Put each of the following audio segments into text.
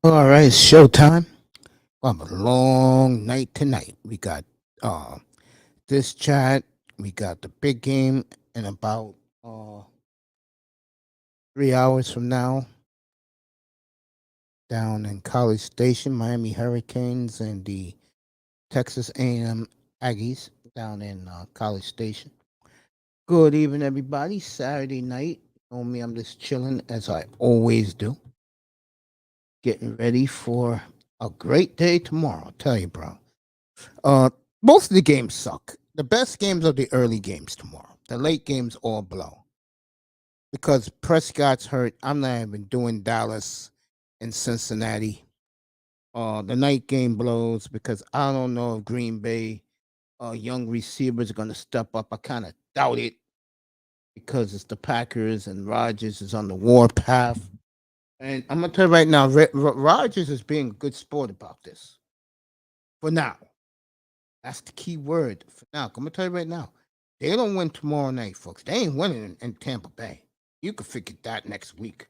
All right, it's showtime. We'll have a long night tonight. We got uh this chat. We got the big game in about 3 hours from now down in College Station, Miami Hurricanes and the Texas A&M Aggies down in College Station. Good evening, everybody. Saturday night. You know me, I'm just chilling as I always do. Getting ready for a great day tomorrow. I'll tell you, bro. Uh, Most of the games suck. The best games are the early games tomorrow. The late games all blow because Prescott's hurt. I'm not even doing Dallas and Cincinnati. The night game blows because I don't know if Green Bay young receivers are going to step up. I kind of doubt it because it's the Packers and Rodgers is on the war path. And I'm gonna tell you right now, Rodgers is being a good sport about this for now. That's the key word for now. I'm gonna tell you right now, they don't win tomorrow night, folks. They ain't winning in Tampa Bay. You can figure that next week.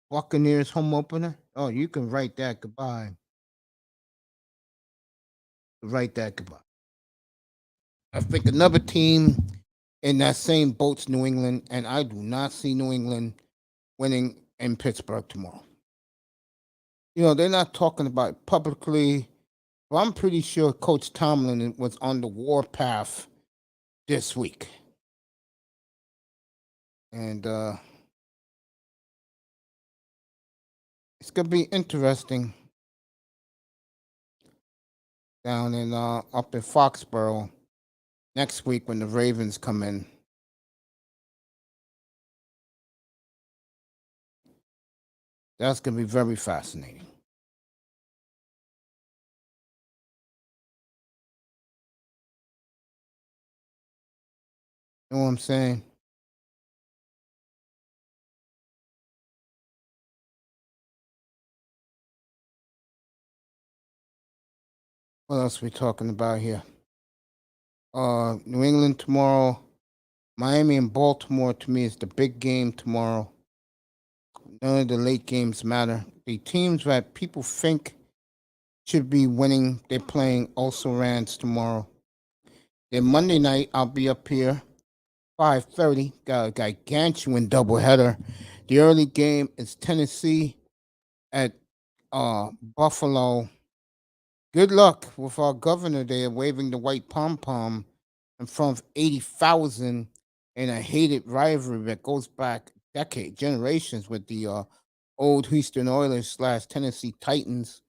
Buccaneers home opener. Oh, you can write that goodbye. Write that goodbye. I think another team in that same boat's New England, and I do not see New England winning in Pittsburgh tomorrow. You know, they're not talking about it publicly, but I'm pretty sure Coach Tomlin was on the war path this week. And it's gonna be interesting down in up in Foxborough next week when the Ravens come in. That's gonna be very fascinating. You know what I'm saying? What else are we talking about here? New England tomorrow, Miami and Baltimore to me is the big game tomorrow. None of the late games matter. The teams that people think should be winning, they're playing also Rans tomorrow. Then Monday night, I'll be up here, 5:30. Got a gargantuan doubleheader. The early game is Tennessee at Buffalo. Good luck with our governor there waving the white pom pom in front of 80,000 in a hated rivalry that goes back decades, generations with the old Houston Oilers slash Tennessee Titans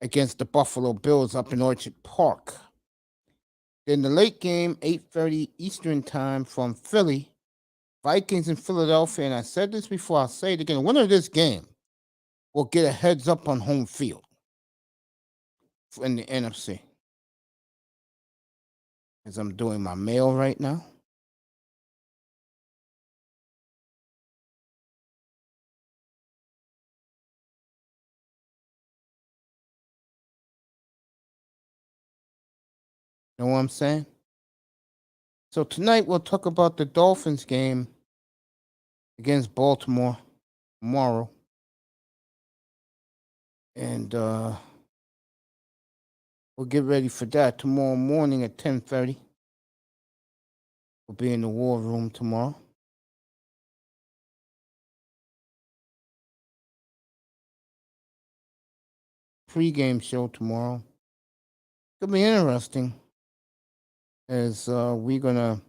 against the Buffalo Bills up in Orchard Park. Then the late game, 8:30 Eastern time from Philly, Vikings in Philadelphia. And I said this before, I'll say it again. The winner of this game will get a heads up on home field in the NFC. As I'm doing my mail right now. You know what I'm saying? So tonight we'll talk about the Dolphins game against Baltimore tomorrow. And we'll get ready for that tomorrow morning at 10:30. We'll be in the war room tomorrow. Pre-game show tomorrow. It'll be interesting as we're gonna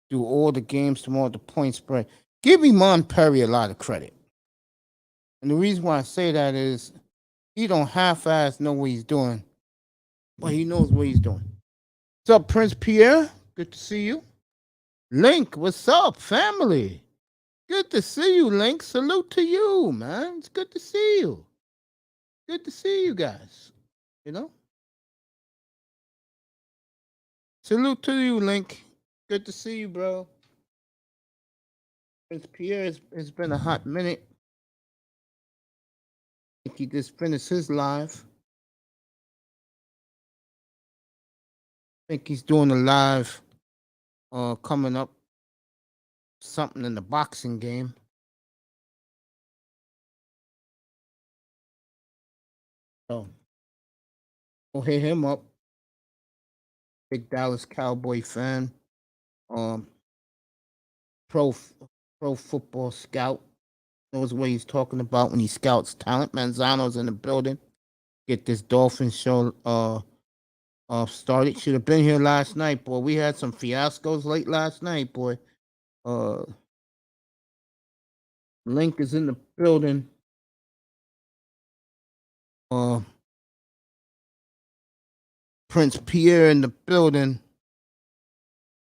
do all the games tomorrow. The point spread. Give Iman Perry a lot of credit, and the reason why I say that is he don't half-ass know what he's doing, but he knows what he's doing. What's up, Prince Pierre? Good to see you. Link, what's up, family? Good to see you, Link. Salute to you, man. It's good to see you. Good to see you guys. You know? Salute to you, Link. Good to see you, bro. Prince Pierre, it's been a hot minute. I think he just finished his live. I think he's doing a live coming up. Something in the boxing game. So go hit him up. Big Dallas Cowboy fan. Um, pro pro football scout. Knows what he's talking about when he scouts talent. Manzano's in the building. Get this Dolphins show started. Should have been here last night, boy. We had some fiascos late last night, boy. Uh, Link is in the building. Uh, Prince Pierre in the building.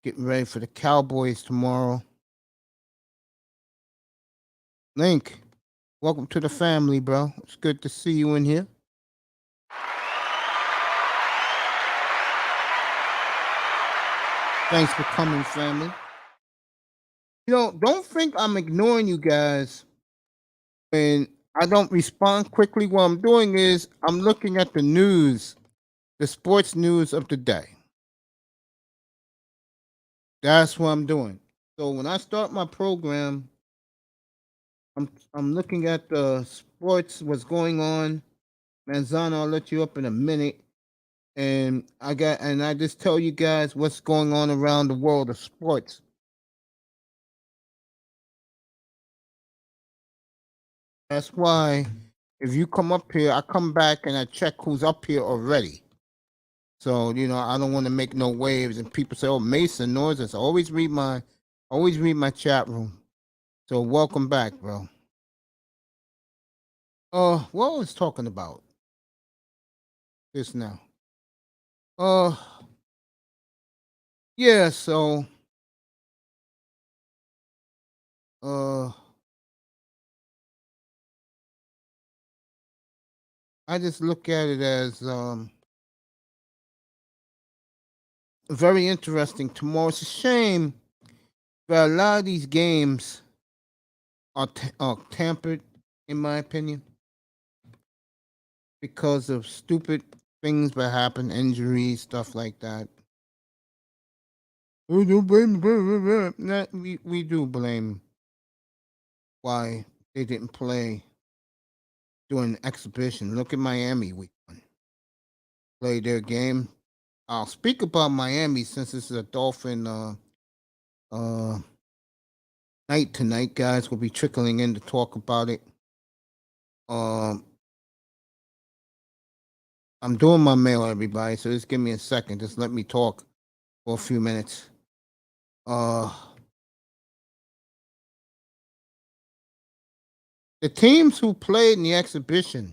Getting ready for the Cowboys tomorrow. Link, welcome to the family, bro. It's good to see you in here. Thanks for coming, family. You know, don't think I'm ignoring you guys when I don't respond quickly. What I'm doing is I'm looking at the news, the sports news of the day. That's what I'm doing. So when I start my program, I'm looking at the sports, what's going on. Manzano, I'll let you up in a minute. And I just tell you guys what's going on around the world of sports. That's why if you come up here, I come back and I check who's up here already. So, you know, I don't want to make no waves and people say, oh, Mason noises. Always read my chat room. So welcome back, bro. What was talking about this now? Yeah, so I just look at it as very interesting tomorrow. It's a shame that a lot of these games are tampered, in my opinion, because of stupid things that happen, injuries, stuff like that. We do blame. We do blame why they didn't play during the exhibition. Look at Miami. We played their game. I'll speak about Miami since this is a Dolphin night tonight. Guys will be trickling in to talk about it. I'm doing my mail, everybody. So just give me a second. Just let me talk for a few minutes. The teams who played in the exhibition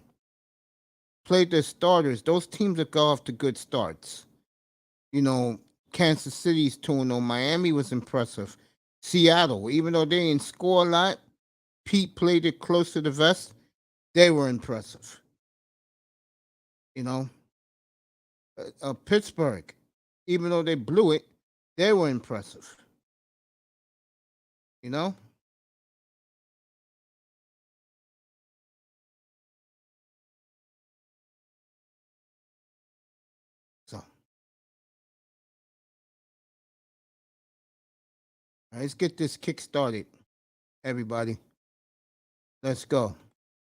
played their starters. Those teams that got off to good starts. You know, Kansas City's 2-0. Miami was impressive. Seattle, even though they didn't score a lot, Pete played it close to the vest. They were impressive. You know, Pittsburgh, even though they blew it, they were impressive. You know? So, let's get this kick started, everybody. Let's go.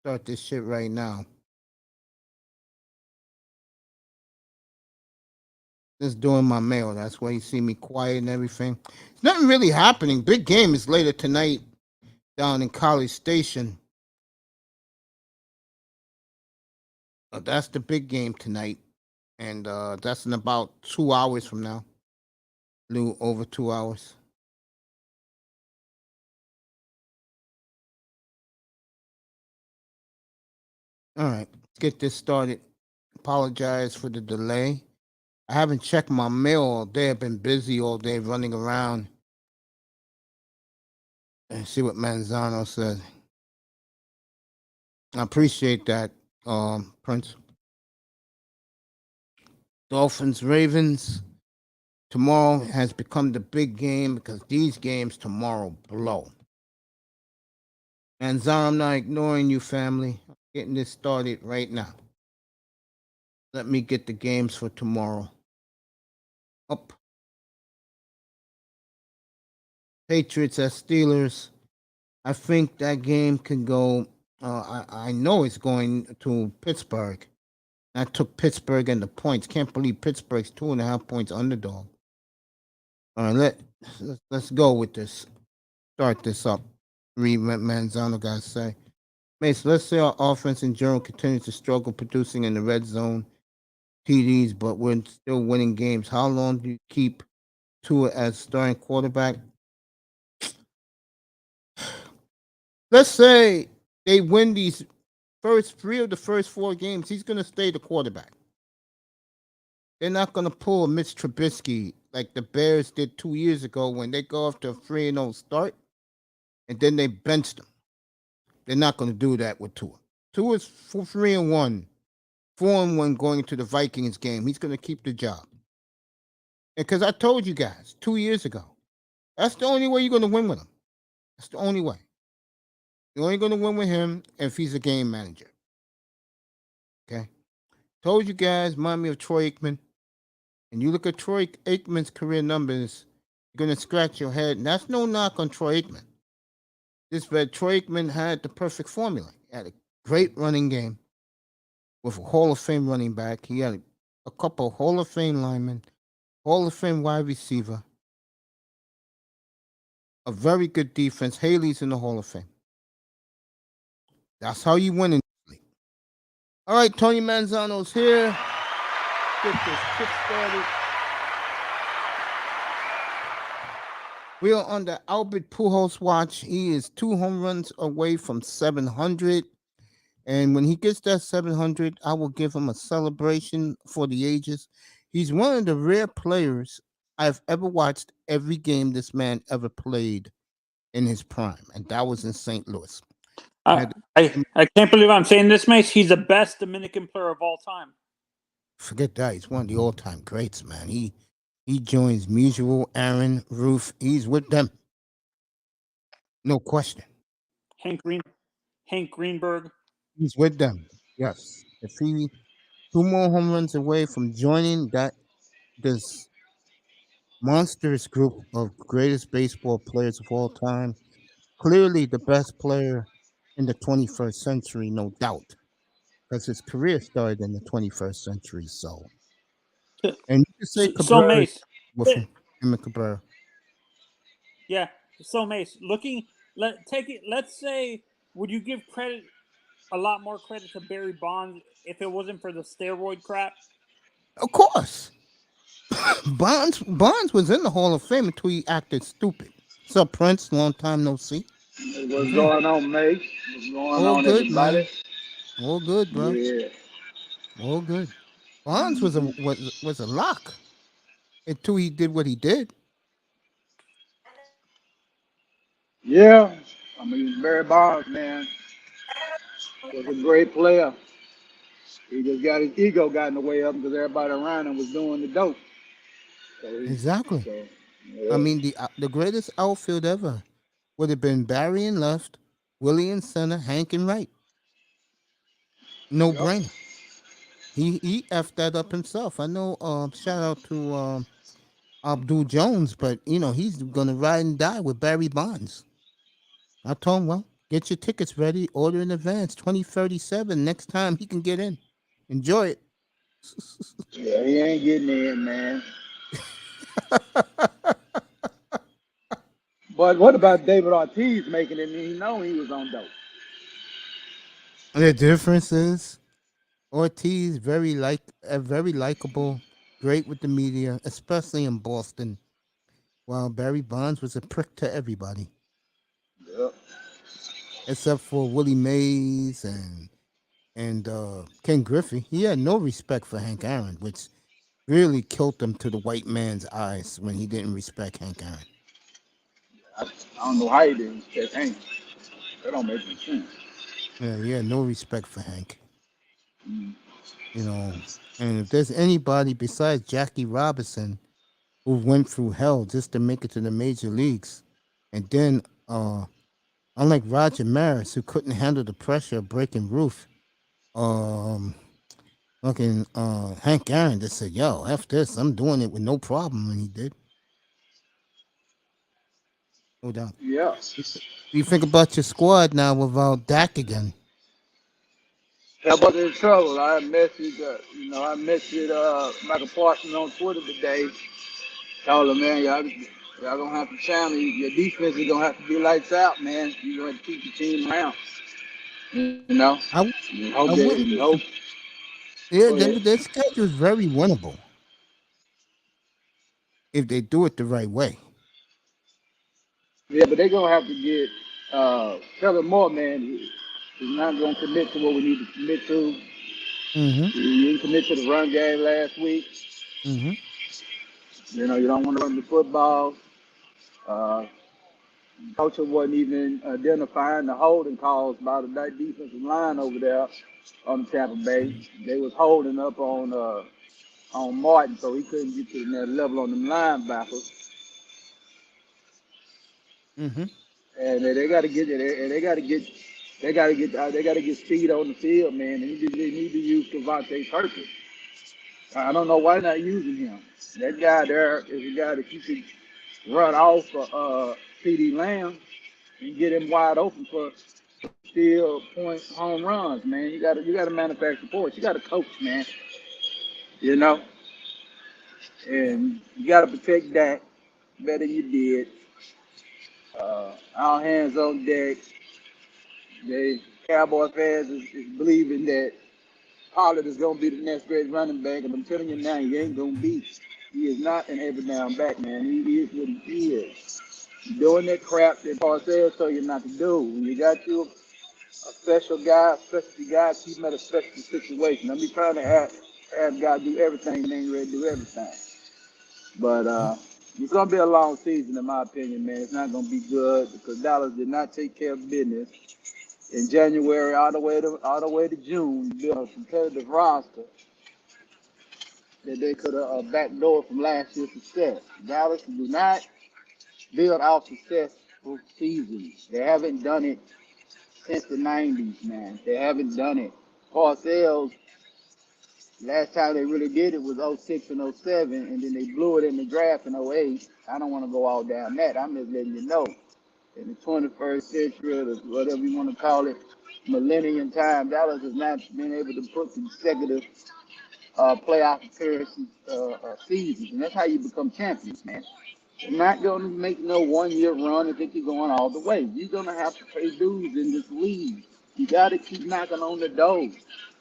Start this shit right now. Just doing my mail. That's why you see me quiet and everything. It's nothing really happening. Big game is later tonight down in College Station. That's the big game tonight. And that's in about 2 hours from now. A little over 2 hours. All right, let's get this started. Apologize for the delay. I haven't checked my mail all day. I've been busy all day running around. And see what Manzano said. I appreciate that, Prince. Dolphins, Ravens. Tomorrow has become the big game because these games tomorrow blow. Manzano, I'm not ignoring you, family. I'm getting this started right now. Let me get the games for tomorrow. Up. Patriots at Steelers. I think that game can go. I know it's going to Pittsburgh. I took Pittsburgh and the points. Can't believe Pittsburgh's 2.5 points underdog. All right, let's go with this. Start this up. Read what Manzano guys say. Mason, let's say our offense in general continues to struggle producing in the red zone TDs, but we're still winning games. How long do you keep Tua as starting quarterback? Let's say they win these first 3 of the first 4 games. He's going to stay the quarterback. They're not going to pull Mitch Trubisky like the Bears did 2 years ago when they go off to a 3-0 start and then they benched them. They're not going to do that with Tua. Tua's 3-1, 4-1 going into the Vikings game. He's going to keep the job. Because I told you guys 2 years ago, that's the only way you're going to win with him. That's the only way. You're only going to win with him if he's a game manager. Okay? Told you guys, remind me of Troy Aikman. And you look at Troy Aikman's career numbers, you're going to scratch your head. And that's no knock on Troy Aikman. Troy Aikman had the perfect formula. He had a great running game with a Hall of Fame running back. He had a couple of Hall of Fame linemen, Hall of Fame wide receiver, a very good defense. Haley's in the Hall of Fame. That's how you win in this league. All right, Tony Manzano's here. Get this kick started. We are on the Albert Pujols watch. He is 2 home runs away from 700. And when he gets that 700, I will give him a celebration for the ages. He's one of the rare players I've ever watched every game this man ever played in his prime. And that was in St. Louis. I can't believe I'm saying this, Mace. He's the best Dominican player of all time. Forget that. He's one of the all-time greats, man. He joins Musial, Aaron, Roof. He's with them. No question. Hank Greenberg. He's with them. Yes. If he 2 more home runs away from joining this monstrous group of greatest baseball players of all time, clearly the best player in the 21st century, no doubt, because his career started in the 21st century. So, and you can say So Mace with him and Cabrera. Yeah. So Mace, let's say, would you give a lot more credit to Barry Bonds if it wasn't for the steroid crap? Of course. Bonds was in the Hall of Fame until he acted stupid. What's up, Prince? Long time no see. What's going on, mate? What's going on, good, everybody? Man. All good, bro. Yeah. All good. Bonds was a lock until he did what he did. Yeah. I mean, Barry Bonds, man, was a great player. He just got his ego got in the way of him because everybody around him was doing the dope. Exactly. Yeah. I mean, the greatest outfield ever would have been Barry in left, Willie in center, Hank in right. No brainer. He effed that up himself. I know. Shout out to Abdul Jones, but he's gonna ride and die with Barry Bonds. I told him, well, get your tickets ready, order in advance. 2037. Next time he can get in. Enjoy it. Yeah, he ain't getting in, man. But what about David Ortiz making it and he know he was on dope? The difference is Ortiz very likable, great with the media, especially in Boston. While Barry Bonds was a prick to everybody. Yep. Except for Willie Mays and Ken Griffey. He had no respect for Hank Aaron, which really killed him to the white man's eyes when he didn't respect Hank Aaron. I don't know how he didn't respect Hank. That don't make any sense. Yeah, he had no respect for Hank. And if there's anybody besides Jackie Robinson who went through hell just to make it to the major leagues, and then unlike Roger Maris, who couldn't handle the pressure of breaking roof, Hank Aaron just said, "Yo, F this, I'm doing it with no problem," and he did. No doubt. Yeah. You think about your squad now without Dak again. Cowboys in trouble. I messaged Michael Parsons on Twitter today. Told him, man, y'all gonna have to challenge. Your defense is gonna have to be lights out, man. You're gonna have to keep the team around. You know, I and hope I they wouldn't and be. hope. Yeah, Go ahead. their schedule is very winnable if they do it the right way. Yeah, but they're gonna have to get Kevin Moore, man. He's not gonna commit to what we need to commit to. Mm-hmm. He didn't commit to the run game last week. Mm-hmm. You don't want to run the football. Uh, Coach wasn't even identifying the holding calls by the defensive line over there on Tampa Bay. They was holding up on Martin, so he couldn't get to that level on them linebackers. Mm-hmm. And they got to get it. And they got to get speed on the field, man. They need to use Devontae Perkins. I don't know why they're not using him. That guy there is a guy that you could run off for CD Lamb and get him wide open for steal point home runs, man. You got to manufacture points. You got to coach, man. You know, Yeah. and you got to protect that better than you did. All hands on deck. The Cowboy fans is believing that Pollard is going to be the next great running back, and I'm telling you now, he ain't going to be. He is not an every down back, man. He is what he is. Doing that crap that Parcells told you not to do. When you got you a special guy, a specialty guy, keep him at a special situation. I'm be trying to have guys do everything and they ain't ready to do everything. But it's gonna be a long season in my opinion, man. It's not gonna be good because Dallas did not take care of business in January all the way to June. Build a competitive roster that they could have backdoored from last year's success. Dallas do not build out successful seasons. They haven't done it since the '90s, man. They haven't done it. Parcells, last time they really did it was '06 and '07, and then they blew it in the draft in '08. I don't want to go all down that. I'm just letting you know. In the 21st century, or whatever you want to call it, millennium time, Dallas has not been able to put consecutive playoff appearances seasons, and that's how you become champions, man. You're not going to make no 1 year run and think you're going all the way. You're going to have to pay dues in this league. You got to keep knocking on the door,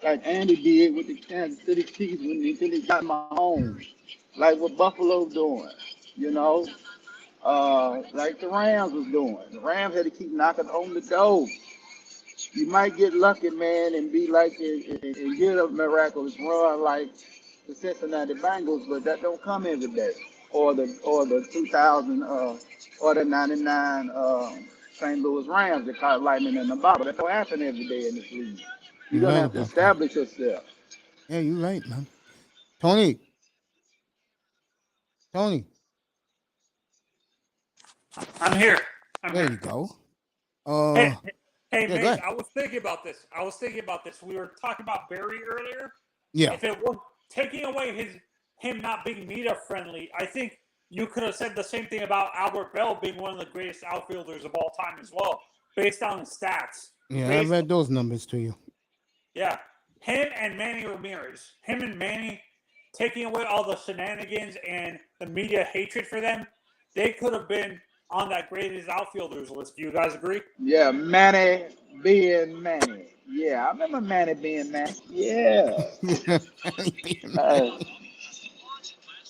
like Andy did with the Kansas City Chiefs until he got Mahomes, like what Buffalo's doing, you know, like the Rams was doing. The Rams had to keep knocking on the door. You might get lucky, man, and be like and get a miraculous run like the Cincinnati Bengals, but that don't come every day. Or the 2000 or the '99 St. Louis Rams that caught lightning in the bottle. That don't happen every day in this league. You're You're gonna right have to about that. establish yourself. Yeah, you're right, man. Tony, Tony, I'm here. I'm there here. you go. Hey, Uh, hey, yeah, go Mace. ahead. I was thinking about this. We were talking about Barry earlier. Yeah. If it were taking away him not being media friendly, I think you could have said the same thing about Albert Bell being one of the greatest outfielders of all time as well, based on his stats. Yeah, I Based, read those numbers to you. yeah, him and Manny Ramirez, him and Manny taking away all the shenanigans and the media hatred for them, they could have been on that greatest outfielders list. Do you guys agree? Yeah, Manny being Manny. Yeah, I remember Manny being Manny. Yeah. Yeah. Uh,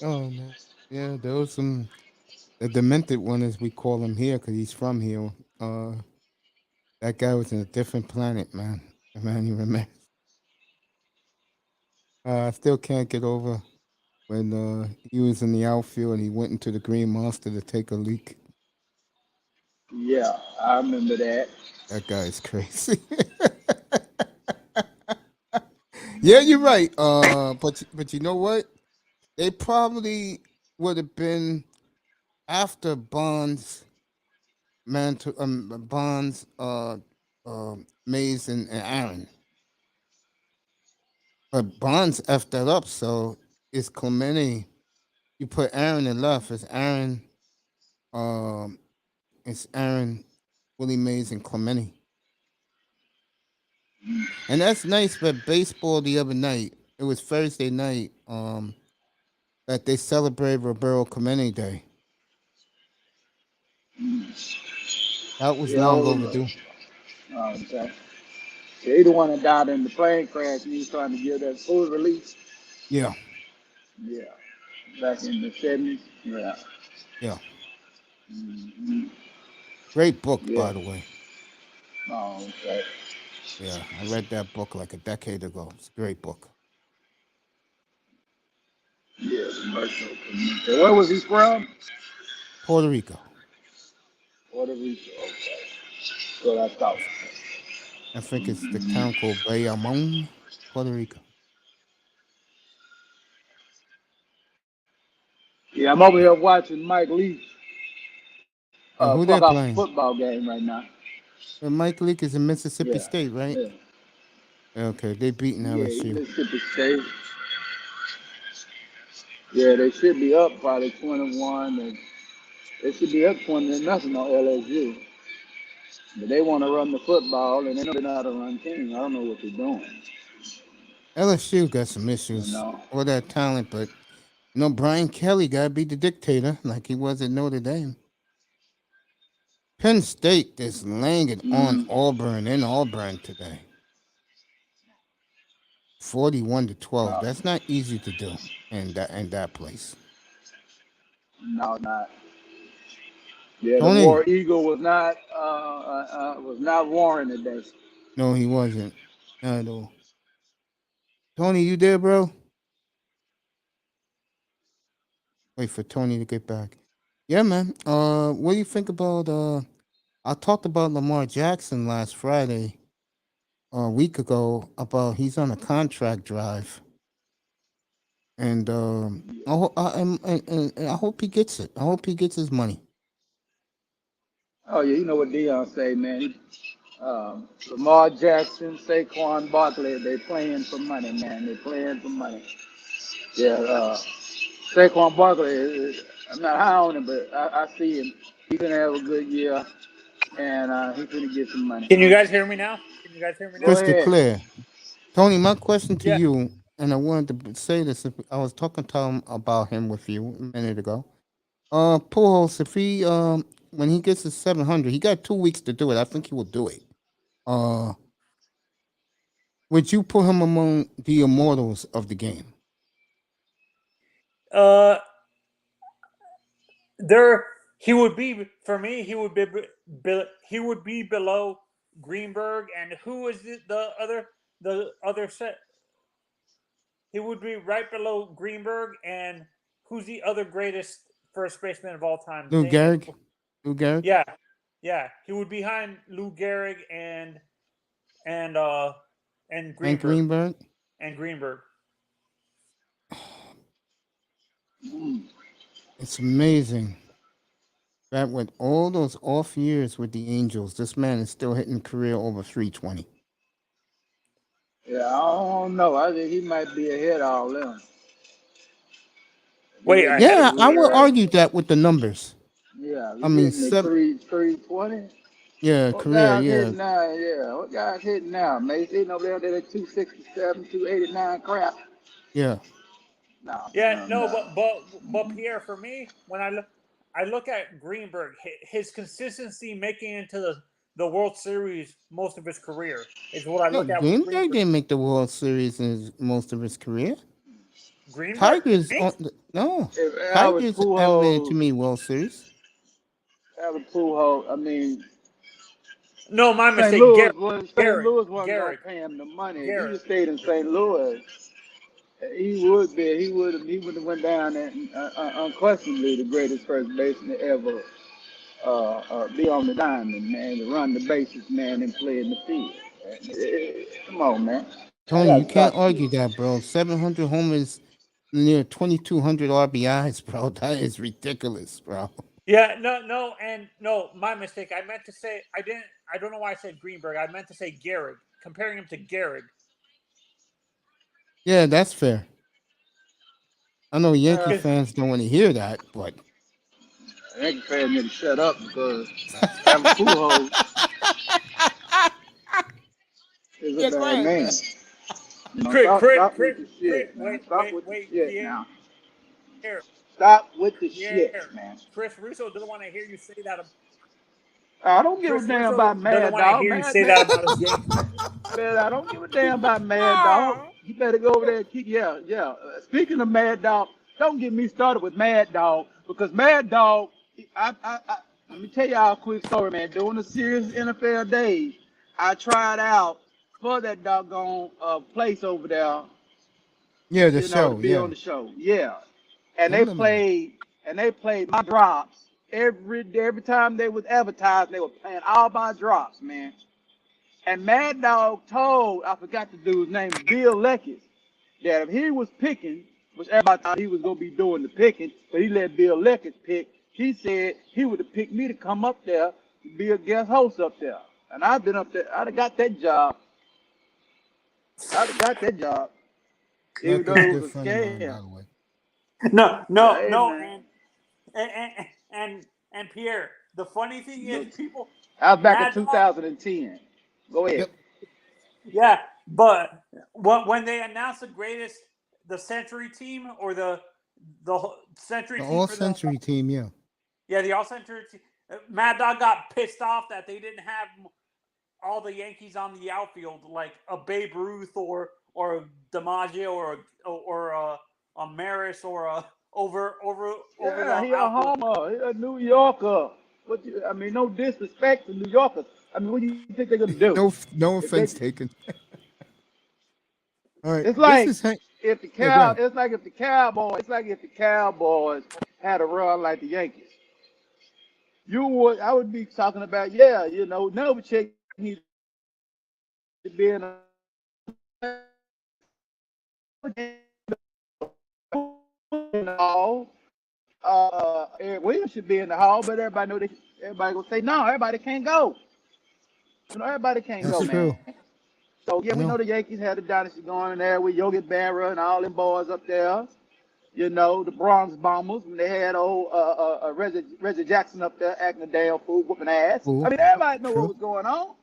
Oh man. Yeah, there was some the demented one as we call him here because he's from here. Uh, that guy was in a different planet, man. Man, you remember? I still can't get over when he was in the outfield and he went into the Green Monster to take a leak. yeah, I remember that. That guy is crazy. Yeah, you're right. But you know what? They probably would have been after Bonds, Mays, and Aaron. But Bonds effed that up, so it's Clemente. You put Aaron in left. Um, it's Aaron, Willie Mays, and Clemente. And that's nice. But baseball the other night, it was Thursday night. That they celebrate Roberto Clemente Day. That was Yeah, long overdue. okay. He the one that died in the plane crash, and he was trying to give that full release. Yeah, Yeah, back in the 70s. Yeah. yeah. Hmm. Great book, Yeah. by the way. Oh, okay. Yeah, I read that book like a decade ago. It's a great book. Yeah, commercial. Commercial. Where was he from? Puerto Rico. Puerto Rico. Okay. So I thought. I think it's the town called Bayamon, Puerto Rico. Yeah, I'm over here watching Mike Lee Who they're clubhouse playing? football game right now. Mike Leake is in Mississippi Yeah, State, right? yeah, Okay, they beating yeah. He LSU. Mississippi State. Yeah, they should be up probably 21, and they should be up 20-0 on LSU. But they want to run the football, and they know they're not a run team. I don't know what they're doing. LSU got some You issues. know. All that talent, but Brian Kelly got to be the dictator like he was at Notre Dame. Penn State is laying it on Mm, Auburn in Auburn today. 41-12. no, That's not easy to do in that place. no, not. Yeah, the Tony, War Eagle was not Warren today. no, he wasn't. Not at all. Tony, you there, bro? Wait for Tony to get back. Yeah, man. What do you think about I talked about Lamar Jackson last Friday, a week ago, about he's on a contract drive. And I hope he gets it. I hope he gets his money. Oh yeah, you know what Dion say, man. Lamar Jackson, Saquon Barkley, they playing for money, man. They playing for money. Yeah, Saquon Barkley, I'm not high on him, but I see him. He's gonna have a good year, and he's gonna get some money. Can you guys hear me now? Can you guys hear me Go now? Crystal ahead. clear. Tony, my question to Yeah. you, and I wanted to say this. I was talking to him about him with you a minute ago. Pujols, if he when he gets his 700, he got 2 weeks to do it. I think he will do it. Uh, would you put him among the immortals of the game? Uh, there he would be for me. He would be below Greenberg, and who is the other set? He would be right below Greenberg, and who's the other greatest first baseman of all time? Lou Name me. Gehrig? Lou Gehrig? Yeah, yeah. He would be behind Lou Gehrig and And Greenberg Greenberg? and Greenberg. Mm. It's amazing that with all those off years with the Angels, this man is still hitting career over 320. Yeah, I don't know. I think he might be ahead of all them. He Wait, hitting the ahead of Yeah, I would career. argue that with the numbers. Yeah, I he's mean, hitting the 320. yeah, What career, guys yeah. hitting now? Yeah, what guys hitting now? Mace hitting over there at 267, 289 crap. Yeah. No, Yeah, no, no, no. but Pierre, for me, when I look at Greenberg, his consistency making it into the World Series most of his career is what I No, look at with Greenberg Greenberg. didn't make the World Series in most of his career. Greenberg, Tigers me? no. If Albert Tigers haven't made it too Pujols, many World Series. Albert Pujols, I mean, No, my St. mistake. Louis was St. Garrett, Louis wasn't gonna Garrett, pay him the money. If he Garrett. just stayed in St. Louis, he would be. He would have went down and unquestionably the greatest first baseman to ever be on the diamond, man, to run the bases, man, and play in the field. Come on, man. I Tony, you gotta can't stop argue you. that, bro. 700 homers, near 2,200 RBIs, bro. That is ridiculous, bro. Yeah, no, my mistake. I meant to say I didn't. I don't know why I said Greenberg. I meant to say Garrett, comparing him to Garrett. Yeah, that's fair. I know Yankee Uh, fans don't want to hear that, but I think fans need to shut up because Albert Pujols is is a That's bad right. man. Stop with the shit, man. Stop with the shit now. Pierre, Stop with the Pierre, shit, man. Chris Russo doesn't want to hear you say that. I don't give Chris a damn Russo about doesn't Mad want to Dog. hear you Mad say man, that about his Yankees. man, I don't give a damn about Mad Dog. You better go over there and keep, yeah. Speaking of Mad Dog, don't get me started with Mad Dog because Mad Dog, let me tell y'all a quick story, man. During the serious NFL days, I tried out for that doggone place over there, Yeah, the to show. be Yeah. on the show. Yeah. And I they remember that. played my drops every time they was advertised. They were playing all my drops, man. And Mad Dog told, I forgot the dude's name, Bill Leckett, that if he was picking, which everybody thought he was gonna be doing the picking, but he let Bill Leckett pick. He said he would have picked me to come up there to be a guest host up there. And I've been up there. I'd have got that job. Even though Leck's a it good was a friend of mine, by scam. the way. No, Man. and Pierre. The funny thing is, people. I was back in Mad Dog, 2010. Go ahead. Yep. yeah, but when they announced the Century team or the Century The team All for Century team. Yeah. the All Century team, Mad Dog got pissed off that they didn't have all the Yankees on the outfield like a Babe Ruth or a DiMaggio or a Maris or a over Yeah, the he a outfield. homer. He a New Yorker. No disrespect to New Yorkers. I mean, what do you think they're gonna do? No If they, offense taken. All right. it's This like is Hank. if the Yeah, go ahead. It's like if the Cowboys had a run like the Yankees. I would be talking about, Novacek needs to be in the hall. Eric Williams should be in the hall, but everybody gonna say no. Everybody can't go. Everybody can't That's go, man. true. So yeah, I we know know. the Yankees had a dynasty going in there with Yogi Berra and all them boys up there. The Bronx Bombers when they had Reggie Jackson up there acting a damn fool, whooping ass. I Cool. mean, everybody know what True. was going on.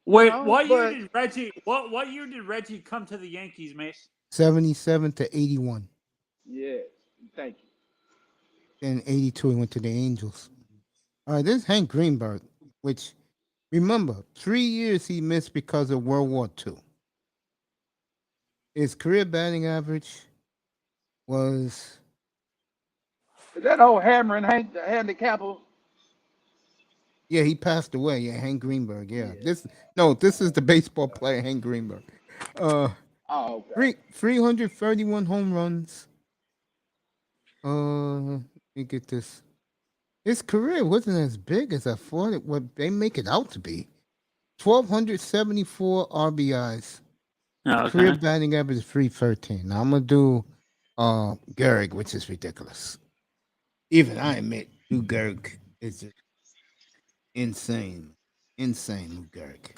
Wait, what year But did Reggie? What year did Reggie come to the Yankees, Mace? 77 to 81. yeah, thank you. Then 82, he went to the Angels. All right, this is Hank Greenberg, which, remember, 3 years he missed because of World War II. His career batting average was, Is that old hammering Hank, the handicapper? yeah, he passed away. Yeah, Hank Greenberg. Yeah, Yeah. this is the baseball player Hank Greenberg. Uh, Oh, okay. 331 home runs. Let me get this. His career wasn't as big as I thought it would. They make it out to be. 1,274 RBIs. Career batting average is 313. Now I'm gonna do Gehrig, which is ridiculous. Even I admit Lou Gehrig is just insane. Insane, Lou Gehrig.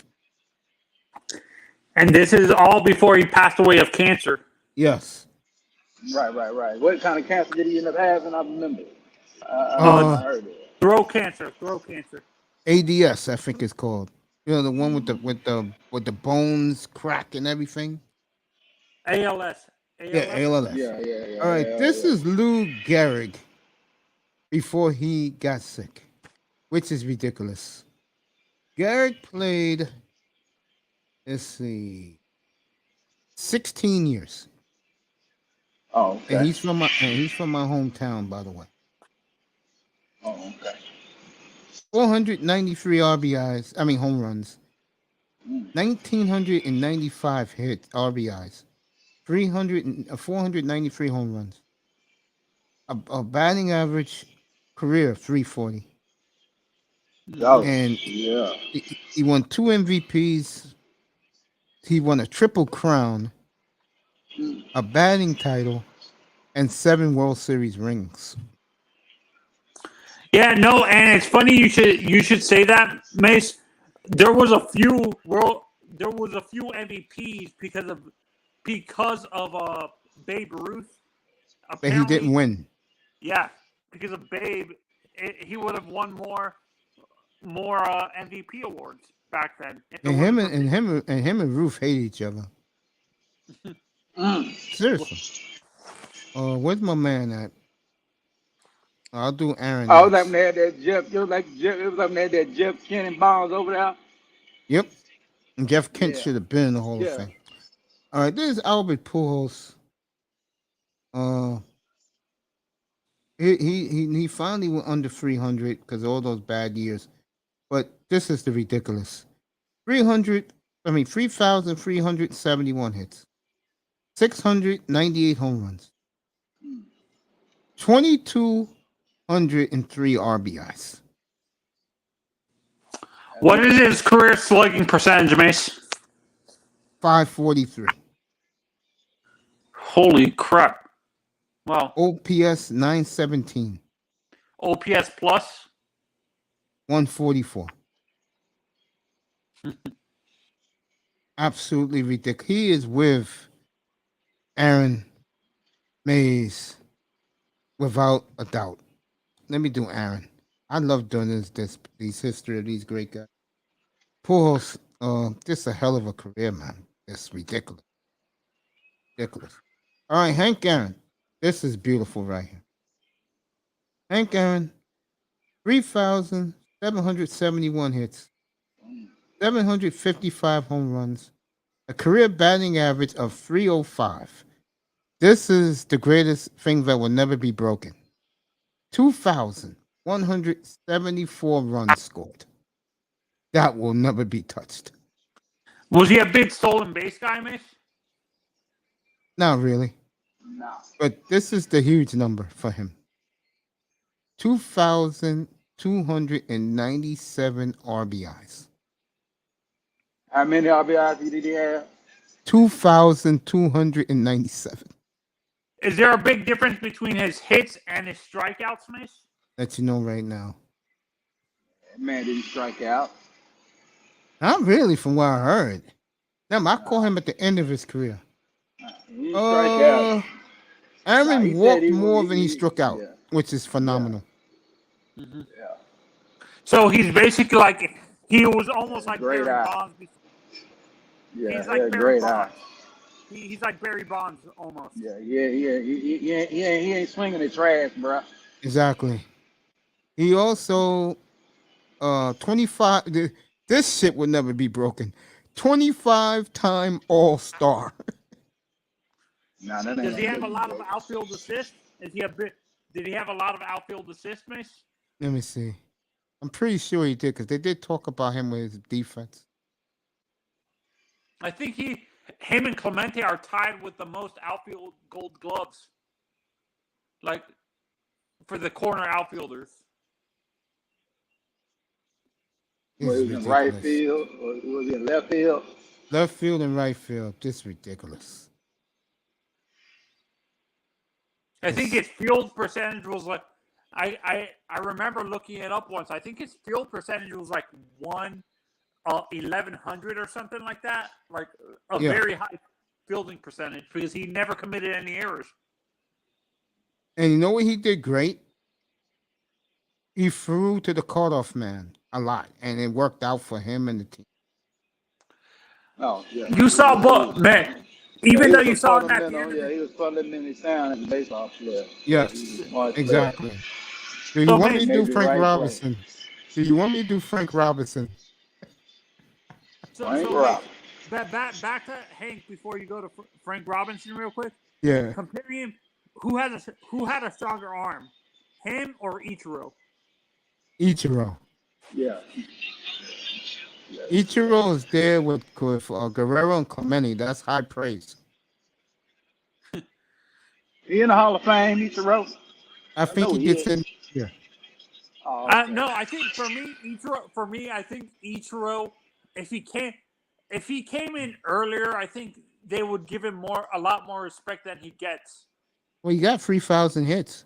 And this is all before he passed away of cancer. Yes. Right. What kind of cancer did he end up having? I remember. I heard it. Throat cancer. ADS, I think it's called. You know, the one with the bones crack and everything. ALS. Yeah, ALS. Yeah. All right, this is Lou Gehrig before he got sick, which is ridiculous. Gehrig played, let's see, 16 years. Oh, okay. And he's from my hometown, by the way. Oh, okay. 493 RBIs, home runs. 1,995 hits, RBIs. 493 home runs. A batting average career of 340. And yeah. he won 2 MVPs. He won a triple crown, a batting title, and 7 World Series rings. Yeah, no, and it's funny you should say that, Mace. There was a few MVPs because of Babe Ruth. But he didn't win. Yeah, because of Babe, he would have won more MVP awards. back then. And him and Roof hate each other. Seriously. Where's my man at? I'll do Aaron. I was like when they had that Jeff. It was like when they had that Jeff Kenny Bonds over there. Yep. And Jeff Kent Yeah. should have been in the Hall Yeah. of Fame. All right, this is Albert Pujols. He finally went under 300 because of all those bad years. But this is the ridiculous. 3,371 hits. 698 home runs. 2,203 RBIs. What is his career slugging percentage, Mace? 543. Holy crap. Wow. OPS 917. OPS plus? 144. Absolutely ridiculous. He is with Aaron Mays without a doubt. Let me do Aaron. I love doing these history of these great guys. Pujols, just a hell of a career, man. It's ridiculous. Ridiculous. All right, Hank Aaron. This is beautiful right here. Hank Aaron, 3,771 hits, 755 home runs, a career batting average of 305. This is the greatest thing that will never be broken. 2,174 runs scored. That will never be touched. Was he a big stolen base guy, Mace? Not really. No. But this is the huge number for him. 2,297 RBIs. How many RBIs did he have? 2,297. Is there a big difference between his hits and his strikeouts, Mace? Let you know right now. That man didn't strike out. Not really, from what I heard. Now, I call him at the end of his career. He didn't strike out. Aaron he walked said more than he struck out, yeah. which is phenomenal. Yeah. So he's basically like, he was almost like Great Barry eye. Bonds. Yeah, He's he like had Barry great Bonds. eye. He's like Barry Bonds almost. Yeah. He ain't swinging the trash, bro. Exactly. He also, 25, this shit will never be broken. 25-time All-Star. Nah, that ain't Does he gonna have a be lot of broke. outfield assists? Did he have a lot of outfield assists, Mace? Let me see. I'm pretty sure he did because they did talk about him with his defense. I think him and Clemente are tied with the most outfield Gold Gloves. Like, for the corner outfielders. This Was is he in right ridiculous. field or was he in left field? Left field and right field. Just ridiculous. I think his field percentage was like, I remember looking it up once. I think his field percentage was like 1/1100 or something like that. Like a very high fielding percentage because he never committed any errors. And you know what he did great? He threw to the cutoff man a lot, and it worked out for him and the team. Oh, yeah. You saw, but man, even though you saw that, he was fundamentally sound as a baseball player. Yes, exactly. Do you So want me to do maybe Frank right Robinson? Do you want me to do Frank Robinson? Frank so Robinson. back to Hank before you go to Frank Robinson real quick. Yeah. Comparing him, who had a stronger arm, him or Ichiro? Ichiro. Yeah. Ichiro is there with Guerrero and Clemente. That's high praise. He in the Hall of Fame, Ichiro? I think know he he gets is. in here. Oh, No, I think for me, I think Ichiro, if he came in earlier, I think they would give him a lot more respect than he gets. Well, you got 3,000 hits.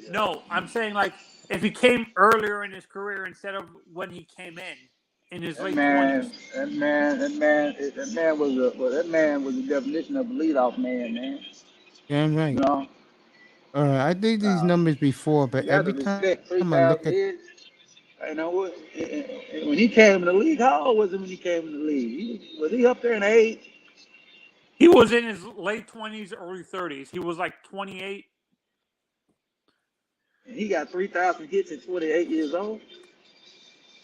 No, I'm saying like if he came earlier in his career instead of when he came in his late 20s. That man was the definition of a leadoff man. Damn right. You know? I did these numbers before, but You got every to time respect I look 3,000 at hits. You know what? When he came in the league, how old was he when he came in the league? Was he up there in age? He was in his late 20s, early 30s. He was like 28. And he got 3,000 hits at 28 years old.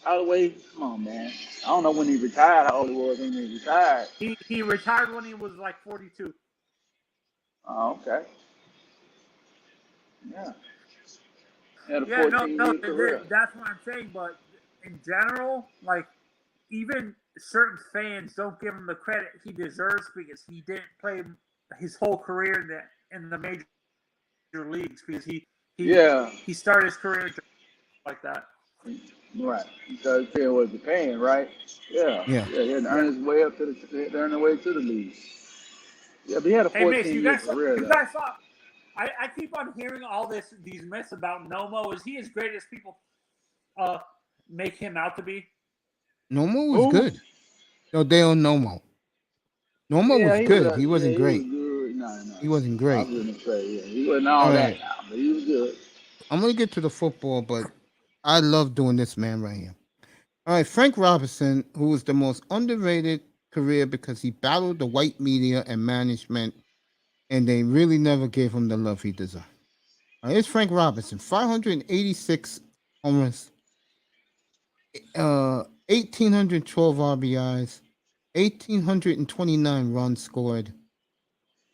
All the way, come on, man. I don't know when he retired, how old he was when he retired. He retired when he was like 42. Oh, okay. Yeah. Had a Yeah, 14-year career. that's what I'm saying. But in general, like, even certain fans don't give him the credit he deserves because he didn't play his whole career in the major leagues because he started his career like that. Right. Because it was Japan, right? Yeah. Yeah. He had to earn his way up to the league. Yeah, but he had a 14-year career. You guys saw. I keep on hearing all these myths about Nomo. Is he as great as people make him out to be? Nomo was good. No, Dale Nomo. Nomo was good. He wasn't great. He wasn't great. I was going to say, he wasn't all that now, but he was good. I'm going to get to the football, but I love doing this man right here. All right, Frank Robinson, who was the most underrated career because he battled the white media and management, and they really never gave him the love he deserved. All right, here's Frank Robinson, 586 home runs, 1,812 RBIs, 1,829 runs scored,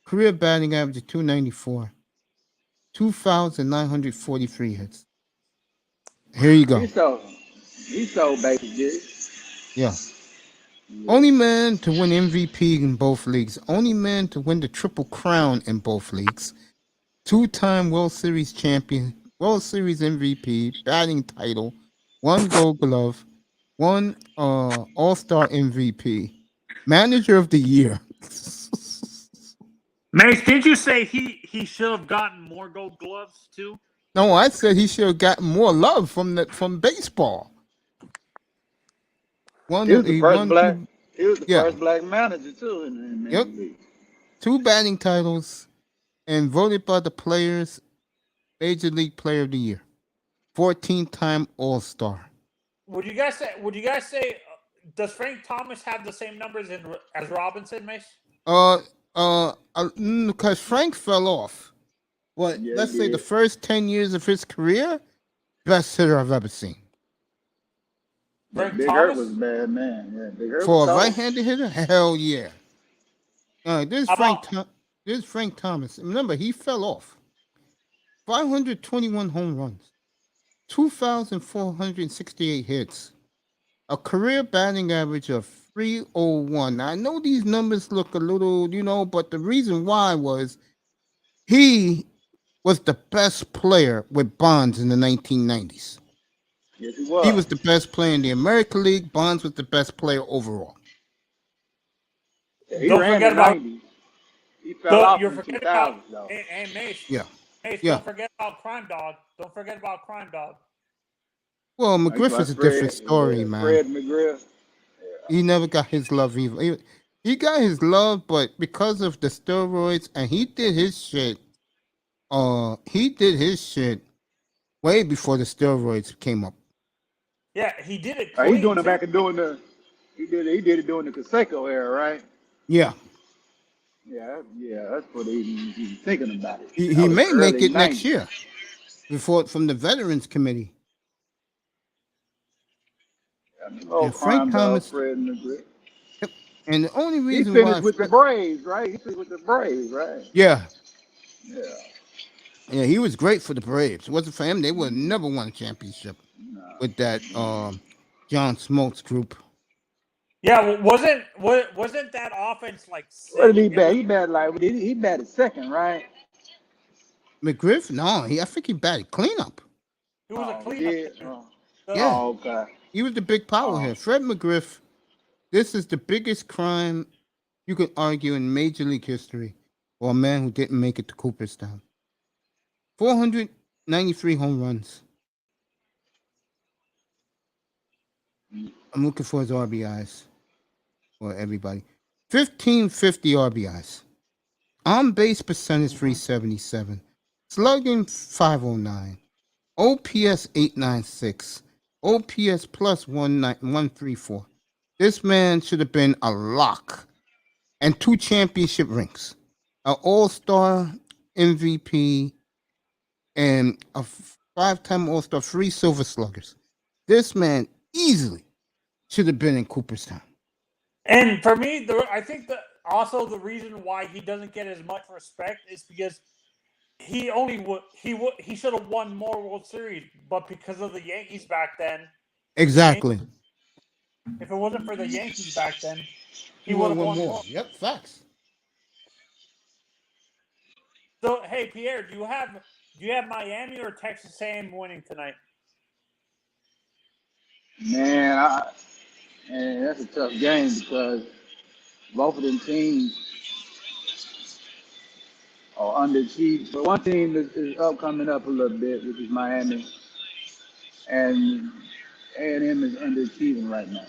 career batting average of 294, 2,943 hits. Here you go. He's so basic. Yeah. Only man to win MVP in both leagues. Only man to win the Triple Crown in both leagues. 2-time World Series champion, World Series MVP, batting title, 1 Gold Glove, 1 All-Star MVP, Manager of the Year. Mace, did you say he should have gotten more Gold Gloves too? No, I said he should have gotten more love from baseball. He was the first black manager too in the league. 2 batting titles, and voted by the players Major League Player of the Year. 14-time All-Star. Would you guys say? Does Frank Thomas have the same numbers as Robinson, Mace? Because Frank fell off. But let's say the first 10 years of his career, best hitter I've ever seen. Big Hurt was a bad man. Yeah, Big Hurt for a right-handed hitter, hell yeah. This is Frank Thomas. Remember, he fell off. 521 home runs, 2,468 hits, a career batting average of 301. Now, I know these numbers look a little, but the reason why was he was the best player with Bonds in the 1990s. Yes, he was. He was the best player in the American League. Bonds was the best player overall. Yeah, he ran the 90s. He fell off in the 2000s, though. And Mace. Yeah. Mace, don't forget about Crime Dog. Well, McGriff is a different story, man. Fred McGriff. Yeah. He never got his love either. He got his love, but because of the steroids, and he did his shit. Way before the steroids came up. Yeah, he did it. He doing it back and doing the. He did it during the Canseco era, right? Yeah. Yeah, that's what he's thinking about it. He may make it next year, from the Veterans Committee. Frank Thomas, Fred McGriff. Yep. And the only reason he finished with the Braves, right? He finished with the Braves, right? Yeah. Yeah. Yeah, he was great for the Braves. It wasn't for him, they would have never won a championship with that John Smoltz group. Yeah, wasn't that offense like? What did he bat? He batted second, right? McGriff? No, I think he batted cleanup. He was a cleanup. Yeah. Oh, okay. He was the big power here. Fred McGriff. This is the biggest crime you could argue in Major League history for a man who didn't make it to Cooperstown. 493 home runs. I'm looking for his RBIs for everybody. 1,550 RBIs. On base percentage 377. Slugging 509. OPS 896. OPS plus 134. This man should have been a lock and 2 championship rings, an All-Star MVP, and a 5-time All-Star, 3 Silver Sluggers. This man easily should have been in Cooperstown. And for me, I think that also the reason why he doesn't get as much respect is because he should have won more World Series, but because of the Yankees back then. Exactly. If it wasn't for the Yankees back then, he would have won more. Yep, facts. So hey, Pierre, do you have Miami or Texas A&M winning tonight? Man, that's a tough game because both of them teams are underachieved. But one team is coming up a little bit, which is Miami, and A&M is underachieving right now.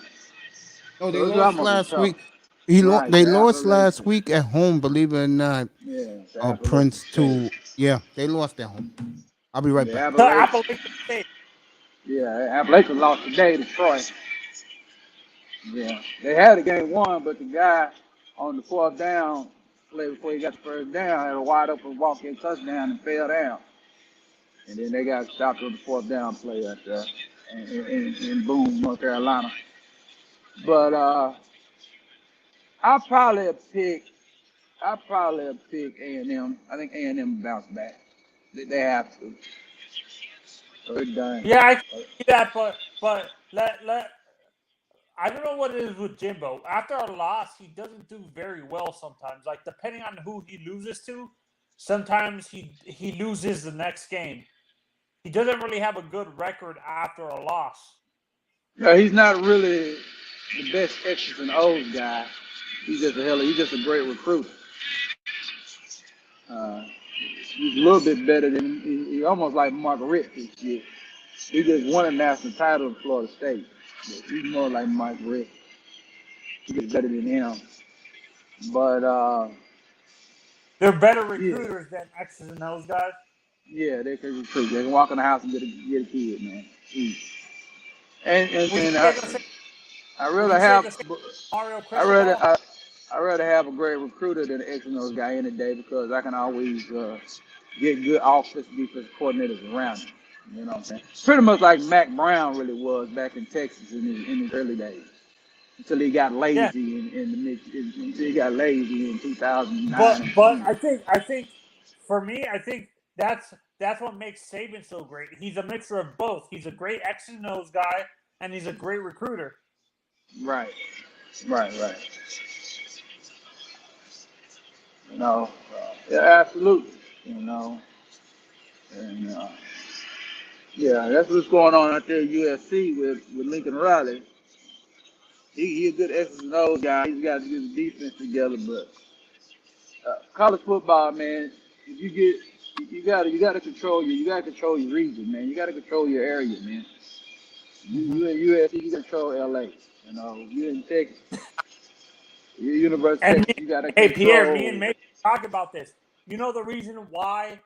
No, they lost last week. They lost last week at home, believe it or not. Yeah, Prince to they lost at home. I'll be right back. Appalachian State. Yeah, Appalachian lost today to Troy. Yeah, they had a game won, but the guy on the 4th down play before he got the 1st down had a wide open walk-in touchdown and fell down. And then they got stopped on the 4th down play out there in Boone, North Carolina. But I'll probably pick A&M. I think A&M bounce back. They have to. So they're done. Yeah, I can see that, but let I don't know what it is with Jimbo. After a loss, he doesn't do very well sometimes. Like, depending on who he loses to, sometimes he loses the next game. He doesn't really have a good record after a loss. Yeah, he's not really the best X's and O's guy. He's just a great recruiter. He's a little bit better than he's almost like Mark Richt this year. He just won a national title in Florida State. But he's more like Mark Richt. He's better than him. But they're better recruiters than X's and O's guys. Yeah, they can recruit. They can walk in the house and get a kid, man. And I rather have a great recruiter than an X and O's guy any day because I can always get good offensive defensive coordinators around him. You know what I'm saying? Pretty much like Mac Brown really was back in Texas in his early days. Until he got lazy until he got lazy in 2009. But I think for me, I think that's what makes Saban so great. He's a mixture of both. He's a great X and O's guy, and he's a great recruiter. Right. You know, yeah, absolutely. You know, and that's what's going on out there at USC with Lincoln Riley. He's a good X's and O's guy. He's got to get the defense together, but college football, man, you gotta control your region, man. You gotta control your area, man. You in USC, you gotta control LA. You know, you in Texas, you University of Texas, you gotta control. Hey Pierre, me and Mason talk about this. You know the reason why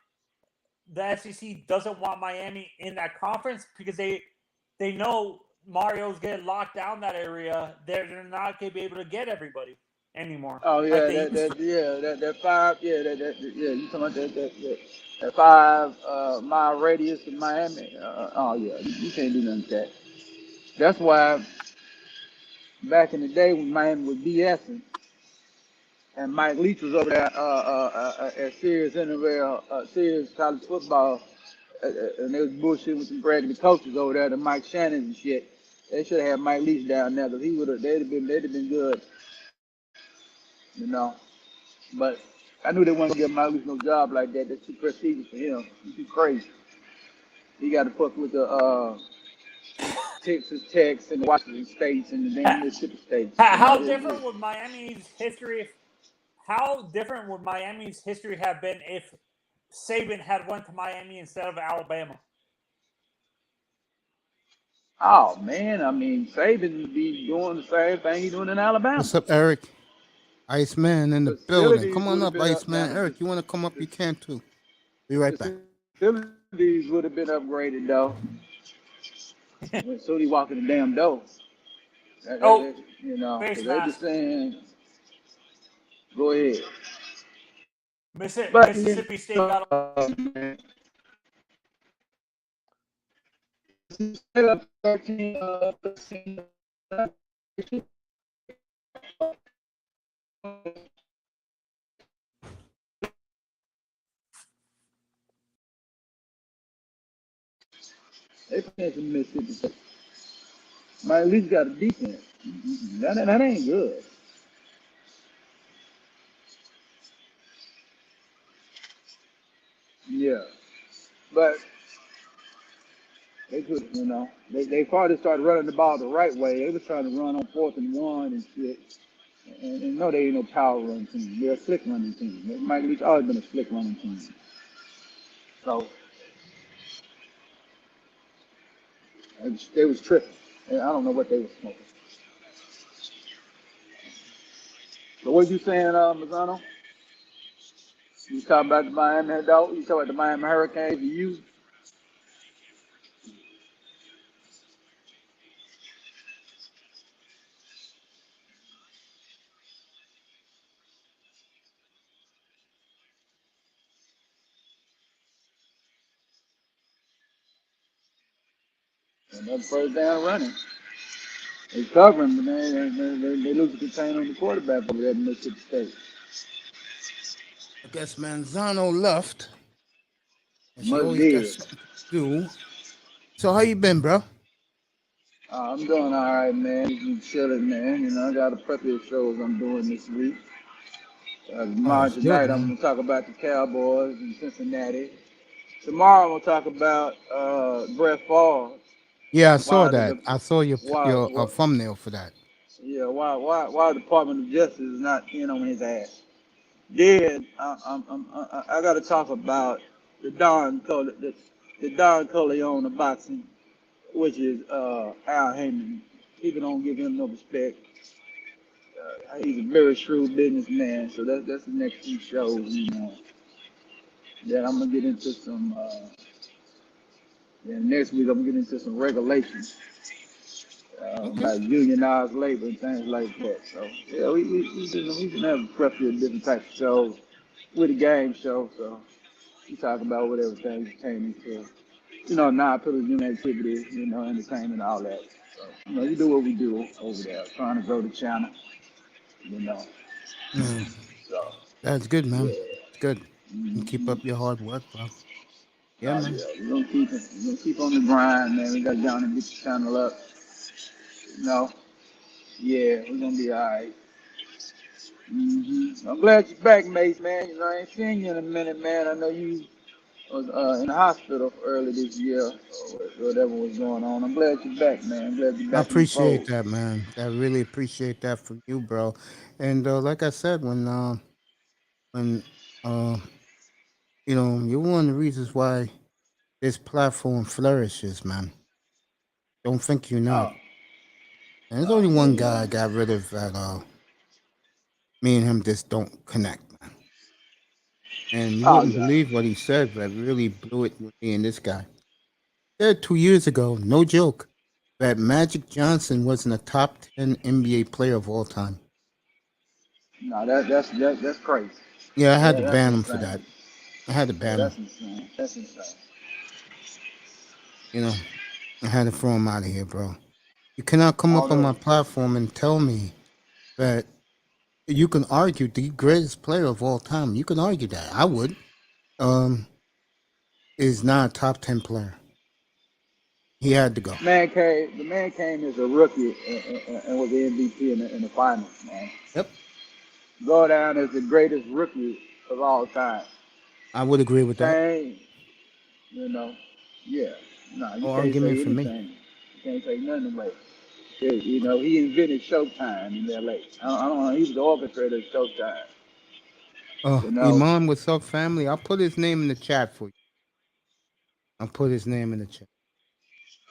the SEC doesn't want Miami in that conference? Because they know Mario's getting locked down that area. They're not going to be able to get everybody anymore. Oh yeah, that 5. Yeah, you talking about that 5 mile radius of Miami? You can't do nothing with that. That's why back in the day when Miami was BSing, and Mike Leach was over there at Sirius college football, and they was bullshitting with some bragging coaches over there, the Mike Shannon and shit. They should have had Mike Leach down there because they'd have been good, you know. But I knew they weren't gonna give Mike Leach no job like that. That's too prestigious for him. He's too crazy. He got to fuck with the Texas Techs and the Washington States and the damn Mississippi States. How different would Miami's history? How different would Miami's history have been if Saban had went to Miami instead of Alabama? Oh man, I mean Saban would be doing the same thing he's doing in Alabama. What's up, Eric? Iceman in the building. Come on up, Iceman. Eric, you want to come up? You can too. Be right back. Facilities would have been upgraded though. When soon he walk in the damn door, Oh, you know, face because they be mask. saying, go ahead. But you Mississippi State got know, 13, 13, they playing some Mississippi State. Might at least got a defense. That ain't good. Yeah, but they could, you know, they probably started running the ball the right way. They was trying to run on 4th and 1 and shit. And no, they ain't no power run team. They're a slick running team. Mike Leach always been a slick running team. So they was tripping. And I don't know what they was smoking. So what you saying, Mazzano? You talking about the Miami dog? You talking about the Miami Hurricanes? You another first down running. They covering, but they lose the contain on the quarterback over there in Mississippi State. I guess Manzano left, and she Must always got did. something to do. So how you been, bro? I'm doing all right, man. Just chilling, man. You know, I got a plethora of shows I'm doing this week. Oh, Tomorrow that's good, tonight, I'm man. gonna talk about the Cowboys in Cincinnati. Tomorrow, I'm gonna talk about Brett Favre. Yeah, I saw Why that. the I saw why your what thumbnail for that. yeah why the Department of Justice is not in on his ass. Then I got to talk about the the Don Corleone of boxing, which is Al Heyman. People don't give him no respect. He's a very shrewd businessman, so that's the next few shows. You know, that I'm gonna get into some. Then next week I'm gonna get into some regulations Okay. about unionized labor and things like that. So yeah, we can have a plethora of different types of shows with a game show. So we talk about whatever things pertaining to, you know, non-political human activities, you know, entertainment, all that. So, you know, we do what we do over there, trying to grow the channel, you know. Mm, So that's good, yeah. man. It's good. And keep Mm-hmm. up your hard work, bro. Yeah, man. Yeah, we're gonna keep on the grind, man. We got down and get the channel up, you know. Yeah, we're gonna be all right. I'm glad you're back, Mace, man. You know, I ain't seen you in a minute, man. I know you was in the hospital early this year, or whatever was going on. I'm glad you're back, man. I'm glad you're I back in the appreciate fold. that, man. I really appreciate that from you, bro. And like I said, when uh, you're one of the reasons why this platform flourishes, man. Don't think you're not. Oh, And there's only one man, guy I got rid of that me and him just don't connect, man. And you oh, wouldn't yeah. believe what he said, but really blew it with me and this guy. He said 2 years ago, no joke, that Magic Johnson wasn't a top 10 NBA player of all time. No, that's crazy. Yeah, I had to That's ban him for insane. that. I had to Yeah, ban him. that's insane. That's insane. You know, I had to throw him out of here, bro. You cannot come I up don't on know. my platform and tell me that you can argue the greatest player of all time. You can argue that. I would. Um, is not a top 10 player. He had to go. The man came as a rookie and was the MVP in the finals, man. Yep, Go down as the greatest rookie of all time. I would agree with that. Same, you know. Yeah. No, you No can't argument say for me. anything. You can't say nothing away. Yeah, you know, he invented Showtime in LA. I don't know, he was the orchestrator of Showtime. You know. Iman, what's up, family? I'll put his name in the chat for you. I'll put his name in the chat.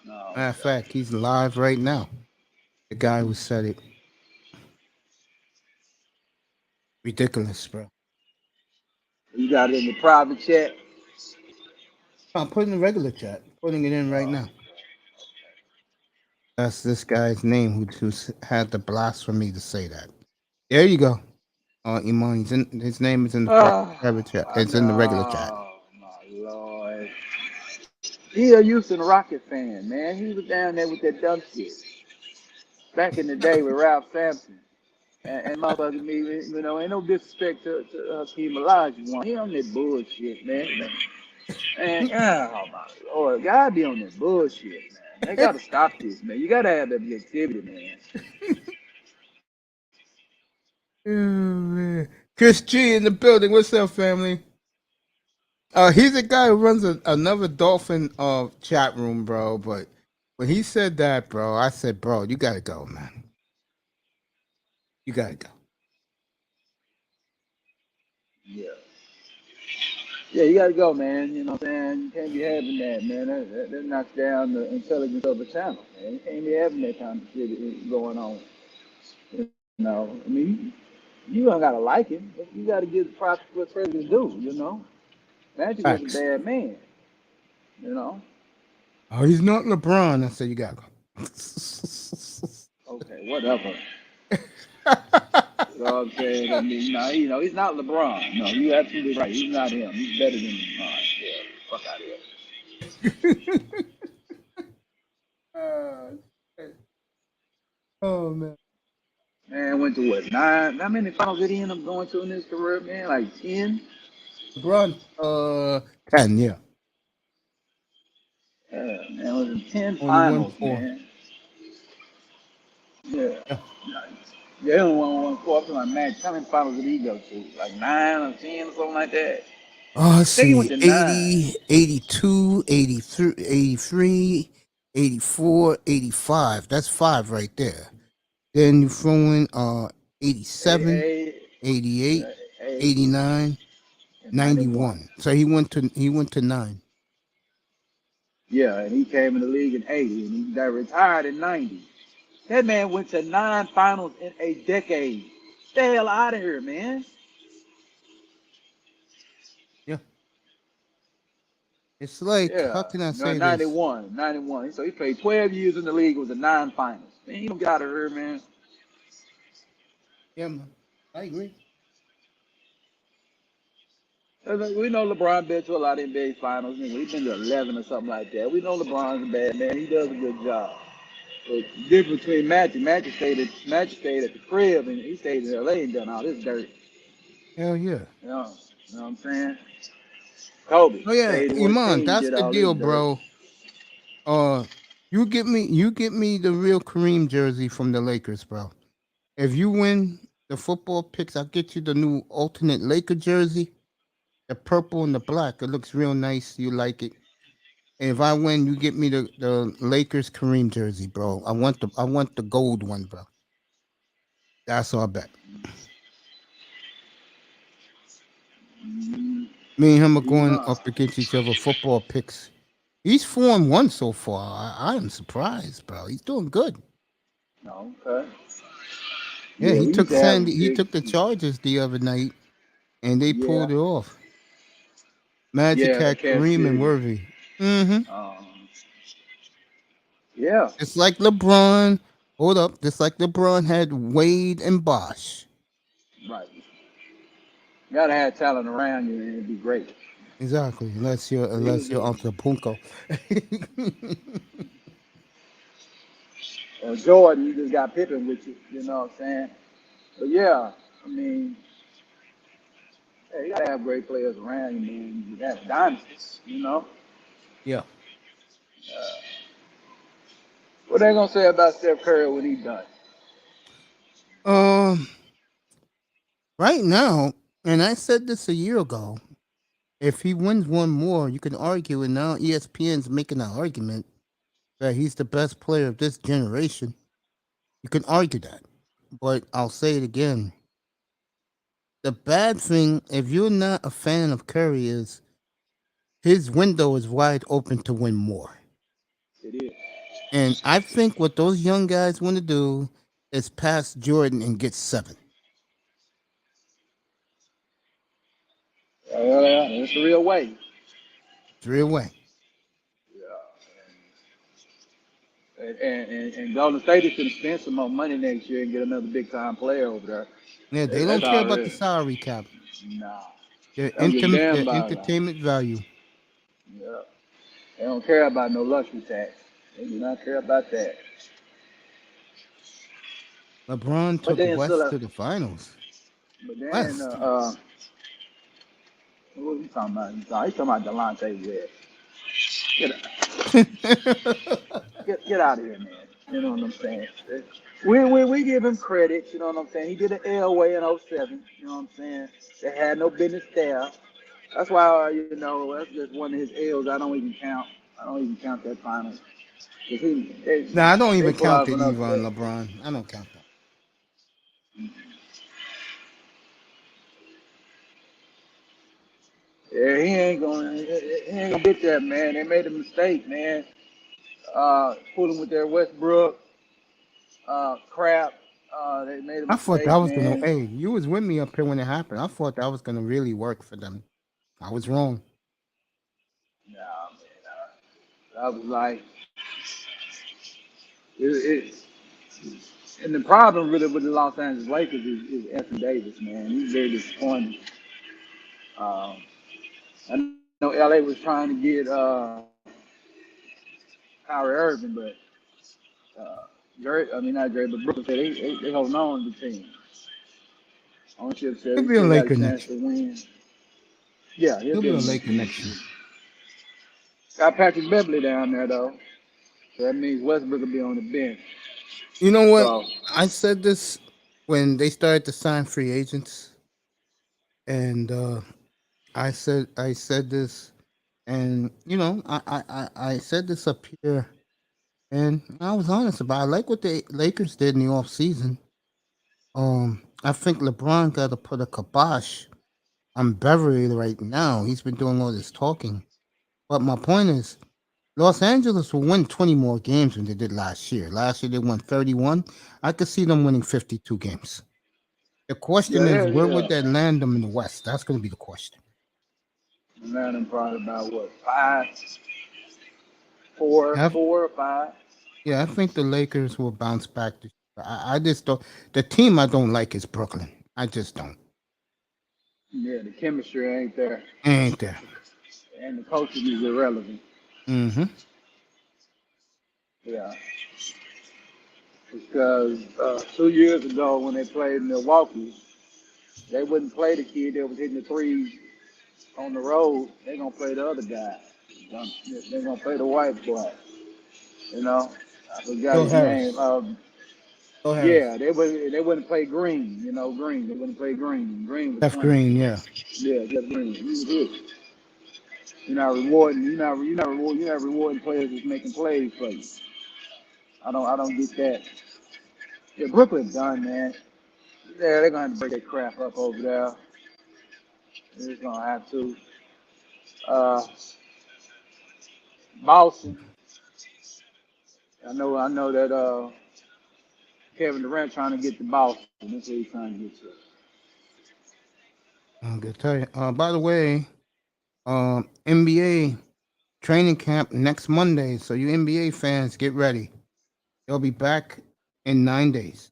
No, Matter of fact, he's live right now. The guy who said it. Ridiculous, bro. you got it in the private chat. I'm putting the regular chat. Putting it in right Oh, now. That's this guy's name who had the blasphemy to say that. There you go. Iman. His name is in the private chat. I It's in the regular chat. know, my Lord. He a Houston Rocket fan, man. He was down there with that dumb shit back in the day with Ralph Sampson. And motherfucker, me, you know, ain't no disrespect to Hakeem Olajuwon. He on that bullshit, man. And oh my Lord, gotta be on that bullshit, man. They gotta stop this, man. You gotta have objectivity, man. Oh, man. Chris G in the building. What's up, family? He's a guy who runs another Dolphin chat room, bro. But when he said that, bro, I said, bro, you gotta go, man. You gotta go. Yeah. Yeah, you gotta go, man. You know what I'm saying? You can't be having that, man. That knocks down the intelligence of the channel, man. You can't be having that kind of shit going on. You know, I mean, you don't gotta like him, but you gotta give the props what presidents do, you know. Magic was a Facts. bad man, you know. Oh, he's not LeBron. I said, you gotta go. Okay, whatever. You know what I'm saying? I mean, no, you know, he's not LeBron. No, you're absolutely right. He's not him. He's better than LeBron. Yeah, fuck out of here. Oh man. Man, went to what, 9? How many finals did he end up going to in his career, man? Like 10? LeBron, 10, yeah. Yeah, man, it was in 10 Only won finals, 4. man. Yeah. Yeah. Yeah, he only won 4. I'm talking about, man, how many finals did he go to? Like 9 or 10 or something like that? Let's I think he went see. to 9. 80, 82, 83, 83, 84, 85. That's 5 right there. Then you throw in 87, 88, 88, 8, 89, and 91. 91. So he went to 9. Yeah, and he came in the league in 80, and he got retired in 90. That man went to 9 finals in a decade. Get the hell out of here, man. Yeah. It's like, how Yeah, can I no, say this? 91, 91. So he played 12 years in the league with the 9 finals. Man, you don't get out of here, man. Yeah, man. I agree. We know LeBron been to a lot of NBA finals. He's been to 11 or something like that. We know LeBron's a bad man. He does a good job. But the difference between Magic stayed at the crib, and he stayed in LA and done all this dirt. Hell yeah. You know what I'm saying? Kobe Oh yeah, stayed in one Iman, team, that's did the all this deal, dirt. bro. You get me the real Kareem jersey from the Lakers, bro. If you win the football picks, I'll get you the new alternate Laker jersey, the purple and the black. It looks real nice. You like it. And if I win, you get me the Lakers Kareem jersey, bro. I want the gold one, bro. That's all I bet. Mm, Me and him are going Iman. up against each other football picks. He's 4-1 so far. I am surprised, bro. He's doing good. Okay. Yeah, Yeah, he we used took to have a Sandy. He big, took the Chargers the other night, and they yeah, pulled it off. Magic yeah, had Kansas Kareem and City. Worthy. Mm-hmm. Um, yeah, Just like LeBron. Hold up. Just like LeBron had Wade and Bosch. right. Gotta have talent around you, and it'd be great. Exactly. Unless you're He was, unless you're Uncle Punko. Jordan, you just got Pippen with you. You know what I'm saying? But yeah, I mean, hey, you gotta have great players around you, man. You got dynasties, you know. Yeah. What they gonna say about Steph Curry when he done? Um. Right now, and I said this a year ago. If he wins one more, you can argue, and now ESPN's making an argument that he's the best player of this generation. You can argue that, but I'll say it again. The bad thing, if you're not a fan of Curry, is his window is wide open to win more. It is. And I think what those young guys want to do is pass Jordan and get 7. It's the real way. 3 away. Yeah. And Golden State is going to spend some more money next year and get another big time player over there. Yeah, they don't That's care all it about the is. salary cap. Nah, Their they don't give a damn their about that. entertainment value. Yeah, they don't care about no luxury tax. They do not care about that. LeBron But took then still, West to the finals. but then West. what are you talking about? He's talking about Delonte West. Get out of here, man. You know what I'm saying? We give him credit. You know what I'm saying? He did an Elway in '07. You know what I'm saying? They had no business there. That's why that's just one of his L's. I don't even count. I don't even count that final. 'Cause Nah, I don't they even pull count out it an either on upset. LeBron. I don't count that. Yeah, he ain't gonna get that, man. They made a mistake, man. Fooling with their Westbrook crap. They made a I thought that mistake, was gonna. man. Hey, you was with me up here when it happened. I thought that was gonna really work for them. I was wrong. Nah, man. I was like, it, and the problem really with the Los Angeles Lakers is Anthony Davis, man. He's very disappointing. Um, I know LA was trying to get Kyrie Irving, but not Jerry, but Brooklyn said they holding on to the team. Ownership said He'll he be a still got a Laker chance next to year. win. Yeah, he'll He'll be be a in the Laker next next year. year. Got Patrick Beverly down there though, so that means Westbrook will be on the bench. You know what? So I said this when they started to sign free agents, and I said this, and I said this up here, and I was honest about it. I like what the Lakers did in the off season. I think LeBron got to put a kibosh on Beverly right now. He's been doing all this talking. But my point is, Los Angeles will win 20 more games than they did last year. Last year they won 31. I could see them winning 52 games. The question is, where would yeah. that land them in the West? That's going to be the question. Man, I'm probably about what, five, four, I, 4 or 5. yeah, I think the Lakers will bounce back. I just don't. The team I don't like is Brooklyn. I just don't. Yeah, the chemistry ain't there, Ain't there? and the coaching is irrelevant. Mm-hmm. Yeah, because 2 years ago when they played Milwaukee, they wouldn't play the kid that was hitting the threes on the road. They gonna play the other guy. They gonna play the white boy. You know, I forgot Joe his name. Harris. Joe Harris. Yeah, they wouldn't play Green. Green. They wouldn't play Green. Green was Jeff funny. Green. Yeah. Yeah, Jeff Green. He was good. You're not rewarding players that's making plays for you. I don't get that. Yeah, Brooklyn done, man. Yeah, they're gonna have to break that crap up over there. They're just gonna have to. Uh, Boston. I know that Kevin Durant trying to get to Boston. That's what he's trying to get to. I'm gonna tell you. By the way, NBA training camp next Monday. So you NBA fans, get ready. They'll be back in 9 days.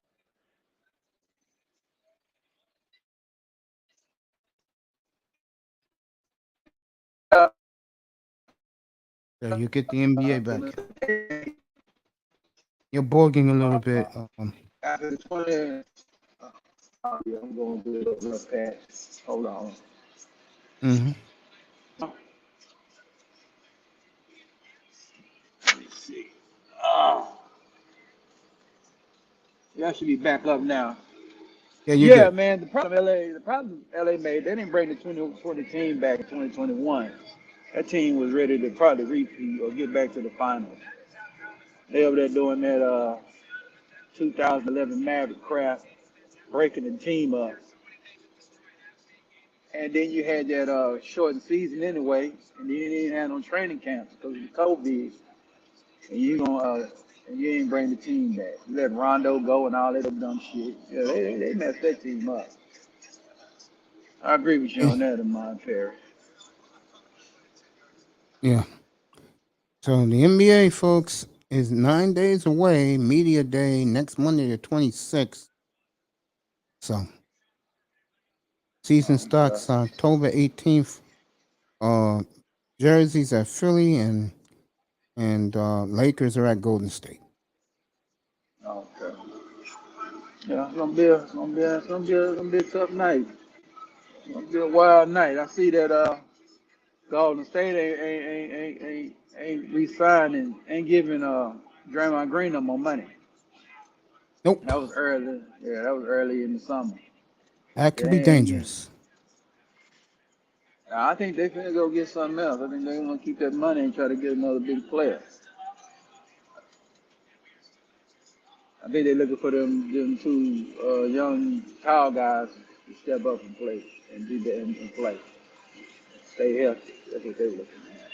So you get the NBA back. You're bogging a little bit. After the 20, yeah, I'm going to do a rough patch. Hold on. Mm-hmm. Let's see. Oh, y'all should be back up now. Yeah, you Yeah, good. man. The problem LA made, they didn't bring the 2020 team back in 2021. That team was ready to probably repeat or get back to the finals. They over there doing that 2011 Maverick crap, breaking the team up. And then you had that shortened season anyway, and then you didn't have no training camps because of the COVID. And you ain't bring the team back. You let Rondo go and all that dumb shit. Yeah, they messed that team up. I agree with you Eh, on that, Amon Perry. Yeah. So the NBA folks, is 9 days away. Media day next Monday, the 26th. So season starts October 18th. Jerseys at Philly and Lakers are at Golden State. Okay. Yeah, it's gonna be a tough night. It's gonna be a wild night. I see that Golden State ain't re-signing, ain't giving Draymond Green no more money. Nope. That was early. Yeah, that was early in the summer. That They could be ain't getting. dangerous. I think they finna go get something else. I think they're gonna keep that money and try to get another big player. I think they're looking for them two young tall guys to step up and play and do that and play. Stay healthy. That's what they're looking at.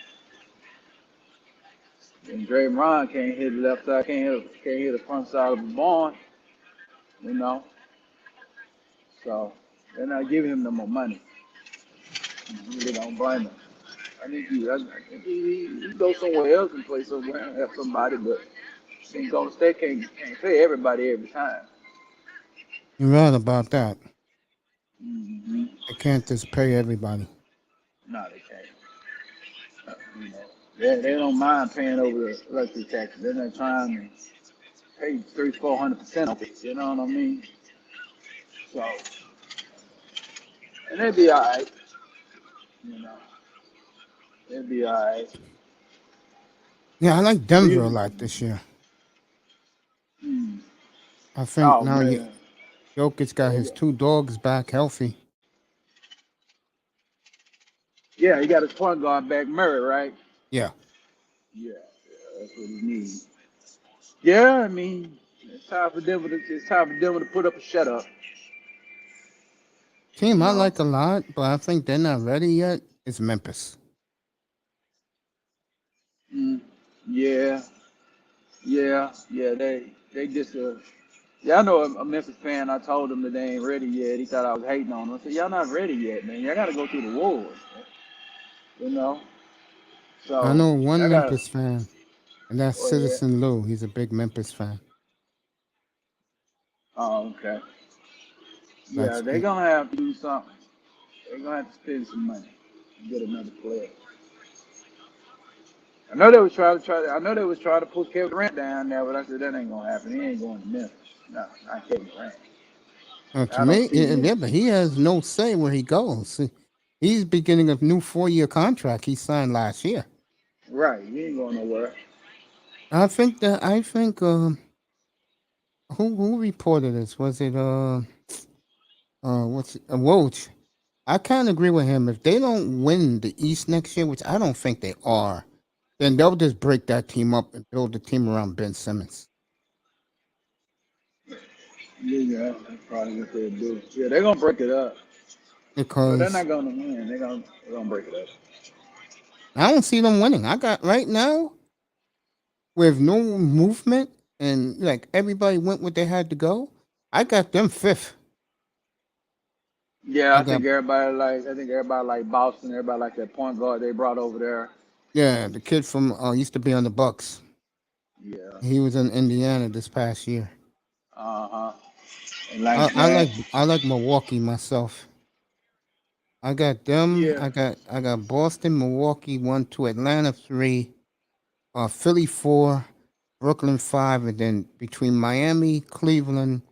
And Draymond can't hit the left side, can't hit the front side of the barn, you know. So they're not giving him no more money. They don't blame him. I think he go somewhere else and play somewhere and have somebody, but I think Golden State can't pay everybody every time. You're right about that. Mm-hmm. They can't just pay everybody. No, they can't. You know, they don't mind paying over the electric taxes. They're not trying to pay 300-400% of it. You know what I mean? So, and they'd be all right. You know, they'd be all right. Yeah, I like Do Denver a you? lot this year. Hmm. I think Oh now man, Jokic got his two dogs back healthy. yeah, he got his point guard back, Murray, right? Yeah. Yeah, that's what he needs. Yeah, I mean, it's time for Denver to put up a shut up. Team You I know. like a lot, but I think they're not ready yet. It's Memphis. Mm, yeah, yeah. They just yeah. I know a Memphis fan. I told him that they ain't ready yet. He thought I was hating on them. I said, y'all not ready yet, man. Y'all got to go through the wars, you know. I So know one y'all got. Memphis fan, and that's Oh yeah. Citizen Lou. He's a big Memphis fan. Oh okay. Yeah, That's they're gonna have to do something. They're gonna have to spend some money to get another player. I know they was trying to put Kevin Durant down there, but I said that ain't gonna happen. He ain't going to Memphis. No, not Kevin Durant. to I don't me, see him. yeah, but he has no say where he goes. He's beginning a new 4-year contract he signed last year. Right, he ain't going nowhere. I think who reported this? Was it Woj? I kind of agree with him. If they don't win the East next year, which I don't think they are, then they'll just break that team up and build a team around Ben Simmons. Yeah, that's probably what they'll do. Yeah, they're gonna break it up, but they're Because not gonna win. They're gonna break it up. I don't see them winning. I got right now with no movement and like everybody went what they had to go. I got them fifth. Yeah, I got I think everybody like Boston. Everybody like that point guard they brought over there. yeah, the kid from used to be on the Bucks. Yeah. He was in Indiana this past year. Uh huh. And like that. I like Milwaukee myself. I got them. Yeah. I got Boston, Milwaukee 1, 2, Atlanta 3, Philly 4, Brooklyn 5, and then between Miami, Cleveland,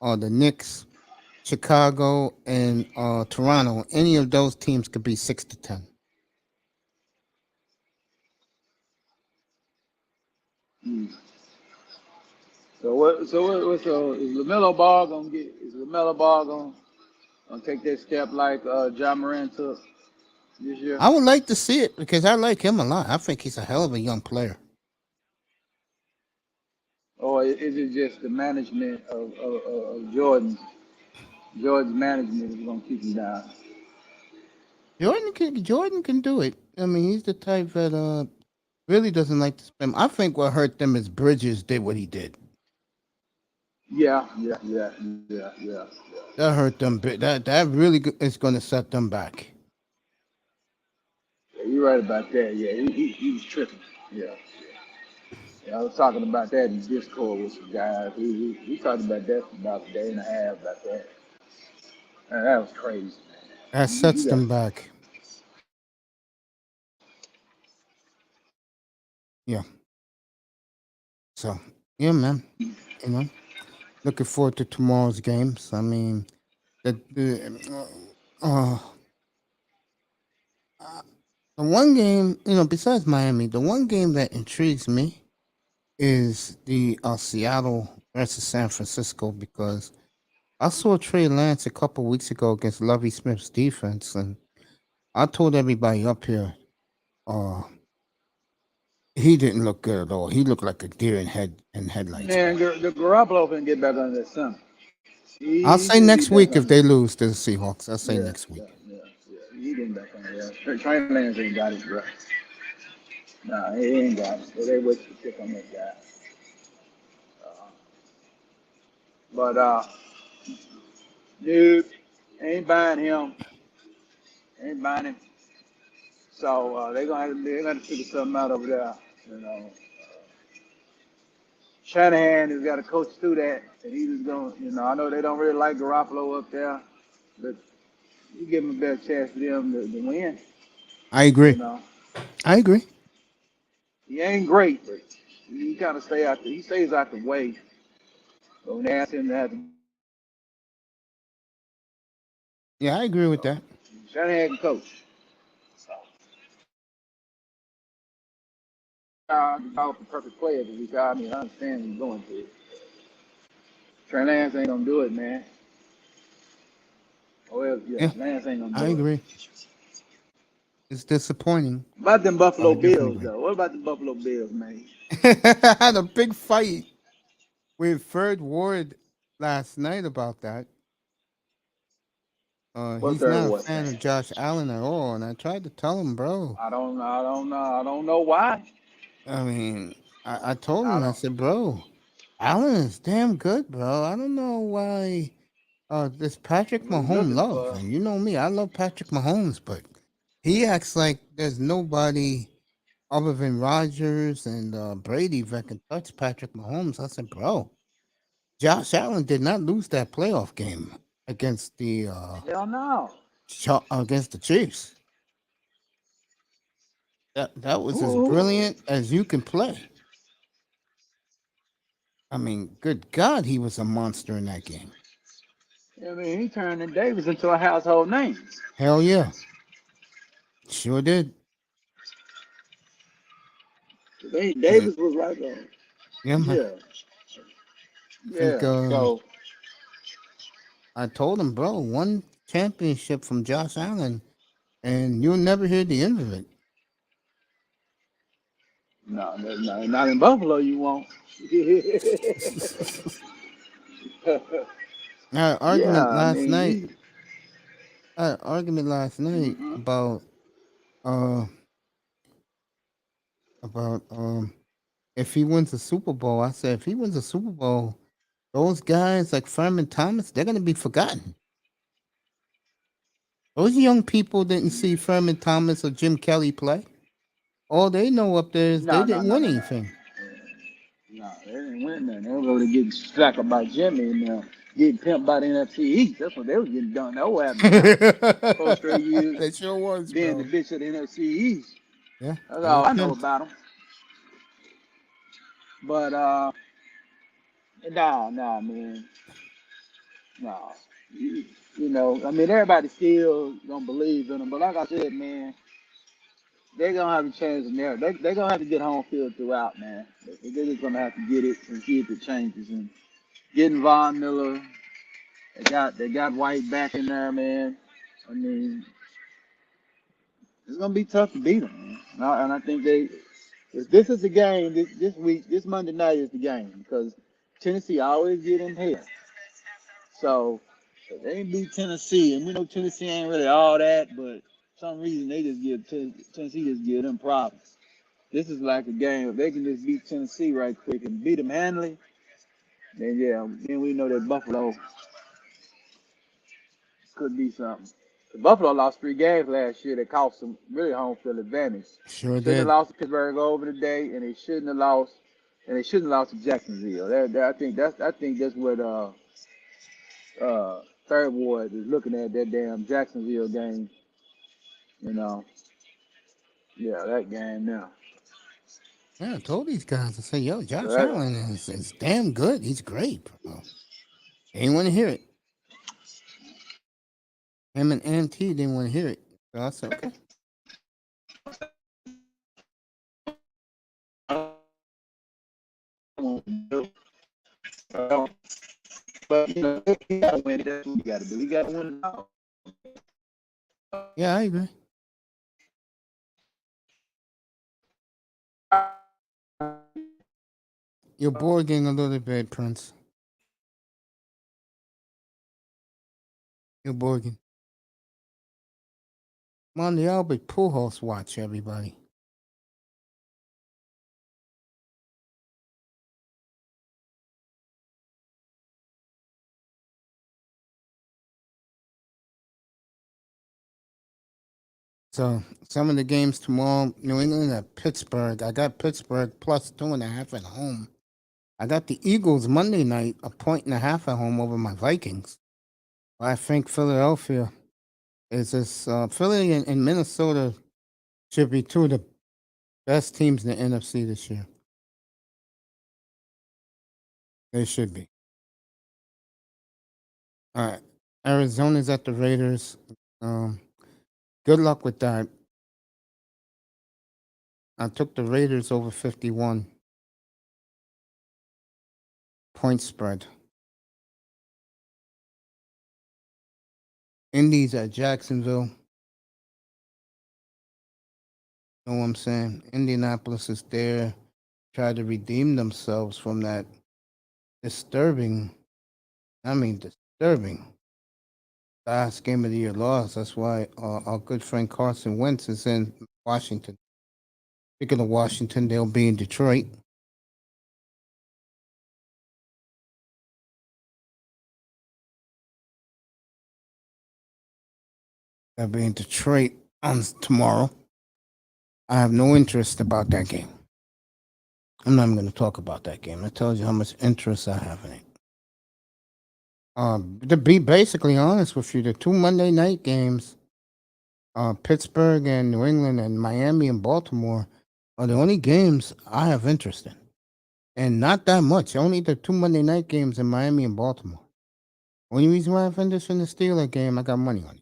the Knicks, Chicago, and Toronto, any of those teams could be 6 to 10. Mm. So is Lamelo Ball gonna get? Is Lamelo Ball gonna take that step like John Moran took this year? I would like to see it because I like him a lot. I think he's a hell of a young player. Or is it just the management of Jordan? Jordan's management is gonna keep him down. Jordan can do it. I mean, he's the type that really doesn't like to spend. I think what hurt them is Bridges did what he did. Yeah. That hurt them big. That really is going to set them back. Yeah, you're right about that. Yeah, he was tripping. Yeah. I was talking about that in Discord with some guys. We talked about that for about a day and a half about that. Man, that was crazy, That man. sets You got them back. Yeah. So, yeah, man. You know, looking forward to tomorrow's games. I mean, uh, uh, the one game, besides Miami, the one game that intrigues me is the Seattle versus San Francisco because I saw Trey Lance a couple weeks ago against Lovie Smith's defense, and I told everybody up here, uh, he didn't look good at all. He looked like a deer in headlights, bro. man. The Garoppolo can get back under that sun. I'll He say can be next back week if under. they lose to the Seahawks. I'll say Yeah, next yeah, week. yeah, yeah. He getting back under that. Trey Lance ain't got it, bro. Nah, he ain't got it. They wait to pick on that guy. Uh, but dude, ain't buying him. Ain't buying him. So they gonna have to figure something out over there. You know, Shanahan has got to coach through that, and he's just going. I know they don't really like Garoppolo up there, but you give him a better chance for them to win. I You agree. know, I agree. he ain't great, but he kind of stay out. He stays out the way. But when they ask him to have to, Yeah, I agree with that. Shanahan can coach. So, the perfect player this week. I mean, I understand what he's going through. Trey Lance ain't gonna do it, man. Well, yeah, Yeah, Lance ain't gonna I do it. agree. It's disappointing, About them but I Buffalo definitely Bills, agree. though. What about the Buffalo Bills, man? I had a big fight with Fred Ward last night about that. What He's third not a was fan of saying? Josh Allen at all, and I tried to tell him, bro. I don't know why. I mean, I told I him, I don't. said, bro, Allen is damn good, bro. I don't know why this Patrick What we Mahomes looking love, for? and you know me, I love Patrick Mahomes, but he acts like there's nobody other than Rodgers and Brady that can touch Patrick Mahomes. I said, bro, Josh Allen did not lose that playoff game against Hell no. against the Chiefs. That was as Who? brilliant as you can play. I mean, good God, he was a monster in that game. I mean, he turned Davis into a household name. Hell yeah, sure did. And Davis was like a yeah, man. yeah, I think yeah. So I told him, bro, one championship from Josh Allen, and you'll never hear the end of it. no, not in Buffalo. You won't. I had an Yeah, argument I last mean, night. I had an argument last night mhm. uh about if he wins the Super Bowl. I said if he wins the Super Bowl, those guys like Furman Thomas, they're gonna be forgotten. Those young people didn't see Furman Thomas or Jim Kelly play. All they know up there is they No, no, didn't no, win no, no. anything. No, they didn't win nothing. They were going to get slack about Jimmy and getting pimped by the NFC East. That's what they was getting done. That what happened to them. 4 straight years They sure was, being the bro. bitch of the NFC East. Yeah, That's they were all I know pimped. about them. But nah, man, nah. I mean, everybody still don't believe in them. But like I said, man, they're gonna have to change the narrative. They're gonna have to get home field throughout, man. They're just gonna have to get it and see if it changes. And getting Von Miller, they got White back in there, man. I mean, it's gonna be tough to beat them, man. And I think if this is the game this week, this Monday night is the game because Tennessee always get in here. So if they beat Tennessee, and we know Tennessee ain't really all that, but for some reason they just give Tennessee just give them problems. This is like a game. If they can just beat Tennessee right quick and beat them handily, then yeah, then we know that Buffalo could be something. Buffalo lost 3 games last year that cost them really home field advantage. Sure Shouldn't have did. lost to Pittsburgh over today, and they shouldn't have lost and they shouldn't have lost to Jacksonville. I think that's what Third Ward is looking at, that damn Jacksonville game. You know, yeah, that game now. Yeah, I told these guys, I said, yo, So Josh that, Allen is damn good. He's great, bro. They didn't want to hear it. Him and T didn't want to hear it. So I said, okay. but you know, he got to win. That's what he got to do. He got to win it all. Yeah, I agree. You're boring a little bit, Prince. You're boring. I'm on the Albert Pujols watch, everybody. So some of the games tomorrow, New England at Pittsburgh. I got Pittsburgh plus 2.5 at home. I got the Eagles Monday night, 1.5 at home over my Vikings. I think Philadelphia is this Philly and Minnesota should be two of the best teams in the NFC this year. They should be. All right. Arizona's at the Raiders. Good luck with that. I took the Raiders over 51 point spread. Indy's at Jacksonville. Know what I'm saying? Indianapolis is there. Try to redeem themselves from that disturbing last game of the year loss. That's why our good friend Carson Wentz is in Washington. Speaking of Washington, they'll be in Detroit. They'll be in Detroit on tomorrow. I have no interest about that game. I'm not even going to talk about that game. That tells you how much interest I have in it. To be basically honest with you, the two Monday night games, Pittsburgh and New England and Miami and Baltimore, are the only games I have interest in. And not that much. Only the two Monday night games in Miami and Baltimore. Only reason why I have interest in the Steelers game, I got money on it.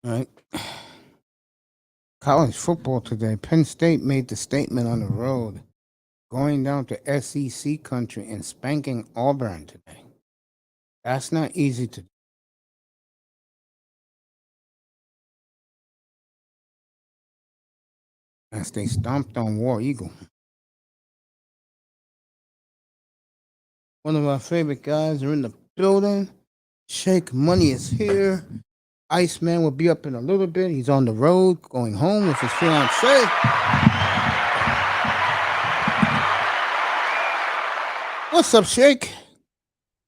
All right. College football today. Penn State made the statement on the road, going down to SEC country and spanking Auburn today. That's not easy to do. As they stomped on War Eagle. One of our favorite guys are in the building. Shake Money is here. Iceman will be up in a little bit. He's on the road going home with his fiancee. What's up, Shake?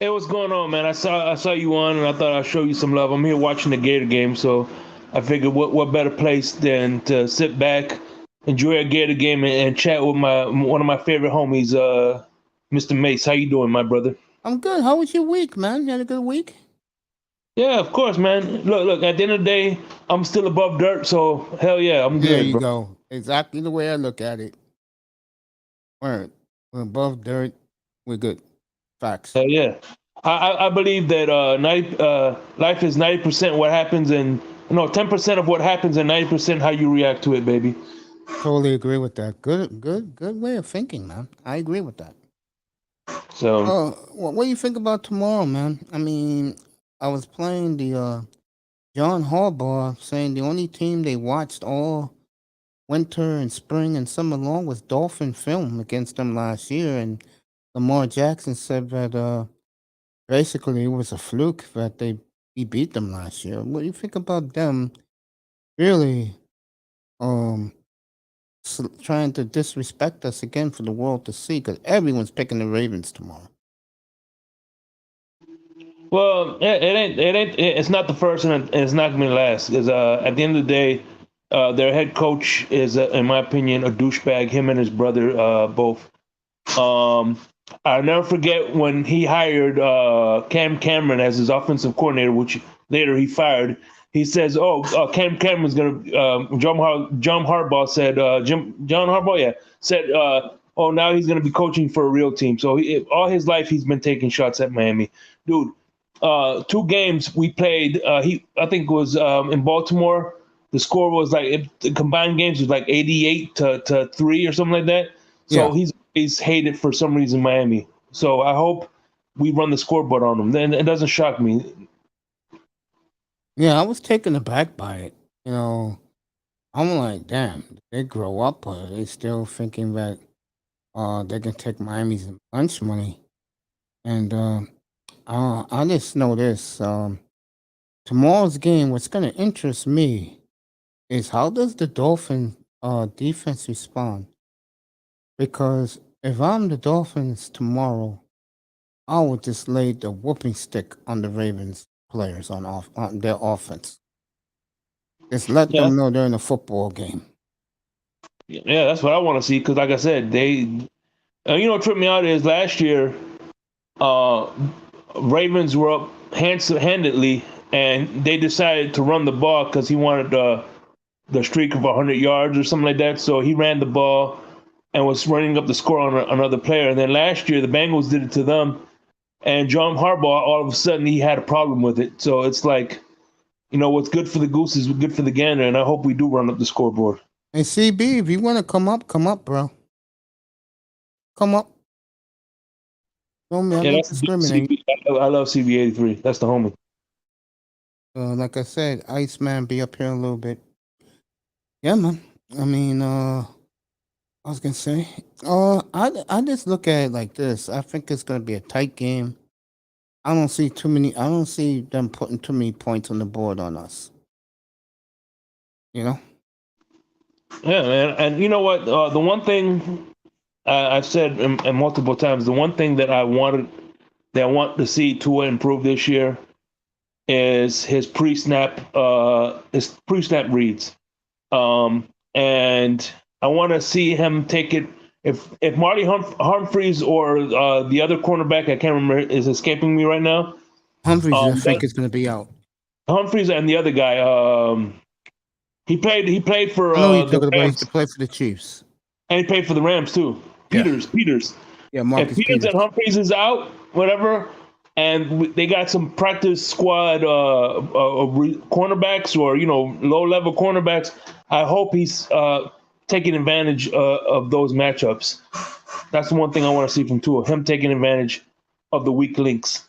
Hey, what's going on, man? I saw you on, and I thought I'd show you some love. I'm here watching the Gator game, so I figured what better place than to sit back, enjoy a Gator game, and chat with one of my favorite homies, Mr. Mace. How you doing, my brother? I'm good. How was your week, man? You had a good week? Yeah, of course, man. Look. At the end of the day, I'm still above dirt, so hell yeah, I'm good. There you bro. go. Exactly the way I look at it. We're above dirt. We're good. Facts. Hell yeah. I believe that life is 90% what happens, and 10% of what happens, and 90% how you react to it, baby. Totally agree with that. Good way of thinking, man. I agree with that. So, what do you think about tomorrow, man? I mean, I was playing the John Harbaugh saying the only team they watched all winter and spring and summer long was Dolphin film against them last year, and Lamar Jackson said that basically it was a fluke that he beat them last year. What do you think about them really um trying to disrespect us again for the world to see? Because everyone's picking the Ravens tomorrow. Well, it's not the first and it's not gonna be the last. Because at the end of the day, their head coach is, in my opinion, a douchebag. Him and his brother, both. I'll never forget when he hired Cam Cameron as his offensive coordinator, which later he fired. He says, "Oh, Cam Cameron's gonna." John Harbaugh said, John Harbaugh, yeah, said, "Oh, now he's gonna be coaching for a real team." So all his life he's been taking shots at Miami, dude. 2 games we played. I think it was in Baltimore. The score was like the combined games was like 88 to 3 or something like that. So Yeah. he's hated for some reason Miami. So I hope we run the scoreboard on him. Then it doesn't shock me. Yeah, I was taken aback by it. You know, I'm like, damn, did they grow up, or are they still thinking that they can take Miami's lunch money? And I just know this. Tomorrow's game, what's gonna interest me is how does the Dolphin defense respond? Because if I'm the Dolphins tomorrow, I would just lay the whooping stick on the Ravens players on their offense. Just let Yeah, them know they're in a football game. yeah, that's what I want to see. Because like I said, what tripped me out is last year, uh, Ravens were up handedly, and they decided to run the ball because he wanted the streak of 100 yards or something like that. So he ran the ball and was running up the score on another player. And then last year, the Bengals did it to them, and John Harbaugh, all of a sudden, he had a problem with it. So it's like, what's good for the goose is good for the gander, and I hope we do run up the scoreboard. And CB, if you want to come up, bro. Come up. Know me, I Yeah, don't that's discriminate. CB. I love CB83. That's the homie. Like I said, Iceman be up here a little bit. Yeah, man. I mean, I was gonna say, I just look at it like this. I think it's gonna be a tight game. I don't see them putting too many points on the board on us. You know? Yeah, man. And you know what? The one thing I've said in multiple times, the one thing that I want to see Tua improve this year is his pre-snap reads. And I want to see him take it. If Marty Humphreys or the other cornerback, I can't remember, is escaping me right now. Humphreys, I think, is gonna be out. Humphreys and the other guy. He played for I know you're the talking about. He used Rams, to play for the Chiefs. and he played for the Rams too. Yeah. Peters. Yeah, If Marcus Peters Peters. and Humphreys is out, whatever, and they got some practice squad cornerbacks or low level cornerbacks, I hope he's taking advantage of those matchups. That's the one thing I want to see from Tua, him taking advantage of the weak links.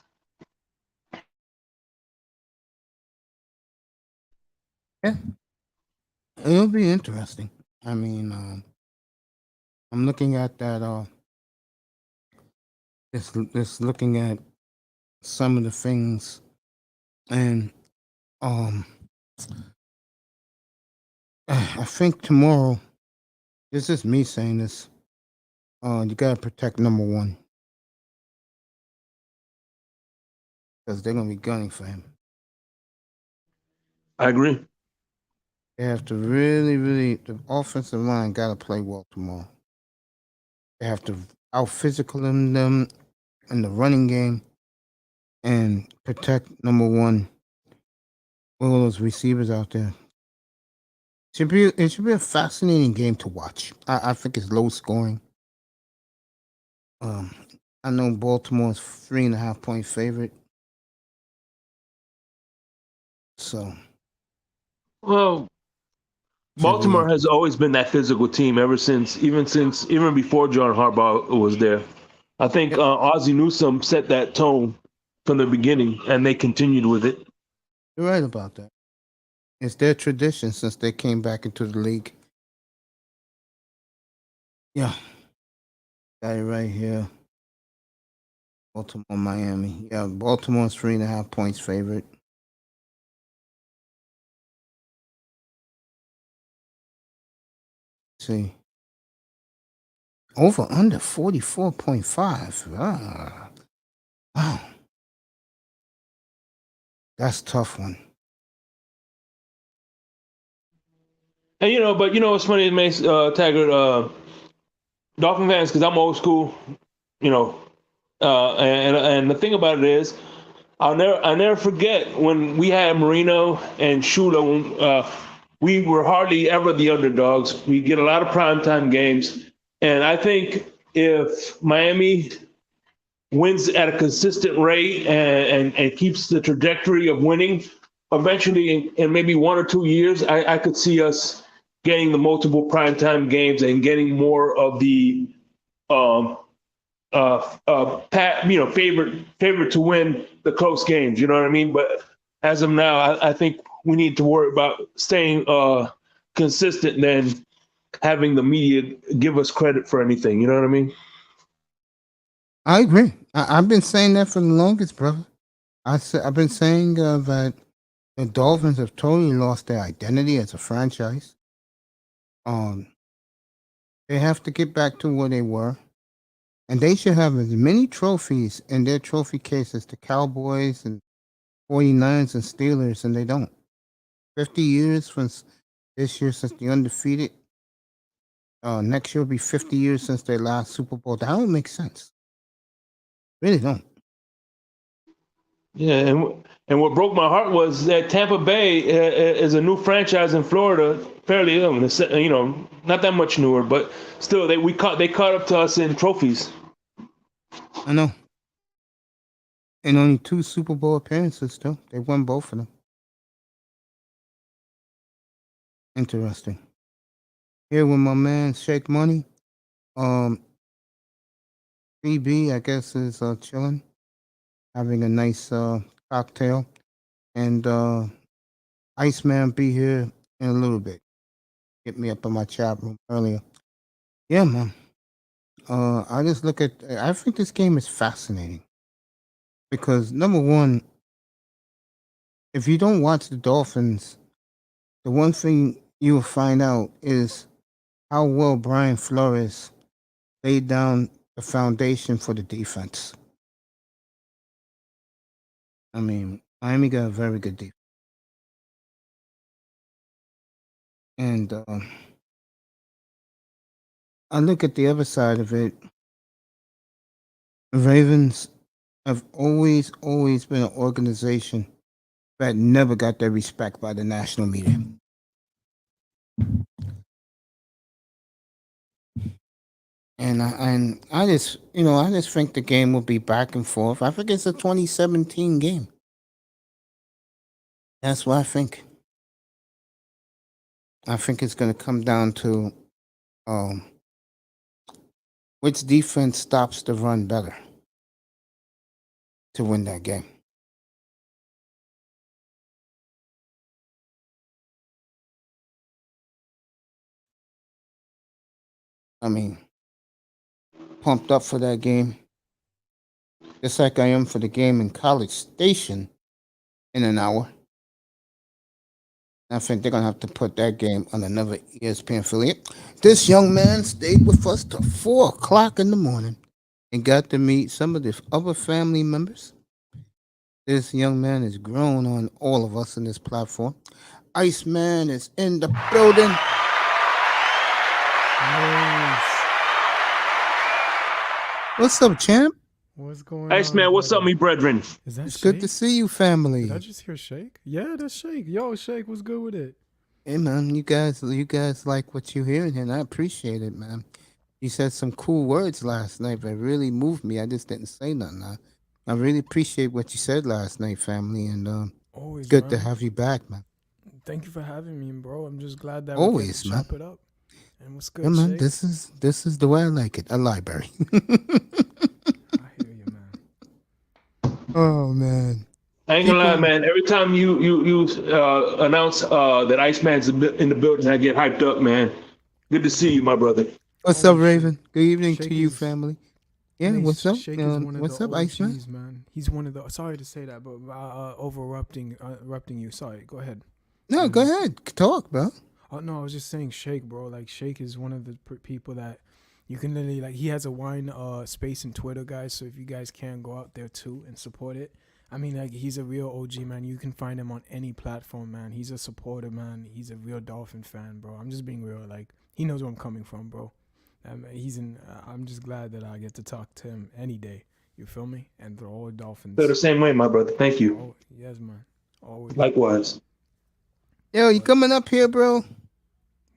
Yeah, it'll be interesting. I mean, I'm looking at that. Just looking at some of the things, and um, I think tomorrow. This is me saying this. You gotta protect number one because they're gonna be gunning for him. I agree. They have to really. The offensive line gotta play well tomorrow. They have to out physical them in the running game and protect number one. All those receivers out there. It should be a fascinating game to watch. I think it's low scoring. Um, I know Baltimore's 3.5 point favorite. So Well, Baltimore has always been that physical team even before John Harbaugh was there. I think Ozzie Newsome set that tone from the beginning, and they continued with it. You're right about that. It's their tradition since they came back into the league. Yeah, got it right here. Baltimore, Miami. Yeah, Baltimore's 3.5 points favorite. See. Over under 44.5. Ah, wow. That's a tough one. And but what's funny, Mace Taggart, Dolphin fans, because I'm old school, and the thing about it is, I'll never forget when we had Marino and Shula. We were hardly ever the underdogs. We get a lot of primetime games, and I think if Miami wins at a consistent rate and keeps the trajectory of winning, eventually in maybe 1 or 2 years, I could see us getting the multiple primetime games and getting more of the favorite to win the close games. You know what I mean? But as of now, I think we need to worry about staying consistent than having the media give us credit for anything. You know what I mean? I agree. I've been saying that for the longest, brother. I've been saying that the Dolphins have totally lost their identity as a franchise. They have to get back to where they were. And they should have as many trophies in their trophy case as the Cowboys and 49ers and Steelers, and they don't. 50 years from this year since the undefeated. Next year will be 50 years since their last Super Bowl. That don't make sense. Really don't. Yeah, and what broke my heart was that Tampa Bay is a new franchise in Florida, fairly not that much newer, but still they caught up to us in trophies. I know. And only 2 Super Bowl appearances, still. They won both of them. Interesting. Here with my man, Shake Money. CB, I guess, is chilling, having a nice cocktail. And Iceman be here in a little bit. Get me up in my chat room earlier. Yeah, man. I just look at. I think this game is fascinating because number one, if you don't watch the Dolphins, the one thing you will find out is how well Brian Flores laid down the foundation for the defense. I mean, Miami got a very good defense, and I look at the other side of it. Ravens have always been an organization that never got their respect by the national media. And I just think the game will be back and forth. I think it's a 2017 game. That's what I think. I think it's going to come down to which defense stops the run better to win that game. I mean, pumped up for that game, just like I am for the game in College Station in an hour. I think they're going to have to put that game on another ESPN affiliate. This young man stayed with us till 4 o'clock in the morning and got to meet some of the other family members. This young man has grown on all of us in this platform. Iceman is in the building. Nice. What's up, champ? What's going on? Iceman, what's up, brother? me brethren? Is that It's Shake? good to see you, family. Did I just hear Shake? Yeah, that's Shake. Yo, Shake, what's good with it? Hey, man, you guys like what you hearing here, and I appreciate it, man. You said some cool words last night that really moved me. I just didn't say nothing. I really appreciate what you said last night, family, and Always it's good to man. have you back, man. Thank you for having me, bro. I'm just glad that Always, we man. can chop it up. And what's good, Yeah, man, Shake? this is the way I like it. A library. I hear you, man. Oh man. I ain't gonna lie, man. Every time you announce that Iceman's in the building, I get hyped up, man. Good to see you, my brother. What's Oh, up, Raven? Good evening Shake to you, is family. Yeah, Mace, what's up? Shake is one of What's the up, Iceman? OGs, man. He's one of the. Sorry to say that, but interrupting you. Sorry. Go ahead. No, go ahead. Talk, bro. Oh no, I was just saying Shake, bro. Like Shake is one of the people that you can literally like. He has a wine space in Twitter, guys. So if you guys can go out there too and support it. I mean, like he's a real OG, man. You can find him on any platform, man. He's a supporter, man. He's a real Dolphin fan, bro. I'm just being real. Like he knows where I'm coming from, bro. I'm just glad that I get to talk to him any day. You feel me? And they're all Dolphins. Feel the same way, my brother. Thank you. Oh, yes, man. Always. Likewise. Yo, you coming up here, bro?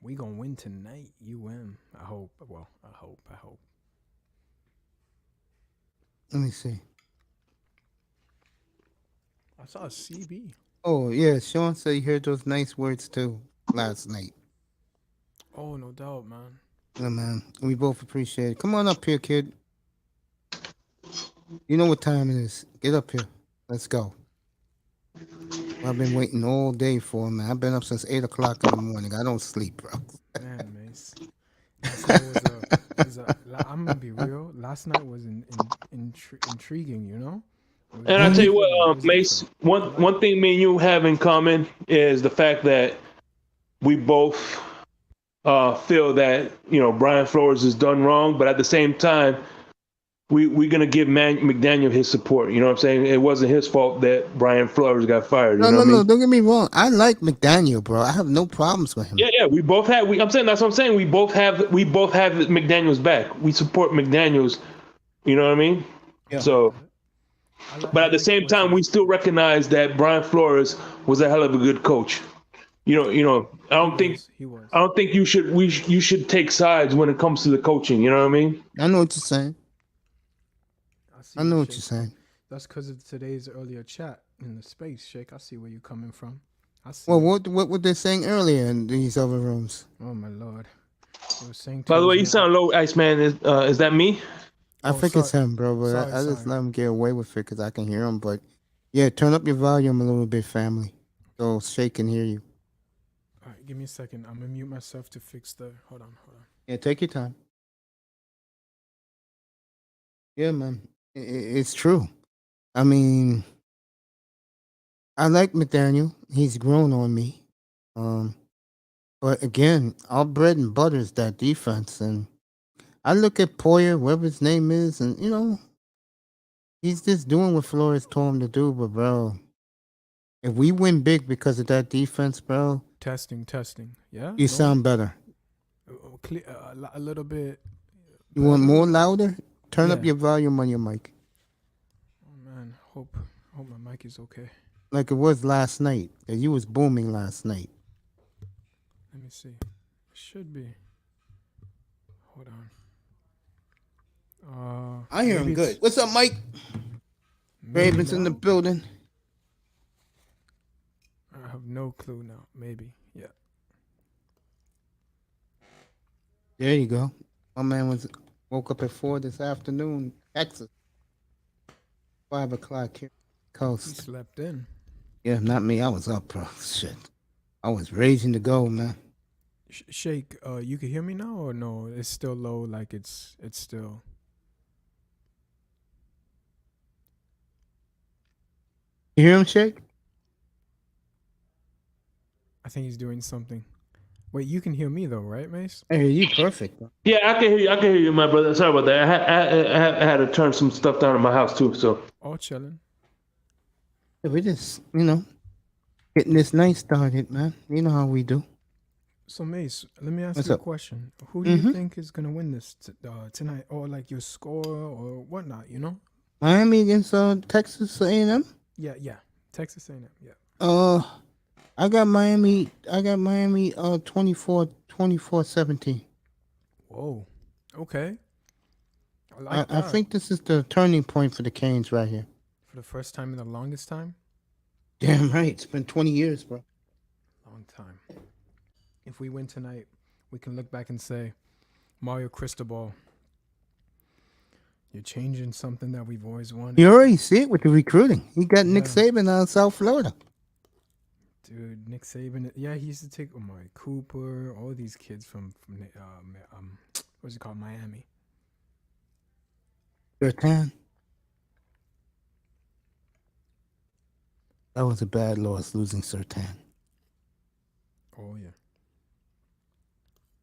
We gonna win tonight. You win. I hope. Well, I hope. Let me see. I saw a CB. Oh, yeah. Sean said he heard those nice words, too, last night. Oh, no doubt, man. Yeah, man. We both appreciate it. Come on up here, kid. You know what time it is. Get up here. Let's go. I've been waiting all day for him, man. I've been up since 8 o'clock in the morning. I don't sleep, bro. Man, Mace. I'm gonna be real. Last night was intriguing, you know. And I tell you what, Mace, one thing me and you have in common is the fact that we both feel that, Brian Flores is done wrong, but at the same time, we're going to give McDaniel his support. You know what I'm saying? It wasn't his fault that Brian Flores got fired. No, don't get me wrong. I like McDaniel, bro. I have no problems with him. Yeah, we both have. That's what I'm saying. We both have McDaniel's back. We support McDaniel's. You know what I mean? Yeah. So, but at the same time, we still recognize that Brian Flores was a hell of a good coach. I don't think you should take sides when it comes to the coaching. You know what I mean? I know what you're saying. I know what you're saying. That's because of today's earlier chat in the space, Shake. I see where you're coming from. I see. Well, what were they saying earlier in these other rooms? Oh my lord! They were saying. By the way, you sound low, Iceman. Is that me? I think it's him, bro. But I just let him get away with it because I can hear him. But yeah, turn up your volume a little bit, family, so Shake can hear you. All right, give me a second. I'm gonna mute myself to fix the. Hold on. Yeah, take your time. Yeah, man. It's true. I mean, I like McDaniel. He's grown on me. But again, our bread and butter is that defense. And I look at Poyer, whatever his name is, and, he's just doing what Flores told him to do. But, bro, if we win big because of that defense, bro. Testing. Yeah? You sound better. A little bit. You want more louder? Turn up your volume on your mic. Oh man, hope my mic is okay. Like it was last night. You was booming last night. Let me see. It should be. Hold on. I hear him good. What's up, Mike? Raven's in the building. I have no clue now. Maybe. Yeah. There you go. My man woke up at 4 this afternoon, Texas. 5 o'clock here, coast. He slept in. Yeah, not me. I was up, bro. Shit, I was raging to go, man. Shake, you can hear me now or no? It's still low. Like it's still. You hear him, Shake? I think he's doing something. Wait, you can hear me though, right, Mace? Hey, you perfect, bro. Yeah, I can hear you, my brother. Sorry about that. I had to turn some stuff down in my house too. So all chilling. Yeah, we just, getting this night started, man. You know how we do. So Mace, let me ask you a question. Who do you think is gonna win this tonight, or like your score or whatnot? Miami against Texas A&M. Yeah, Texas A&M. Yeah. I got Miami 24-17. Whoa. Okay. I like that. I think this is the turning point for the Canes right here. For the first time in the longest time? Damn right. It's been 20 years, bro. Long time. If we win tonight, we can look back and say, Mario Cristobal, you're changing something that we've always wanted. You already see it with the recruiting. He got Nick Saban out of South Florida. Dude, Nick Saban. Yeah, he used to take Amari Cooper, all these kids from What's it called? Miami. Sertan. That was a bad loss, losing Sertan. Oh yeah.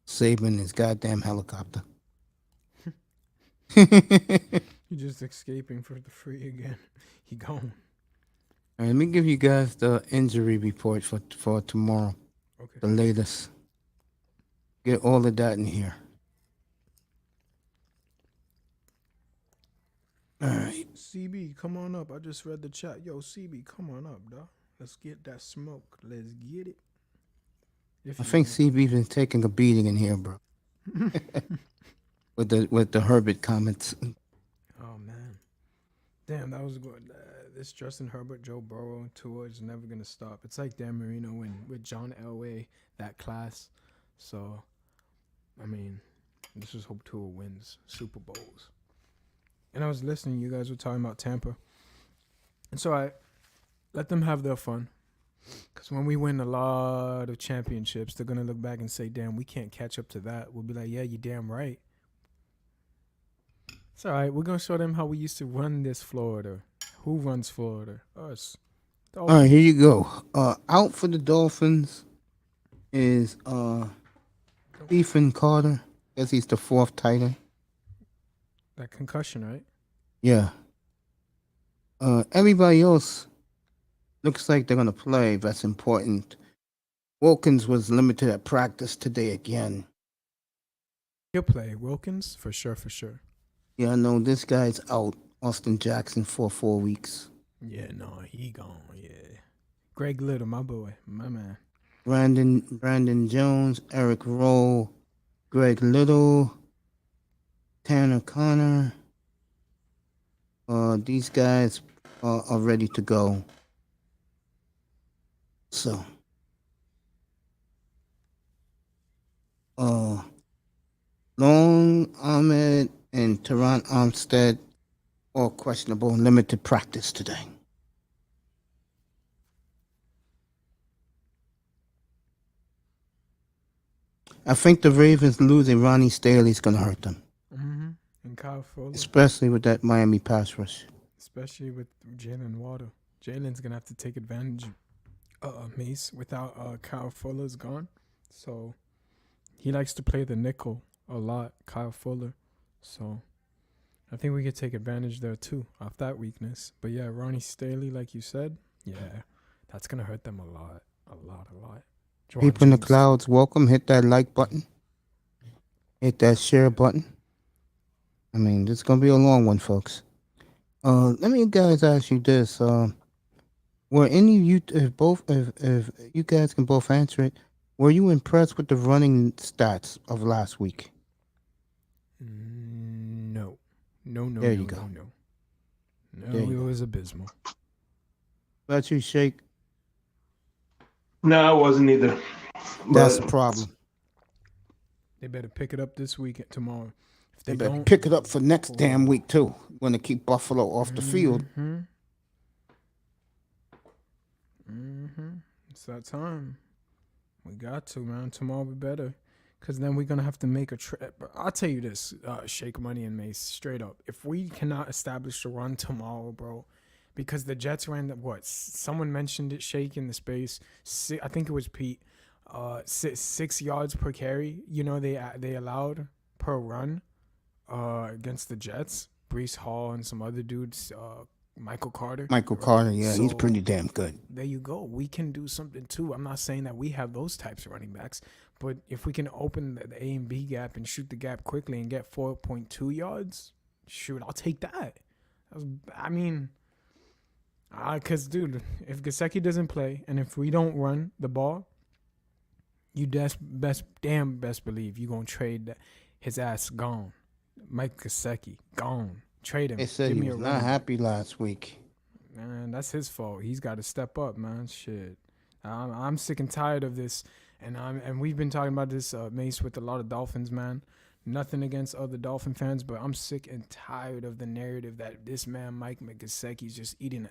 Saving his goddamn helicopter. You're just escaping for the free again. He gone. All right, let me give you guys the injury report for tomorrow. Okay. The latest. Get all of that in here. All right. CB, come on up. I just read the chat. Yo, CB, come on up, dog. Let's get that smoke. Let's get it. I think CB's been taking a beating in here, bro. with the Herbert comments. Oh man, damn, that was good. This Justin Herbert, Joe Burrow tour is never gonna stop. It's like Dan Marino with John Elway, that class. So, I mean, this is hope tour wins Super Bowls. And I was listening. You guys were talking about Tampa, and so I let them have their fun. Because when we win a lot of championships, they're going to look back and say, damn, we can't catch up to that. We'll be like, yeah, you're damn right. It's all right. We're going to show them how we used to run this Florida. Who runs Florida? Us. All right, here you go. Out for the Dolphins is Ethan Carter. I guess he's the fourth tight end. That concussion, right? Yeah. Everybody else looks like they're going to play. That's important. Wilkins was limited at practice today again. He'll play. Wilkins? For sure, for sure. Yeah, I know this guy's out. Austin Jackson for 4 weeks. Yeah, no, he gone, yeah. Greg Little, my boy, my man. Brandon Jones, Eric Rowe, Greg Little, Tanner Connor. These guys are ready to go. So, Long Ahmed and Teron Armstead, all questionable and limited practice today. I think the Ravens losing Ronnie Staley is going to hurt them. Mm-hmm. And Kyle Fuller. Especially with that Miami pass rush. Especially with Jalen Waddle. Jalen's going to have to take advantage Mace without Kyle Fuller's gone. So he likes to play the nickel a lot, Kyle Fuller. So I think we could take advantage there too of that weakness. But yeah, Ronnie Staley, like you said, yeah, that's going to hurt them a lot. People in the clouds, welcome. Hit that like button. Hit that share button. I mean, this is going to be a long one, folks. Let me guys ask you this. Were any of you, if you guys can both answer it, were you impressed with the running stats of last week? No. There you go. No, it was abysmal. What about you, Shake? No, I wasn't either. That's the problem. They better pick it up this week, tomorrow. If They better pick it up for next damn week, too. Want to keep Buffalo off the field. It's that time. We got to, man. Tomorrow we better. Because then we're going to have to make a trip. I'll tell you this, Shake Money and Mace, straight up. If we cannot establish a run tomorrow, bro, because the Jets ran, someone mentioned it, Shake, in the space. I think it was Pete. 6 yards per carry, they allowed per run against the Jets. Breece Hall and some other dudes, Michael Carter, yeah, so, he's pretty damn good. There you go. We can do something too. I'm not saying that we have those types of running backs, but if we can open the A and B gap and shoot the gap quickly and get 4.2 yards, shoot, I'll take that. Because, dude, if Gesicki doesn't play and if we don't run the ball, you best believe you're going to trade his ass gone. Mike Gesicki, gone. Trade him. They said he was not happy last week. Man, that's his fault. He's got to step up, man. Shit. I'm sick and tired of this. And we've been talking about this, Mace, with a lot of Dolphins, man. Nothing against other Dolphin fans, but I'm sick and tired of the narrative that this man, Mike Gesicki, is just eating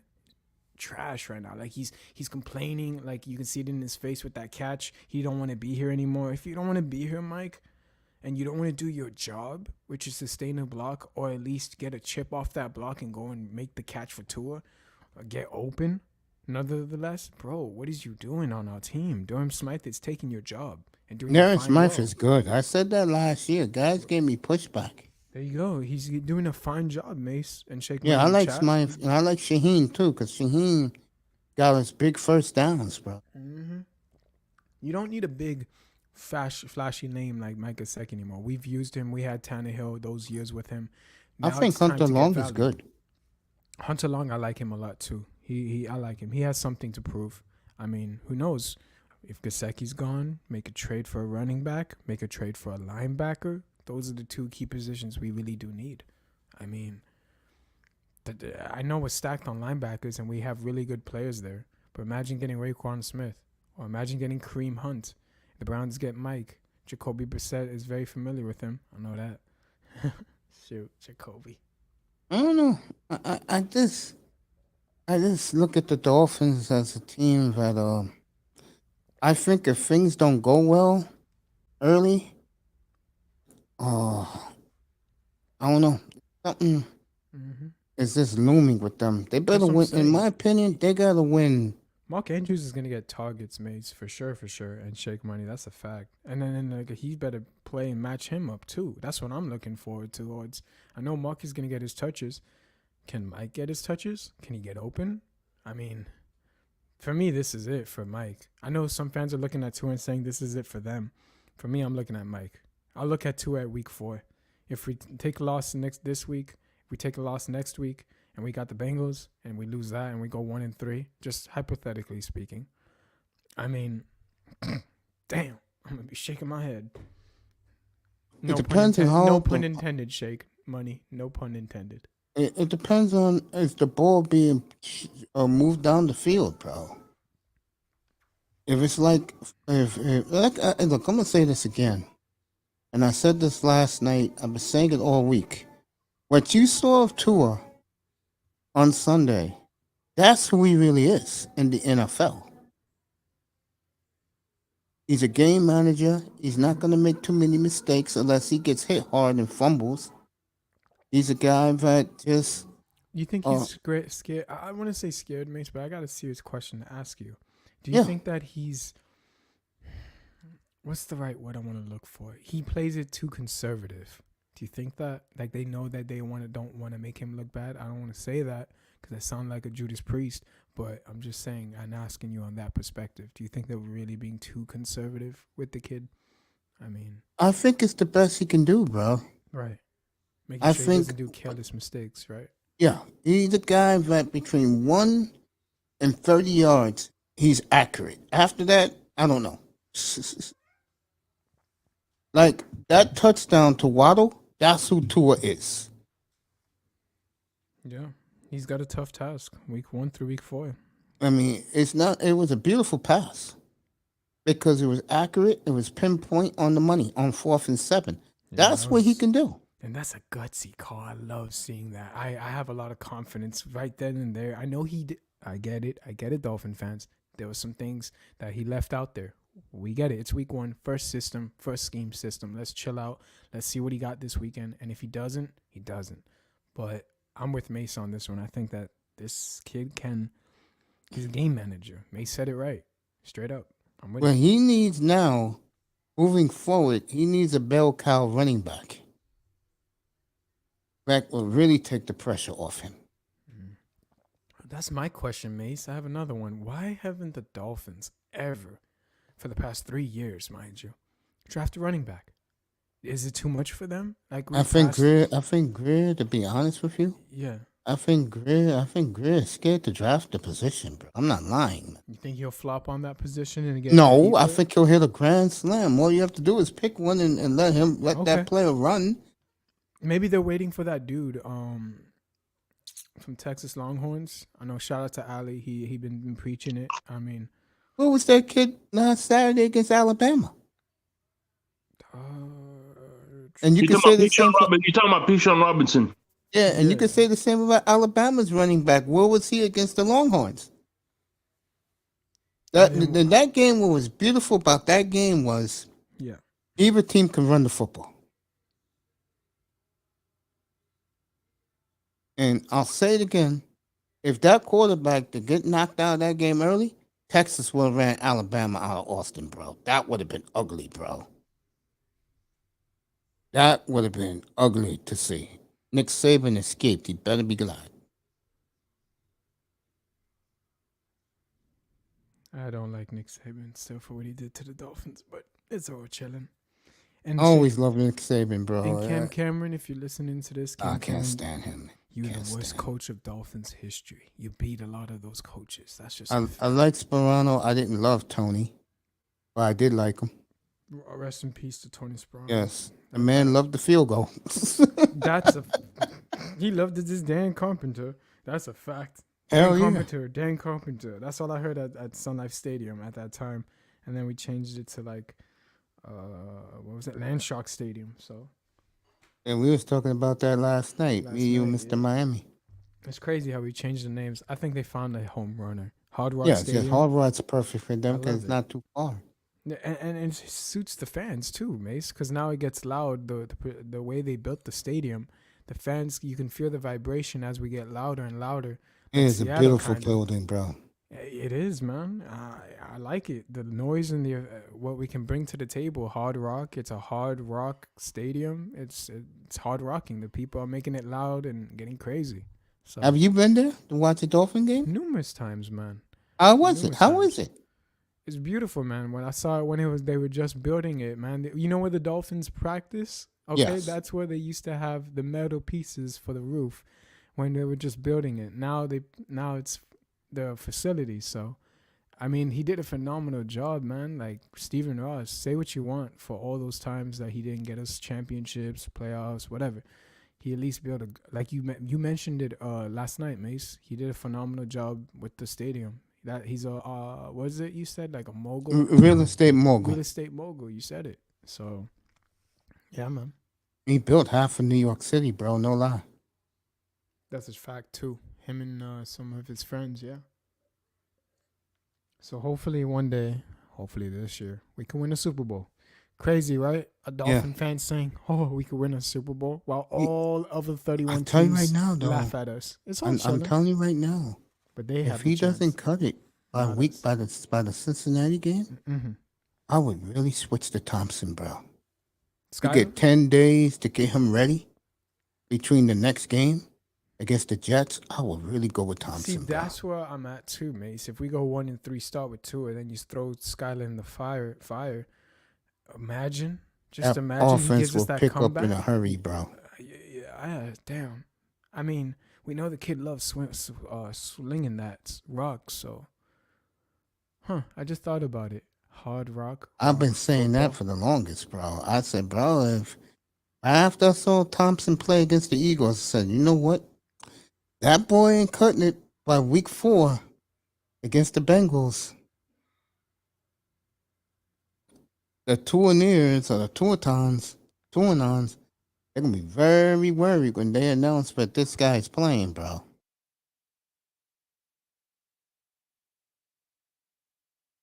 trash right now. Like, he's complaining. Like, you can see it in his face with that catch. He don't want to be here anymore. If you don't want to be here, Mike, and you don't want to do your job, which is sustain a block or at least get a chip off that block and go and make the catch for Tua or get open, nonetheless, bro, what is you doing on our team? Durham Smythe is taking your job and doing a Darren fine Smythe job. is good. I said that last year. Guys gave me pushback. There you go. He's doing a fine job, Mace and Shake. Yeah, I Money in like chat. Smythe, and I like Shaheen too, because Shaheen got us big first downs, bro. You don't need a big, flashy name like Mike Gesicki anymore. We've used him. We had Tannehill those years with him. I Now think it's time Hunter to get Long is value. good. Hunter Long, I like him a lot too. I like him. He has something to prove. I mean, who knows? If Gesicki's gone, make a trade for a running back, make a trade for a linebacker. Those are the two key positions we really do need. I mean, I know we're stacked on linebackers and we have really good players there. But imagine getting Raekwon Smith, or imagine getting Kareem Hunt. The Browns get Mike. Jacoby Brissett is very familiar with him. I know that. Shoot, Jacoby. I don't know. I just look at the Dolphins as a team that I think if things don't go well early, I don't know. Something is just looming with them. They better That's what I'm win. In saying. my opinion, they gotta win. Mark Andrews is gonna get targets, mates, for sure, and Shake Money. That's a fact. And then like he better play and match him up too. That's what I'm looking forward towards. I know Mark is gonna get his touches. Can Mike get his touches? Can he get open? I mean, for me, this is it for Mike. I know some fans are looking at Tua and saying this is it for them. For me, I'm looking at Mike. I'll look at Tua at week 4. If we take a loss this week, if we take a loss next week, and we got the Bengals, and we lose that, and we go 1-3, just hypothetically speaking. I mean, damn, I'm gonna be shaking my head. No It depends on how no pun intended, Shake Money. No pun intended. It depends on is the ball being moved down the field, bro. If it's like look, I'm gonna say this again, and I said this last night. I've been saying it all week. What you saw of Tua on Sunday, that's who he really is in the NFL. He's a game manager. He's not going to make too many mistakes unless he gets hit hard and fumbles. He's a guy that just... You think he's scared? I want to say scared, Mace, but I got a serious question to ask you. Do you think that he's... What's the right word I want to look for? He plays it too conservative. Do you think that? Like they know that they don't want to make him look bad? I don't want to say that because I sound like a Judas Priest, but I'm just saying, I'm asking you on that perspective. Do you think they're really being too conservative with the kid? I mean... I think it's the best he can do, bro. Right. Making sure he doesn't do careless mistakes, right? Yeah. He's a guy that between 1 and 30 yards, he's accurate. After that, I don't know. Like, that touchdown to Waddle, that's who Tua is. Yeah. He's got a tough task, week 1 through week 4. I mean, it was a beautiful pass because it was accurate. It was pinpoint on the money on 4th and 7. That's what he can do. And that's a gutsy call. I love seeing that. I have a lot of confidence right then and there. I know he did. I get it, Dolphin fans. There were some things that he left out there. We get it. It's week 1, first scheme system. Let's chill out. Let's see what he got this weekend. And if he doesn't, he doesn't. But I'm with Mace on this one. I think that this kid he's a game manager. Mace said it right. Straight up. I'm with Well, him. he needs now, moving forward, he needs a bell cow running back. That will really take the pressure off him. That's my question, Mace. I have another one. Why haven't the Dolphins ever, for the past 3 years, mind you, draft a running back? Is it too much for them? Like I think Greer, to be honest with you, Yeah. I think Greer is scared to draft the position, bro. I'm not lying. You think he'll flop on that position and get? No, I think he'll hit a grand slam. All you have to do is pick one and let that player run. Maybe they're waiting for that dude from Texas Longhorns. I know. Shout out to Ali. He been preaching it. I mean, Who was that kid last Saturday against Alabama? And you can say the same. You're talking about Bijan Robinson. Yeah, and you can say the same about Alabama's running back. Where was he against the Longhorns? That game, what was beautiful about that game was, yeah, Either team can run the football. And I'll say it again. If that quarterback to get knocked out of that game early, Texas would have ran Alabama out of Austin, bro. That would have been ugly, bro. That would have been ugly to see. Nick Saban escaped. He better be glad. I don't like Nick Saban still for what he did to the Dolphins, but it's all chilling. And I always love Nick Saban, bro. And Cam Cameron, if you're listening to this, Cam I can't Cameron, stand him. you're Can't the worst stand him. coach of Dolphins history. You beat a lot of those coaches. That's just I like Sperano. I didn't love Tony, but I did like him. Rest in peace to Tony Sperano. Yes, the man loved the field goal. He loved this Dan Carpenter. That's a fact. Hell Dan yeah. Carpenter, Dan Carpenter. That's all I heard at Sun Life Stadium at that time, and then we changed it to like, what was it, Landshark Stadium. So. And we was talking about that last night. Me, you, and Mr. Yeah. Miami. It's crazy how we changed the names. I think they found a home runner. Hard Rock Yes, Stadium. Hard Rock's perfect for them I because love it's it. not too far. And it suits the fans too, Mace, because now it gets loud. The way they built the stadium, the fans, you can feel the vibration as we get louder and louder. It is a Seattle beautiful kinda. building, bro. It is, man. I like it. The noise and the what we can bring to the table. Hard Rock. It's a Hard Rock Stadium. It's hard rocking. The people are making it loud and getting crazy. So Have you been there to watch a Dolphin game? numerous times, man. How was it? Numerous How times. is it? It's beautiful, man. When I saw it, they were just building it, man. You know where the Dolphins practice? Okay, Yes. that's where they used to have the metal pieces for the roof when they were just building it. Now it's the facility. So, I mean, he did a phenomenal job, man. Like Stephen Ross, say what you want for all those times that he didn't get us championships, playoffs, whatever. He at least built like you mentioned it last night, Mace. He did a phenomenal job with the stadium. That he's a what is it you said, like a mogul? Real estate mogul. Real estate mogul. You said it. So, yeah, man. He built half of New York City, bro. No lie. That's a fact too. Him and some of his friends, yeah. So hopefully one day, hopefully this year, we can win a Super Bowl. Crazy, right? A Dolphin fan saying, "Oh, we could win a Super Bowl," while all other 31 I'll tell you teams right now, though, laugh at us. It's all I'm chilling, telling you right now. but they If have he the chance. doesn't cut it by Not week us. by the Cincinnati game, Mm-hmm. I would really switch to Thompson, bro. You Skyler? get 10 days to get him ready between the next game against the Jets. I would really go with Thompson, See, bro. that's where I'm at too, Mace. If we go 1-3, start with Tua, then you throw Skyler in the fire. Imagine, just That imagine he offense gives us will that pick comeback. up in a hurry, bro. Yeah, damn. I mean, we know the kid loves slinging that rock. So, I just thought about it. Hard Rock. I've been saying that for the longest, bro. I said, bro, if after I saw Thompson play against the Eagles, I said, you know what? That boy ain't cutting it by week 4 against the Bengals. The Tuaneers or the Tuatons, they're going to be very worried when they announce that this guy's playing, bro.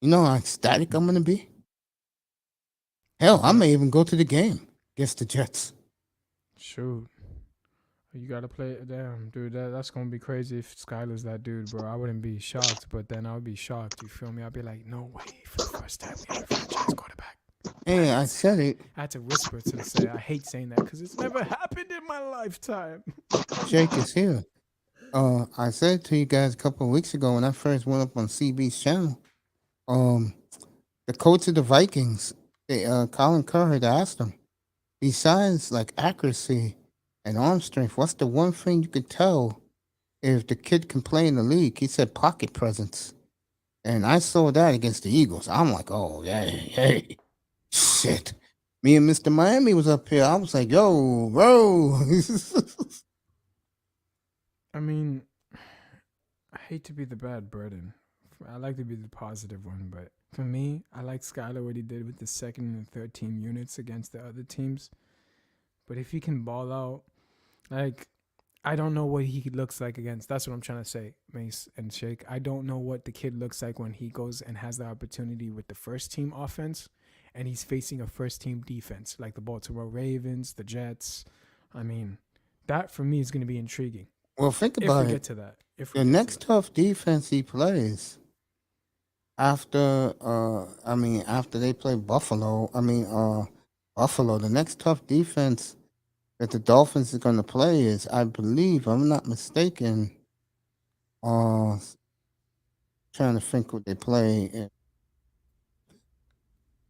You know how ecstatic I'm going to be? Hell, I may even go to the game against the Jets. Shoot. You got to play it. Damn, dude, that's going to be crazy if Skyler's that dude, bro. I wouldn't be shocked, but then I would be shocked. You feel me? I'd be like, no way. For the first time, we have a franchise quarterback. Hey, I said it. I had to whisper to say, I hate saying that because it's never happened in my lifetime. Jake is here. I said to you guys a couple of weeks ago when I first went up on CB's channel, the coach of the Vikings, Colin Kerr, had asked him, besides like accuracy and arm strength, what's the one thing you could tell if the kid can play in the league? He said pocket presence. And I saw that against the Eagles. I'm like, oh, hey, shit. Me and Mr. Miami was up here. I was like, yo, bro. I mean, I hate to be the bad burden. I like to be the positive one, but for me, I like Skyler what he did with the second and third team units against the other teams. But if he can ball out, like, I don't know what he looks like against. That's what I'm trying to say, Mace and Shake. I don't know what the kid looks like when he goes and has the opportunity with the first team offense and he's facing a first-team defense like the Baltimore Ravens, the Jets. I mean, that for me is going to be intriguing. Well, think If about we it. get to that, The next tough defense he plays after after they play Buffalo, Buffalo, the next tough defense that the Dolphins are going to play is, I believe, if I'm not mistaken, trying to think what they play.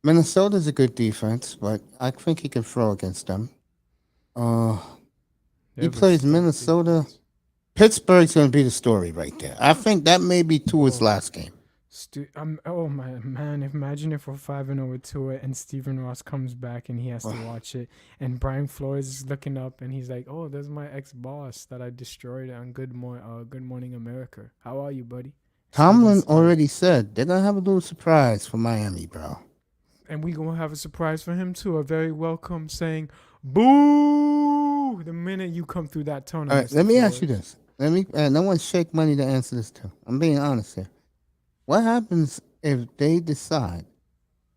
Minnesota's a good defense, but I think he can throw against them. He plays Minnesota. Defense. Pittsburgh's going to be the story right there. I think that may be Tua's last game. Oh my man! Imagine if we're 5-0 with Tua and Stephen Ross comes back and he has to watch it, and Brian Flores is looking up and he's like, "Oh, there's my ex-boss that I destroyed on Good Morning America. How are you, buddy?" Tomlin already said they're gonna have a little surprise for Miami, bro. And we gonna have a surprise for him too. A very welcome saying, "Boo!" the minute you come through that tunnel. All right, let me ask you this. No one shake money to answer this too. I'm being honest here. What happens if they decide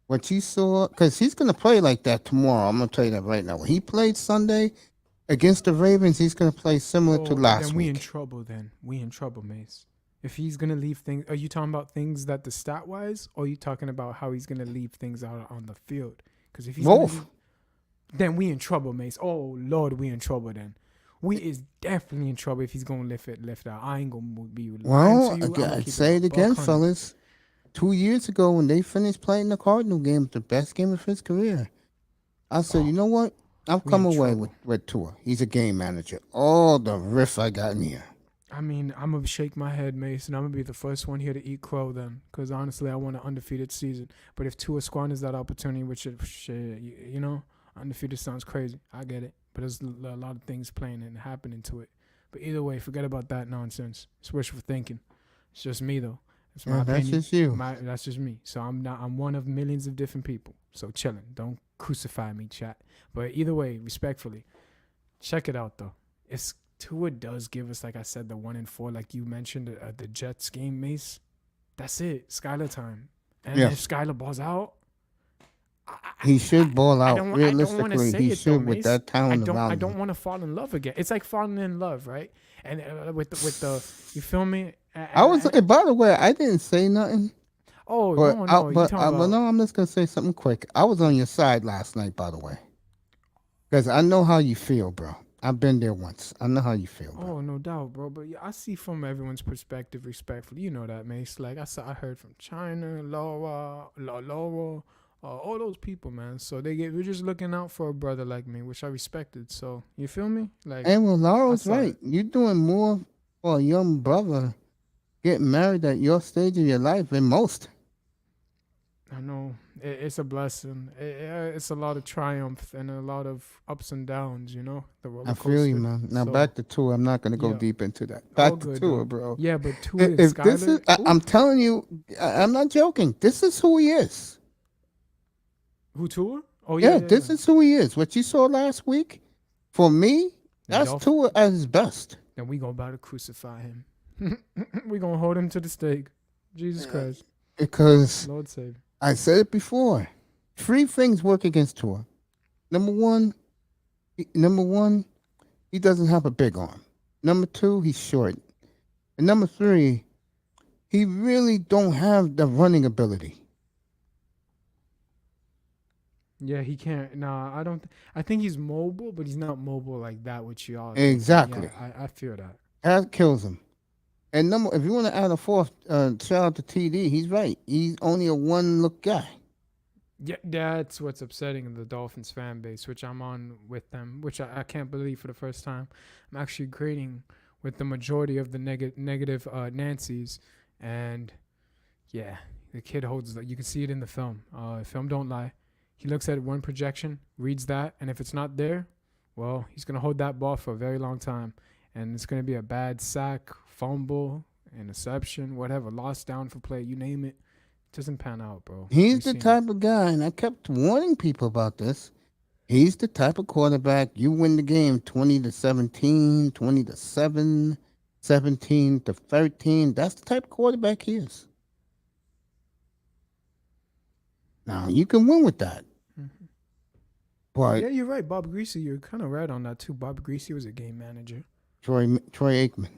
what you saw? Because he's going to play like that tomorrow. I'm going to tell you that right now. When he played Sunday against the Ravens, he's going to play similar to last then week. We in trouble then. We in trouble, Mace. If he's going to leave things, are you talking about things that the stat-wise, or are you talking about how he's going to leave things out on the field? Because if he's both, then we in trouble, Mace. Oh, Lord, we in trouble then. We is definitely in trouble if he's gonna lift out. I ain't gonna be lying to you. I'd say it again, fellas. 2 years ago, when they finished playing the Cardinal game, the best game of his career, I said, you know what? I've come away with Tua. He's a game manager. Oh, the riff I got in here. I mean, I'm gonna shake my head, Mason. I'm gonna be the first one here to eat crow then, because honestly, I want an undefeated season. But if Tua squanders that opportunity, which you know, undefeated sounds crazy. I get it. But there's a lot of things playing and happening to it. But either way, forget about that nonsense. It's wishful thinking. It's just me though. It's my opinion. That's just you. That's just me. So I'm one of millions of different people. So chilling. Don't crucify me, chat. But either way, respectfully, check it out though. If Tua does give us, like I said, the 1-4, like you mentioned, the Jets game, Mace. That's it. Skylar time. And if Skylar balls out, he should ball out. Realistically, he should though, with that talent around him. I don't want to fall in love again. It's like falling in love, right? And with the you feel me? By the way, I didn't say nothing. Oh, I'm just gonna say something quick. I was on your side last night, by the way, because I know how you feel, bro. I've been there once. I know how you feel, bro. Oh, no doubt, bro. But I see from everyone's perspective, respectfully. You know that, Mace. Like I heard from China, Laura, all those people, man. So we're just looking out for a brother like me, which I respected. So you feel me? Like, and well, Laura's right. You're doing more for a young brother getting married at your stage of your life than most. I know it's a blessing. It's a lot of triumph and a lot of ups and downs. You know, the roller coaster. I feel you, man. Now back to Tua. I'm not gonna go deep into that. Back to Tua, bro. Yeah, but Tua is Skylar. I'm telling you, I'm not joking. This is who he is. Who, Tua? Oh yeah. This is who he is. What you saw last week, for me, that's Tua at his best. Then we gonna about to crucify him. We gonna hold him to the stake. Jesus Christ. Because Lord save. I said it before. 3 things work against Tua. Number one, he doesn't have a big arm. Number 2, he's short. And number 3, he really don't have the running ability. Yeah, he can't. Nah, I don't. I think he's mobile, but he's not mobile like that, which you all. Exactly. Yeah, I feel that. That kills him. And if you want to add a 4th, shout out to TD. He's right. He's only a one-look guy. Yeah, that's what's upsetting the Dolphins fan base, which I'm on with them, which I can't believe for the first time. I'm actually agreeing with the majority of the negative Nancy's. And, yeah, the kid holds, you can see it in the film. Film don't lie. He looks at one projection, reads that, and if it's not there, well, he's going to hold that ball for a very long time. And it's going to be a bad sack, fumble, interception, whatever, lost down for play, you name it. It doesn't pan out, bro. He's the type of guy, and I kept warning people about this. He's the type of quarterback, you win the game 20-17, 20-7, 17-13. That's the type of quarterback he is. Now you can win with that, but Yeah, you're right. Bob Greasy, you're kind of right on that too. Bob Greasy was a game manager. Troy Aikman.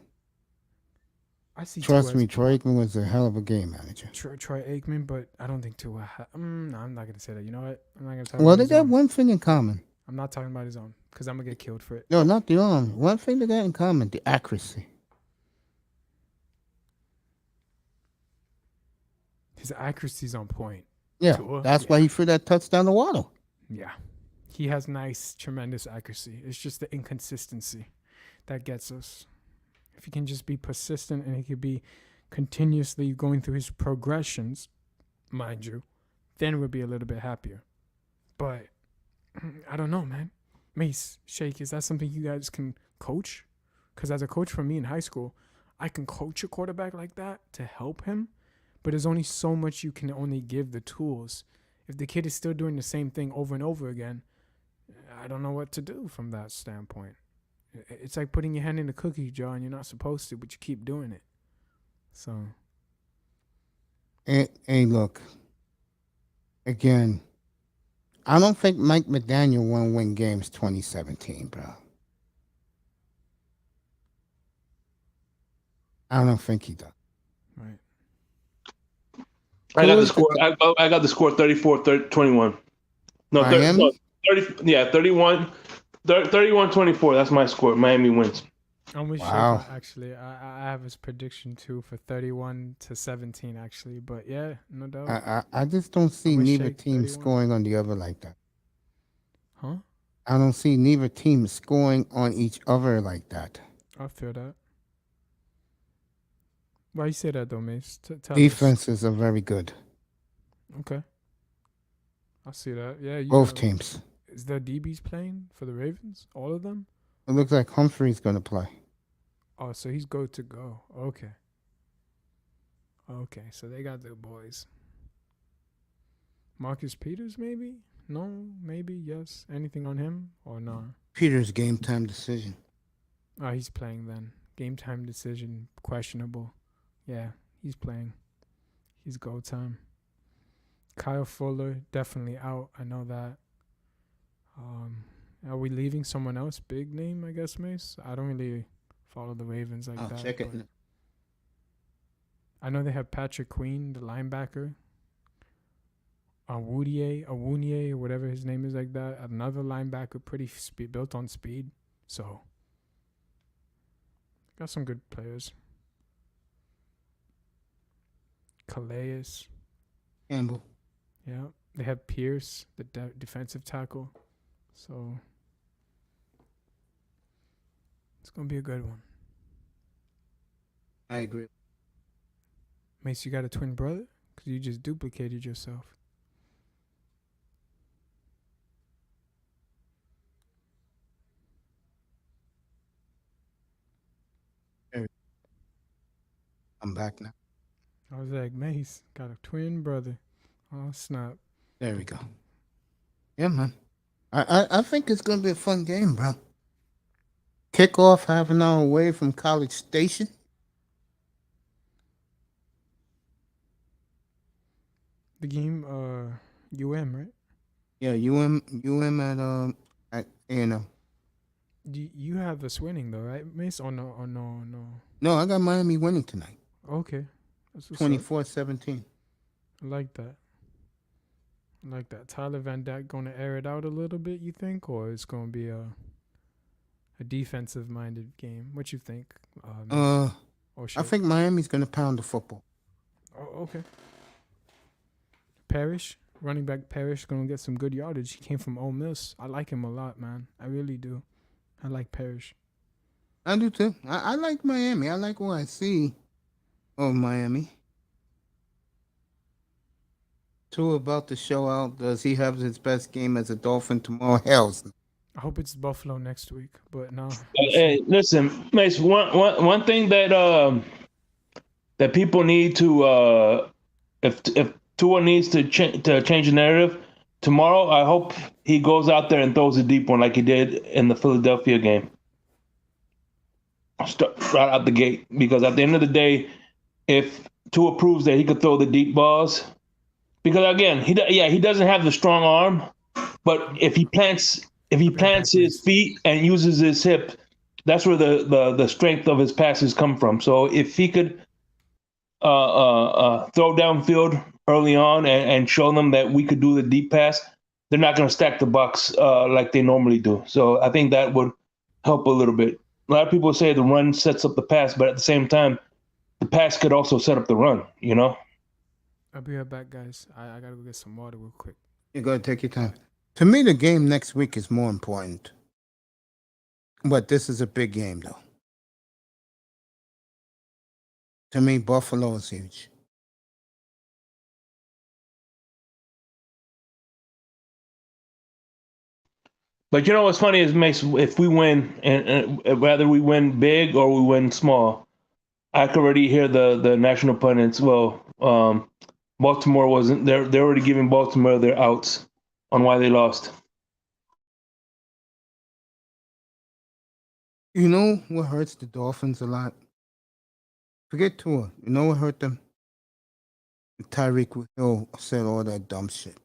I see Trust Tua me, as Troy Aikman was a hell of a game manager. Troy Aikman, but I don't think Tua. No, I'm not gonna say that. You know what? I'm not gonna talk Well, about they his got own. one thing in common. I'm not talking about his own because I'm gonna get killed for it. No, not the arm. One thing they got in common: the accuracy. His accuracy's on point. Yeah, Tua, that's yeah. why he threw that touchdown to Waddle. Yeah, he has nice, tremendous accuracy. It's just the inconsistency that gets us. If he can just be persistent and he could be continuously going through his progressions, mind you, then we'll be a little bit happier. But I don't know, man. Mace, Shake, is that something you guys can coach? Because as a coach for me in high school, I can coach a quarterback like that to help him, but there's only so much you can only give the tools. If the kid is still doing the same thing over and over again, I don't know what to do from that standpoint. It's like putting your hand in a cookie jar and you're not supposed to, but you keep doing it. So. Hey, look. Again, I don't think Mike McDaniel won win games 2017, bro. I don't think he does. Right. I got the score. I got the score 34-21. No, Miami? 30. Yeah, 31-24. That's my score. Miami wins. I'm with Wow. Shaka, actually. I have his prediction too for 31-17, actually. But yeah, no doubt. I just don't see with neither Shake, team 31. scoring on the other like that. Huh? I don't see neither team scoring on each other like that. I feel that. Why you say that though, Mace? Tell us. Defenses are very good. Okay. I see that. Yeah. Both teams. Is the DBs playing for the Ravens? All of them? It looks like Humphrey's going to play. Oh, so he's good to go. Okay. Okay, so they got the boys. Marcus Peters, maybe? No, maybe, yes. Anything on him or no? Peters' game time decision. Oh, he's playing then. Game time decision, questionable. Yeah, he's playing. He's go time. Kyle Fuller, definitely out. I know that. Are we leaving someone else? Big name, I guess, Mace? I don't really follow the Ravens like I'll that. check it. but I know they have Patrick Queen, the linebacker. Awuniye, or whatever his name is like that. Another linebacker, pretty built on speed. So, got some good players. Calais. Campbell. Yeah. They have Pierce, the defensive tackle. So, it's going to be a good one. I agree. Mace, you got a twin brother? Because you just duplicated yourself. I'm back now. I was like, Mace, got a twin brother. Oh, snap. There we go. Yeah, man. I think it's going to be a fun game, bro. Kickoff half an hour away from College Station. The game, UM, right? Yeah, UM at A&M. You have us winning, though, right, Mace? Or no? No, I got Miami winning tonight. Okay. That's what's up. 24-17. I like that. Tyler Van Dyke going to air it out a little bit, you think? Or it's going to be a defensive-minded game? What you think? I Shake? think Miami's going to pound the football. Oh, okay. Parrish, running back Parrish, going to get some good yardage. He came from Ole Miss. I like him a lot, man. I really do. I like Parrish. I do too. I like Miami. I like what I see of Miami. Tua about to show out. Does he have his best game as a Dolphin tomorrow? Hell's no. I hope it's Buffalo next week, but no. Hey, listen, Mace. One thing that that people need to if Tua needs to change the narrative tomorrow, I hope he goes out there and throws a deep one like he did in the Philadelphia game. Start right out the gate, because at the end of the day, if Tua proves that he could throw the deep balls, because again, he doesn't have the strong arm, but if he plants his feet and uses his hip, that's where the strength of his passes come from. So if he could throw downfield early on and show them that we could do the deep pass, they're not going to stack the box like they normally do. So I think that would help a little bit. A lot of people say the run sets up the pass, but at the same time, the pass could also set up the run, you know? I'll be right back, guys. I gotta go get some water real quick. You gotta take your time. To me, the game next week is more important. But this is a big game, though. To me, Buffalo is huge. But you know what's funny is, Mace, if we win, and whether we win big or we win small, I can already hear the national pundits. Well, Baltimore wasn't. They're already giving Baltimore their outs on why they lost. You know what hurts the Dolphins a lot? Forget Tua. You know what hurt them? Tyreek Hill said all that dumb shit.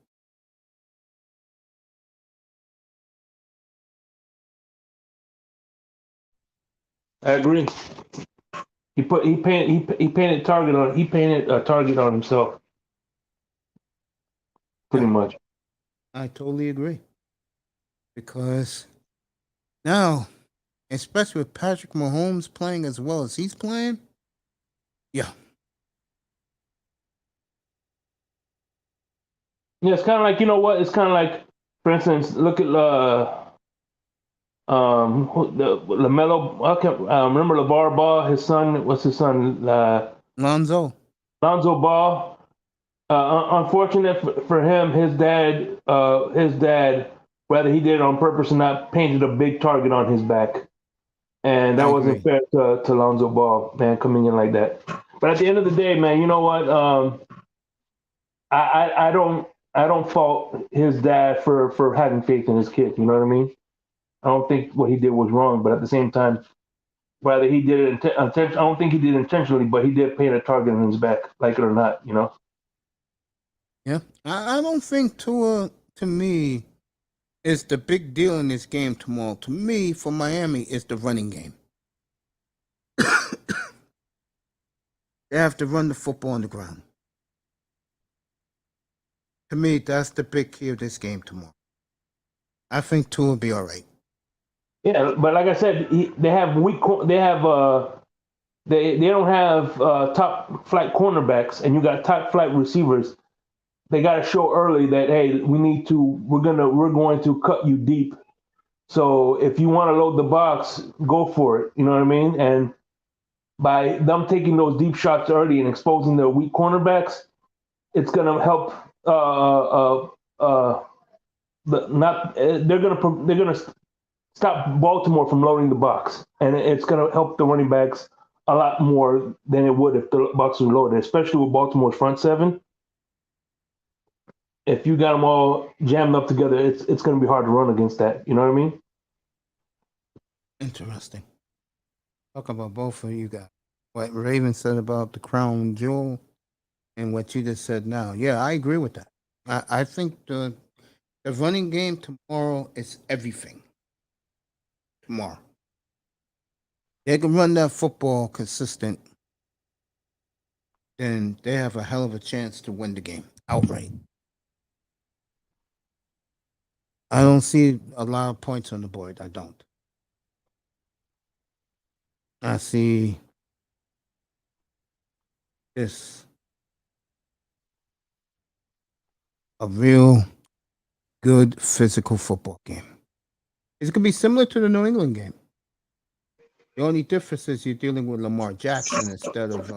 I agree. He painted a target on himself. Pretty much. I totally agree. Because now, especially with Patrick Mahomes playing as well as he's playing, yeah. Yeah, it's kind of like, you know what? It's kind of like, for instance, look at LaMelo. I can't remember LeVar Ball. His son, what's his son? Lonzo Ball. Unfortunate for him, his dad, whether he did it on purpose or not, painted a big target on his back, and that wasn't fair to Lonzo Ball, man, coming in like that. But at the end of the day, man, you know what? I don't fault his dad for having faith in his kid. You know what I mean? I don't think what he did was wrong, but at the same time, whether he did it I don't think he did it intentionally, but he did paint a target on his back, like it or not, you know. Yeah, I don't think Tua, to me, is the big deal in this game tomorrow. To me, for Miami, is the running game. They have to run the football on the ground. To me, that's the big key of this game tomorrow. I think Tua will be all right. Yeah, but like I said, they have they don't have top flight cornerbacks, and you got top flight receivers. They got to show early that, hey, we're going to cut you deep. So if you want to load the box, go for it. You know what I mean? And by them taking those deep shots early and exposing their weak cornerbacks, it's going to help. They're going to stop Baltimore from loading the box, and it's going to help the running backs a lot more than it would if the box was loaded, especially with Baltimore's front seven. If you got them all jammed up together, it's going to be hard to run against that. You know what I mean? Interesting. Talk about both of you guys. What Raven said about the crown jewel and what you just said now. Yeah, I agree with that. I think the running game tomorrow is everything. Tomorrow. They can run that football consistent, then they have a hell of a chance to win the game outright. I don't see a lot of points on the board. I don't. I see this a real good physical football game. It's going to be similar to the New England game. The only difference is you're dealing with Lamar Jackson instead of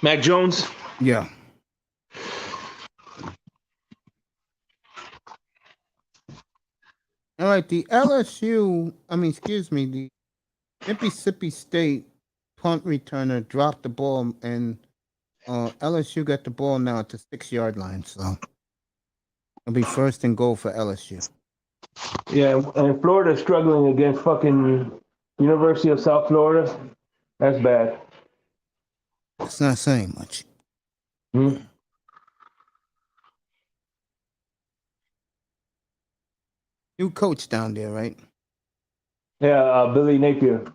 Mac Jones. Yeah. All right, the Mississippi State punt returner dropped the ball, and LSU got the ball now at the 6-yard line, so it'll be first and goal for LSU. Yeah, and Florida's struggling against fucking University of South Florida. That's bad. It's not saying much. Hmm? New coach down there, right? Yeah, Billy Napier.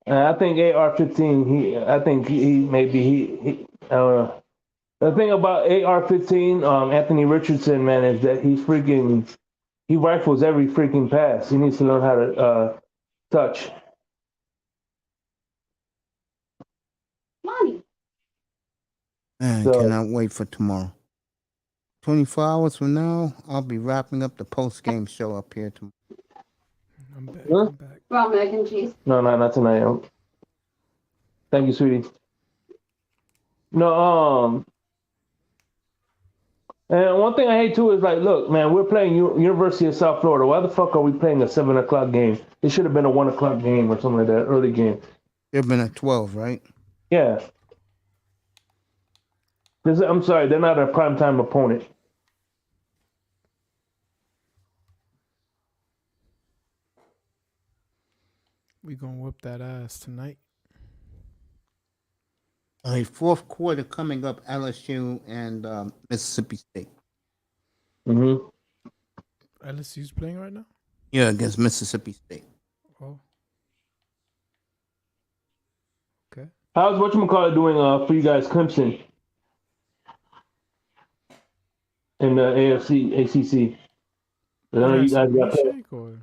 I think AR-15. I think he maybe he. I don't know. The thing about AR-15, Anthony Richardson, man, is that he rifles every freaking pass. He needs to learn how to touch. Man, So cannot wait for tomorrow. 24 hours from now, I'll be wrapping up the post-game show up here tomorrow. I'm back. Huh? I'm back. Raw mac and cheese. no, not tonight. Thank you, sweetie. No, and one thing I hate too is like, look, man, we're playing University of South Florida. Why the fuck are we playing a 7 o'clock game? It should have been a 1 o'clock game or something like that, early game. They've been at 12, right? Yeah. I'm sorry, they're not a primetime opponent. We gonna whip that ass tonight. Fourth quarter coming up, LSU and Mississippi State. Mm-hmm. LSU's playing right now. Yeah, against Mississippi State. Oh. Okay. How's whatchamacallit doing for you guys, Clemson? In the AFC, ACC? I know you guys got Shake or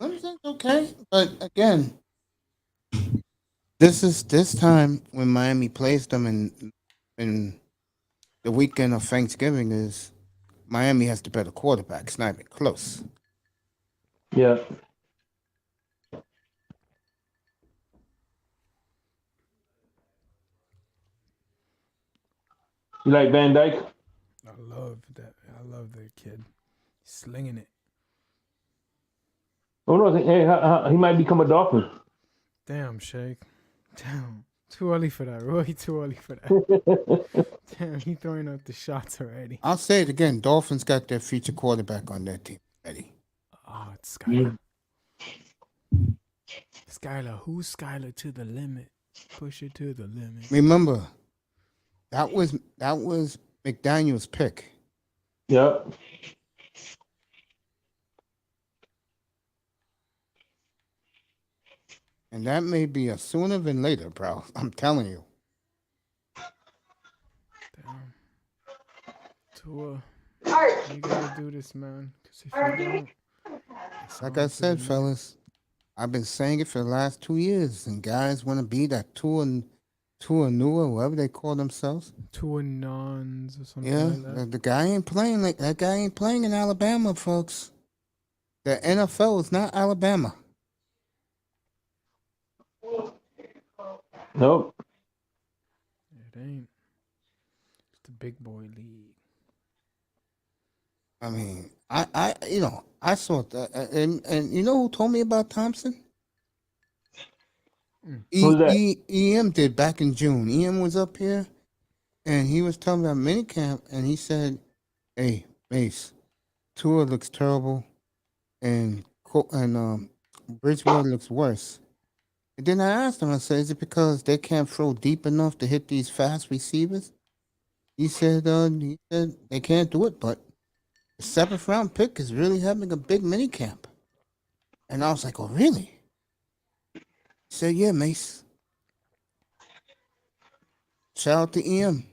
Clemson's okay, but again, this time when Miami plays them in the weekend of Thanksgiving is Miami has the better quarterback. It's not even close. Yeah. You like Van Dyke? I love that. I love the kid. He's slinging it. Oh no, hey, he might become a Dolphin. Damn, Shake. Damn. Too early for that, Roy. Too early for that. Damn, he throwing out the shots already. I'll say it again. Dolphins got their future quarterback on their team ready. Oh, it's Skylar. Skylar, who's Skylar to the limit? Push it to the limit. Remember, that was McDaniel's pick. Yep. And that may be a sooner than later, bro. I'm telling you. Damn. Tua, Art. you gotta do this, man. Because if Art, you give me. don't, it's Like on I to said, the fellas, I've been saying it for the last 2 years, and guys want to be that Tua Nua, whatever they call themselves. Tua Nons or something Yeah, like that. the guy ain't playing like that. Guy ain't playing in Alabama, folks. The NFL is not Alabama. Nope. It ain't. It's the big boy league. I mean, I saw that, and you know who told me about Thompson? Who's that? EM did back in June. EM was up here, and he was telling me about minicamp, and he said, "Hey, Mace, Tua looks terrible, and Bridgewater looks worse." And then I asked him, I said, "Is it because they can't throw deep enough to hit these fast receivers?" He said they can't do it, but the 7th round pick is really having a big minicamp. And I was like, "Oh, really?" He said, "Yeah, Mace." Shout out to EM.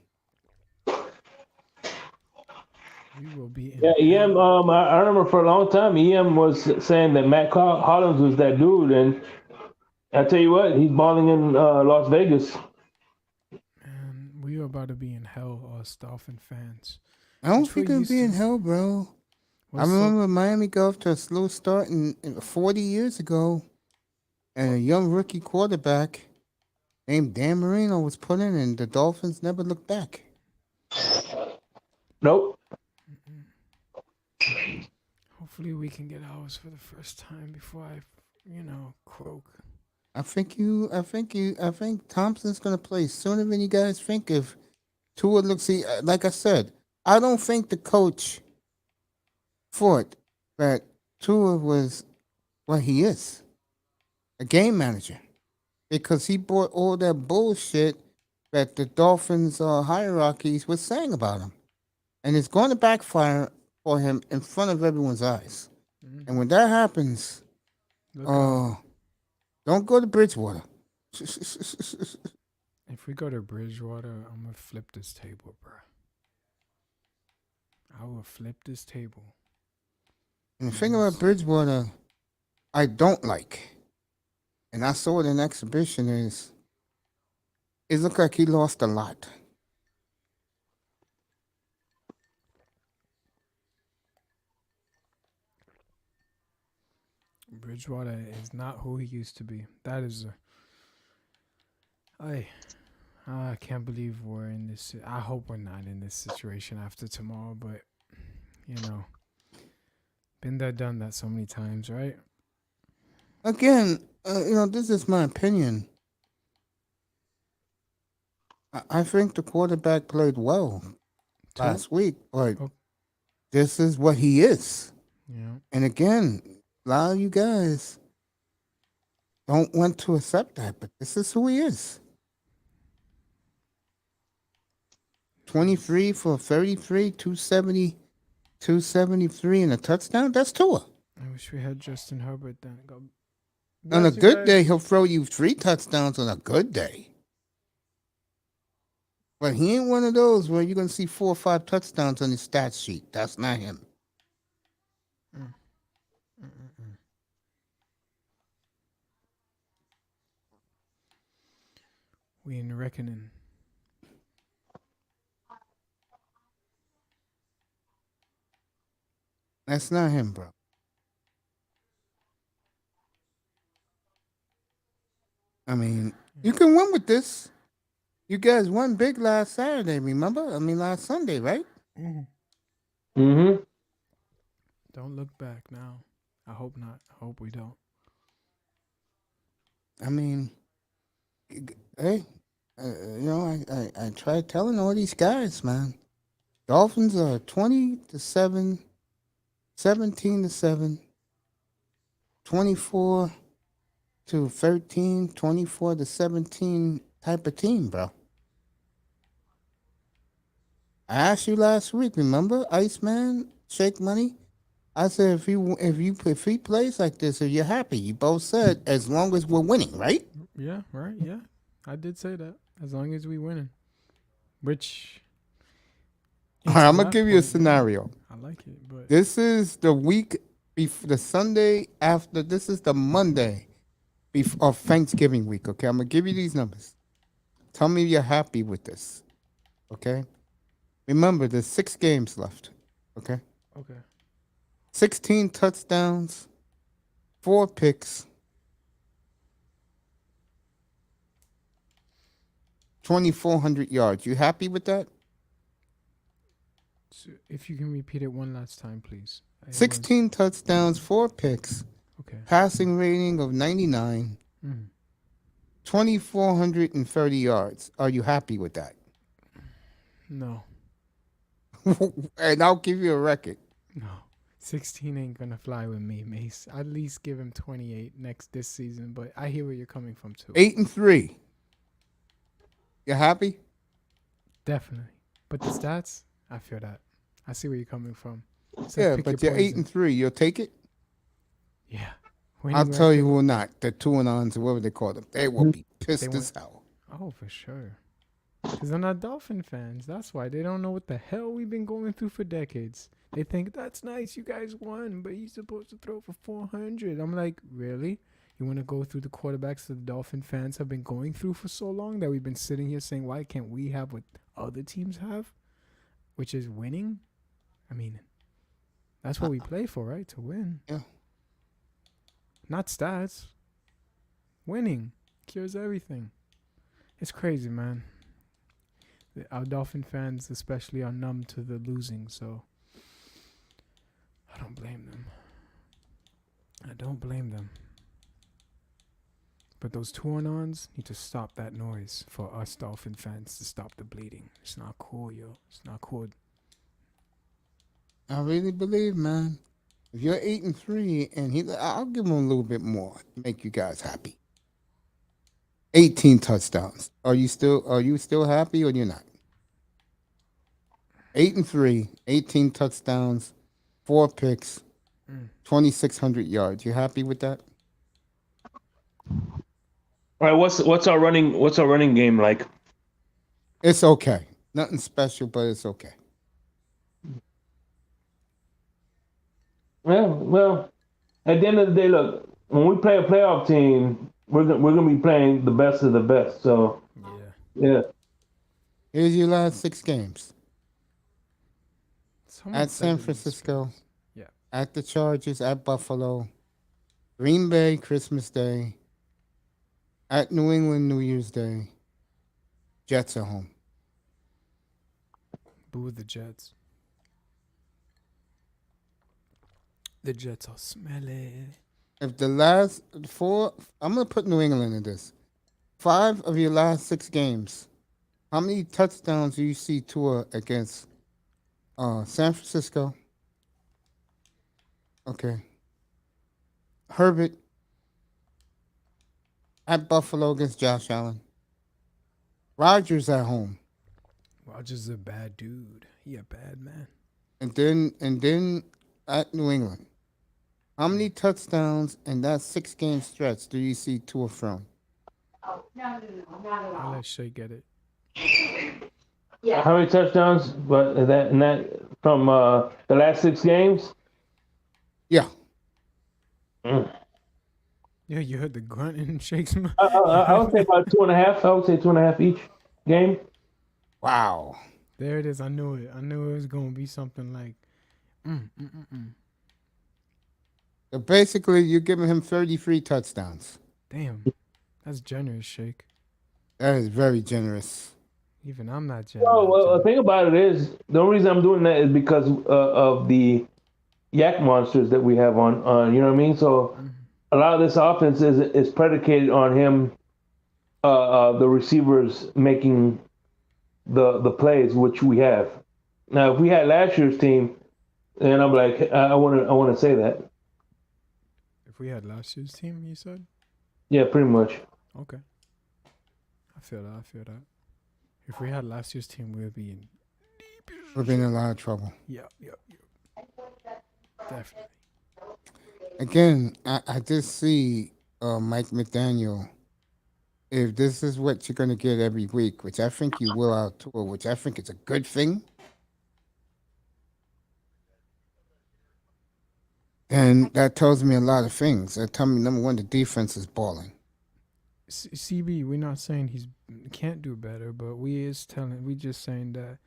We will be in. Yeah, EM. I remember for a long time, EM was saying that Matt Hollins was that dude, and I tell you what, he's balling in Las Vegas. Man, we are about to be in hell, us Dolphin fans. I don't Which we're think it'll used be in to. hell, bro. I What's remember Miami got off to a slow start in 40 years ago, and a young rookie quarterback named Dan Marino was put in, and the Dolphins never looked back. Nope. Hopefully we can get ours for the first time before I, croak. I think Thompson's gonna play sooner than you guys think. If Tua looks, like I said, I don't think the coach thought that Tua was what he is, a game manager. because he brought all that bullshit that the Dolphins hierarchies was saying about him, and it's going to backfire for him in front of everyone's eyes. Mm. And when that happens, Look out. don't go to Bridgewater. If we go to Bridgewater, I'm gonna flip this table, bro. I will flip this table. And the thing about Bridgewater, I don't like, and I saw it in exhibition, is it looked like he lost a lot. Bridgewater is not who he used to be. That is I can't believe we're in this. I hope we're not in this situation after tomorrow, but you know, been there, done that so many times, right? Again, this is my opinion. I think the quarterback played well last week, but Oh. this is what he is. Yeah. And again, a lot of you guys don't want to accept that, but this is who he is. 23 for 33, 273 and a touchdown. That's Tua. I wish we had Justin Herbert then. On a good day, he'll throw you 3 touchdowns on a good day. But he ain't one of those where you're going to see 4 or 5 touchdowns on his stat sheet. That's not him. We in reckoning. That's not him, bro. I mean, you can win with this. You guys won big last Saturday, remember? I mean, last Sunday, right? Mm-hmm. Don't look back now. I hope not. I hope we don't. I mean, hey, I tried telling all these guys, man. Dolphins are 20-7, 17-7, 24-13, 24-17 type of team, bro. I asked you last week, remember, Iceman, Shake Money? I said if he plays like this, are you happy? You both said as long as we're winning, right? Yeah, right. Yeah, I did say that. As long as we winning, which All right, I'm gonna give you a scenario. I like it, but This is the week before the Sunday after. This is the Monday of Thanksgiving week. Okay, I'm gonna give you these numbers. Tell me you're happy with this. Okay. Remember, there's 6 games left. Okay. okay. 16 touchdowns, 4 picks, 2,400 yards. You happy with that? So if you can repeat it one last time, please. 16 touchdowns, 4 picks, Okay. passing rating of 99, 2,430 yards. Are you happy with that? No. And I'll give you a record. No. 16 ain't gonna fly with me, Mace. At least give him 28 this season, but I hear where you're coming from too. 8-3. You happy? Definitely. But the stats, I feel that. I see where you're coming from. Yeah, but you're 8-3. You'll take it? Yeah. I'll tell you who will not. The 2-ons, whatever they call them. They will be pissed as hell. Oh, for sure. Because they're not Dolphin fans. That's why. They don't know what the hell we've been going through for decades. They think, that's nice, you guys won, but he's supposed to throw for 400. I'm like, really? You want to go through the quarterbacks that the Dolphin fans have been going through for so long that we've been sitting here saying, why can't we have what other teams have? Which is winning? I mean, that's what we play for, right? To win. Yeah. Not stats. Winning cures everything. It's crazy, man. Our Dolphin fans especially are numb to the losing, so I don't blame them. I don't blame them. But those 2-on-ons need to stop that noise for us Dolphin fans to stop the bleeding. It's not cool, yo. It's not cool. I really believe, man. If you're 8-3, and I'll give him a little bit more to make you guys happy. 18 touchdowns. Are you still happy or you're not? 8-3, 18 touchdowns, 4 picks, 2,600 yards. You happy with that? All right, what's our running game like? It's okay. Nothing special, but it's okay. Well, at the end of the day, look, when we play a playoff team, we're gonna be playing the best of the best. So yeah. Here's your last 6 games. Someone At said San it in the Francisco, space. Yeah. at the Chargers, at Buffalo, Green Bay, Christmas Day, at New England, New Year's Day, Jets at home. Boo the Jets. The Jets are smelly. If the last 4, I'm going to put New England in this. 5 of your last 6 games, how many touchdowns do you see Tua against San Francisco? Okay. Herbert at Buffalo against Josh Allen. Rodgers at home. Rodgers is a bad dude. He a bad man. And then at New England. How many touchdowns in that 6-game stretch do you see Tua from? I'll let Shay get it. How many touchdowns? But that from the last 6 games? Yeah. Yeah, you heard the grunt in Shake's mouth. I would say about 2.5. I would say 2.5 each game. Wow. There it is. I knew it. I knew it was gonna be something like. So basically, you're giving him 33 touchdowns. Damn, that's generous, Shake. That is very generous. Even I'm not generous. Oh well, the thing about it is the only reason I'm doing that is because of the yak monsters that we have on. You know what I mean? So a lot of this offense is predicated on him, the receivers making the plays which we have. Now, if we had last year's team, then I'm like, I want to say that. If we had last year's team, you said? Yeah, pretty much. Okay. I feel that. If we had last year's team, we would be in. We've been in a lot of trouble. Yep. Definitely. Again, I just see Mike McDaniel. If this is what you're going to get every week, which I think you will out Tua, which I think is a good thing, and that tells me a lot of things. That tells me, number one, the defense is balling. CB, we're not saying he can't do better, but we just saying that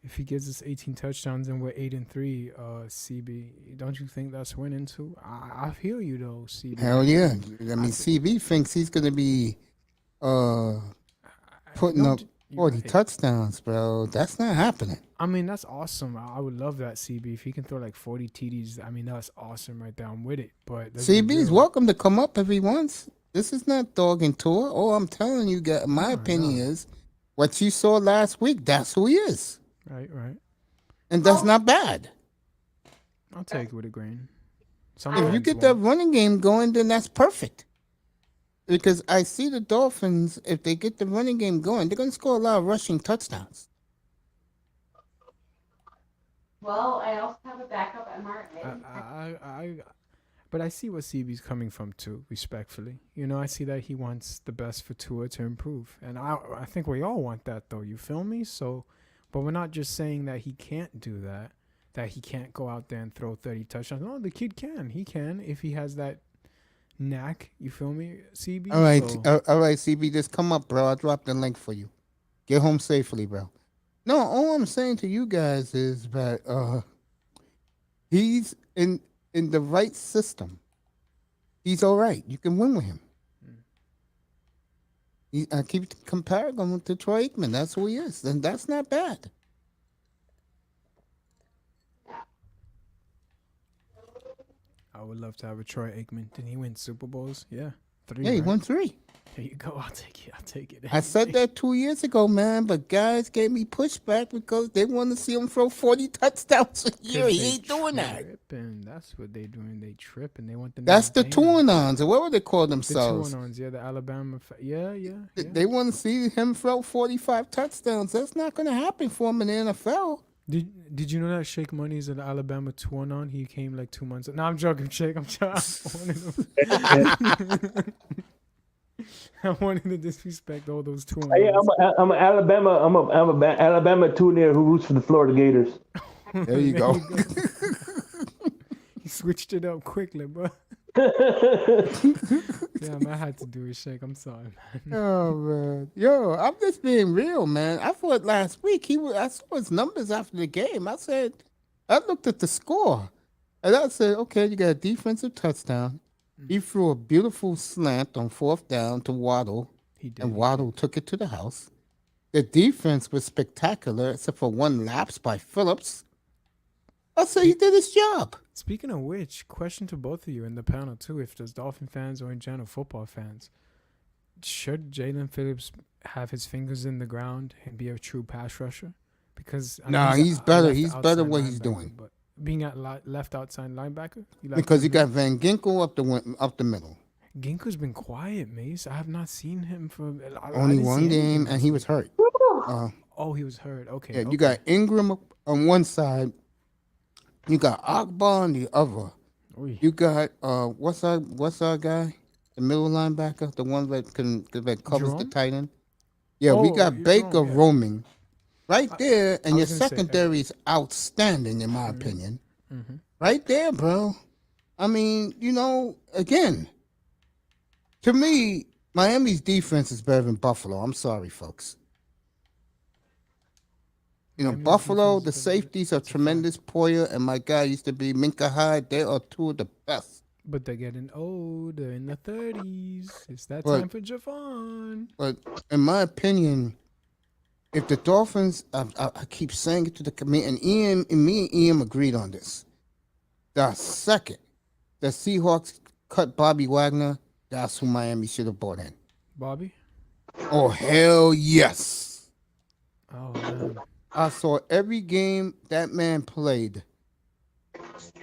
if he gives us 18 touchdowns and we're 8-3, CB, don't you think that's winning too? I feel you though, CB. Hell yeah! I mean, CB thinks he's going to be putting up 40 touchdowns, bro. That's not happening. I mean, that's awesome. I would love that, CB. If he can throw like 40 TDs, I mean, that's awesome right there. I'm with it. But CB's welcome to come up if he wants. This is not dogging Tua. Oh, I'm telling you, guys, my opinion is what you saw last week, that's who he is. Right. And that's not bad. I'll take it with a grain. If you get that running game going, then that's perfect. Because I see the Dolphins, if they get the running game going, they're going to score a lot of rushing touchdowns. Well, I also have a backup MRA. But I see what CB's coming from too, respectfully. You know, I see that he wants the best for Tua to improve. And I think we all want that though, you feel me? So, but we're not just saying that he can't do that he can't go out there and throw 30 touchdowns. No, the kid can. He can if he has that knack, you feel me, CB? All right, CB, just come up, bro. I'll drop the link for you. Get home safely, bro. No, all I'm saying to you guys is that he's in the right system. He's all right. You can win with him. I keep comparing him to Troy Aikman. That's who he is, and that's not bad. I would love to have a Troy Aikman. Didn't he win Super Bowls? Yeah. 3. Yeah, he right? won 3. There you go. I'll take it. I said that 2 years ago, man, but guys gave me pushback because they want to see him throw 40 touchdowns a year. He ain't doing that. That's what they doing. They tripping. They want the. That's the two-and-ons, or what would they call themselves? The two-and-ons, yeah, the Alabama. Yeah. They want to see him throw 45 touchdowns. That's not going to happen for him in the NFL. Did you know that Shake Money is an Alabama two-and-on? He came like 2 months. No, I'm joking, Shake. I'm I wanted to disrespect all those two. Yeah, I'm an Alabama two-near who roots for the Florida Gators. There you go. He switched it up quickly, bro. Damn, I had to do it, Shake. I'm sorry, man. Oh man, yo, I'm just being real, man. I thought last week I saw his numbers after the game. I looked at the score, and I said, okay, you got a defensive touchdown. He threw a beautiful slant on 4th down to Waddle, and Waddle took it to the house. The defense was spectacular, except for one lapse by Phillips. I said he did his job. Speaking of which, question to both of you in the panel too, if there's Dolphin fans or in general football fans, should Jalen Phillips have his fingers in the ground and be a true pass rusher? Because he's better. He's better what he's doing. But being at left outside linebacker, because he got Van Ginkel up the middle. Ginkel's been quiet, Mace. I have not seen him for only one game, and he was hurt. He was hurt. Okay. Yeah, you got Ingram on one side. You got Akbar on the other. You got what's our guy? The middle linebacker, the one that covers Jerome? the tight end. Yeah, we got Baker roaming right there, and your secondary is outstanding in my opinion. Mm-hmm. Right there, bro. I mean, again, to me, Miami's defense is better than Buffalo. I'm sorry, folks. Buffalo, the safeties are tremendous. Poyer and my guy used to be Minka Hyde. They are two of the best. But they're getting old. They're in the 30s. It's that time for Javon. But in my opinion, if the Dolphins, I keep saying it to the committee, and me and Ian agreed on this. The second the Seahawks cut Bobby Wagner, that's who Miami should have brought in. Bobby? Oh, hell yes. Oh, man. I saw every game that man played.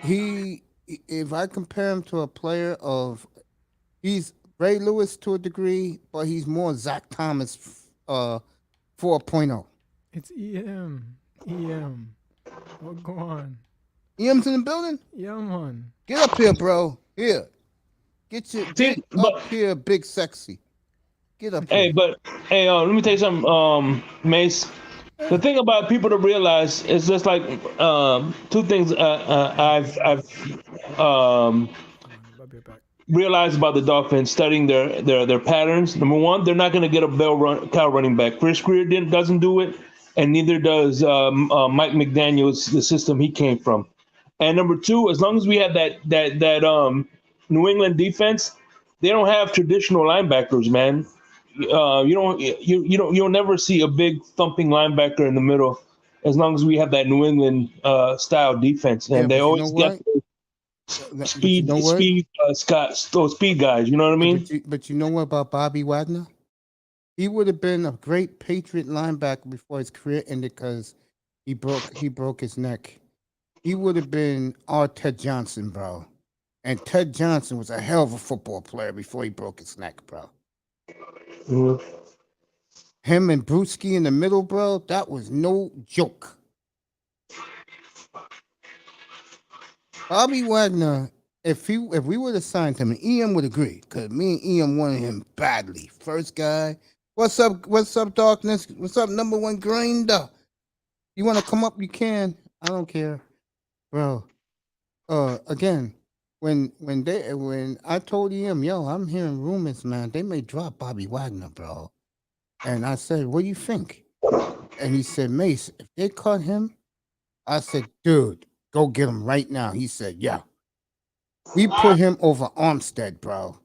If I compare him to a player he's Ray Lewis to a degree, but he's more Zach Thomas 4.0. It's EM. Oh, go on. EM's in the building? Yeah, man. Get up here, bro. Here. Get up here, big sexy. Get up here. Let me tell you something, Mace. The thing about people to realize is just like two things I've realized about the Dolphins studying their patterns. Number one, they're not going to get a cow running back. Chris Greer doesn't do it, and neither does Mike McDaniel's the system he came from. And number two, as long as we have that New England defense, they don't have traditional linebackers, man. You'll never see a big thumping linebacker in the middle as long as we have that New England style defense, and they always get speed guys. You know what I mean? But you know what about Bobby Wagner? He would have been a great Patriot linebacker before his career ended because he broke his neck. He would have been our Ted Johnson, bro. And Ted Johnson was a hell of a football player before he broke his neck, bro. Mm-hmm. Him and Brewski in the middle, bro, that was no joke. Bobby Wagner, if we would have signed him, and Ian would agree, because me and Ian wanted him badly. First guy, what's up, darkness? What's up, number one grinder? You want to come up, you can. I don't care. Bro, again, when I told him, yo, I'm hearing rumors, man, they may drop Bobby Wagner, bro. And I said, what do you think? And he said, Mace, if they cut him, I said, dude, go get him right now. He said, yeah. We put him over Armstead, bro.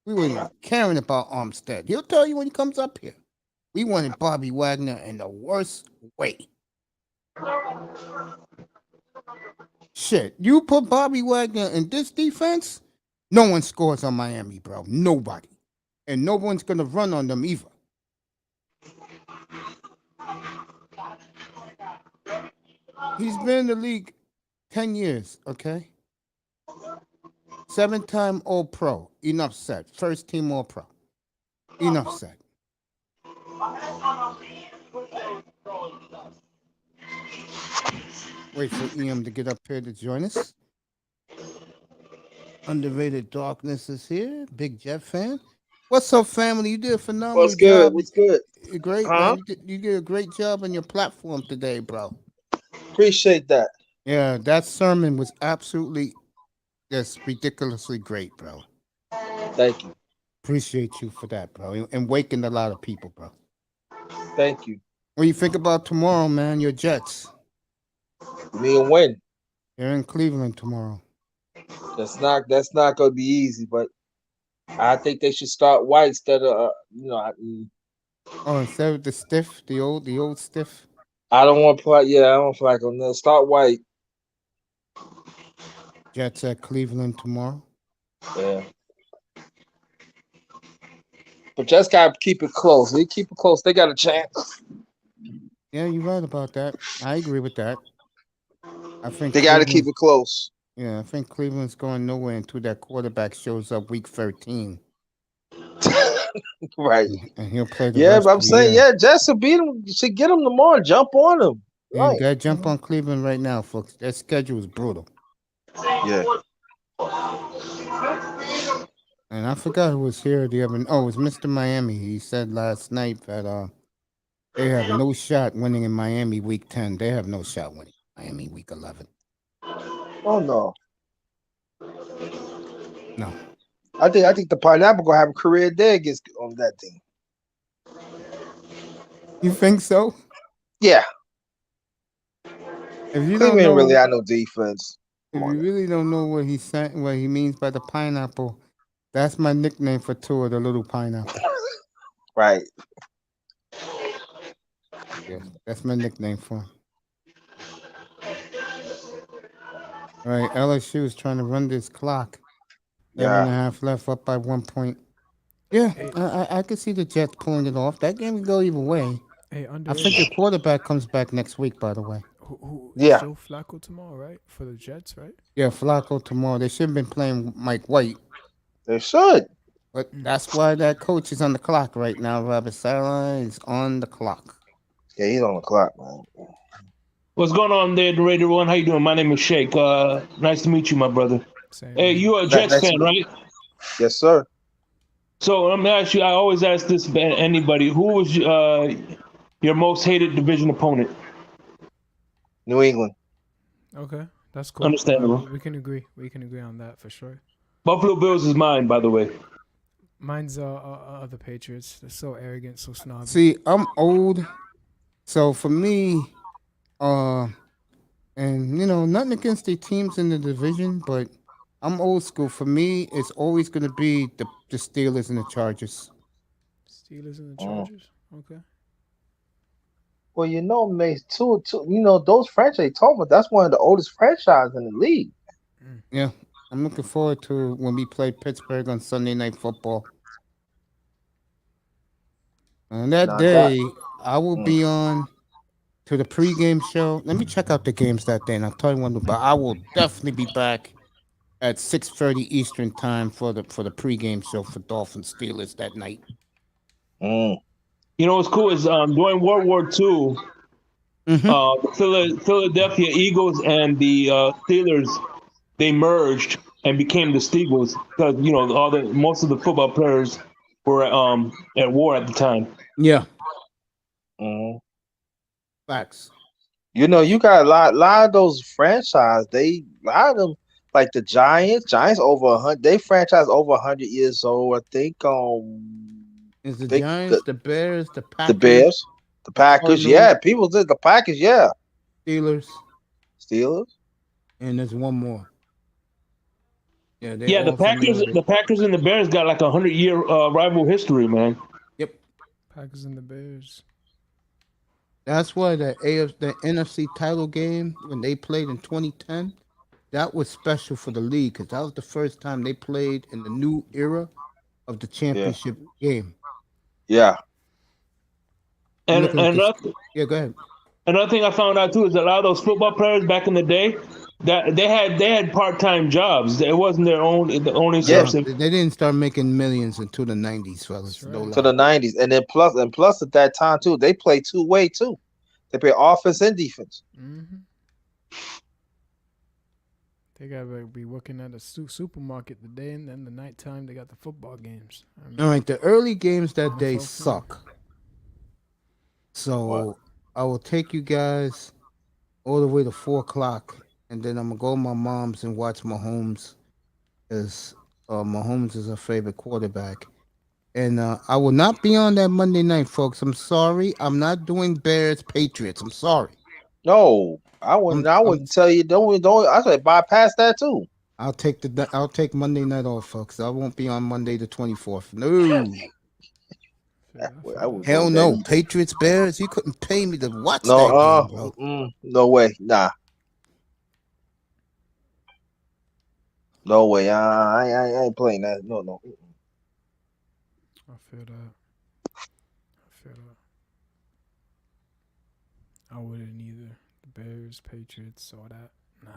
We weren't caring about Armstead. He'll tell you when he comes up here. We wanted Bobby Wagner in the worst way. Shit, you put Bobby Wagner in this defense, no one scores on Miami, bro. Nobody. and no one's gonna run on them either. He's been in the league 10 years, okay? 7-time All-Pro. Enough said. First team All-Pro. Enough said. Wait for EM to get up here to join us. Underrated Darkness is here. Big Jet fan. What's up, family? You did a phenomenal What's good? job. What's good? You're great, Huh? man. You did a great job on your platform today, bro. Appreciate that. Yeah, that sermon was absolutely just ridiculously great, bro. Thank you. Appreciate you for that, bro. And waking a lot of people, bro. Thank you. What do you think about tomorrow, man? Your Jets. Me and win. They're in Cleveland tomorrow. That's not gonna be easy, but I think they should start White instead of Instead of the stiff, the old stiff. I don't want to play. Yeah, I don't feel like on that. Start White. Jets at Cleveland tomorrow. Yeah. But just gotta keep it close. They keep it close. They got a chance. Yeah, you're right about that. I agree with that. I think they got to keep it close. Yeah, I think Cleveland's going nowhere until that quarterback shows up week 13. Right. And he'll play the Yeah, rest but I'm of the saying, year. yeah, Jets will beat them. You should get them tomorrow. Jump on them. Yeah, Right. you gotta jump on Cleveland right now, folks. Their schedule is brutal. Yeah. And I forgot who was here the other. Oh, it was Mr. Miami. He said last night that they have no shot winning in Miami week 10. They have no shot winning Miami week 11. Oh no. No. I think the Pineapple gonna have a career day against on that team. You think so? Yeah. If you don't Cleveland know, really had no defense. if you really don't know what he's saying, what he means by the pineapple, that's my nickname for Tua, the little pineapple. Right. Yeah, that's my nickname for him. All right, LSU is trying to run this clock. 7.5 left, up by 1 point. Yeah, I could see the Jets pulling it off. That game can go either way. Hey, I think the quarterback comes back next week, by the way. Joe Flacco tomorrow, right? For the Jets, right? Yeah, Flacco tomorrow. They should have been playing Mike White. They should. But that's why that coach is on the clock right now. Robert Saleh is on the clock. Yeah, he's on the clock, man. What's going on there, the Radio One? How you doing? My name is Shake. Nice to meet you, my brother. Same. Hey, you are a Jets fan, right? Yes, sir. So let me ask you. I always ask this about anybody. Who was your most hated division opponent? New England. Okay, that's cool. Understandable. We can agree. We can agree on that for sure. Buffalo Bills is mine, by the way. Mine's the Patriots. They're so arrogant, so snobby. See, I'm old, so for me, and nothing against the teams in the division, but I'm old school. For me, it's always going to be the Steelers and the Chargers. Steelers and the Chargers. Okay. Well, Mace, too, those franchises talking about, that's one of the oldest franchises in the league. Yeah, I'm looking forward to when we play Pittsburgh on Sunday Night Football. And that day, I will be on to the pregame show. Let me check out the games that day, and I'll tell you when. But I will definitely be back at 6:30 Eastern time for the pregame show for Dolphins Steelers that night. You know what's cool is during World War II, the Philadelphia Eagles and the Steelers, they merged and became the Steagles because most of the football players were at war at the time. Yeah. Facts. You got a lot of those franchises. A lot of them, like the Giants over 100. They franchise over 100 years old. I think. Is the Giants, the Bears, the Packers? The Bears, the Packers. Yeah, people said the Packers. Yeah. Steelers. And there's one more. Yeah, the Packers and the Bears got like 100-year rival history, man. Yep. Packers and the Bears. That's why the NFC title game when they played in 2010, that was special for the league because that was the first time they played in the new era of the championship game. And Yeah, go ahead. Another thing I found out too is a lot of those football players back in the day that they had part-time jobs. It wasn't their only source. They didn't start making millions until the 90s, fellas. Right. To the 90s, and then plus at that time too, they play two-way too. They play offense and defense. Mm-hmm. They gotta be working at a supermarket the day, and then the nighttime they got the football games. All right, the early games that day suck. So I will take you guys all the way to 4:00, and then I'm gonna go to my mom's and watch Mahomes, as Mahomes is her favorite quarterback. And I will not be on that Monday night, folks. I'm sorry. I'm not doing Bears Patriots. I'm sorry. No, I wouldn't tell you. Don't. I say bypass that too. I'll take Monday night off, folks. I won't be on Monday the 24th. No. Hell no. Patriots Bears. You couldn't pay me to watch that game, bro. No way. Nah. No way. I ain't playing that. No. I feel that. I wouldn't either. The Bears, Patriots, all that. Nah.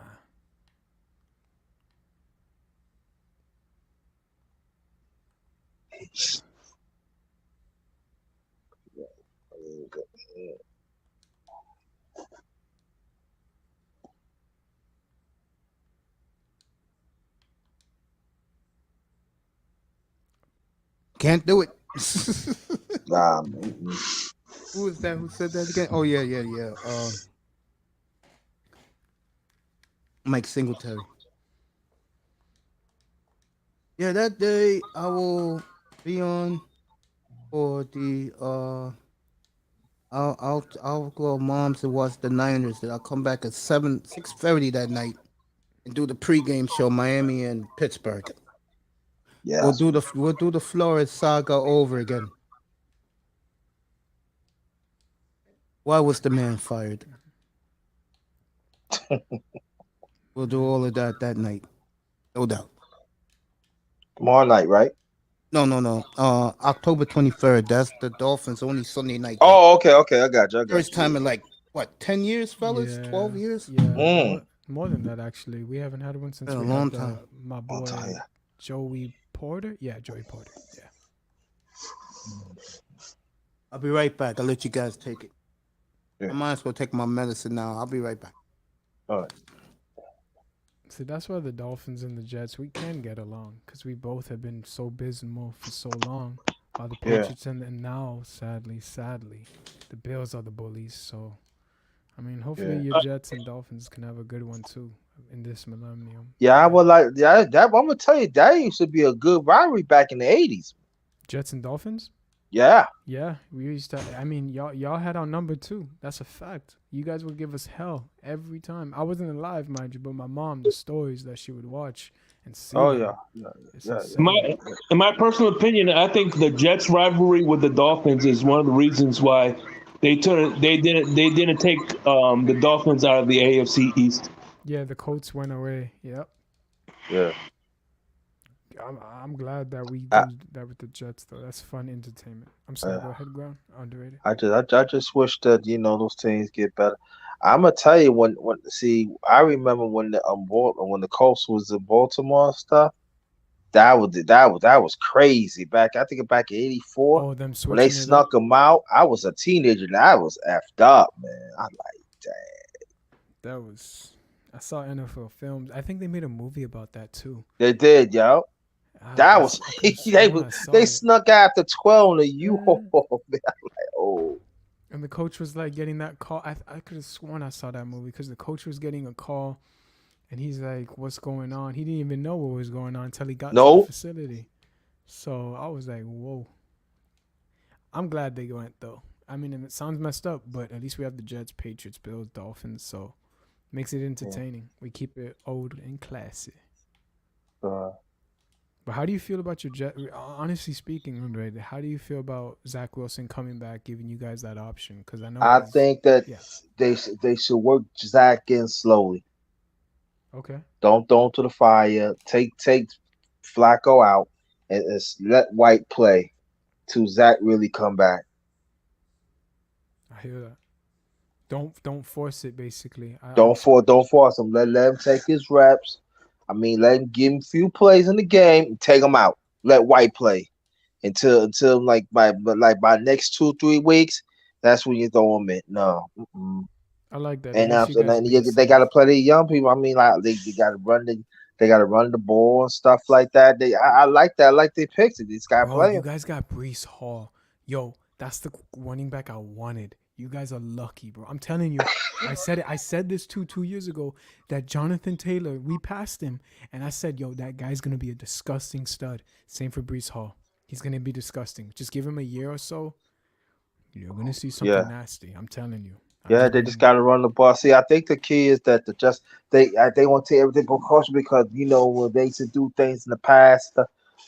Can't do it. Nah. Who is that? Who said that again? Oh yeah. Mike Singletary. Yeah, that day I will be on for the I'll go to mom's and watch the Niners. Then I'll come back at 6:30 that night and do the pregame show, Miami and Pittsburgh. Yeah, we'll do the Flores saga over again. Why was the man fired? We'll do all of that night, no doubt. Tomorrow night, right? No. October 23rd. That's the Dolphins' only Sunday night game. Oh, okay. I got you. First time in 10 years, fellas? 12 years? Yeah, more than that actually. We haven't had one since a long time. My boy Joey Porter. Yeah, Joey Porter. Yeah. I'll be right back. I'll let you guys take it. Yeah. I might as well take my medicine now. I'll be right back. All right. See, that's why the Dolphins and the Jets, we can get along because we both have been so abysmal for so long. While the Patriots and now, sadly, the Bills are the bullies. So, I mean, hopefully your Jets and Dolphins can have a good one too in this millennium. Yeah, I would like that. I'm gonna tell you that used to be a good rivalry back in the '80s. Jets and Dolphins. Yeah, we used to. I mean, y'all had our number too. That's a fact. You guys would give us hell every time. I wasn't alive, mind you, but my mom, the stories that she would watch and see. Oh yeah. In my personal opinion, I think the Jets rivalry with the Dolphins is one of the reasons why they didn't take the Dolphins out of the AFC East. Yeah, the Colts went away. Yep. Yeah. I'm glad that we did that with the Jets though. That's fun entertainment. I'm sorry, go ahead, Ground. Underrated. I just wish that those teams get better. I'm gonna tell you I remember when the Colts was in Baltimore and stuff. That was crazy back in '84. Oh, them when they snuck them out. I was a teenager and I was effed up, man. I that was. I saw NFL films. I think they made a movie about that too. They did, yo. They snuck after 12 on the U-Haul. Man. I'm like, oh. And the coach was like getting that call. I could have sworn I saw that movie because the coach was getting a call, and he's like, "What's going on?" He didn't even know what was going on until he got to the facility. So I was like, "Whoa." I'm glad they went though. I mean, it sounds messed up, but at least we have the Jets, Patriots, Bills, Dolphins, so makes it entertaining. We keep it old and classy. But how do you feel about your Jet? Honestly speaking, Andre, how do you feel about Zach Wilson coming back, giving you guys that option? Because I think that they should work Zach in slowly. Okay. Don't throw him to the fire. Take Flacco out and it's let White play till Zach really come back. I hear that. Don't force it. Basically, Don't force him. Let him take his reps. I mean, let him give him a few plays in the game and take him out. Let White play until by next 2-3 weeks. That's when you throw him in. No. Mm-mm. I like that. And At least you guys are being they got to safe. play the young people. I mean, like they got to run the ball and stuff like that. I like that. I like they picked it. This guy Bro, you playing. guys got Brees Hall. Yo, that's the running back I wanted. You guys are lucky, bro. I'm telling you. I said it. I said this 2 years ago that Jonathan Taylor, we passed him. And I said, yo, that guy's going to be a disgusting stud. Same for Brees Hall. He's going to be disgusting. Just give him a year or so. You're going to see something Yeah. nasty. I'm telling you. Yeah, they just got to run the ball. See, I think the key is that they want to take everything precaution because when they used to do things in the past,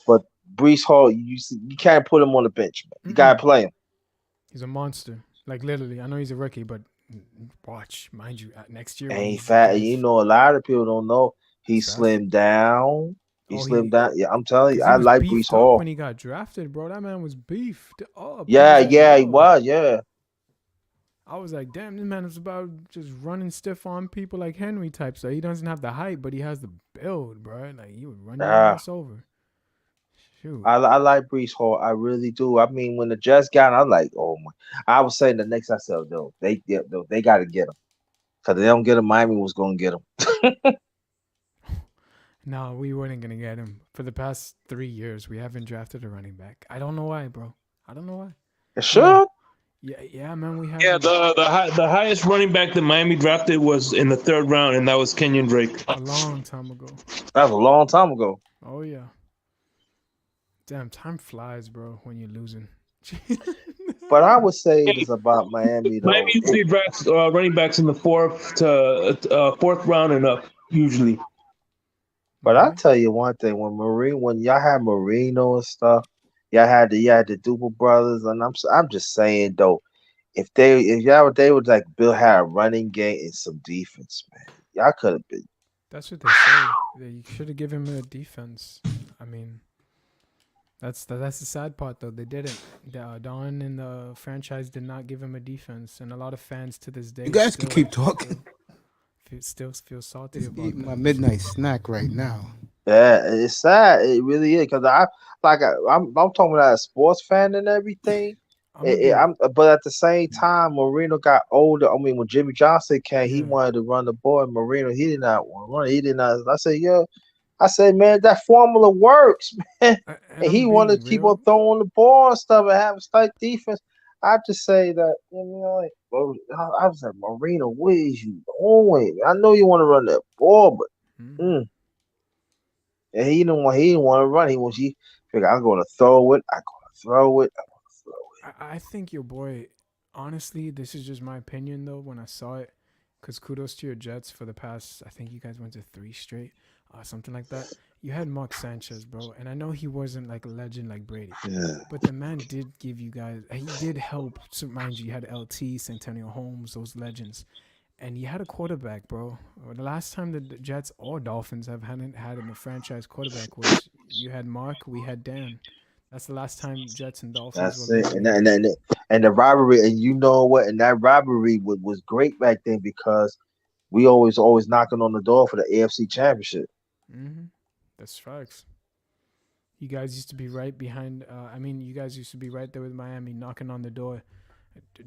but Brees Hall, you can't put him on the bench, man. You gotta play him. He's a monster. Like literally, I know he's a rookie, but watch, mind you, next year. And he's fat. And a lot of people don't know he slimmed down. He slimmed down. Yeah, I'm telling you, I like Brees Hall. When he got drafted, bro, that man was beefed up. Yeah, he was. Yeah. I was like, damn, this man is about just running stiff on people like Henry type. So he doesn't have the height, but he has the build, bro. Like he would run your ass over. Shoot. I like Brees Hall. I really do. I mean, when the Jets got him, I'm like, oh my. I was saying the next I said, though, they got to get him. Because they don't get him, Miami was going to get him. No, we weren't going to get him. For the past 3 years, we haven't drafted a running back. I don't know why, bro. I don't know why. It should. Yeah, man, we have. Yeah, the highest running back that Miami drafted was in the 3rd round, and that was Kenyon Drake. A long time ago. That was a long time ago. Oh, yeah. Damn, time flies, bro, when you're losing. But I would say this about Miami, though. Miami usually drafts running backs in the 4th round and up, usually. But I'll tell you one thing: when y'all had Marino and stuff, y'all had the Duper brothers, and I'm just saying though, if they would like Bill had a running game and some defense, man, y'all could have been. That's what they say. You should have given him a defense. I mean, that's the sad part though. They didn't. Don and the franchise did not give him a defense, and a lot of fans to this day. You guys can keep talking. Still feel salty Just about eating my midnight snack right now. Yeah, it's sad. It really is because I'm talking about a sports fan and everything. But at the same time, Marino got older. I mean, when Jimmy Johnson came, he wanted to run the ball. And Marino, he did not want to run. He did not. I said, man, that formula works, man. And he wanted to keep on throwing the ball and stuff and have a tight defense. I just say that, I was like, Marino, what is you doing? I know you want to run that ball, but and he didn't want to run. He figured, I'm going to throw it. I think your boy, honestly, this is just my opinion though. When I saw it, because kudos to your Jets for the past. I think you guys went to 3 straight, something like that. You had Mark Sanchez, bro, and I know he wasn't like a legend like Brady, but the man did give you guys. He did help. So mind you, you had LT, Santonio Holmes, those legends, and you had a quarterback, bro. The last time the Jets or Dolphins have had a franchise quarterback was you had Mark, we had Dan. That's the last time Jets and Dolphins. That's it, and the rivalry, and you know what? And that rivalry was great back then because we always knocking on the door for the AFC Championship. Mm-hmm. That's facts. You guys used to be right behind. You guys used to be right there with Miami, knocking on the door.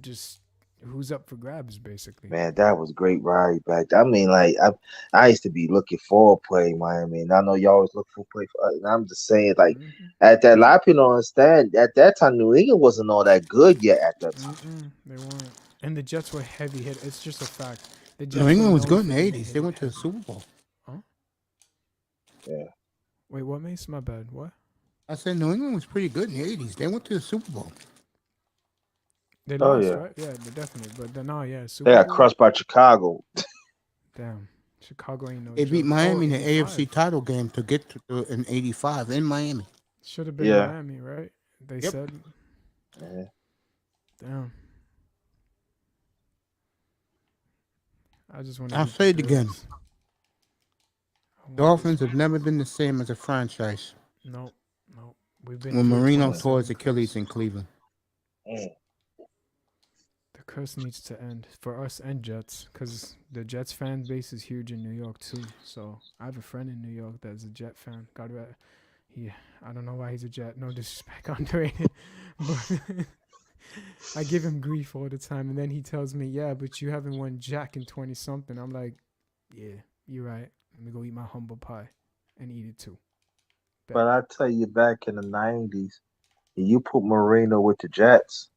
Just who's up for grabs, basically. Man, that was great ride back. I mean, like I used to be looking for playing Miami, and I know you always look for play for us. And I'm just saying, like at that, a lot of people don't understand. At that time, New England wasn't all that good yet. At that time, they weren't, and the Jets were heavy hit. It's just a fact. New England was good in the '80s. They went to the Super Bowl. Huh? Yeah. Wait, what, Mace? My bad. What? I said New England was pretty good in the '80s. They went to the Super Bowl. They lost, right? Yeah, they definitely. But Super they got crushed by Chicago. Damn, Chicago ain't no. They beat Miami in the AFC title game to get to in '85 in Miami. Should have been Miami, right? They said. Yeah. Damn. I just want. I'll say it again. Dolphins have never been the same as a franchise. Nope. We've been when through Marino 27 tore his Achilles curse. in Cleveland. Mm. The curse needs to end for us and Jets, because the Jets fan base is huge in New York too. So I have a friend in New York that's a Jet fan. I don't know why he's a Jet. No disrespect, underrated, but I give him grief all the time, and then he tells me, "Yeah, but you haven't won Jack in 20 something." I'm like, "Yeah, you're right. Let me go eat my humble pie, and eat it too." But I tell you, back in the '90s, you put Marino with the Jets,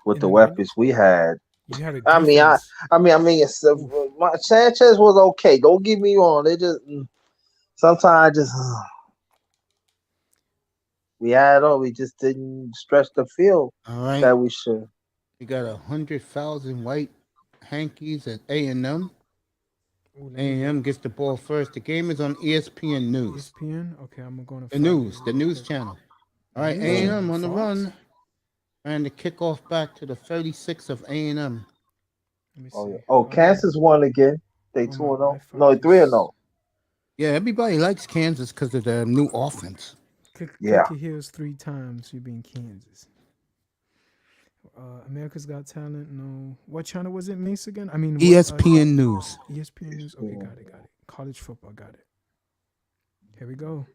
with In the the 90s, weapons we had. you had a I mean, defense. it's my Sanchez was okay. Don't get me wrong. They just sometimes just we had all. We just didn't stretch the field All right. that we should. You got 100,000 white hankies at A&M. A&M gets the ball first. The game is on ESPN News. ESPN. Okay, I'm gonna go The news channel. All right, A&M on the run, and the kickoff back to the 36 of A&M. Let me see. Oh, yeah. Oh, Kansas won again. They 2-0. No, 3-0. Yeah, everybody likes Kansas because of their new offense. Click your heels 3 times. You be in Kansas. America's Got Talent. No. What channel was it, Mace, again? I mean, ESPN News. ESPN News. Okay, got it. College football, got it. Here we go.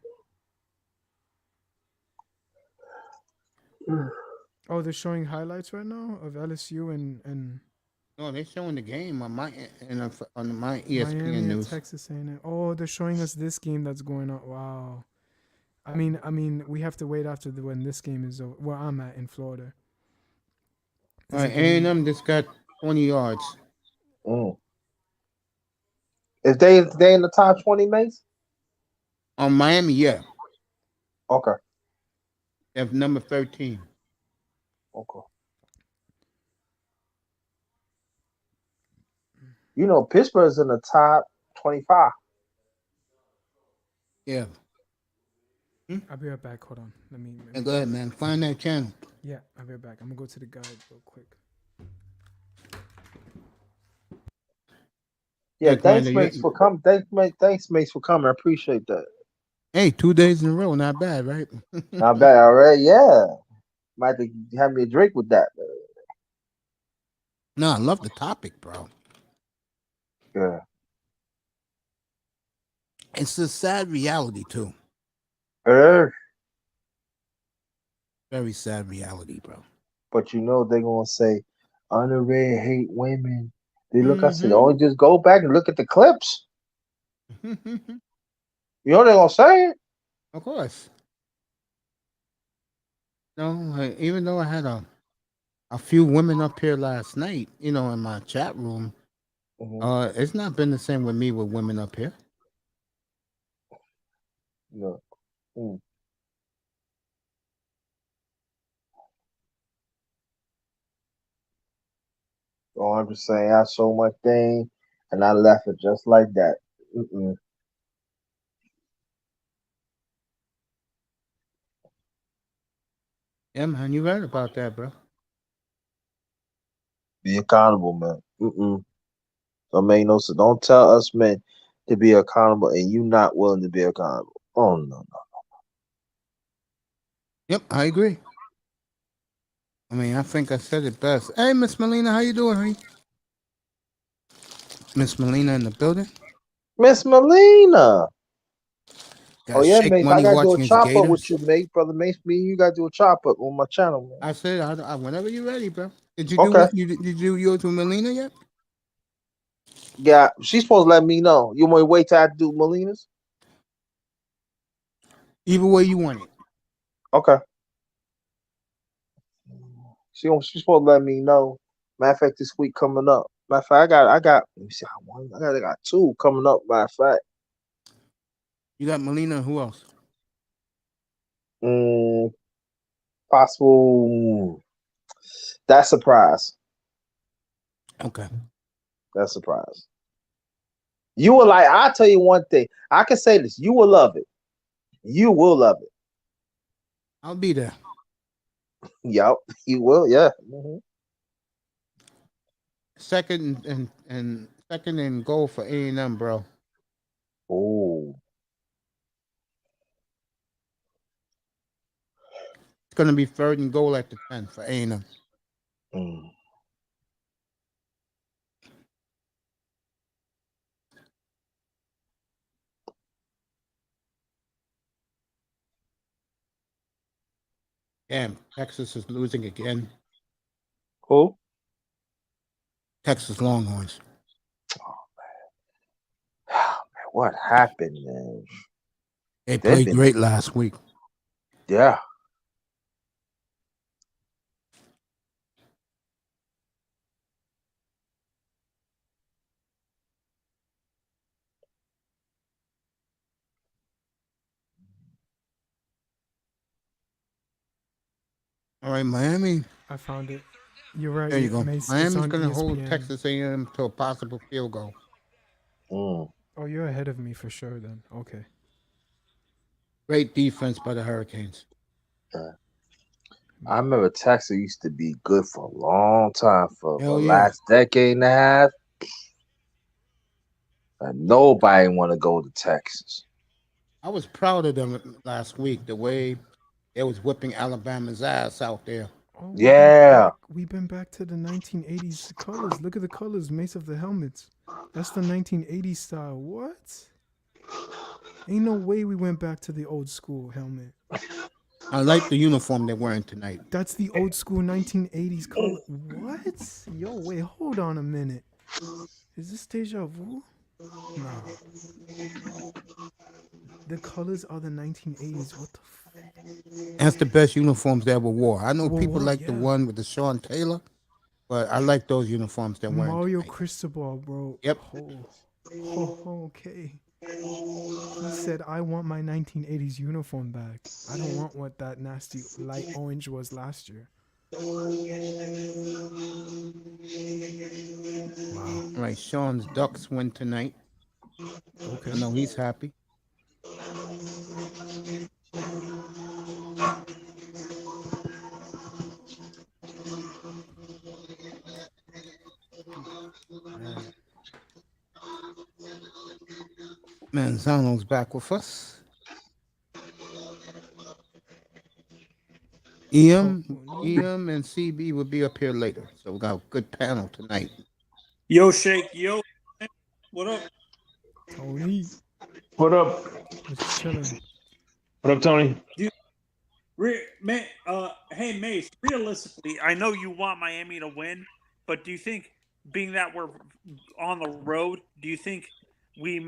Oh, they're showing highlights right now of LSU and. No, they're showing the game on my ESPN Miami News. Texas A&M. Oh, they're showing us this game that's going on. Wow. I mean, we have to wait after when this game is over. Where I'm at in Florida. All right, A&M just got 20 yards. Is they in the top 20, Mace? On Miami, yeah. Okay. They have number 13. Okay. You know, Pittsburgh's in the top 25. Yeah. I'll be right back. Hold on. Let me go ahead, man. Find that channel. Yeah, I'll be right back. I'm gonna go to the guide real quick. Yeah, thanks, Mace, for coming. Thanks, Mace, for coming. I appreciate that. Hey, 2 days in a row, not bad, right? Not bad, all right. Yeah, might have me a drink with that. No, I love the topic, bro. Yeah. It's a sad reality too. Very sad reality, bro. But you know they're gonna say underrated hate women. They look. I said, oh, just go back and look at the clips. You know they're gonna say it. Of course. No, even though I had a few women up here last night, in my chat room, it's not been the same with me with women up here. No. Oh, I'm just saying, I sold my thing and I left it just like that. Yeah, man, you right about that, bro. Be accountable, man. Don't make no sense. Don't tell us men to be accountable and you not willing to be accountable. Oh no. Yep, I agree. I mean, I think I said it best. Hey, Miss Melina, how you doing, honey? Miss Melina in the building. Miss Melina. Oh yeah, Mace. I gotta do a chop up with you, mate. Brother Mace, me and you gotta do a chop up on my channel, man. I said, whenever you're ready, bro. Did you do did you do yours with Melina yet? Yeah, she's supposed to let me know. You want to wait till I do Melina's? Either way you want it. Okay. She's supposed to let me know. Matter of fact, this week coming up. Matter of fact, I got. Let me see. I got 2 coming up. Matter of fact. You got Melina. Who else? Possible. That surprise. Okay. That surprise. You will like. I'll tell you one thing. I can say this. You will love it. You will love it. I'll be there. Yup, you will. Yeah. Second and goal for A&M, bro. Oh. going to be 3rd and goal at the 10 for A&M. Mm. Damn, Texas is losing again. Who? Texas Longhorns. What happened, man? They played been- great last week. Yeah. All right, Miami. I found it. You're right. There you go. Mace, it's Miami's on going to hold ESPN. Texas A&M to a possible field goal. Mm. Oh, you're ahead of me for sure then. Okay. Great defense by the Hurricanes. I remember Texas used to be good for a long time, for the Hell yeah. last decade and a half. And nobody want to go to Texas. I was proud of them last week, the way they was whipping Alabama's ass out there. Oh, Yeah. we've been back to the 1980s colors. Look at the colors, Mace, of the helmets. That's the 1980s style. What? Ain't no way we went back to the old school helmet. I like the uniform they're wearing tonight. That's the old school 1980s color. What? Yo, wait, hold on a minute. Is this deja vu? No. The colors are the 1980s. What the fuck? That's the best uniforms they ever wore. I know Well, people what? like the Yeah. one with the Sean Taylor, but I like those uniforms they're wearing Mario tonight. Cristobal, bro. Yep. Okay. He said, I want my 1980s uniform back. I don't want what that nasty light orange was last year. Wow. All right, Sean's Ducks win tonight. Okay. I know he's happy. Manzano's back with us. EM and CB will be up here later. So we got a good panel tonight. Yo, Shake. Yo. What up? Tony. What up? Just chilling. What up, Tony? Hey, Mace, realistically, I know you want Miami to win, but do you think, being that we're on the road, do you think it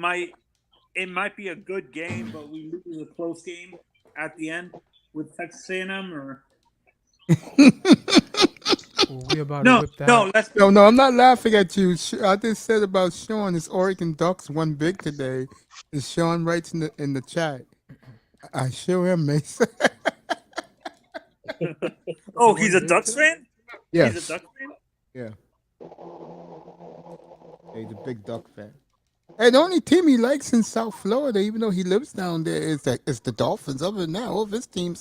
might be a good game, but we lose a close game at the end with Texas A&M, or? We about to whip that. No, I'm not laughing at you. I just said about Sean. His Oregon Ducks won big today. And Sean writes in the chat. I sure am, Mason. Oh, he's a Ducks fan? Yes. He's a Ducks fan? Yeah. He's a big Duck fan. Hey, the only team he likes in South Florida, even though he lives down there, is the Dolphins. Other than that, all of his teams,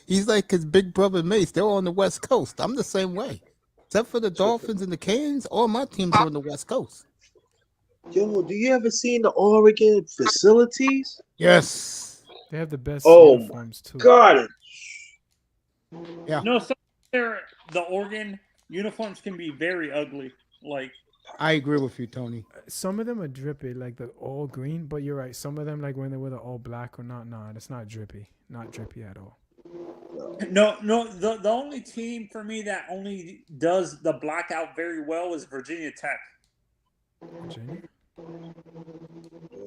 he's like his big brother Mace. They're all on the West Coast. I'm the same way. Except for the Dolphins and the Canes, all my teams are on the West Coast. Yo, do you ever seen the Oregon facilities? Yes. They have the best uniforms uniforms too. God. Yeah. No, the Oregon uniforms can be very ugly. I agree with you, Tony. Some of them are drippy, like the all green, but you're right. Some of them, like when they were the all black or not, nah, it's not drippy. Not drippy at all. No. The only team for me that only does the blackout very well is Virginia Tech. Virginia?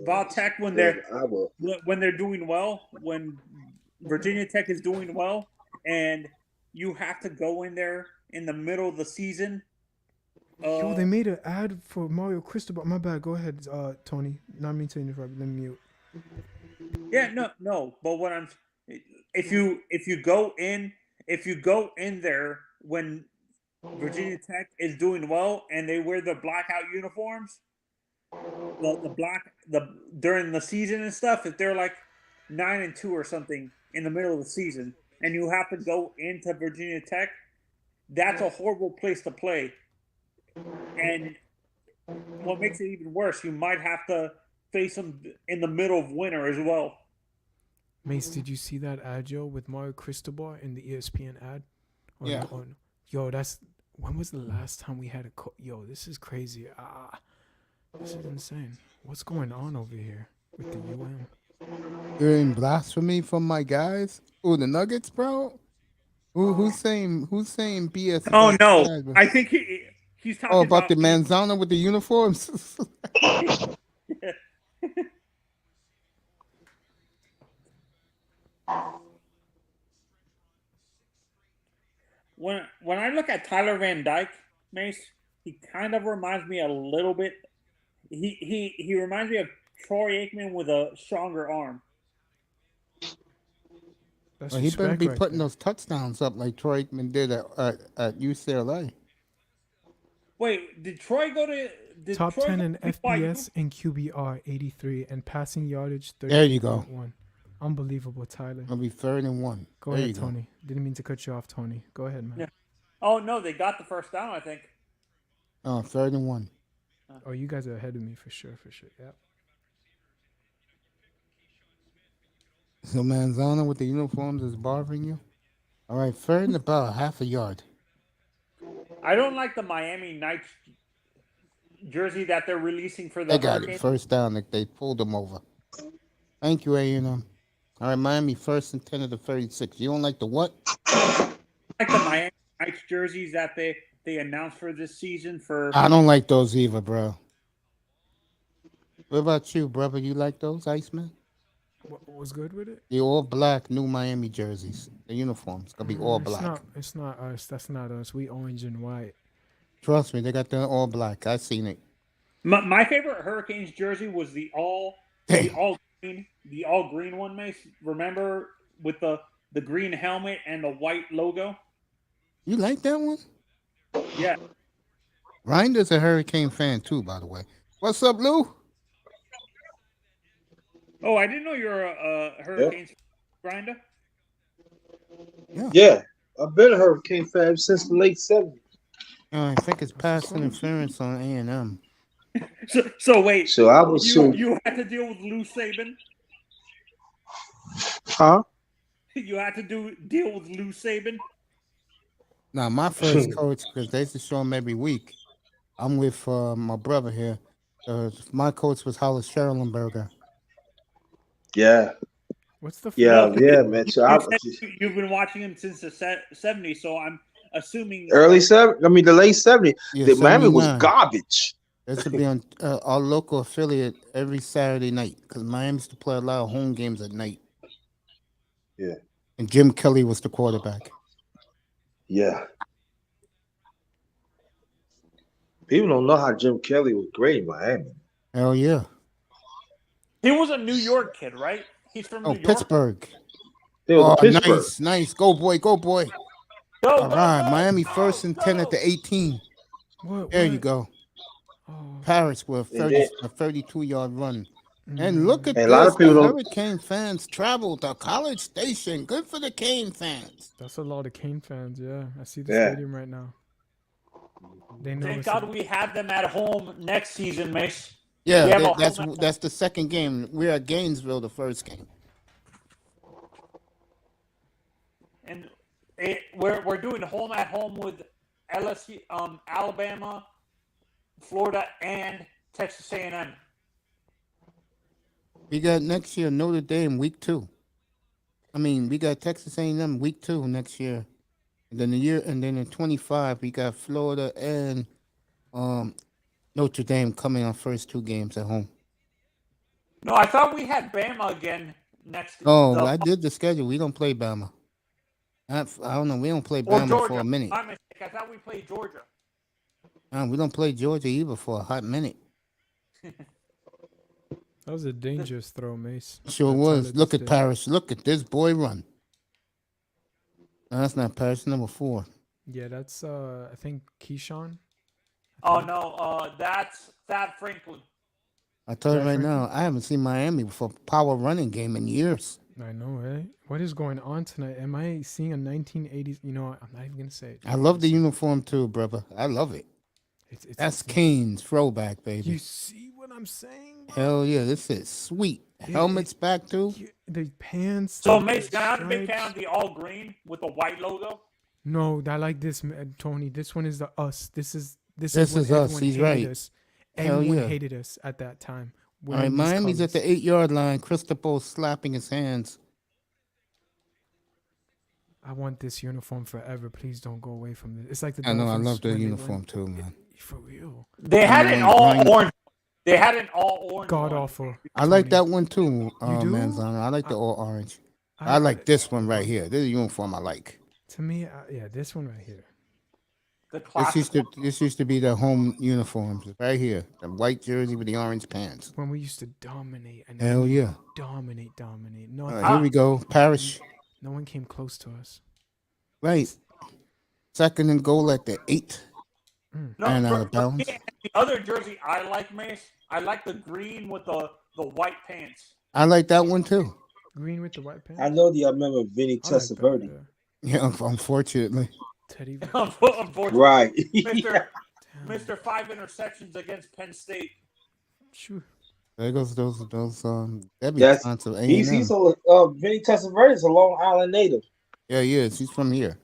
Vol Tech, when they're doing well, when Virginia Tech is doing well, and you have to go in there in the middle of the season. Yo, they made an ad for Mario Cristobal. My bad. Go ahead, Tony. Not mean to interrupt. Let me mute. Yeah, no. But if you go in there when Virginia Tech is doing well and they wear the blackout uniforms, during the season and stuff, if they're like 9-2 or something in the middle of the season, and you have to go into Virginia Tech, that's a horrible place to play. And what makes it even worse, you might have to face them in the middle of winter as well. Mace, did you see that ad, yo, with Mario Cristobal in the ESPN ad? Yeah. Yo, when was the last time we had yo, this is crazy. This is insane. What's going on over here with the UM? You're in blasphemy from my guys? Ooh, the Nuggets, bro? Who's saying BS? Oh About no, the guys, I think he's talking about the Manzana with the uniforms. When I look at Tyler Van Dyke, Mace, he kind of reminds me a little bit. He reminds me of Troy Aikman with a stronger arm. That's He better be right putting there. those touchdowns up like Troy Aikman did at UCLA. Wait, did Troy go to Top Troy 10 go in to BYU? FBS and QBR 83 and passing yardage 30. There you go. Unbelievable, Tyler. It'll be 3rd and 1. Go ahead, Tony. Didn't mean to cut you off, Tony. Go ahead, man. Yeah. Oh no, they got the first down, I think. Oh, 3rd and 1. Oh, you guys are ahead of me for sure. Yeah. So Manzana with the uniforms is bothering you? All right, 3rd and about half a yard. I don't like the Miami Knights jersey that they're releasing for the They got Hurricanes. it. First down. They pulled them over. Thank you, A&M. All right, Miami 1st and 10 of the 36. You don't like the what? I like the Miami Knights jerseys that they announced for this season for. I don't like those either, bro. What about you, brother? You like those, Iceman? What was good with it? The all black new Miami jerseys. The uniforms gonna be all black. It's not us. That's not us. We orange and white. Trust me, they got the all black. I seen it. My favorite Hurricanes jersey was the all green one, Mace. Remember with the green helmet and the white logo? You like that one? Yeah. Rinder's a Hurricane fan too, by the way. What's up, Lou? Oh, I didn't know you're a Hurricanes grinder. Yeah, I've been a Hurricane fan since the late 70s. I think it's past interference on A&M. So wait. So I was you had to deal with Lou Saban? Huh? You had to deal with Lou Saban? Now, my first coach, because they used to show him every week, I'm with my brother here. My coach was Hollis Sherlenberger. Yeah. What's the man. So you've been watching him since the 70s, so I'm assuming the late 70s. Yeah, the Miami was 79. garbage. This would be on our local affiliate every Saturday night because Miami used to play a lot of home games at night. Yeah. And Jim Kelly was the quarterback. Yeah. People don't know how Jim Kelly was great in Miami. Hell yeah. He was a New York kid, right? He's from New York. Pittsburgh. Pittsburgh. Nice. Go, boy. Go, All right, Miami 1st and 10 at the 18. There you go. Oh. Paris with a 32-yard run. And look at a this. lot of people the don't... Hurricane fans traveled to College Station. Good for the Cane fans. That's a lot of Cane fans, yeah. I see the stadium right now. Thank God we have them at home next season, Mace. Yeah, that's the second game. We're at Gainesville the first game. And we're doing home at home with LSU, Alabama, Florida, and Texas A&M. We got next year Notre Dame week 2. We got Texas A&M week 2 next year. And then in 25 we got Florida and Notre Dame coming on first 2 games at home. No, I thought we had Bama again next. Oh, I did the schedule. We don't play Bama. I don't know. We don't play Bama for a minute. My mistake. I thought we played Georgia. We don't play Georgia either for a hot minute. That was a dangerous throw, Mace. Sure was. Look at Paris. Look at this boy run. No, that's not Paris. Number 4. Yeah, that's I think Keyshawn. Oh no, that's Thad Franklin. I tell you right now, I haven't seen Miami for a power running game in years. I know, right? What is going on tonight? Am I seeing a 1980s? You know what? I'm not even gonna say it. I love the uniform too, brother. I love it. That's Kane's throwback, baby. You see what I'm saying? Hell yeah, this is sweet. Helmets back too. The pants. So, the Mace, not a big stripes. fan of the all green with the white logo. No, I like this, Tony. This one is the us. This is when This is us. everyone He's hated right. us. Hell Everyone yeah. hated us at that time. All right, wearing these Miami's at colors. the 8-yard line. Cristobal slapping his hands. I want this uniform forever. Please don't go away from this. It's like the I know. I Dolphins love the when they uniform went- too, man. For real. They had an all Mine- orange. They had an all orange. God one. awful. I like Tony. that one too, You do? Manzano. I like the all orange. I like this one right here. This is the uniform I like. To me, yeah, this one right here. The This classic. used to be the home uniforms right here. The white jersey with the orange pants. When we used to dominate. And Hell yeah. dominate. No, All right, here we go. Parrish. no one came close to us. Right. Second and goal at the 8. No, and out for of bounds. me, the other jersey I like, Mace. I like the green with the white pants. I like that one too. Green with the white pants. I know y'all remember Vinny I like that, Testaverde. yeah. Yeah, unfortunately. Teddy. Unfortunately, Right. Mr. 5 interceptions against Penn State. Sure. There goes those That's- debutantes of He's A&M. Vinny Testaverde is a Long Island native. Yeah, he is. He's from here.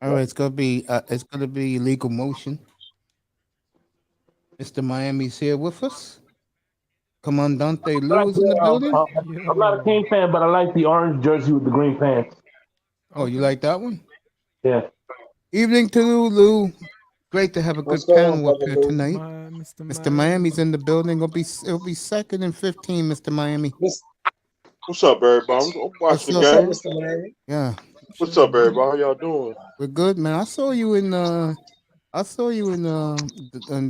All right, it's gonna be legal motion. Mr. Miami's here with us. Commandante Lou's in the building. I'm not a King fan, but I like the orange jersey with the green pants. Oh, you like that one? Yeah. Evening to you, Lou. Great to have a good What's going on, panel up brother here Lou? tonight. Mr. Miami's in the building. It'll be second and 15, Mr. Miami. What's up, everybody? I'm watching the What's game. up, Mr. Miami? Yeah, What's up, everybody? How y'all doing? we're good, man. I saw you in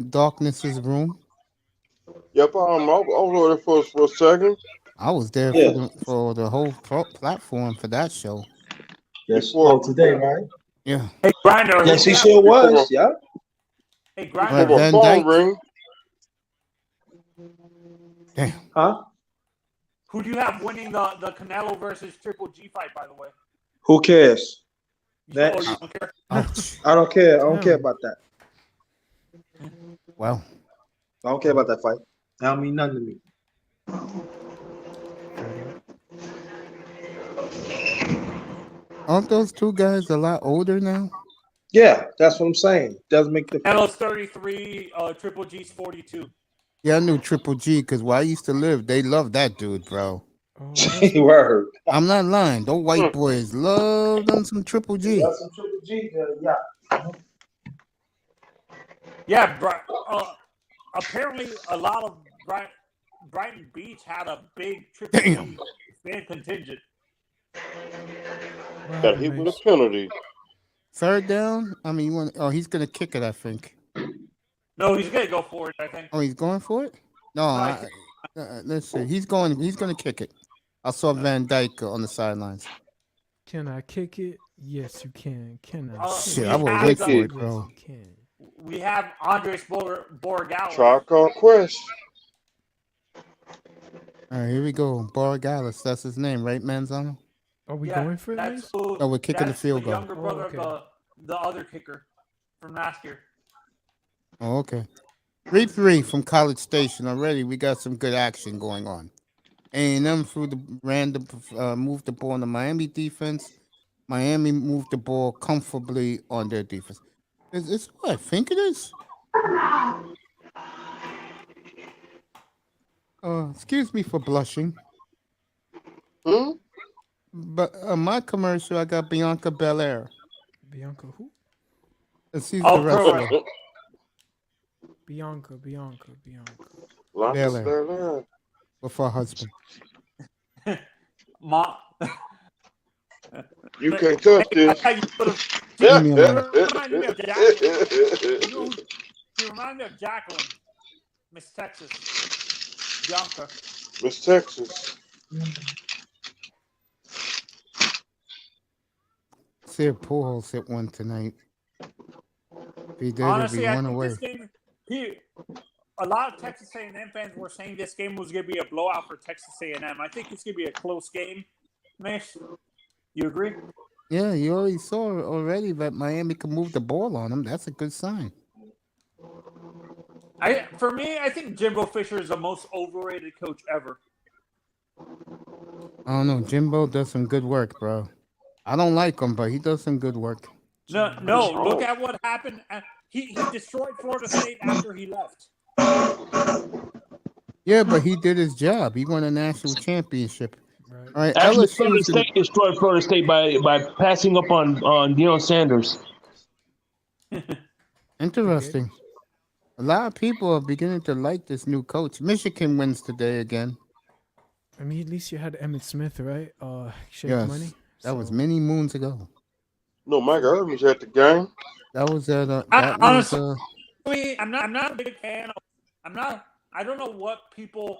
Darkness's room. Yep, I was over there for a second. I was there Yeah. for the whole platform for that show. Yes. Before- Today, right? Yeah. Hey, Grinder. Yes, he sure was. Yeah. Hey, Right. Grinder. Before my Van phone Dyke. ring. Damn. Huh? Who do you have winning the Canelo versus Triple G fight, by the way? Who cares? You Next. you don't care? Ouch. I don't care. I don't Damn. care about that. Well, I don't care about that fight. That don't mean nothing to me. aren't those two guys a lot older now? Yeah, that's what I'm saying. Doesn't make the Canelo's 33, Triple G's 42. Yeah, I knew Triple G because where I used to live, they love that dude, bro. Oh, word. I'm not lying. Those white boys love them some Triple G. That's some Triple G. Yeah. Yeah, apparently a lot of Brighton Beach had a big Triple Damn. G fan contingent. Got hit with a penalty. Third down. I mean, he's gonna kick it. I think. No, he's gonna go for it, I think. Oh, he's going for it. No, let's see. He's gonna kick it. I saw Van Dyke on the sidelines. Can I kick it? Yes, you can. Can I? Shit, we I will have wait the- for it, Yes, bro. you can. We have Andres Borregales. Try conquest. All right, here we go. Borregales, that's his name, right, Manzano? Are we Yeah, going for it? that's Mace? who- Oh, we're kicking the that's field goal. younger brother okay. of the other kicker from last year. Oh, okay. 3-3 from College Station already. We got some good action going on. A&M threw the random moved the ball on the Miami defense. Miami moved the ball comfortably on their defense. Is this what I think it is? Excuse me for blushing. Hmm? But my commercial, I got Bianca Belair. Bianca who? She's Oh, the wrestler. pro- Bianca. Lots Bel Air. of there. With her husband. Ma- You can't touch this. Hey, you could've- Leave me alone. you remind me of Jacqueline. You remind me of Jacqueline, Miss Texas, Bianca. Miss Texas. See if Pujols hit one tonight. If he did, Honestly, it'd I be one think away. this game. A lot of Texas A&M fans were saying this game was going to be a blowout for Texas A&M. I think it's going to be a close game. Mish, you agree? Yeah, you already saw already that Miami can move the ball on them. That's a good sign. For me, I think Jimbo Fisher is the most overrated coach ever. I don't know. Jimbo does some good work, bro. I don't like him, but he does some good work. No. Look at what happened. He destroyed Florida State after he left. Yeah, but he did his job. He won a national championship. Right. All right, Actually, LSU Florida is gonna, State destroyed Florida State by passing up on Deion Sanders. interesting. A lot of people are beginning to like this new coach. Michigan wins today again. I mean, at least you had Emmett Smith, right? Shake Yes, Money. that was many moons ago. No, Mike Irvin's at the game. That was at Honestly, I'm not a big fan of. I don't know what people's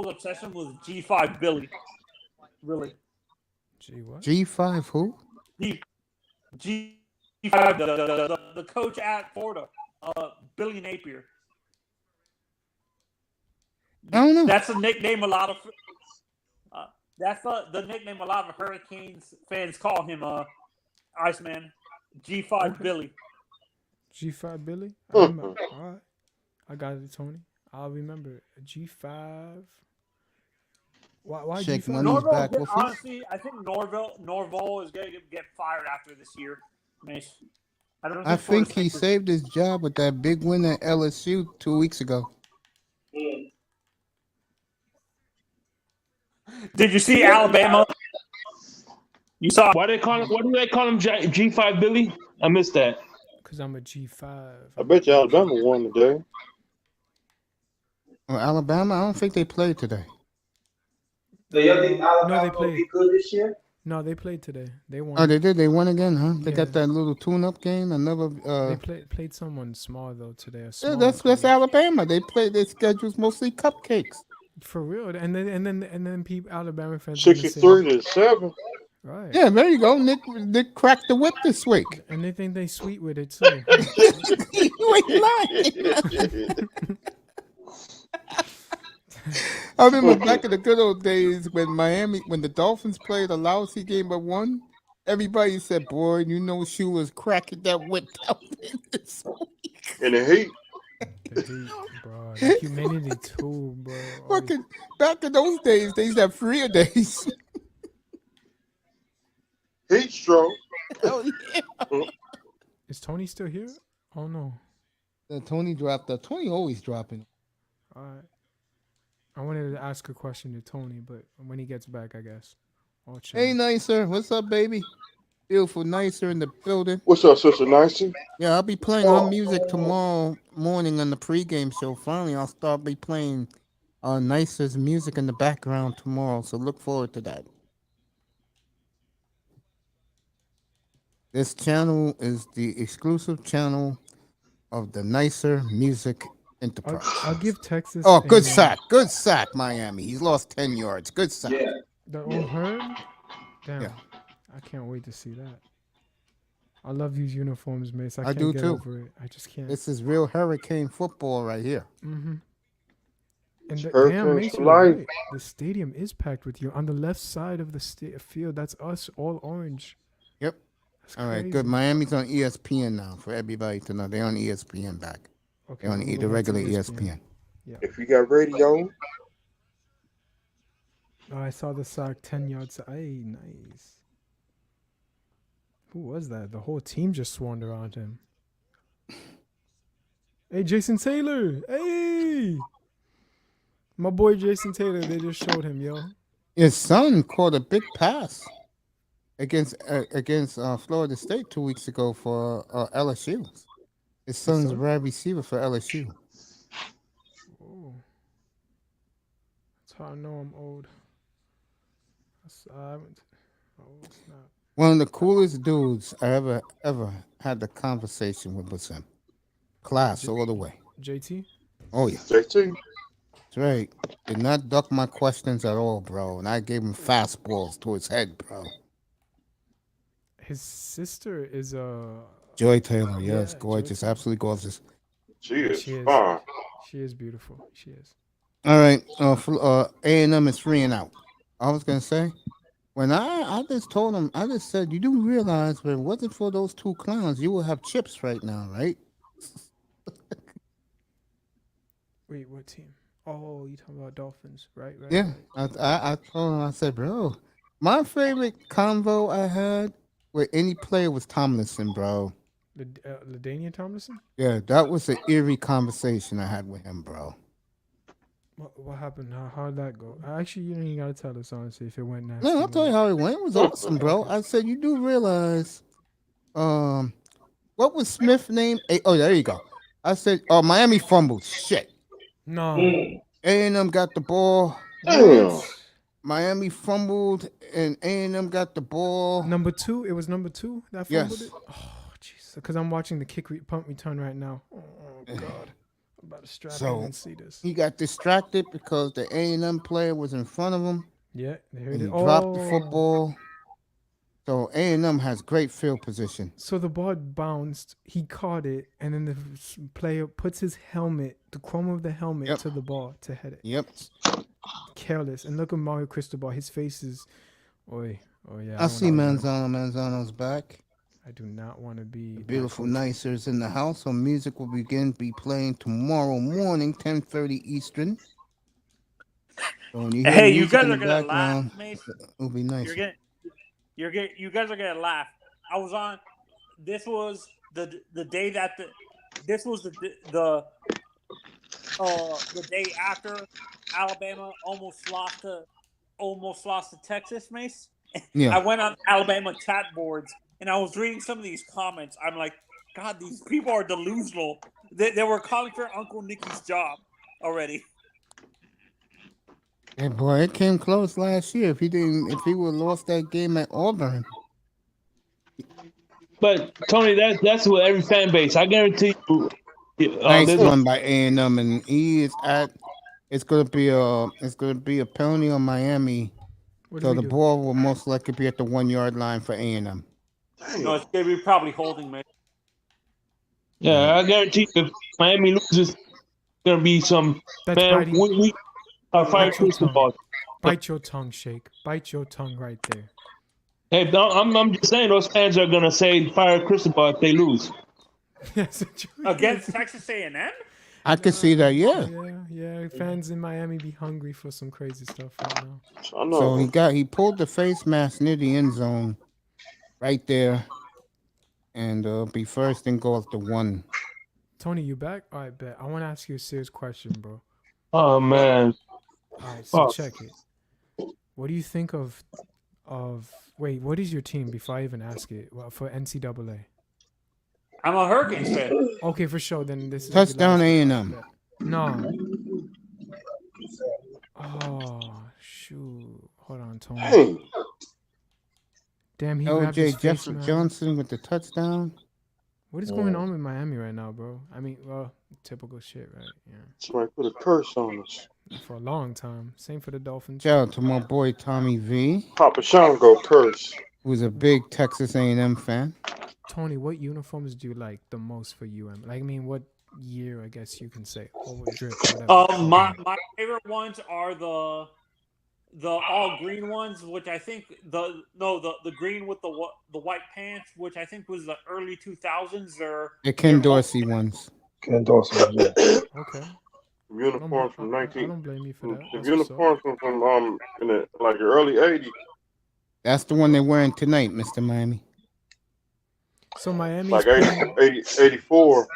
obsession with G5 Billy. Really. G what? G5 who? G5 the coach at Florida, Billy Napier. I don't know. That's a nickname a lot of. That's the nickname a lot of Hurricanes fans call him. Iceman, G5 Billy. G5 Billy. I remember. All right, I got it, Tony. I'll remember it. G5. Why Shake G5? Money's back with us. Honestly, I think Norvell is going to get fired after this year. I think he saved his job with that big win at LSU 2 weeks ago. Did you see Alabama? You saw. Why do they call him G5 Billy? I missed that. Because I'm a G5. I bet you Alabama won today. Well, Alabama, I don't think they played today. Do y'all think Alabama they will played. be good this year? No, they played today. They won. Oh, they did. They won again, huh? They Yeah. got that little tune-up game. Another. They played someone small though today. Yeah, that's Alabama. They play. Their schedule's mostly cupcakes. For real. And then people Alabama fans. 63-7. Right. Yeah, there you go. Nick cracked the whip this week. And they think they sweet with it too. You ain't lying. I remember back in the good old days when the Dolphins played a lousy game but won, everybody said, boy, you know she was cracking that whip out this week. In the heat. The heat, bro. The humidity too, bro. Fucking back in those days, they used to have freer days. Heat stroke. Hell yeah. Is Tony still here? Oh no. Tony dropped that. Tony always dropping. All right. I wanted to ask a question to Tony, but when he gets back, I guess. I'll check. Hey, Nicer. What's up, baby? Beautiful Nicer in the building. What's up, Sister Nicey? Yeah, I'll be playing her music tomorrow morning on the pregame show. Finally, I'll start be playing Nicer's music in the background tomorrow, so look forward to that. This channel is the exclusive channel of the Nicer Music Enterprise. I'll give Texas. Oh, good sack. Good sack, Miami. He's lost 10 yards. Good sack. Yeah. The old Herb? Damn. Yeah. I can't wait to see that. I love these uniforms, Mace. I I can't do get too. over it. I just can't. This is real Hurricane football right here. Mm-hmm. And damn, Hurricanes Mace, for you're life. right. The stadium is packed with you. On the left side of the field, that's us, all orange. Yep. That's All right, crazy. good. Miami's on ESPN now for everybody to know. They're on ESPN back. Okay, They're on we'll the go back to regular ESPN. If you got radio, Oh, I saw the sack 10 yards. Hey, nice. Who was that? The whole team just swarmed around him. Hey, Jason Taylor. Hey. My boy Jason Taylor, they just showed him, yo. His son caught a big pass against Florida State 2 weeks ago for LSU. His son's son? wide receiver for LSU. Oh. That's how I know I'm old. I haven't. Oh, snap. One of the coolest dudes I ever had the conversation with was him. Class all the way. JT? Oh yeah, JT. that's right. Did not duck my questions at all, bro. And I gave him fastballs to his head, bro. His sister is Joy Taylor, yes, Yeah, gorgeous, Joy Taylor. absolutely gorgeous. She is She is. fine. She is beautiful. She is. All right, A&M is free and out. I was gonna say, when I just told him, I just said, you do realize, if it wasn't for those two clowns, you would have chips right now, right? Wait, what team? Oh, you talking about Dolphins, right? Yeah, I told him, I said, bro, my favorite convo I had with any player was Tomlinson, bro. LaDainian Tomlinson. Yeah, that was an eerie conversation I had with him, bro. What happened? How'd that go? Actually, you don't even gotta tell us honestly if it went nasty. No, I'll tell you how it went. It was awesome, bro. I said, you do realize, what was Smith's name? Oh, there you go. I said, oh, Miami fumbled. Shit. No. A&M got the ball. Damn. Miami fumbled, and A&M got the ball. Number 2. It was number 2 that fumbled Yes. it. Oh, jeez. Because I'm watching the punt return right now. Oh God. I'm about to strap in and see this. He got distracted because the A&M player was in front of him. Yeah, they heard And he it. dropped the football. So A&M has great field position. So the ball bounced. He caught it, and then the player puts his helmet, the chrome of the helmet, to the ball to head it. Yep. Careless. And look at Mario Cristobal. His face is, oh yeah. I see Manzano. Manzano's back. I do not want to be. The beautiful Nicers in the house. So music will be playing tomorrow morning, 10:30 Eastern. So when you hear Hey, you music guys in are the gonna background, laugh, Mason. it'll be nice. You guys are gonna laugh. I was on. This was the day that this was the day after Alabama almost lost to Texas, Mace. Yeah. I went on Alabama chat boards and I was reading some of these comments. I'm like, God, these people are delusional. They were calling for Uncle Nicky's job already. Hey boy, it came close last year. If he would have lost that game at Auburn. But Tony, that's what every fan base. I guarantee you. Nice one by A&M, and he is at. It's gonna be a penalty on Miami. So the ball will most likely be at the 1 yard line for A&M. No, it's gonna be probably holding, man. Yeah, I guarantee you, if Miami loses, gonna be some fire Cristobal. Bite your tongue, Shake. Bite your tongue right there. Hey, I'm just saying those fans are gonna say fire Cristobal if they lose. Against Texas A&M? I could see that, yeah. Yeah. Fans in Miami be hungry for some crazy stuff right now. So he pulled the face mask near the end zone, right there, and be first and goal at the 1. Tony, you back? All right, bet. I want to ask you a serious question, bro. Oh man. All right, so check it. What do you think of? Wait, what is your team? Before I even ask it, for NCAA. I'm a Hurricanes fan. Okay, for sure. Then this touchdown A&M. No. Oh shoot! Hold on, Tony. Hey. Damn, he grabbed his LJ face, Jefferson Johnson with the touchdown. What is going on with Miami right now, bro? I mean, well, typical shit, right? Yeah. Somebody put a curse on us. For a long time. Same for the Dolphins. Shout out to my boy Tommy V. Papa Shango curse. Who's a big Texas A&M fan. Tony, what uniforms do you like the most for UM? Like, I mean, what year, I guess you can say? Or drip, whatever. My favorite ones are the all green ones, which I think the green with the white pants, which I think was the early 2000s, or the Ken Dorsey ones. Ken Dorsey, yeah. Okay. Uniforms from 19. I don't blame you for that. The uniforms from in the early 80s. That's the one they're wearing tonight, Mr. Miami. So Miami's like 84.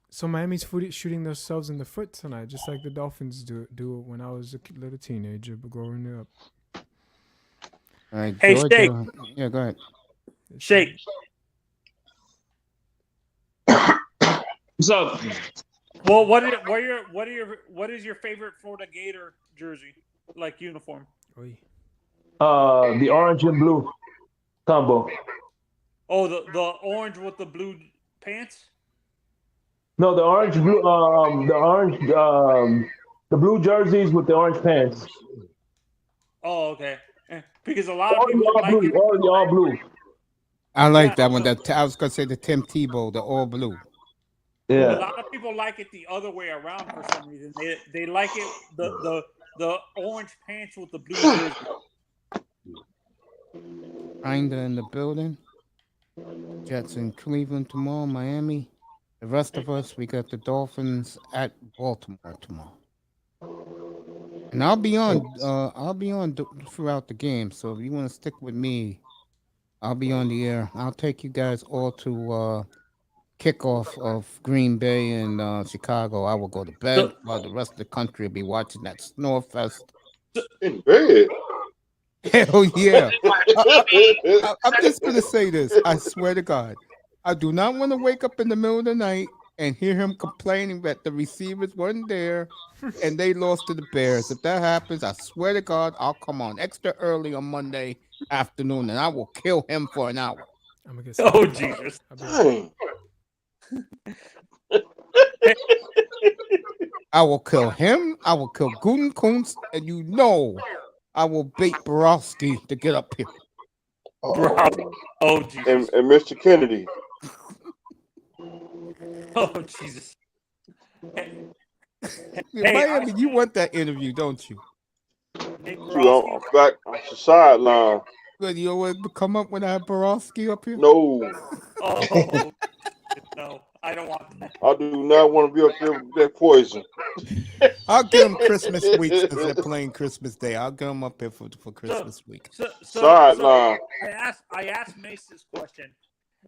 So Miami's shooting themselves in the foot tonight, just like the Dolphins do when I was a little teenager, but growing up. All right, hey, Georgia. Shake. Yeah, go ahead. Shake. What's up? Well, what is your favorite Florida Gator jersey, like uniform? The orange and blue combo. Oh, the orange with the blue pants? No, the orange blue the blue jerseys with the orange pants. Oh, okay. Because a lot of people like it. All blue. I like that one. I was gonna say the Tim Tebow, the all blue. Yeah. A lot of people like it the other way around for some reason. They like it the orange pants with the blue jersey. Kinda in the building. Jets in Cleveland tomorrow, Miami. The rest of us, we got the Dolphins at Baltimore tomorrow. And I'll be on. Throughout the game. So if you want to stick with me, I'll be on the air. I'll take you guys all to kickoff of Green Bay and Chicago. I will go to bed while the rest of the country will be watching that Snorefest. In bed. Hell yeah! I'm just gonna say this. I swear to God, I do not want to wake up in the middle of the night and hear him complaining that the receivers weren't there and they lost to the Bears. If that happens, I swear to God, I'll come on extra early on Monday afternoon and I will kill him for an hour. I'm gonna get Oh Jesus! Dang. I will kill him. I will kill Gutenkunst, and you know I will bait Borowski to get up here. Oh Jesus! And Mr. Kennedy. Oh Jesus! Miami, you want that interview, don't you? Hey, I'm back on the sideline. Good, you always come up when I have Borowski up here? No. Oh no, I don't want that. I do not want to be up there with that poison. I'll get them Christmas week because they're playing Christmas Day. I'll get them up here for Christmas week. Sideline. I asked Mace this question.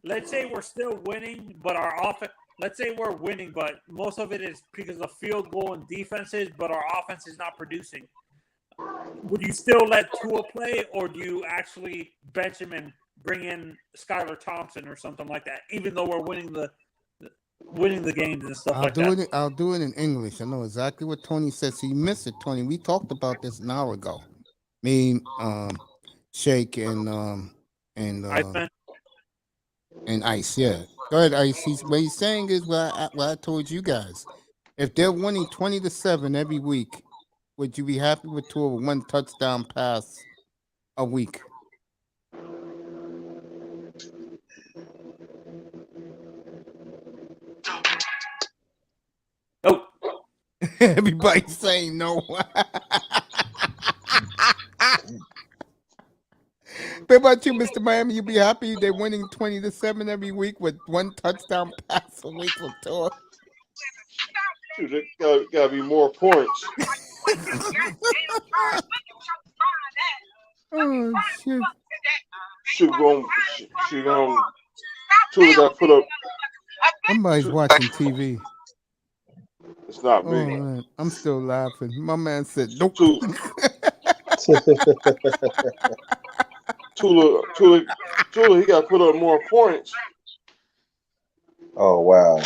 Let's say we're still winning, but our offense. Let's say we're winning, but most of it is because of field goal and defenses, but our offense is not producing. Would you still let Tua play, or do you actually bench him and bring in Skylar Thompson or something like that? Even though we're winning the games and stuff that. I'll do it in English. I know exactly what Tony says. He missed it, Tony. We talked about this an hour ago. Me, Shake, and Ice. Yeah. Go ahead, Ice. What he's saying is what I told you guys. If they're winning 20-7 every week, would you be happy with Tua with one touchdown pass a week? Oh. Everybody's saying no. What about you, Mr. Miami? You be happy they're winning 20-7 every week with one touchdown pass a week for Tua? Dude, there gotta be more points. Oh shit! Tua got put up. Somebody's watching TV. It's not Oh me. man, I'm still laughing. My man said nope. Tula, he got put up more points. Oh wow!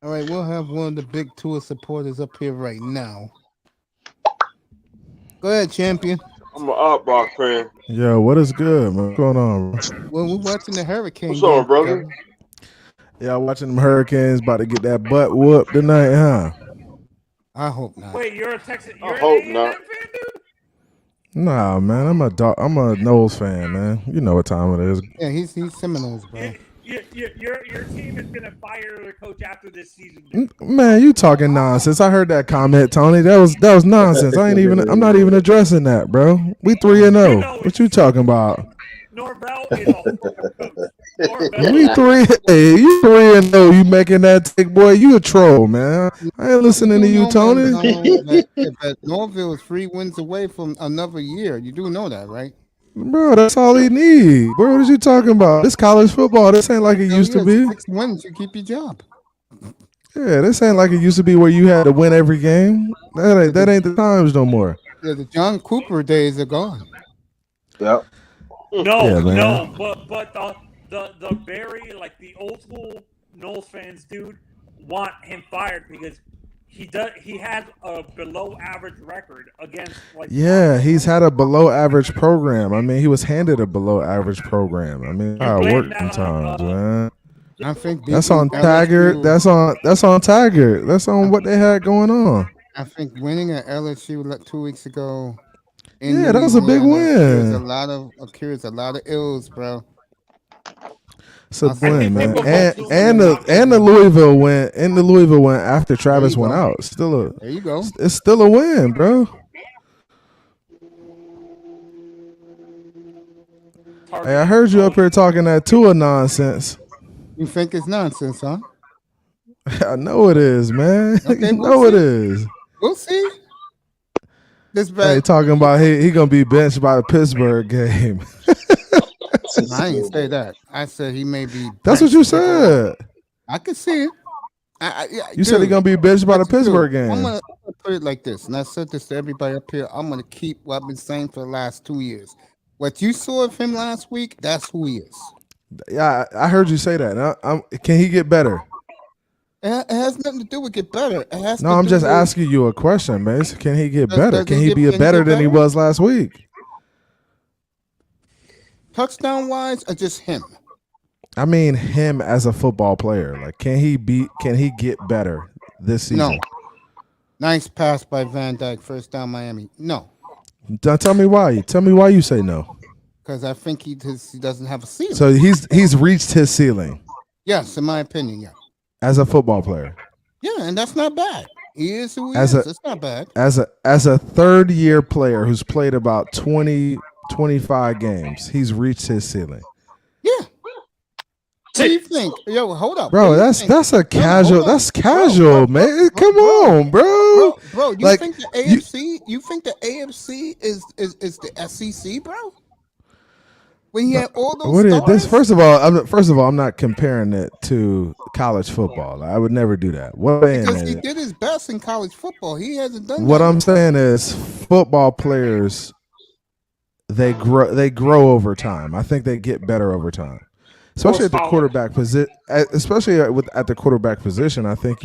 All right, we'll have one of the big Tua supporters up here right now. Go ahead, champion. I'm an Outback fan. Yo, what is good, man? What's going on, bro? Well, we're watching the Hurricane. What's on, brother? Together. Yeah, watching them Hurricanes about to get that butt whooped tonight, huh? I hope not. Wait, you're a Texas? I hope not. Fan, dude? Nah, man, I'm a Knowles fan, man. You know what time it is. Yeah, he's Seminoles, bro. Your team is gonna fire their coach after this season. Dude. Man, you talking nonsense. I heard that comment, Tony. That was nonsense. I'm not even addressing that, bro. We 3-0. What you talking about? Norvell is a horrible coach. Norvell. We 3. Hey, you 3-0. You making that take, boy? You a troll, man. I ain't listening to you, Tony. That Norville is 3 wins away from another year. You do know that, right? Bro, that's all he need. Bro, what are you talking about? This college football. This ain't like it used to be. 6 wins, you keep your job. Yeah, this ain't like it used to be where you had to win every game. That ain't the times no more. Yeah, the John Cooper days are gone. Yep. No, but the very like the old school Knowles fans, dude, want him fired because he has a below average record against like. Yeah, he's had a below average program. I mean, he was handed a below average program. I mean, how it worked sometimes, man. I think that's on Taggart. That's on Taggart. That's on what they had going on. I think winning at LSU 2 weeks ago. Yeah, that was a big win. Cures a lot of ills, bro. It's a win, man. And the Louisville win. And the Louisville win after Travis went out. There you go. It's still a win, bro. Hey, I heard you up here talking that Tua nonsense. You think it's nonsense, huh? I know it is, man. Okay, it is. We'll see. This Hey, bad. talking about he gonna be benched by the Pittsburgh game. I didn't say that. I said he may be. That's what you benched. said. I can see it. You said he gonna be benched by the Pittsburgh I'm game. gonna put it like this, and I said this to everybody up here. I'm gonna keep what I've been saying for the last 2 years. What you saw of him last week, that's who he is. Yeah, I heard you say that. Can he get better? It has nothing to do with get better. It has No, to I'm do just with, asking you a question, man. Can he get Does- better? does Can he he get- be can he better get than he better? was last week? touchdown wise, or just him. I mean, him as a football player. Like, can he get better this season? No. Nice pass by Van Dyke, first down Miami. No, Tell me why. Tell me why you say no. because I think he doesn't have a ceiling. So he's reached his ceiling Yes, in my opinion, yeah. as a football player. Yeah, and that's not bad. He is who he As is. a- It's not bad. As a third year player who's played about 25 games, he's reached his ceiling. Yeah. What do you think? Yo, hold up. What Bro, do you that's think? a hold casual. up. That's casual, man. Come on, bro. Bro, you Like, think the AFC? You think the AFC is the SEC, bro? When you had all those What is stars? this? First of all, I'm not comparing it to college football. I would never do that. Because he did his best in college football. He hasn't done What that. I'm saying is, football players they grow over time. I think they get better over time, especially at the quarterback position. Especially at the quarterback position, I think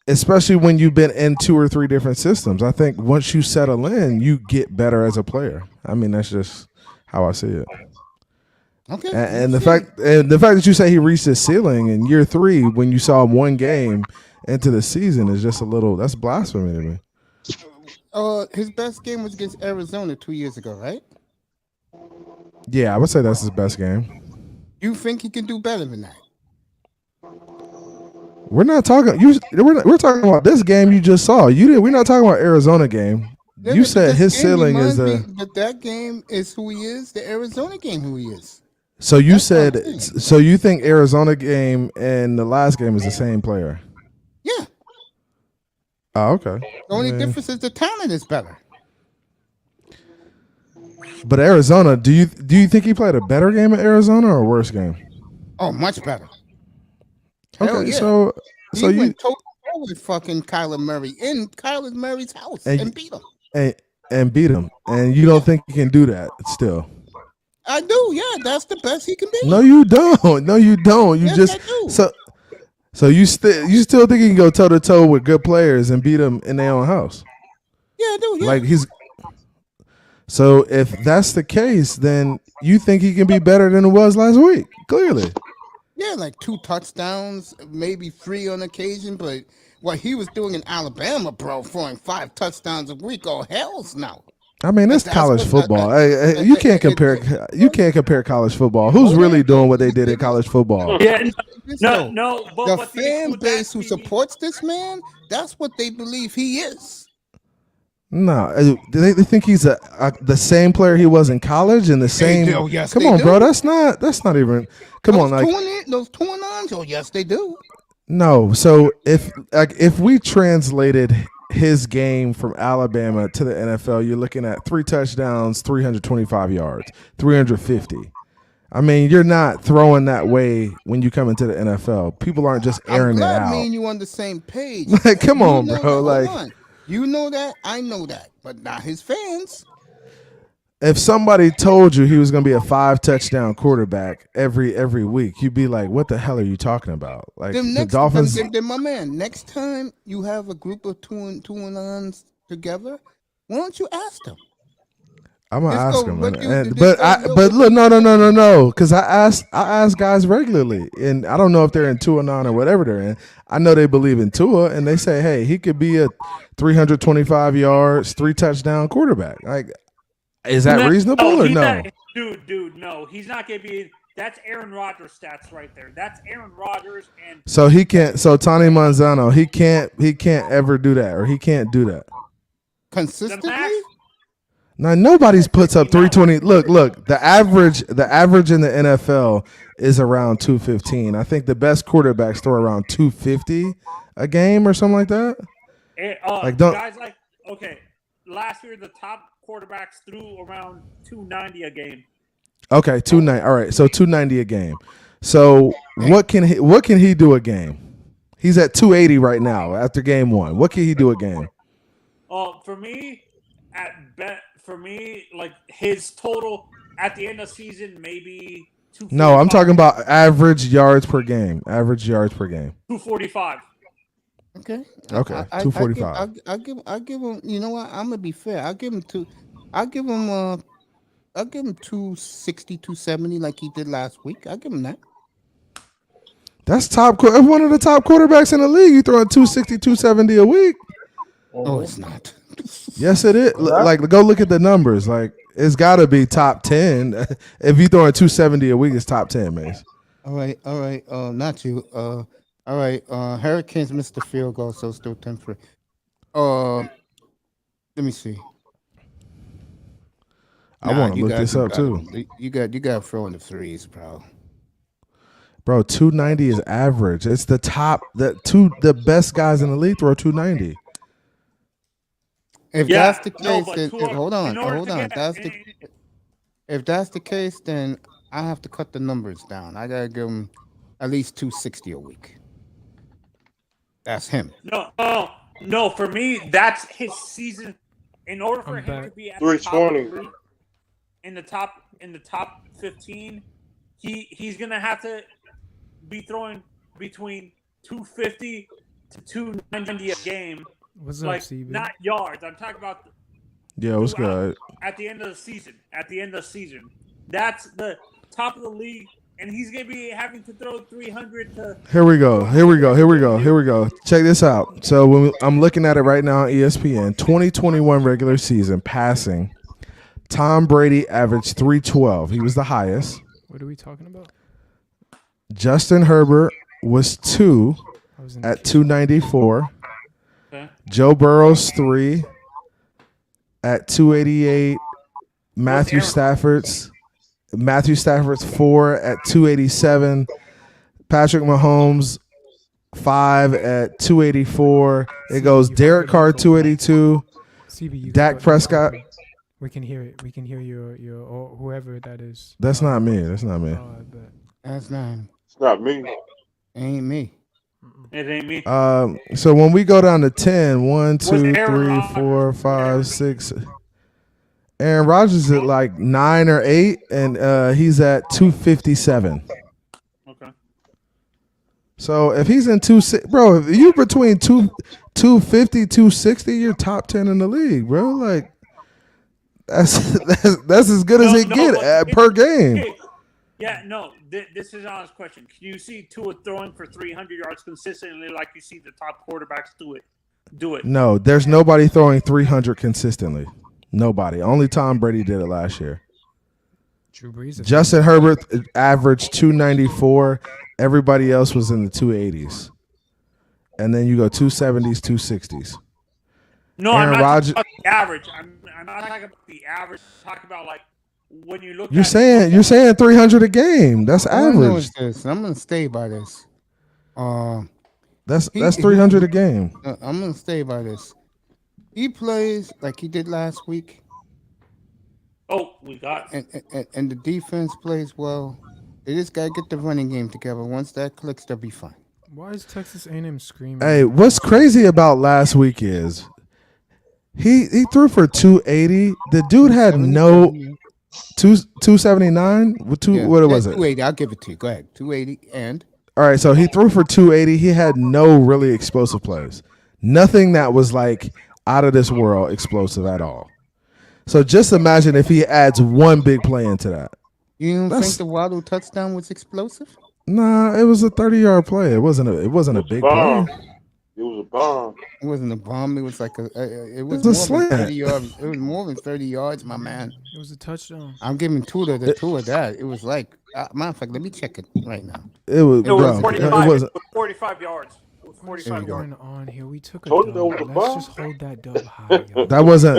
especially when you've been in 2 or 3 different systems. I think once you settle in, you get better as a player. I mean, that's just how I see it. Okay. And the fact that you say he reached his ceiling in year 3 when you saw him one game into the season is just that's blasphemy to me. His best game was against Arizona 2 years ago, right? Yeah, I would say that's his best game. You think he can do better than that? We're not talking. We're talking about this game you just saw. We're not talking about Arizona game. Yeah, You but said this his game ceiling is reminds me that that game is who he is. The Arizona game, who he is. So you That's what I'm said. saying. So you think Arizona game and the last game is the same player? Yeah. Oh, okay. The only Man. difference is the talent is better. But Arizona, do you think he played a better game at Arizona or a worse game? Oh, much better. Hell Okay, yeah. so He you went toe-to-toe with fucking Kyler Murray in Kyler Murray's house and beat him. and beat him, and you don't think he can do that still? I do, yeah. That's the best he can be. No, you don't. No, you don't. You Yes, just I do. so you still think he can go toe to toe with good players and beat them in their own house? Yeah, I do. Yeah. Like So if that's the case, then you think he can be better than it was last week? Clearly. Yeah, like 2 touchdowns, maybe 3 on occasion, but what he was doing in Alabama, bro, throwing 5 touchdowns a week, oh hell's no. I mean, it's That's college what- football. Hey, you can't compare college football. Who's really doing what they did in college football? Yeah, So, no. the But the fan issue with base that, who supports this man, that's what they believe he is. No, they think he's the same player he was in college and the same. do, yes, come they on, do. bro. That's not even. Come on, like Those 2-9s, oh yes, they do. no. So if we translated his game from Alabama to the NFL, you're looking at 3 touchdowns, 325 yards, 350. I mean, you're not throwing that way when you come into the NFL. People aren't just airing I'm it glad out. me and you on the same page. Like, come You on, know bro. that- Like, hold on. You know that, I know that, but not his fans. if somebody told you he was going to be a 5 touchdown quarterback every week, you'd be like, "What the hell are you talking about?" Like Then the Dolphins. then my man, next time you have a group of 2-9s together, why don't you ask them? I'm gonna Just ask go, him, what you- and, just but go, but look, no, because I ask guys regularly, and I don't know if they're in 2-9 or whatever they're in. I know they believe in Tua, and they say, hey, he could be a 325 yards, 3 touchdown quarterback. Like, is that reasonable or he's no? not- dude, no. He's not going to be. That's Aaron Rodgers stats right there. That's Aaron Rodgers and. So he can't. So Tony Manzano, he can't ever do that, or he can't do that. Consistently? Now nobody's puts up 320. Look. The average in the NFL is around 215. I think the best quarterbacks throw around 250 a game or something like that. Guys like okay. last year the top quarterbacks threw around 290 a game. Okay, 290. All right, so 290 a game. So what can he do a game? He's at 280 right now after game 1. What can he do a game? For me, like his total at the end of the season, maybe 245. No, I'm talking about average yards per game. Average yards per game. 245. Okay. 245. I give him. You know what? I'm gonna be fair. I'll give him 260, 270 like he did last week. I'll give him that. That's one of the top quarterbacks in the league. You throwing 260, 270 a week. Oh, it's not. Yes, it is. Like, go look at the numbers. Like, it's got to be top 10. If you throwing 270 a week, it's top 10, man. All right. Not you. All right. Hurricanes missed the field goal, so still 10-3. Let me see. I want to look this up too. You got to throw in the threes, bro. Bro, 290 is average. It's the top. The best guys in the league throw 290. If that's the case, then hold on. If that's the case, then I have to cut the numbers down. I gotta give him at least 260 a week. That's him. No. For me, that's his season. In order for him to be at 320 in the top 15, he's gonna have to be throwing between 250 to 290 a game. What's like, up, CB? Not yards. I'm talking about. Yeah, what's good? At the end of the season. That's the top of the league, and he's gonna be having to throw 300 to. Here we go. Check this out. So I'm looking at it right now on ESPN. 2021 regular season passing. Tom Brady averaged 312. He was the highest. What are we talking about? Justin Herbert was 2 at 294. Okay. Joe Burrow's 3 at 288. Matthew Stafford's 4 at 287. Patrick Mahomes 5 at 284. It goes Derek Carr 282. CB, Dak Prescott. We can hear it. We can hear your or whoever that is. That's not me. Oh, I bet. That's not him. It's not me. Ain't me. It ain't me. So when we go down to 10, 1, 2, 3, 4, 5, 6. Aaron Rodgers is at like 9 or 8, and he's at 257. Okay. So if he's in bro, if you between 250, 260, you're top 10 in the league, bro. Like that's as good as it get per game. Yeah, no. This is an honest question. Can you see Tua throwing for 300 yards consistently, like you see the top quarterbacks do it? No, there's nobody throwing 300 consistently. Nobody. Only Tom Brady did it last year. Drew Brees. Justin Herbert averaged 294. Everybody else was in the 280s. And then you go 270s, 260s. No, Aaron I'm not Rodgers, talking about the average. I'm not talking about the average. I'm talking about like when you look. You're saying 300 a game. That's average. I'm gonna stay by this. That's 300 a game. I'm gonna stay by this. He plays like he did last week. Oh, we got. And the defense plays well. They just gotta get the running game together. Once that clicks, they'll be fine. Why is Texas A&M screaming? Hey, what's crazy about last week is he threw for 280. The dude had no 279. What was it? 280. I'll give it to you. Go ahead. 280 and. All right, so he threw for 280. He had no really explosive plays. Nothing that was like out of this world explosive at all. So just imagine if he adds one big play into that. You don't think the Waddle touchdown was explosive? Nah, it was a 30-yard play. It wasn't a big play. It was a bomb. It wasn't a bomb. It was like it was a more slant. than 30 yards. It was more than 30 yards, my man. It was a touchdown. I'm giving two of that. It was like, matter of fact, let me check it right now. It was 45 yards. What's going on here? We took a Told you dub. that was a Let's bomb. just hold that dub high. Yo.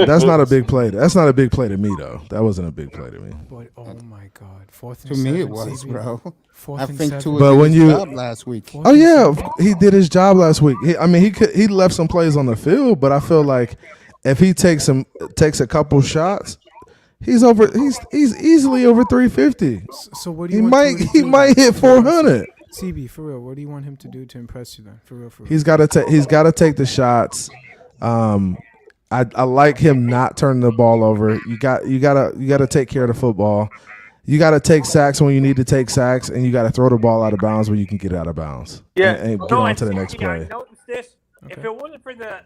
That's not a big play. That's not a big play to me though. That wasn't a big play to me. But oh my God, 4th and To 7. me, it was, bro. 4th I and think 7. Tua But did when his you- job last week. Oh yeah, he did his job last week. He left some plays on the field, but I feel like if he takes a couple shots, he's easily over 350. So what do you want he might hit 400. CB, for real, what do you want him to do to impress you then? For real. He's got to take the shots. I like him not turning the ball over. You got to take care of the football. You got to take sacks when you need to take sacks, and you got to throw the ball out of bounds when you can get out of bounds. Yeah, and get on to the next play. I noticed this. Okay. If it wasn't for that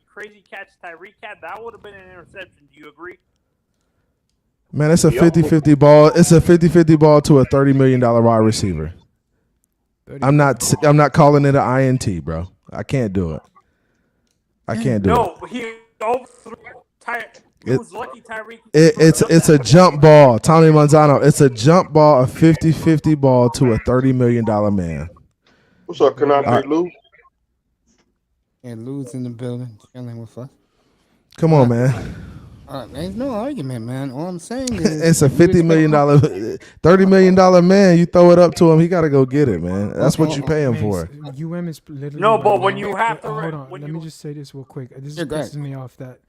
crazy catch Tyreek had, that would have been an interception. Do you agree? Man, it's a 50-50 ball. It's a 50-50 ball to a $30 million wide receiver. I'm not calling it an INT, bro. I can't do it. I can't do it. No, he was lucky Tyreek. It's a jump ball. Tony Manzano, it's a jump ball, a 50-50 ball to a $30 million man. What's up, Canopy Lou? And Lou's in the building, chilling with us. Come on, man. There's no argument, man. All I'm saying is it's a $50 million, $30 million man. You throw it up to him, he got to go get it, man. That's what you pay him for. is literally no, but when you have to, hold on. Let me just say this real quick. This pisses me off that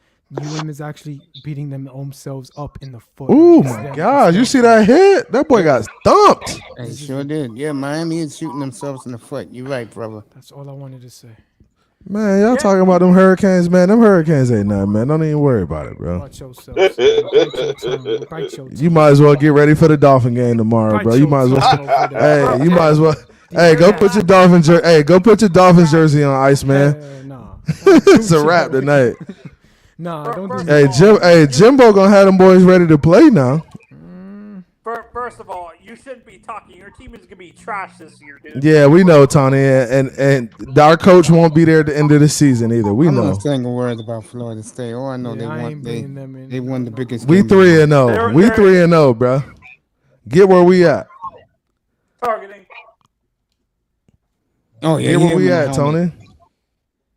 is actually beating themselves up in the foot. Oh my God! You see that hit? That boy got thumped. He sure did. Yeah, Miami is shooting themselves in the foot. You're right, brother. That's all I wanted to say. Man, y'all talking about them Hurricanes, man. Them Hurricanes ain't nothing, man. Don't even worry about it, bro. Watch yourself. You might as well get ready for the Dolphin game tomorrow, bro. You might as well. You might as well. Hey, go put your Dolphins jersey. Hey, go put your Dolphins jersey on, ice, man. Nah. It's a wrap tonight. Nah, don't do that. Hey, Jimbo gonna have them boys ready to play now. First of all, you shouldn't be talking. Your team is gonna be trash this year, dude. Yeah, we know, Tony, and our coach won't be there at the end of the season either. We know. I'm not saying a word about Florida State. All I know they won the biggest. We 3-0. We 3-0, bro. Get where we at. Targeting. Oh yeah, get where we at, Tony.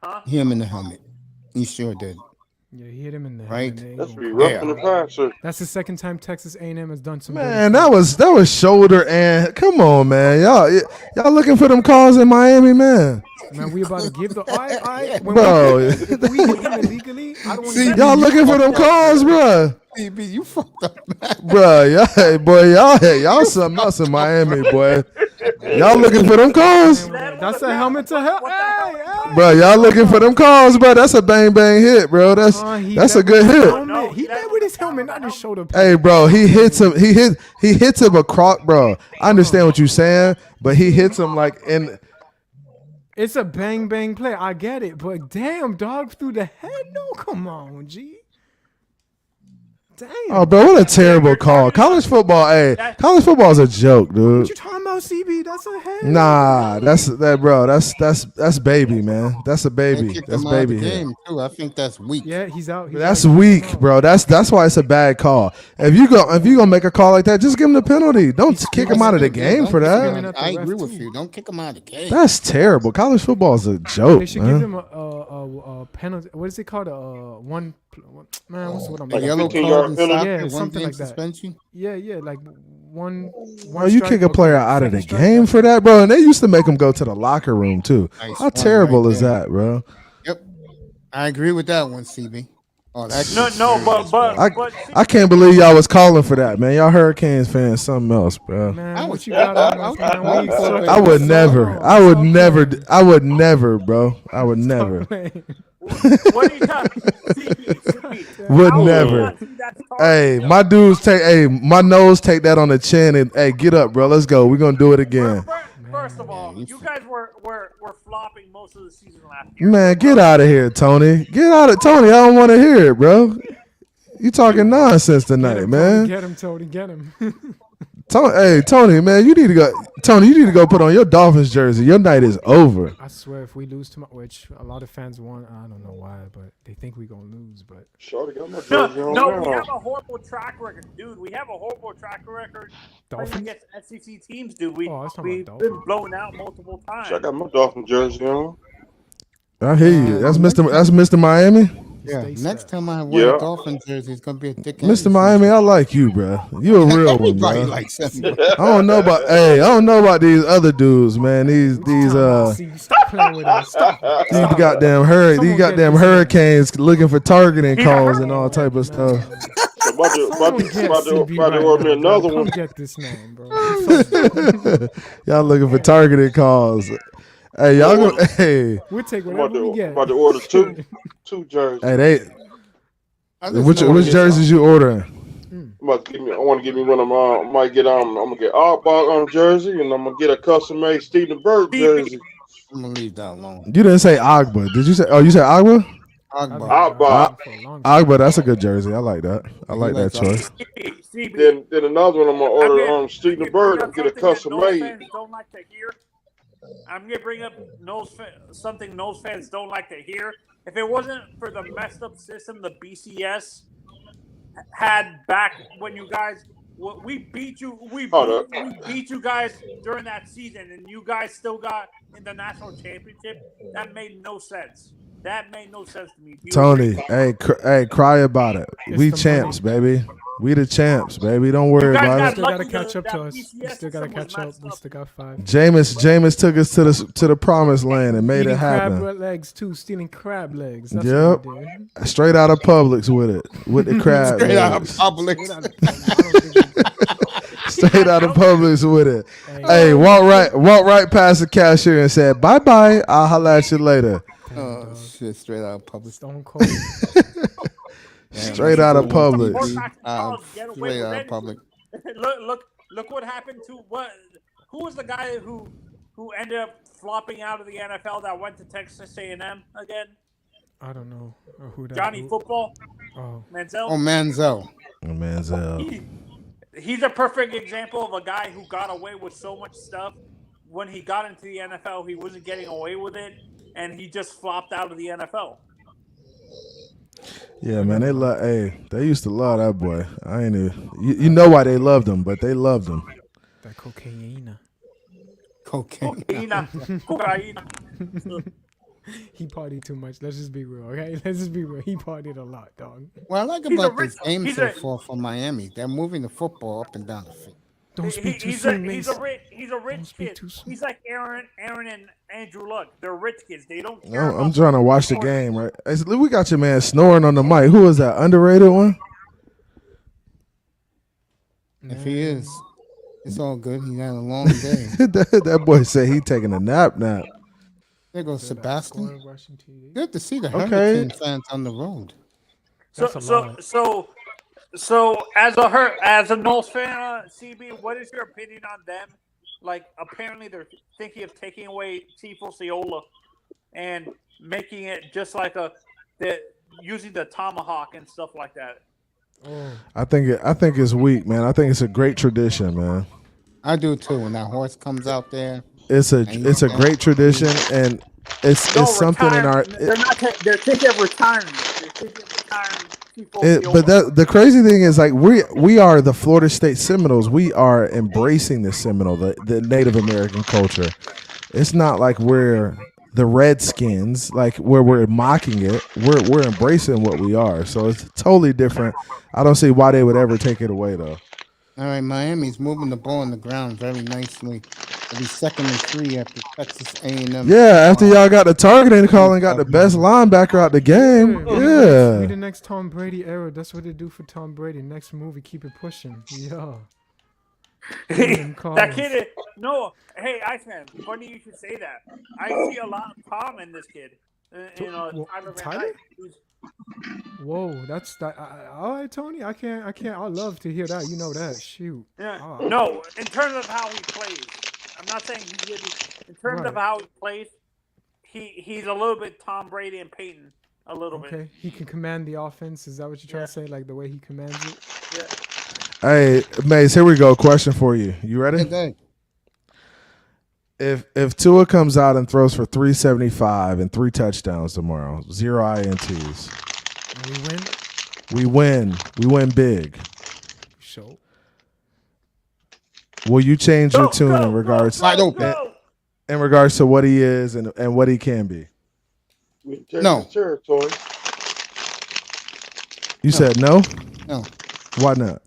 Huh? Him in the helmet. He sure did. Yeah, he hit him in the right. That's be rough in the passer. That's the second time Texas A&M has done some. Man, that was shoulder and come on, man, y'all looking for them calls in Miami, man. Man, we about to give the bro. If we hit him illegally, I don't want to. Y'all looking for them calls, bro. CB, you fucked up, man. Bro, y'all something else in Miami, boy. Y'all looking for them calls? That's a helmet to help. Hey. Bro, y'all looking for them calls, bro? That's a bang bang hit, bro. That's a good hit. He led with his helmet, not his shoulder pad. Hey, bro, he hits him. He hits him across, bro. I understand what you're saying, but he hits him like in. It's a bang bang play. I get it, but damn, dog through the head. No, come on, G. Damn. Oh, bro, what a terrible call. College football, college football is a joke, dude. What you talking about, CB? That's a head. Nah, bro. That's baby, man. That's a baby. That's baby game too. I think that's weak. Yeah, he's out. That's weak, bro. That's why it's a bad call. If you gonna make a call like that, just give him the penalty. Don't kick him out of the game for that. I agree with you. Don't kick him out of the game. That's terrible. College football is a joke. They should give him a penalty. What is it called? One. Man, what's what I'm like yellow card, yeah, something like that. Suspension? Yeah, like one. Bro, you kick a player out of the game for that, bro. And they used to make him go to the locker room too. Nice. How terrible is that, bro? Yep, I agree with that one, CB. Oh, that's but I can't believe y'all was calling for that, man. Y'all Hurricanes fans, something else, bro. Man, what you got on, man? I would never, bro. I would never. What are you talking? Would never. Hey, my dudes my nose take that on the chin and get up, bro. Let's go. We're gonna do it again. First of all, you guys were flopping most of the season last year. Man, get out of here, Tony. Get out of Tony. I don't want to hear it, bro. You talking nonsense tonight, man. Get him, Tony. Get him. Tony, man, you need to go. Tony, you need to go put on your Dolphins jersey. Your night is over. I swear, if we lose tomorrow, which a lot of fans want, I don't know why, but they think we're gonna lose. But no, we have a horrible track record, dude. We have a horrible track record against SEC teams, dude. We've been blown out multiple times. I got my Dolphin jersey on. I hear you. That's Mr. Miami. Yeah, Stay next strapped. time I wear Yeah. a Dolphin jersey, it's gonna be a dick. Mr. Miami, I like you, bro. You a real one, Everybody bro. likes him. I don't know about I don't know about these other dudes, man. These See, stop playing with us. Stop. these Stop. goddamn Someone get goddamn this man. hurricanes looking for targeting He's a calls and all type of Man. stuff. About Someone to get about CB to right order me now, bro. another Come one. get this man, bro. Y'all looking for targeting calls. Hey, y'all go. Hey, We'll take I'm whatever we get. about to order two jerseys. hey, they. I just Which know this- jerseys you ordering? I want to give me one of my. I might get I'm gonna get Arbach jersey, and I'm gonna get a custom made Steven Berg jersey. I'm gonna leave that alone. You didn't say Agba. Did you say? Oh, you said Agba? Arbach. Agba, that's a good jersey. I like that. I like that choice. CB, Then another one I'm gonna order Steven Berg and get a custom made. Fans don't like to hear. I'm gonna bring up something Nose fans don't like to hear. If it wasn't for the messed up system the BCS had back when you guys, we beat you, we beat you guys during that season, and you guys still got in the national championship. That made no sense. That made no sense to me. Tony, hey, cry about it. We the champs, baby. We the champs, baby. Don't worry about We it. still gotta catch up to us. We still gotta catch up. We still got 5. Jameis took us to the promised land and made Eating it happen. crab legs too. Stealing crab legs. That's Yep. what we did. Straight out of Publix with it, with the crab. Straight out of legs. public. Straight out of Publix with it. Hey, walk right past the cashier and said, "Bye bye. I'll holla at you later." Oh shit! Straight out of public. Stone Cold. Straight out of Publix. Straight out of public. Look what happened to what? Who was the guy who ended up flopping out of the NFL that went to Texas A&M again? I don't know who that. Johnny Football. Oh, Manziel. Oh, Manziel. He's a perfect example of a guy who got away with so much stuff. When he got into the NFL, he wasn't getting away with it, and he just flopped out of the NFL. Yeah, man, they used to love that boy. I ain't even, you know why they loved him, but they loved him. that cocaine. Cocaine. Cocaine. He partied too much. Let's just be real, okay? Let's just be real. He partied a lot, dog. What I like He's a about rich- this game he's so a- far for Miami, they're moving the football up and down the field. Don't speak too He's soon, a Mace. rich speak kid. too soon. He's like Aaron and Andrew Luck. They're rich kids. They don't care. I'm about trying to watch the game, right? Hey, so we got your man snoring on the mic. Who is that? Underrated one? If he is, it's all good. He had a long day. that boy said he taking a nap. There goes Sebastian. Watching TV. Good to see the Okay. Hurricane fans on the road. So as a Knowles fan, CB, what is your opinion on them? Like, apparently they're thinking of taking away Tifo Ciola and making it just like using the tomahawk and stuff like that. I think it's weak, man. I think it's a great tradition, man. I do too. When that horse comes out there, It's a great tradition, and it's something in our. They're thinking of retirement. They're thinking of retiring Tifo Ciola. But the crazy thing is, like, we are the Florida State Seminoles. We are embracing the Seminole, the Native American culture. It's not like we're the Redskins, like where we're mocking it. We're embracing what we are. So it's totally different. I don't see why they would ever take it away, though. all right, Miami's moving the ball on the ground very nicely. It'll be 2nd and 3 after Texas A&M. Yeah, after y'all got the targeting call and got the best linebacker out the game. We Yeah. the next Tom Brady era. That's what they do for Tom Brady. Next movie, keep it pushing. Yeah. That kid is Hey, Iceman. Funny you should say that. I see a lot of Tom in this kid. Tyler Van Tyler? Dyke. He's- Whoa, that's that. All right, Tony. I can't. I love to hear that. You know that. Shoot. Yeah. Oh. No, in terms of how he plays, I'm not saying he did. In terms of how he plays, he's a little bit Tom Brady and Peyton, a little bit. Okay, he can command the offense. Is that what you're trying to say? Like the way he commands it? Yeah. Hey, Mace, here we go. Question for you. You ready? Hey, If Tua comes out and throws for 375 and 3 touchdowns tomorrow, 0 INTs, And we win. we win big. Show. Will you change your tune in regards Wide open. in regards to what he is and what he can be? We take No. the territory. You said no? No. Why not?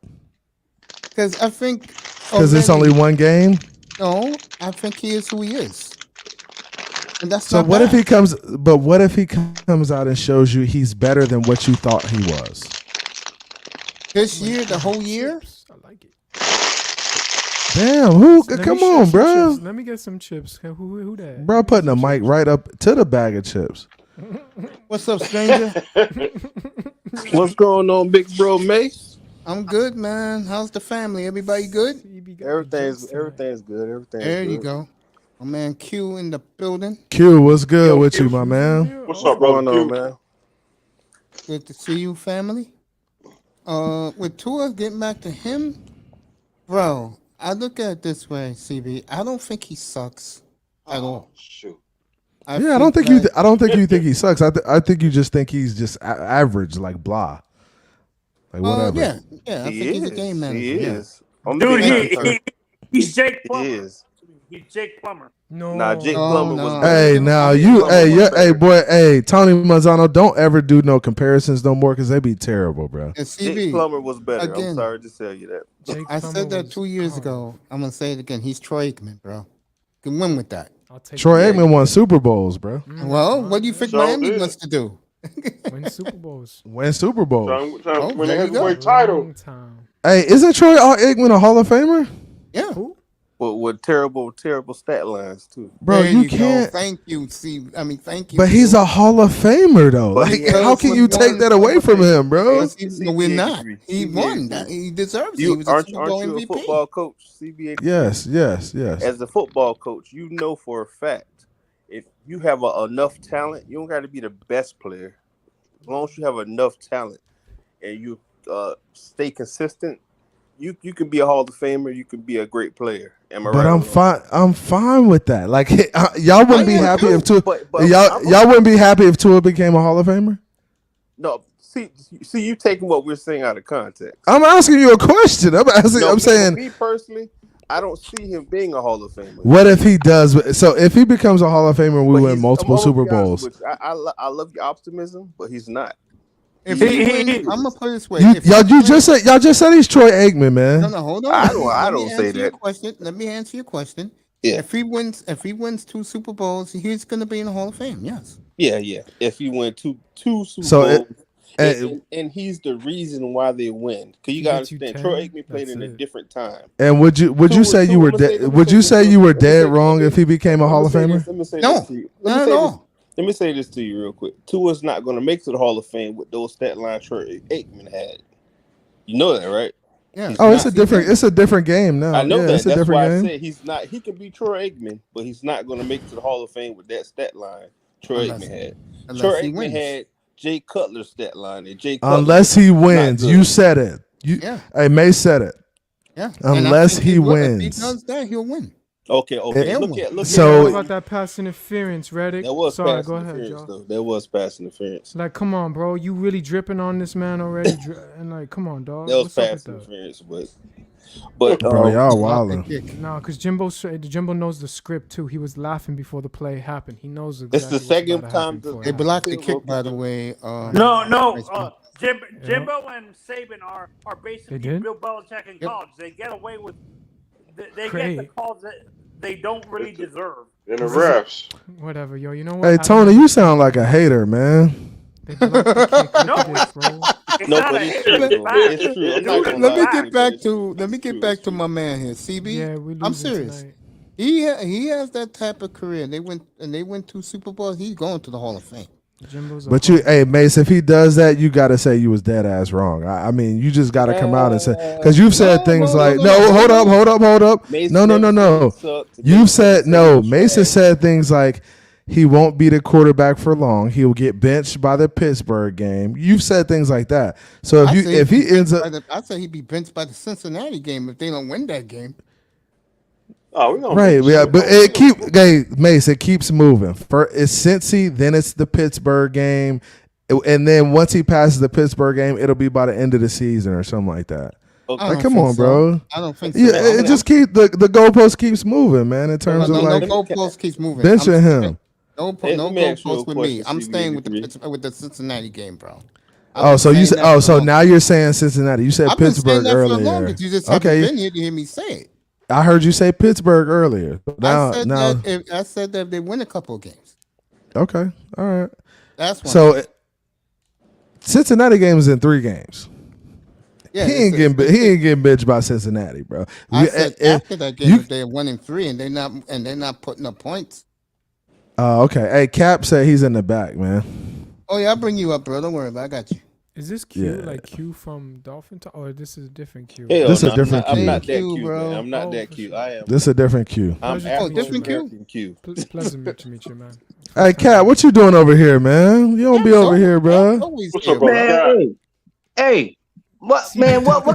Because I think. Because it's only one game? No, I think he is who he is. And that's So not what bad. if he comes? But what if he comes out and shows you he's better than what you thought he was? This year, the whole year? I like it. Damn, who? Come on, bro. Let me get some chips. Who that? Bro, putting the mic right up to the bag of chips. What's up, stranger? What's going on, big bro Mace? I'm good, man. How's the family? Everybody good? Everything's good. Everything's There good. you go. My man Q in the building. Q, what's good with you, my man? What's up, brother? Going on, man? Good to see you, family. With Tua, getting back to him, bro, I look at it this way, CB. I don't think he sucks at all. Shoot. I don't think you. I don't think you think he sucks. I think you just think he's just average, like blah, like whatever. Yeah. I think he's a game manager. He is. Dude, he's Jake Plummer. He is. He's Jake Plummer. No. Nah, Jake Plummer was. Hey, now boy, Tony Mazzano, don't ever do no comparisons no more because they be terrible, bro. Jake Plummer was better. Again, I'm sorry to tell you that. I said that 2 years ago. I'm gonna say it again. He's Troy Aikman, bro. Can win with that. Troy Aikman won Super Bowls, bro. Well, what do you think Miami wants to do? Win Super Bowls. Win Super Bowls. Trying to win a heavyweight title. Hey, isn't Troy Aikman a Hall of Famer? Yeah. With terrible stat lines too. Bro, There you go. can't. Thank you, Steve. I mean, thank you. But he's a Hall of Famer, though. But Like, he has how can you take that away from him, bro? No, we're not. He won. He deserves it. He was a Aren't Super Bowl you a MVP. football coach, CBA? Yes. As a football coach, you know for a fact if you have enough talent, you don't got to be the best player. As long as you have enough talent and you stay consistent, you can be a Hall of Famer. You can be a great player. Am I But right? I'm fine. I'm fine with that. Like y'all wouldn't be happy if Tua. But Y'all wouldn't be happy if Tua became a Hall of Famer. No, see, you taking what we're saying out of context. I'm asking you a question. I'm saying. Me personally, I don't see him being a Hall of Famer. What if he does? So if he becomes a Hall of Famer, and we win multiple Super I'm gonna be honest Bowls. with you. I love your optimism, but he's not. If he wins, I'm gonna put it this way. Y'all just said he's Troy Aikman, man. No, hold on. I don't say that. Let me answer your question. Yeah. If he wins 2 Super Bowls, he's gonna be in the Hall of Fame. Yes. Yeah. If he win two Super So Bowls, and he's the reason why they win. Because you gotta understand, Troy Aikman played in a different time. And would you say you were dead wrong if he became a Hall of Famer? Let me say No, this to you. not at all. Let me say this to you real quick. Tua's not going to make it to the Hall of Fame with those stat lines Troy Aikman had. You know that, right? Yeah. It's a different game now. I know that. It's a That's different why game. I said he's not. He can be Troy Aikman, but he's not going to make it to the Hall of Fame with that stat line Troy Aikman had. Troy Aikman had Jay Cutler's stat line, and Jay Cutler Unless he wins, you said it. Hey, May said it. Yeah. Unless he wins. If he does that, he'll win. Okay. Look What about that pass interference, Reddick? That was Sorry, pass go ahead, interference, Joe. though. That was pass interference. Like, come on, bro. You really dripping on this man already? And like, come on, dog. That was What's up pass with that? interference, but Bro, y'all wildin'. No, because Jimbo knows the script too. He was laughing before the play happened. He knows exactly. It's the second time They blocked the kick, by the way. No. Jimbo and Saban are basically They did? Bill Belichick in college. They get away with. They Great. get the calls that they don't really deserve. And the refs. Whatever, yo. You know what? Hey, Tony, you sound like a hater, man. They blocked the kick. No, bro. It's No, not but a it's hit. true. It's true. I'm not gonna Let me lie. get back to my man here, CB. Yeah, we I'm losing serious. tonight. He has that type of career. They went 2 Super Bowls. He's going to the Hall of Fame. Jimbo's a But hey, Mace, if he does that, you got to say you was dead ass wrong. I mean, you just got to come out and say, because you've said things like, hold up. No. You've said, no, Mason said things like, he won't be the quarterback for long. He'll get benched by the Pittsburgh game. You've said things like that. So if he ends up, I say he'd be benched by the Cincinnati game if they don't win that game. Oh, we gonna right, yeah, but Mace, it keeps moving. It's Cincy, then it's the Pittsburgh game, and then once he passes the Pittsburgh game, it'll be by the end of the season or something like that. Okay. Like, come on, bro. I don't think so. Yeah, it just the goalpost keeps moving, man. In terms of like, no goalpost keeps moving. benching him. No goalpost with me. I'm staying with the Cincinnati game, bro. Oh, so you said. Oh, so now you're saying Cincinnati. You said I've been saying Pittsburgh that for the earlier. longest. You just haven't been here to hear me say it. I heard you say Pittsburgh earlier. Now, I said that if they win a couple of games. Okay, all right. That's one. So Cincinnati game is in 3 games. Yeah, he ain't getting bitched by Cincinnati, bro. I said after that game, if they're 1-3 and they're not putting up points. Okay. Hey, Cap said he's in the back, man. Oh yeah, I'll bring you up, bro. Don't worry about it. I got you. Is this Q like Q from Dolphin Talk, or this is a different Q? This is a different Q. I'm not that Q, bro. Man. I'm not that Q. I am. This is a different Q. I'm different Q. Pleasant to meet you, man. Hey, Cap, what you doing over here, man? You don't be over here, bro. What's up, brother? Hey, what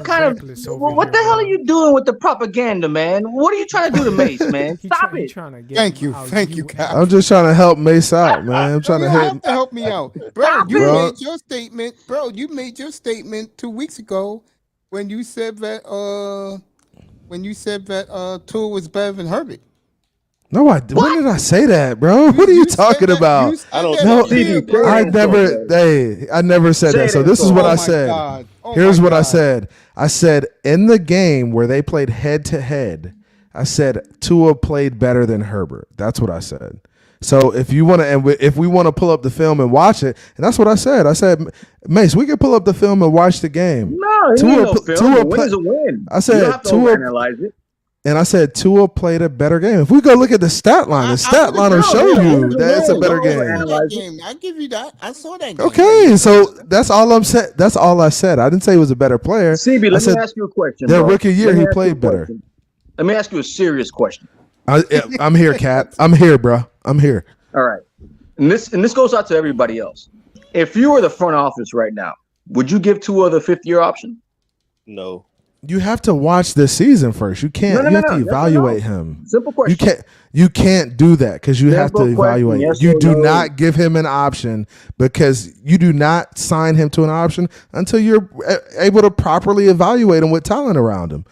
kind of what the hell are you doing with the propaganda, man? What are you trying to do to Mace, man? Stop it! Thank you, Cap. I'm just trying to help Mace out, man. I'm trying to have to help me out, bro. Made your statement, bro. You made your statement 2 weeks ago when you said that Tua was better than Herbert. No, when did I say that, bro? What are you talking about? I don't know. I never said that. So this is what I said. Here's what I said. I said in the game where they played head to head, I said Tua played better than Herbert. That's what I said. So if you want to, and if we want to pull up the film and watch it, and that's what I said. I said, Mace, we can pull up the film and watch the game. No, Tua win is a win. I said you don't have to Tua analyze it. And I said Tua played a better game. If we go look at the stat line, the stat line will show you that it's a better game. I give you that. I saw that game. Okay, so that's all I'm saying. That's all I said. I didn't say he was a better player. CB, let me ask you a question. Their rookie year, he played better. Let me ask you a serious question. I'm here, Cat. I'm here, bro. I'm here. All right. And this goes out to everybody else. If you were the front office right now, would you give Tua the 5th-year option? No. You have to watch this season first. You can't. You have to evaluate him. Simple question. You can't do that because you have to evaluate. Yes you do not give him an option because you do not sign him to an option until you're able to properly evaluate him with talent around him.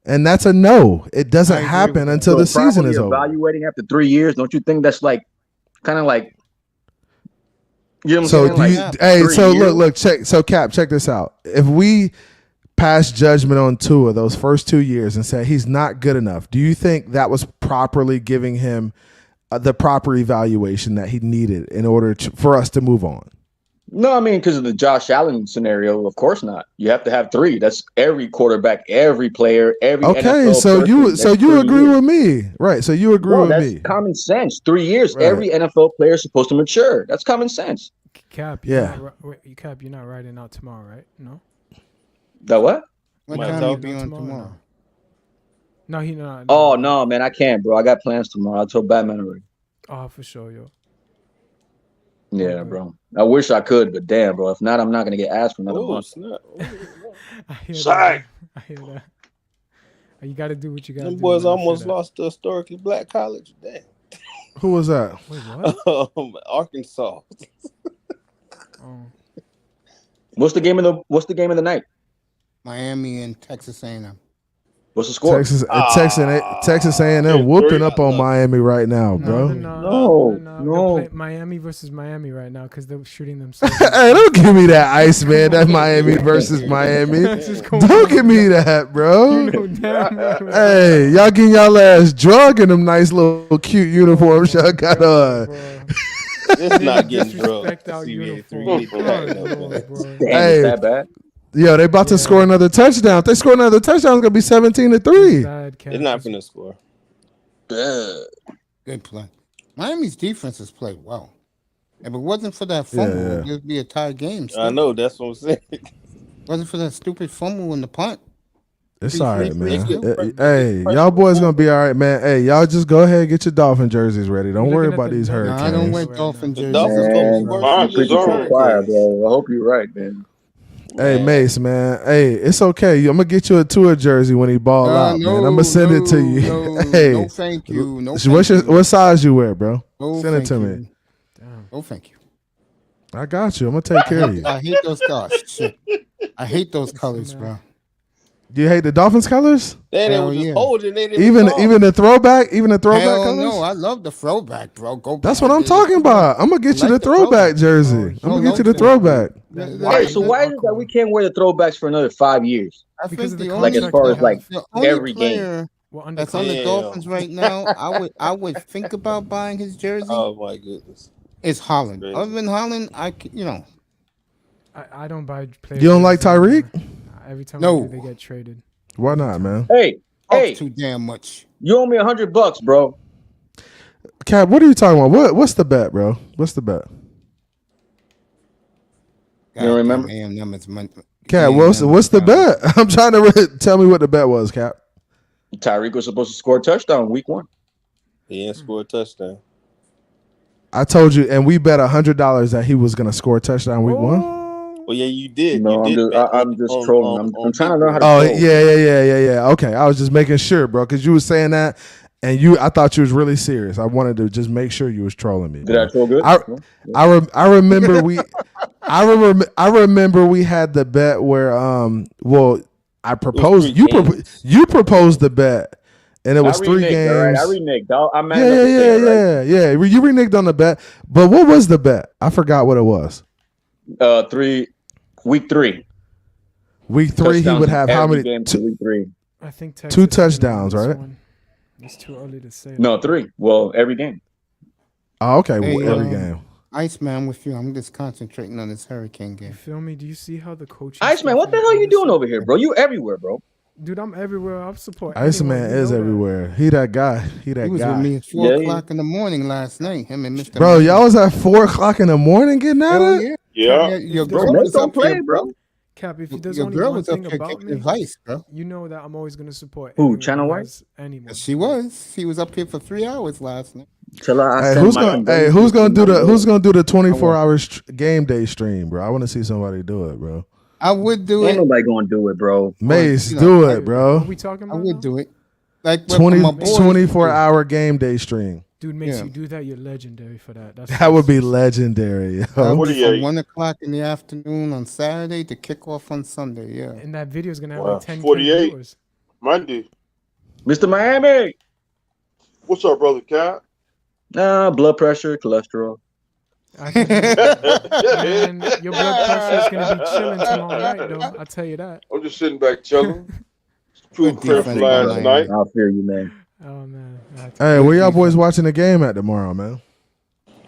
And that's a no. It doesn't happen until the season is over. Evaluating after 3 years, don't you think that's kind of like? You know what I'm saying? Look, check. So Cap, check this out. If we pass judgment on Tua those first 2 years and say he's not good enough, do you think that was properly giving him the proper evaluation that he needed in order for us to move on? No, I mean, because of the Josh Allen scenario, of course not. You have to have 3. That's every quarterback, every player, every NFL so you agree with me, right? So you agree with me. That's common sense. 3 years, right. Every NFL player is supposed to mature. That's common sense. Cap, yeah. Cap, you're not riding out tomorrow, right? No. The what? What time are you be on tomorrow? No, he not. Oh no, man, I can't, bro. I got plans tomorrow. I told Batman already. Oh, for sure, yo. Yeah, bro. I wish I could, but damn, bro. If not, I'm not gonna get asked for another month. I hear that. You got to do what you got to do. Them boys almost lost to historically black college. Damn. Who was that? Wait, what? Arkansas. What's the game of the night? Miami and Texas A&M. What's the score? Texas A&M whooping up on Miami right now, bro. No. Miami versus Miami right now because they're shooting themselves. Hey, don't give me that ice, man. That Miami versus Miami. Don't give me that, bro. Hey, y'all getting y'all ass drunk in them nice little cute uniforms y'all got on. It's not getting drunk. Hey, is that bad? Yo, they about to score another touchdown. If they score another touchdown, it's gonna be 17-3. They're not finna score. Good play. Miami's defense has played well. If it wasn't for that fumble, it would be a tie game. I know, that's what I'm saying. Wasn't for that stupid fumble in the punt. It's all right, man. Hey, y'all boys gonna be all right, man. Hey, y'all just go ahead and get your Dolphin jerseys ready. Don't worry about these hurricanes. I don't wear Dolphin jerseys. I hope you're right, man. Hey, Mace, man. Hey, it's okay. I'm gonna get you a Tua jersey when he ball out, man. I'm gonna send it to you. No, thank you. What size you wear, bro? Send it to me. Oh, thank you. I got you. I'm gonna take care of you. I hate those colors. Shit. I hate those colors, bro. Do you hate the Dolphins colors? They Hell was just yeah. holding. They didn't Even talk. the throwback Hell colors. no, I love the throwback, bro. Go. That's back. what I'm talking about. I'm gonna get you like the the throwback throwback. jersey. I'm gonna get you the throwback. Hey, so why is it that we can't wear the throwbacks for another 5 years? I Because think of the the Like only as far as like the only every game. player Well, that's on the Damn. Dolphins right now, I would think about buying his jersey. Oh my goodness. Is Holland. Crazy. Other than Holland, I don't buy players. You don't like jerseys Tyreek? anymore. Every time No. I do, they get traded. Why not, man? Hey, hey, too damn much. you owe me $100, bro. Cap, what are you talking about? What's the bet, bro? What's the bet? You don't remember? Cap, what's the bet? I'm trying to tell me what the bet was, Cap. Tyreek was supposed to score a touchdown week 1. He didn't score a touchdown. I told you, and we bet $100 that he was gonna score a touchdown week 1. Well, yeah, you did. No, you did I'm just trolling. I'm trying to learn how to Oh, troll. yeah. Okay, I was just making sure, bro, because you were saying that, and I thought you was really serious. I wanted to just make sure you was trolling me. Did I troll good? I remember I remember we had the bet where I proposed you proposed the bet, and it was 3 games. All right, I reneged. I'm mad Yeah. You reneged on the bet, but what was the bet? I forgot what it was. Week 3. Week 3, he would have how many? Week 3. I think Texas 2 touchdowns, right? It's too early to say. No, 3. Well, every game. Oh, okay. Hey, every game. Iceman with you. I'm just concentrating on this Hurricane game. You feel me? Do you see how the coaching? Iceman, what the hell are you doing over here, bro? You everywhere, bro. Dude, I'm everywhere. I'm supporting. Iceman is everywhere. He that guy. He was with me at 4 o'clock in the morning last night. Him and Mr. Bro, y'all was at 4 o'clock in the morning getting at Hell it? Yeah. Your girl was up here, bro. Cap, if there's Your only girl one was up thing here about getting me, advice, bro. you know that I'm always gonna support. Who, anyone Channel who White? has anyone. She was. She was up here for 3 hours last night. Who's gonna do the 24-hour game day stream, bro? I want to see somebody do it, bro. I would do it. Ain't nobody gonna do it, bro. Mace, do it, bro. What we talking about? I would do it. Like 24-hour game day stream. Dude, makes you do that. You're legendary for that. That would be legendary. Yo. That would be from 1 o'clock in the afternoon on Saturday to kick off on Sunday. Yeah. And that video is gonna have like 10 48 viewers. Monday. Mr. Miami. What's up, brother Cat? Blood pressure, cholesterol. Man, your blood pressure is gonna be chilling tomorrow night, though. I'll tell you that. I'm just sitting back chilling. Food prep from last night. I'll feel you, man. Oh man. Hey, where y'all boys watching the game at tomorrow, man?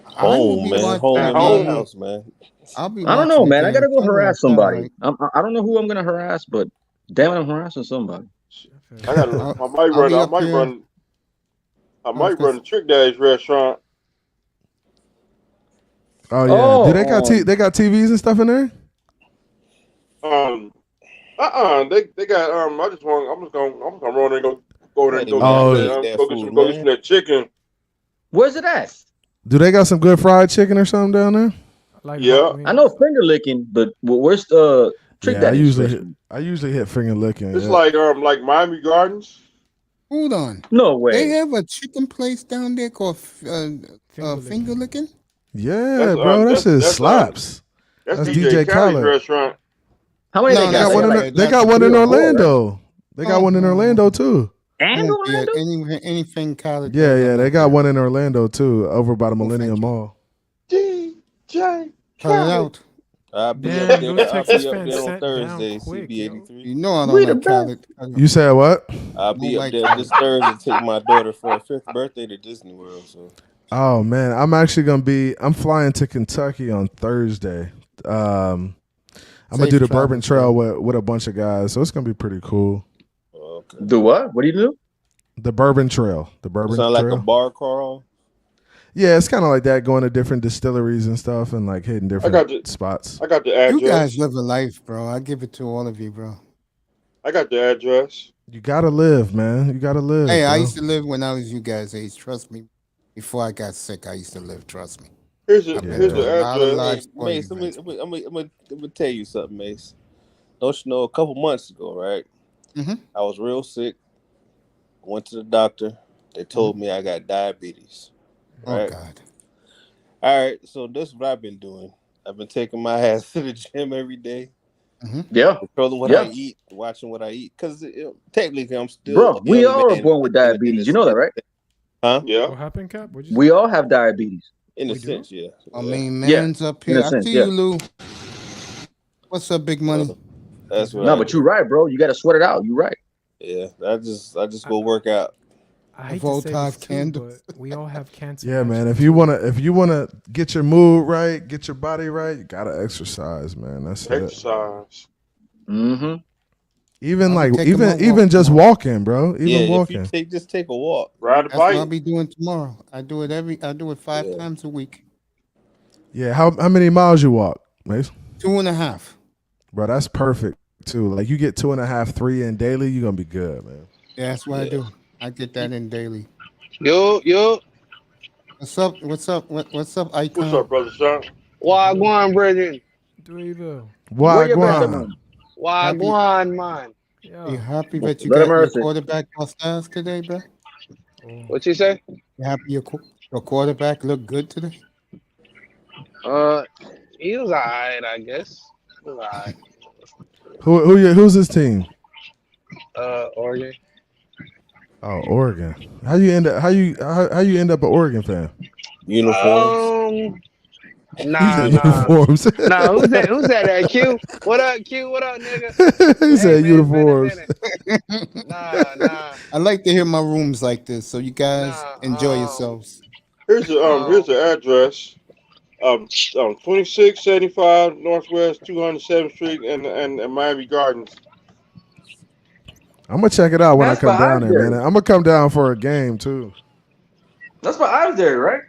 Home, man. Home in the house, man. I don't know, man. I gotta go harass somebody. I don't know who I'm gonna harass, but damn it, I'm harassing somebody. I might run a Trick Daddy's restaurant. Oh yeah. Do they got TVs and stuff in there? They got I'm just gonna run and go there and go get some that chicken. Where's it at? Do they got some good fried chicken or something down there? I know finger licking, but where's the Trick Daddy's? I usually hit finger licking. It's like Miami Gardens. Hold on. No way. They have a chicken place down there called Finger Licking? Yeah, bro. That shit slaps. That's DJ Khaled's restaurant. How many they got one in Orlando. They got one in Orlando too. And Orlando? Anything Khaled. Yeah. They got one in Orlando too, over by the Millennium Mall. DJ Khaled. I'll be up there on Thursday, CB83. You know I don't like Khaled. You said what? I'll be up there this Thursday to take my daughter for her 5th birthday to Disney World. So. Oh man, I'm flying to Kentucky on Thursday. I'm gonna do the Bourbon Trail with a bunch of guys, so it's gonna be pretty cool. Okay. Do what? What do you do? The Bourbon Trail. The Bourbon Trail. Sound like a bar crawl. Yeah, it's kind of like that, going to different distilleries and stuff, and like hitting different spots. I got the address. You guys live a life, bro. I give it to all of you, bro. I got the address. You gotta live, man. You gotta live. Hey, bro. I used to live when I was you guys' age. Trust me. Before I got sick, I used to live. Trust me. Here's the address. Mace, I'm gonna tell you something, Mace. Don't you know? A couple months ago, right? Mm-hmm. I was real sick. Went to the doctor. They told me I got diabetes. Right? Oh God. All right. So this is what I've been doing. I've been taking my ass to the gym every day. Yeah. Controlling what I eat, watching what I eat. Because technically, I'm still. Bro, we all are born with diabetes. You know that, right? Huh? Yeah. What happened, Cap? What'd you We say? all have diabetes. In a We do? sense, yeah. I mean, Yeah, man's up in here. a I sense, see yeah. you, Lou. What's up, big money? That's what. No, but you're right, bro. You got to sweat it out. You're right. Yeah, I just go work out. I hate to say Voltage this too, candles. but we all have cancer. Yeah, man. If you wanna get your mood right, get your body right, you gotta exercise, man. That's it. Exercise. Mm-hmm. Even I'll like be taking my walk even just tomorrow. walking, bro. Even Yeah, walking. if you just take a walk. Ride a That's what I'll bike. be doing tomorrow. I do it 5 times a week. Yeah. How many miles you walk, Mace? 2.5. Bro, that's perfect too. Like you get 2.5, 3 in daily, you're gonna be good, man. Yeah, that's what I do. I get that in daily. Yo. What's up? What's up? What's up, Icon? What's up, brother Sean? Wagwan, brethren. Dweebo. Where your brother, Wagwan. man? Wagwan, man. You happy that you Let him got your earth it. quarterback upstairs today, bro? What you say? You happy your quarterback looked good today? He was alright, I guess. He was alright. Who's his team? Oregon. Oh, Oregon. How you end up an Oregon fan? Uniforms. Nah. Uniforms. Nah, who's that? Q? What up, Q? What up, nigga? He said uniforms. Nah. I like to hear my rooms like this, so you guys enjoy yourselves. Here's the address. 2675 Northwest 207th Street and Miami Gardens. I'm gonna check it out when That's I come by down there, Ironberry. man. I'm gonna come down for a game too. That's by Ironberry, right?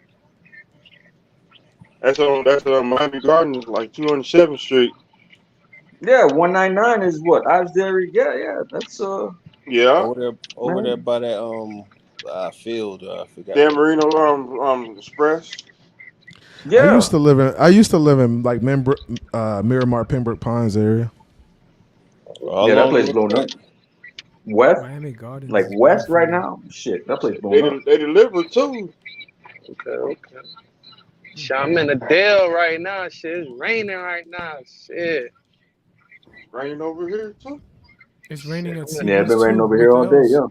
That's on Miami Gardens, like 207th Street. Yeah, 199 is what? Ironberry. Yeah. That's Yeah. Over there by that field. I forgot. Dan Marino Express. Yeah. I used to live in like Miramar, Pembroke Pines area. Yeah, that place blown up. West, Miami Gardens. like West right now. Shit, that place blown up. They deliver too. Okay. Shit, I'm in the Dale right now. Shit, it's raining right now. Shit. Raining over here too. It's raining at Yeah, it's been raining too, over here all with day. L's. Yeah.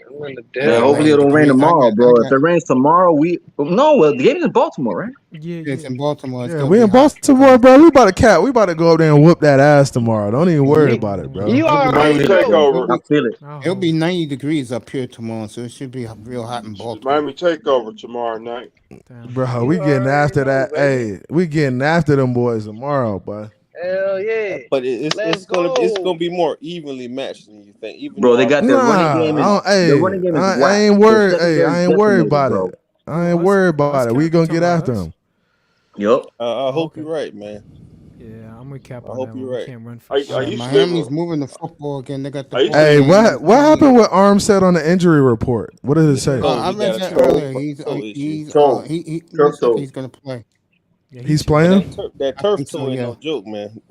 I'm in the Yeah, Dale. hopefully it don't rain degrees. tomorrow, I bro. got- If it rains tomorrow, the game is in Baltimore, right? Yeah. It's in Baltimore. It's Yeah, gonna we be in hot. Baltimore, bro. We about to go up there and whoop that ass tomorrow. Don't even worry about it, bro. You Miami already know. Takeover. I feel it. It'll be 90 degrees up here tomorrow, so it should be real hot in Baltimore. Miami Takeover tomorrow night. Bro, we getting after that. Hey, we getting after them boys tomorrow, bro. Hell yeah. But it's Let's gonna be more evenly matched than you think. Even Bro, though they got their running game. Their running game is I whack. ain't Their worried. Hey, secondary I ain't is worried decimated, about bro. it. I ain't worried about it. We gonna get after them. Yup. I hope you're right, man. Yeah, I'm with Cap I on hope that you're one. We right. can't run Are for you Miami's still? moving the football again. They got the Are you- ball. Hey, what happened with Armstead on the injury report? What did it say? I he read got that a toe- earlier. toe issue. He Turf looks like toe. he's gonna play. Yeah, He's playing. That I turf think so, toe ain't yeah. no joke, man.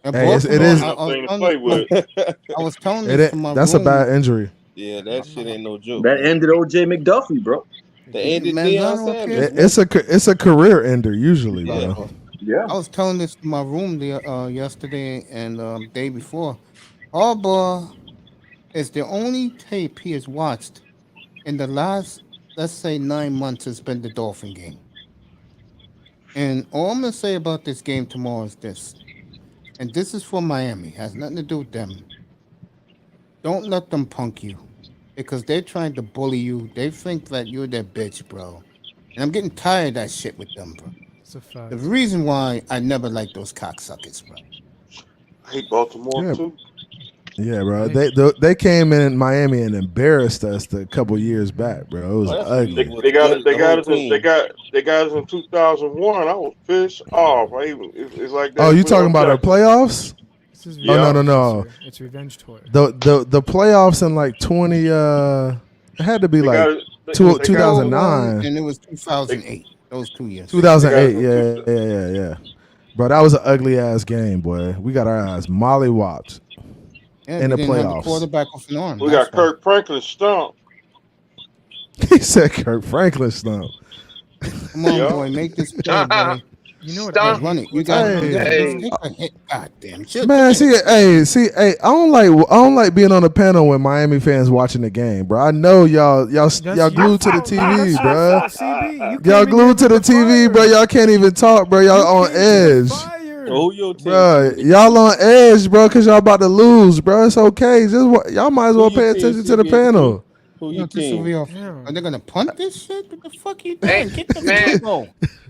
And Hey, it Baltimore, is- Nothing to play with. I was telling It this to ain't- my that's a room. bad injury. Yeah, that shit ain't no joke. That man. ended OJ McDuffie, bro. They ended Man, Deion I don't Sanders. care. It's a career ender usually, Yeah. bro. Yeah. I was telling this to my room yesterday and day before. Harbaugh is the only tape he has watched in the last, let's say, 9 months has been the Dolphin game. And all I'm gonna say about this game tomorrow is this, and this is for Miami, has nothing to do with them. Don't let them punk you, because they're trying to bully you. They think that you're their bitch, bro. And I'm getting tired of that shit with them, bro. It's a fact. The reason why I never liked those cocksuckers, bro. I hate Baltimore Yeah. too. Yeah, bro. They came in Miami and embarrassed us a couple years back, bro. It was ugly. They got us in 2001. I was pissed off. It's like that. Oh, you talking about our playoffs? This is Yeah. Oh no. It's revenge tour. The playoffs in like 20 it had to be They like got it- they- 2009. And it was 2008. Those 2 years. 2008. They Yeah. Bro, that was an ugly ass game, boy. We got our ass mollywopped Yeah, in we the didn't have a playoffs. quarterback with an arm. We that's got Kirk Franklin stumped. He said Kirk Franklin stump. Come on, Yeah. boy, make this play, boy. You know what? Stop. Run it. You got Hey. it. God damn. Man, hey, I don't like being on the panel when Miami fans watching the game, bro. I know y'all glued to the TV, bro. Y'all glued to the TV, bro. Y'all can't even talk, bro. Y'all on edge. Who your team? Bro, y'all on edge, bro, because y'all about to lose, bro. It's okay. Y'all might as well pay attention to the panel. Who your team? Are they gonna punt this shit? What the fuck you doing? Get the Man. fuck on.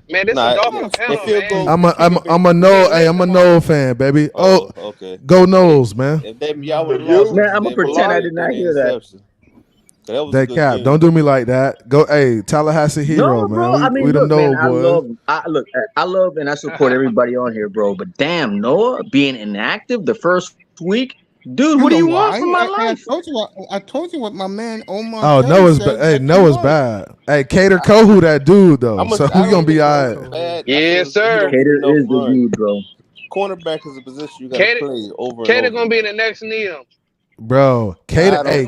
Man, this is a Dolphin panel, man. I'm a Noel fan, baby. Oh, okay. Go Noles, man. If y'all would have lost, Man, I'm gonna pretend I did not hear that. That cap. Game. Don't do me like that. Go, hey, Tallahassee hero, no, bro. man. I mean, we look, the Noel man, boys. I love and I support everybody on here, bro. But damn, Noah being inactive the first week, dude. What do you want from my life? I told you what my man Omar. Oh, Noah's bad. Hey, Noah's bad. Hey, Cater Kohu that dude though. So we gonna be all right. Yes, sir. Cater is the dude, bro. Cornerback is a position you got to play over. Cater gonna be the next Needham. Bro, Cater, hey,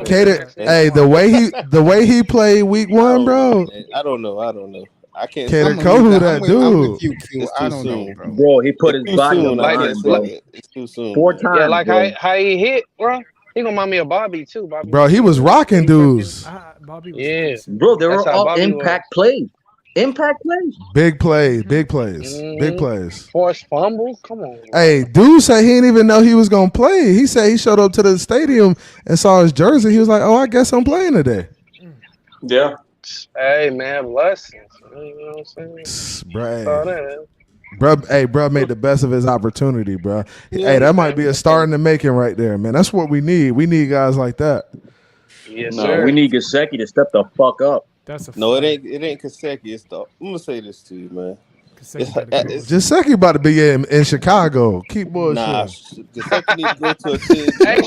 the way he played week 1, bro. I don't know. I can't. Cater Kohu that dude. I don't know, bro. Bro, he put his body on line, bro. It's too soon. 4 times. Yeah, like bro. how he hit, bro. He gonna remind me of Bobby too. Bro, he was rocking dudes. Bobby was yeah, bro, they were all Bobby impact plays. Impact plays. Big plays. Big plays. Forced fumble. Come on. Hey, dude said he didn't even know he was gonna play. He said he showed up to the stadium and saw his jersey. He was like, "Oh, I guess I'm playing today." Yeah. Hey man, blessings. You know what I'm saying? Bro made the best of his opportunity, bro. Hey, that might be a star in the making right there, man. That's what we need. We need guys like that. Yes, sir. We need Gesicki to step the fuck up. No, it ain't Gesicki. It's the. I'm gonna say this to you, man. Gesicki about to be in Chicago. Keep bullshit. Nah, Gesicki needs to go to a team. Hey,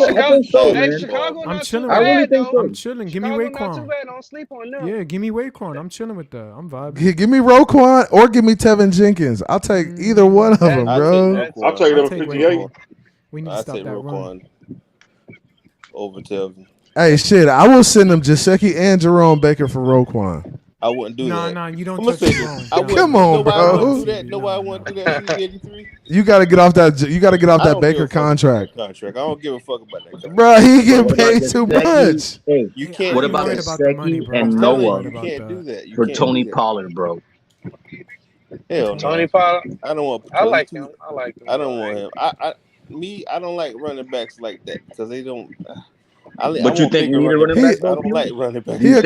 Chicago, I'm chilling. I really think so. I'm chilling. Give me Not too Raekwon. bad. Don't sleep on them. Yeah, give me Raekwon. I'm chilling with that. I'm vibing. Give me Roquan or give me Tevin Jenkins. I'll take either one of them, bro. I'll take them 58. We need to stop that run. Over Tevin. Hey, shit, I will send them Gesicki and Jerome Baker for Roquan. I wouldn't do that. No, you don't touch Jerome. Come on, bro. Nobody want to do that. 83. You gotta get off that. You gotta get off that Baker contract. I don't give a fuck about that. Bro, he get paid too much. Hey, you can't. What about Gesicki and Noah You can't do that. for Tony Pollard, bro? Hell, Tony Pollard. I don't want. I like him. I don't want him. I don't like running backs like that because they don't. But you think we need a running back? I don't like running backs. He a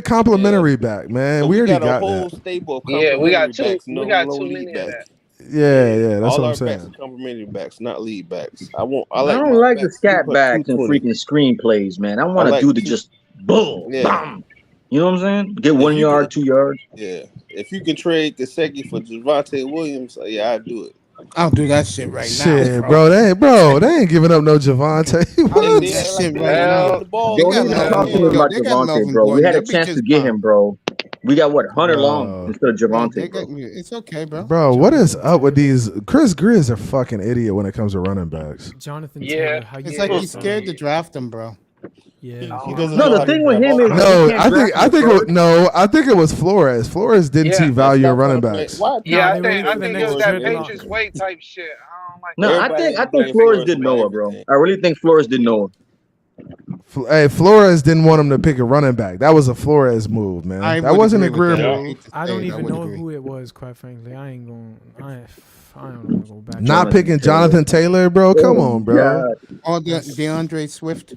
complimentary back, man. We already got that. Yeah, we got two. We got too many of that. Yeah, that's what I'm saying. Backs are complimentary backs, not lead backs. I don't like the scat backs and freaking screenplays, man. I want to do the just boom, bam. You know what I'm saying? Get 1 yard, 2 yards. Yeah. If you can trade Gesicki for Javonte Williams, yeah, I'd do it. I'll do that shit right now. Shit, bro, they ain't giving up no Javonte. What? Shit right now. Don't even talk to me about Javonte, bro. We had a chance to get him, bro. We got what, Hunter Long instead of Javonte. It's okay, bro. Bro, what is up with these? Chris Greer is a fucking idiot when it comes to running backs. Jonathan Yeah. Taylor, It's like he's scared to draft him, bro. Yeah. He doesn't No, know the how to thing with draft him is I think it was Flores. Flores didn't see value in running backs. Yeah, I think it was that Patriots way type shit. I don't like No, I think Flores did Noah, bro. I really think Flores did Noah. Hey, Flores didn't want him to pick a running back. That was a Flores move, man. That wasn't a Greer move. I don't even know who it was, quite frankly. I don't want to go back. Not picking Jonathan Taylor, bro. Come on, bro. Or DeAndre Swift.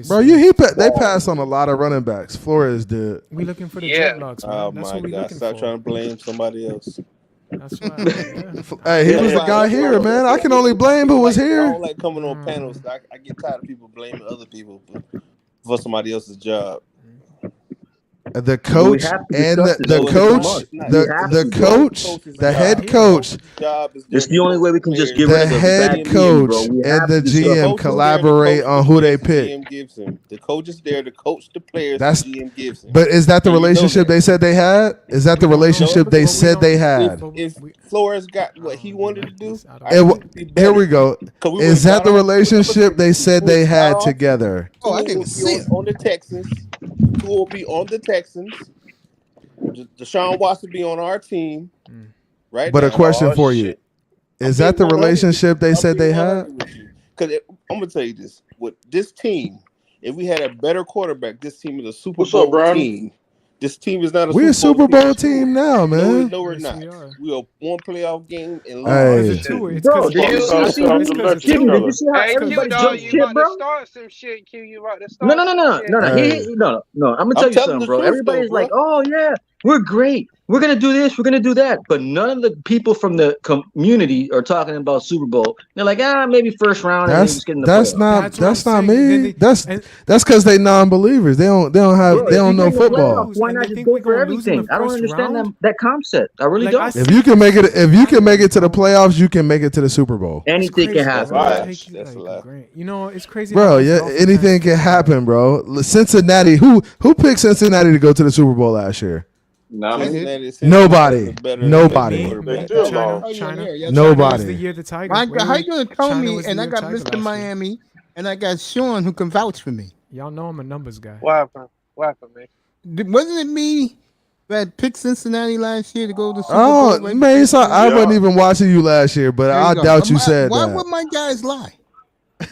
Bro, they passed on a lot of running backs. Flores did. We looking for the dreadlocks, man. Oh That's my what we God! looking Stop for. trying to blame somebody else. That's right. Hey, he was the guy here, man. I can only blame who was I here. don't like coming on panels. I get tired of people blaming other people for somebody else's job. The coach and the head coach. It's the only way we can just give the head coach and the GM collaborate on who they pick. The coach is there to coach the players. That's, the GM gives him. but is that the relationship they said they had? Is that the relationship they said they had? If Flores got what he wanted to do, here we go. Is that the relationship they said they had together? Oh, I didn't see it. On the Texans, who will be on the Texans, Deshaun Watson be on our team, right? But a now. question for you: is that the relationship they said they had? Because I'm gonna tell you this: with this team, if we had a better quarterback, this team is a Super What's Bowl up, Brad? team. This team is not a We a Super Bowl team now, man. No, we're not. We are one playoff game and Hey. lose. Bro, did you see how everybody jumped shit, bro? Start some shit, Q. You about to start No. Hey. No. I'm gonna tell you something, bro. Everybody's like, "Oh yeah, we're great. We're gonna do this. We're gonna do that." But none of the people from the community are talking about Super Bowl. They're like, maybe first round. And maybe just get in the playoffs." That's not me. That's because they non-believers. They don't know football. Why not just go for everything? I don't understand that concept. I really don't. If you can make it to the playoffs, you can make it to the Super Bowl. Anything can happen. You know, it's crazy. Bro, anything can happen, bro. Cincinnati, who picked Cincinnati to go to the Super Bowl last year? Nobody. China. Nobody. Was the year the Tigers. How you gonna tell China me? was And the I year got Tiger Mr. last year. Miami, and I got Sean who can vouch for me. Y'all know I'm a numbers guy. What happened, man? Wasn't it me that picked Cincinnati last year to go to the Super Oh, Bowl? man, I wasn't even watching you last year, but I doubt you said why that. would my guys lie?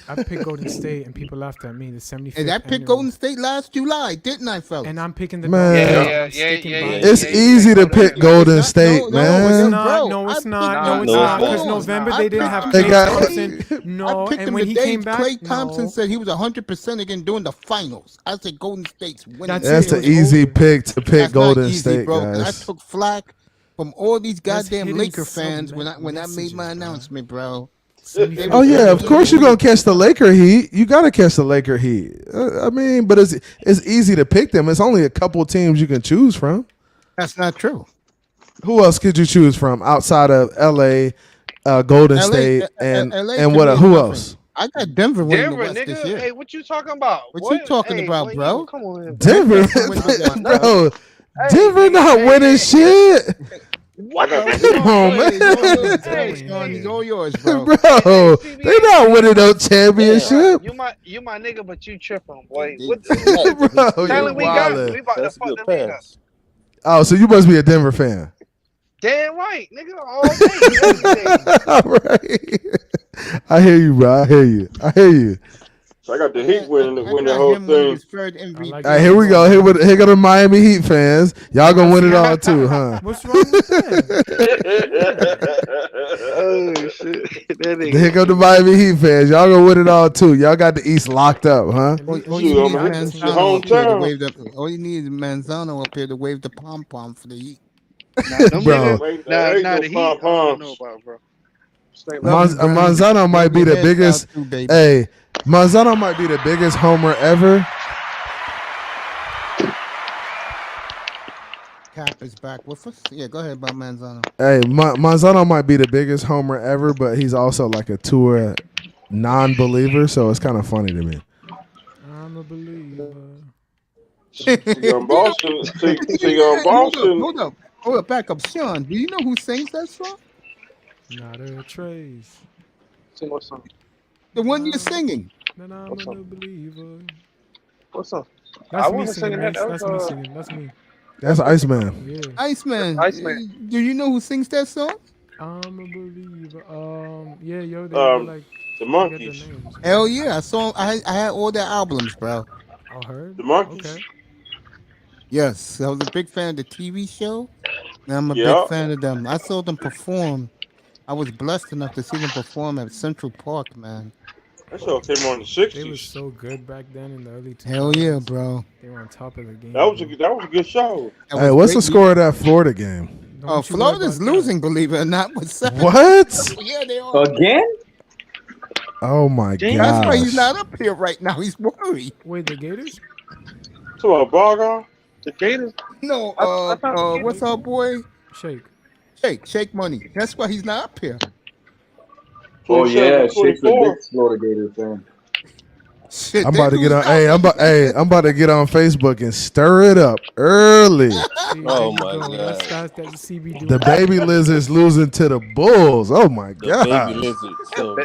I picked Golden State, and people laughed at me. The 75th. And I picked Golden State last July, didn't I, fellas? And I'm picking the Man. Dolphins. It's easy to pick Golden State, man. No, it's not. Because November they didn't have They Klay got- Thompson. No, I picked and him when the he day came back, Klay Thompson said he was 100% again doing the finals. I said Golden State's winning. That's the easy pick to pick That's not Golden easy, State, bro. guys. I took flack from all these That's goddamn hitting Laker some fans when I made my announcement, bro. Oh yeah, of course you're gonna catch the Laker heat. You gotta catch the Laker heat. I mean, but it's easy to pick them. It's only a couple teams you can choose from. That's not true. Who else could you choose from outside of LA, Golden State, and what? Who else? I got Denver winning the Denver, West this nigga. year. Hey, what you talking about? What you talking about, boy, bro? Come on, here, Denver, bro. Denver not winning shit. What? Come on, man. He's all yours, bro. Bro, they not winning no championship. You my nigga, but you tripping, boy. What Bro, talent we got? wildin'. We about to fuck them niggas. Oh, so you must be a Denver fan. Damn right, nigga. All day, every day. All right. I hear you, bro. I hear you. So I got the Heat winning the whole thing. All right, here we go. Here go the Miami Heat fans. Y'all gonna win it all too, huh? What's wrong with that? Oh shit! Here go the Miami Heat fans. Y'all gonna win it all too. Y'all got the East locked up, huh? All you need is Manzano up here to wave the. All you need is Manzano up here to wave the pom pom for the Heat. Bro. The Heat. I don't know about, bro. Manzano might be the biggest. Hey, Manzano might be the biggest homer ever. Cap is back with us. Yeah, go ahead about Manzano. Hey, Manzano might be the biggest homer ever, but he's also like a tour non-believer, so it's kind of funny to me. I'm a believer. See on Boston. See on Boston. Hold up, back up. Sean, do you know who sings that song? Not a trace. Sing what song? The one you're singing. Then I'm a believer. What's up? That's I me wasn't singing. singing that. That's me singing. That's me. That's Iceman. Yeah. Iceman. Do you know who sings that song? I'm a believer. Yeah, yo, they like the Monkeys. Hell yeah, I saw. I had all their albums, bro. I heard the Monkeys. Okay. Yes, I was a big fan of the TV show, and I'm a Yeah. big fan of them. I saw them perform. I was blessed enough to see them perform at Central Park, man. That show came on in the 60s. They were so good back then in the early 2000s. Hell yeah, bro. They were on top of the game. That was a good show. Hey, what's the score of that Florida game? Florida's losing, believe it or not. With 7. What? Yeah, they are. Again? Oh my god! That's why he's not up here right now. He's worried. Wait, the Gators? So a Bargon? The Gators? No, what's our boy? Shake Money. That's why he's not up here. Oh yeah, Shake's a 24. big Florida Gator fan. Shit, I'm about to get on. I'm about to get on Facebook and stir it up early. Oh my god! The baby lizards losing to the Bulls. Oh my god! Baby lizard. So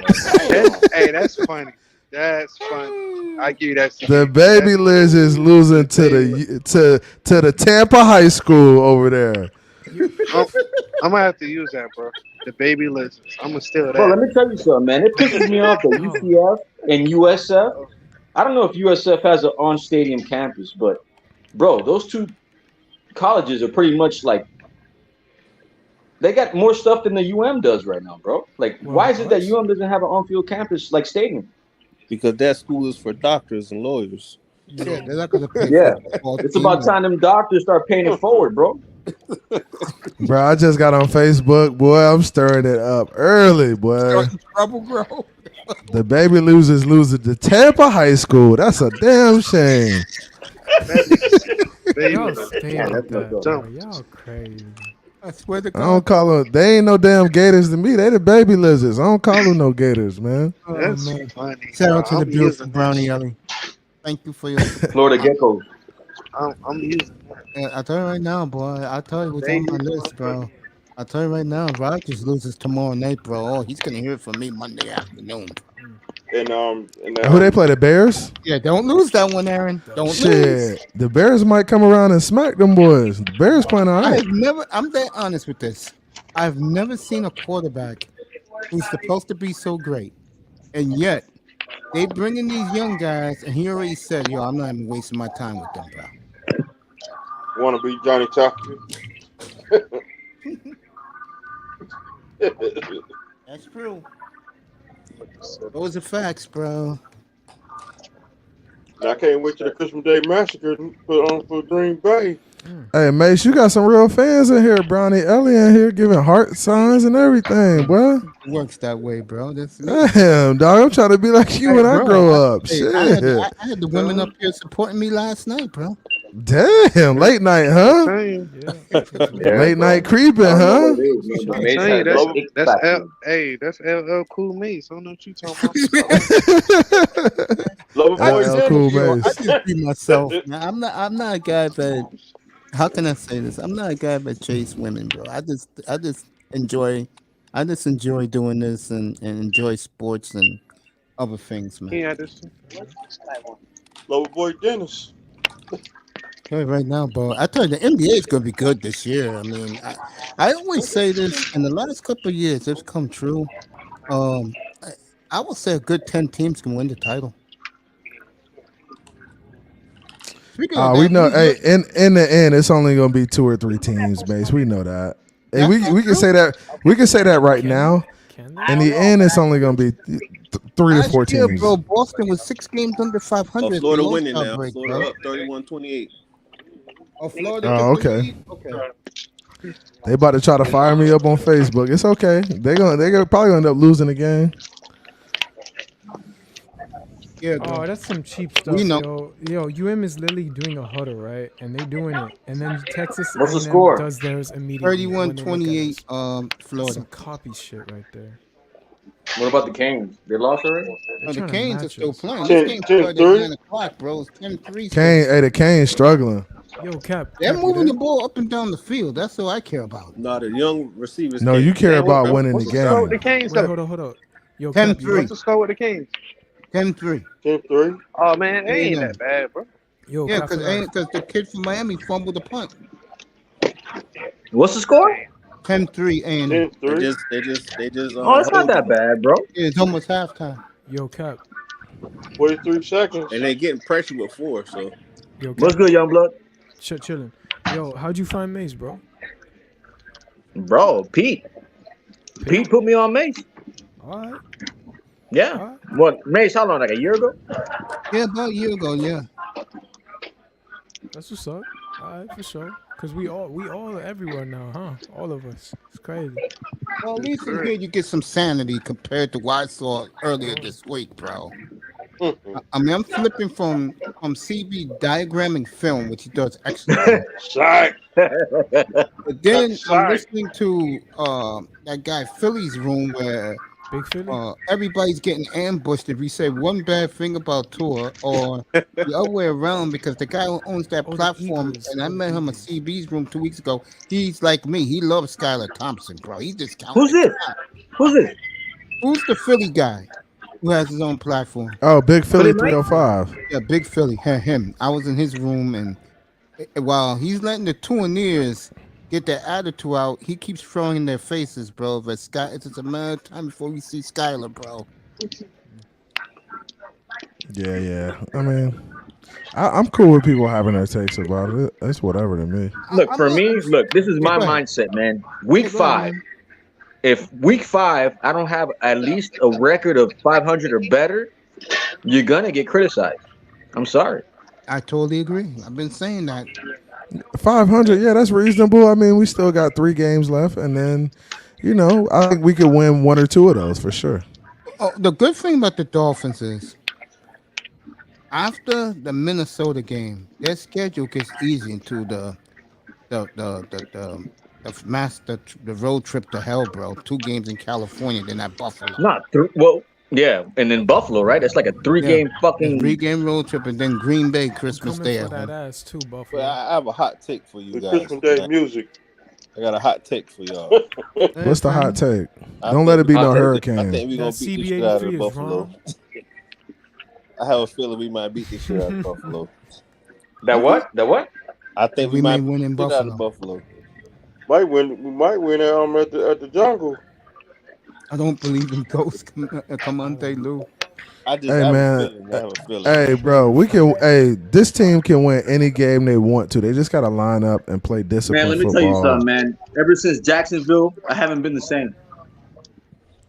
Hey, that's funny. That's fun. I give you that. The baby Liz is losing to the Tampa High School over there. I'm gonna have to use that, bro. The baby lizards. I'm gonna steal Bro, let that. me tell you something, man. It pisses me off that UCF and USF. I don't know if USF has an on-stadium campus, but bro, those two colleges are pretty much like they got more stuff than the UM does right now, bro. Like, why is it that UM doesn't have an on-field campus like stadium? Because that school is for doctors and lawyers. Yeah, they're not gonna pay Yeah, for it's about time them doctors start paying it forward, bro. Bro, I just got on Facebook, boy. I'm stirring it up early, boy. trouble, bro. The baby losers to Tampa High School. That's a damn shame. Y'all stay with that, bro. Y'all crazy. I swear to I God. don't call them. They ain't no damn gators to me. They the baby lizards. I don't call them no gators, man. That's man. funny. Shout out to I'm the beautiful using Brownie Ellie. Thank you for your. Florida Geckos. I'm using that. I tell you right now, boy. I tell you what's on my list, bro. I tell you right now, Rogers loses tomorrow night, bro. Oh, he's gonna hear it from me Monday afternoon. And Who they play? The Bears? Yeah, don't lose that one, Aaron. Don't lose. Shit. The Bears might come around and smack them boys. The Bears playing all right. I'm that honest with this. I've never seen a quarterback who's supposed to be so great, and yet they bring in these young guys, and he already said, "Yo, I'm not even wasting my time with them, bro." Want to be Johnny Tucker? That's true. Those are facts, bro. I can't wait till the Christmas Day Massacre put on for Green Bay. Hey, Mace, you got some real fans in here. Brownie Ellie in here giving heart signs and everything, boy. It works that way, bro. Damn, dog. I'm trying to be like you when I grow up. Hey, Shit. I had the women up here supporting me last night, bro. Damn, late night, huh? Late night creeping, huh? That's LL Cool Mace. I don't know what you talking about. LL Cool I Mace. just be myself. Man. I'm not a guy that. How can I say this? I'm not a guy that chase women, bro. I just enjoy doing this and enjoy sports and other things, man. Yeah, this. Lover boy Dennis. Hey, right now, bro. I tell you, the NBA is gonna be good this year. I mean, I always say this. In the last couple of years, it's come true. I would say a good 10 teams can win the title. We know. Hey, in the end, it's only gonna be 2 or 3 teams, base. We know that. Hey, we can say that. We can say that right now. In the end, it's only gonna be 3 to 4 Last year, teams. bro, Boston was 6 games under 500. Florida The winning All-Star now. break, Florida bro. up 31-28. Oh, Florida. Oh, okay. They about to try to fire me up on Facebook. It's okay. They're probably gonna end up losing the game. Yeah, Oh, that's some cheap stuff, We know. Yo, UM is literally doing a huddle, right? And they doing it, and then Texas What's the A&M score? does theirs immediately. when they look at 31-28, us. Florida. Some copy shit right there. What about the Canes? They lost already? No, the trying to Canes are match still us. playing. 10 This game 10 started three. at 9 o'clock, bro. It's 10-3. The Cane's struggling. Yo, Cap. They're Cap, moving you the ball up and down the field. That's all I care about. No, the young receivers. No, can't- you care about What's winning the What's the score with the game. Canes? Wait, though? hold on. Yo, Cap, 10-3. What's the score with the Canes? 10-3. 10-3. Oh man, they ain't Yeah. that bad, bro. Yo, Yeah, Cap, because the kid from Miami fumbled the punt. What's the score? 10-3 and They 10-3. just. Oh, it's not that bad, bro. it's almost halftime. Yo, Cap. 43 seconds. And they getting pressure with 4, so Yo, Cap. What's good, young blood? Chilling. Yo, how'd you find Mace, bro? Bro, Pete put me on Mace. All right. Yeah. All right. What, Mace, how long? Like a year ago? Yeah, about a year ago, yeah. That's what's up. All right, for sure. Cause we all everywhere now, huh? All of us. It's crazy. Well, at least in here you get some sanity compared to what I saw earlier this week, bro. I mean, I'm flipping from CB diagramming film, which he does excellent. Shot. But then I'm Sorry. listening to that guy Philly's room where Big Philly. everybody's getting ambushed if we say one bad thing about Tua or the other way around, because the guy who owns that Oh, the platform, Eagles. and I met him at CB's room 2 weeks ago. He's like me. He loves Skylar Thompson, bro. He just counts. Who's this? Who's this? Who's the Philly guy? who has his own platform. Oh, Big Philly 305. Yeah, Big Philly. Him. I was in his room, and while he's letting the Tuaneers get their attitude out, he keeps throwing in their faces, bro. But it's a matter of time before we see Skylar, bro. Yeah. I mean, I'm cool with people having their takes about it. It's whatever to me. Look, for me, this is my mindset, man. Week 5. If week 5, I don't have at least a record of 500 or better, you're gonna get criticized. I'm sorry. I totally agree. I've been saying that. 500, yeah, that's reasonable. I mean, we still got 3 games left, and then, I think we could win 1 or 2 of those for sure. Oh, the good thing about the Dolphins is, after the Minnesota game, their schedule gets easy into the road trip to hell, bro. 2 games in California, then at Buffalo. Yeah, and then Buffalo, right? That's like a 3-game fucking 3-game road trip, and then Green Bay Christmas Day. For that ass too, Buffalo. Well, I have a hot take for you guys. Christmas Day music. I got a hot take for y'all. What's the hot take? Don't let it be no hurricane. I think we're gonna beat the shit out of Buffalo. I have a feeling we might beat the shit out of Buffalo. That what? I think we might win in Buffalo. Out of Buffalo. We might win at the jungle. I don't believe in ghosts. Come on, Lou. I have a feeling. Hey, bro, this team can win any game they want to. They just got to line up and play disciplined Man, let me football. tell you something, man. Ever since Jacksonville, I haven't been the same.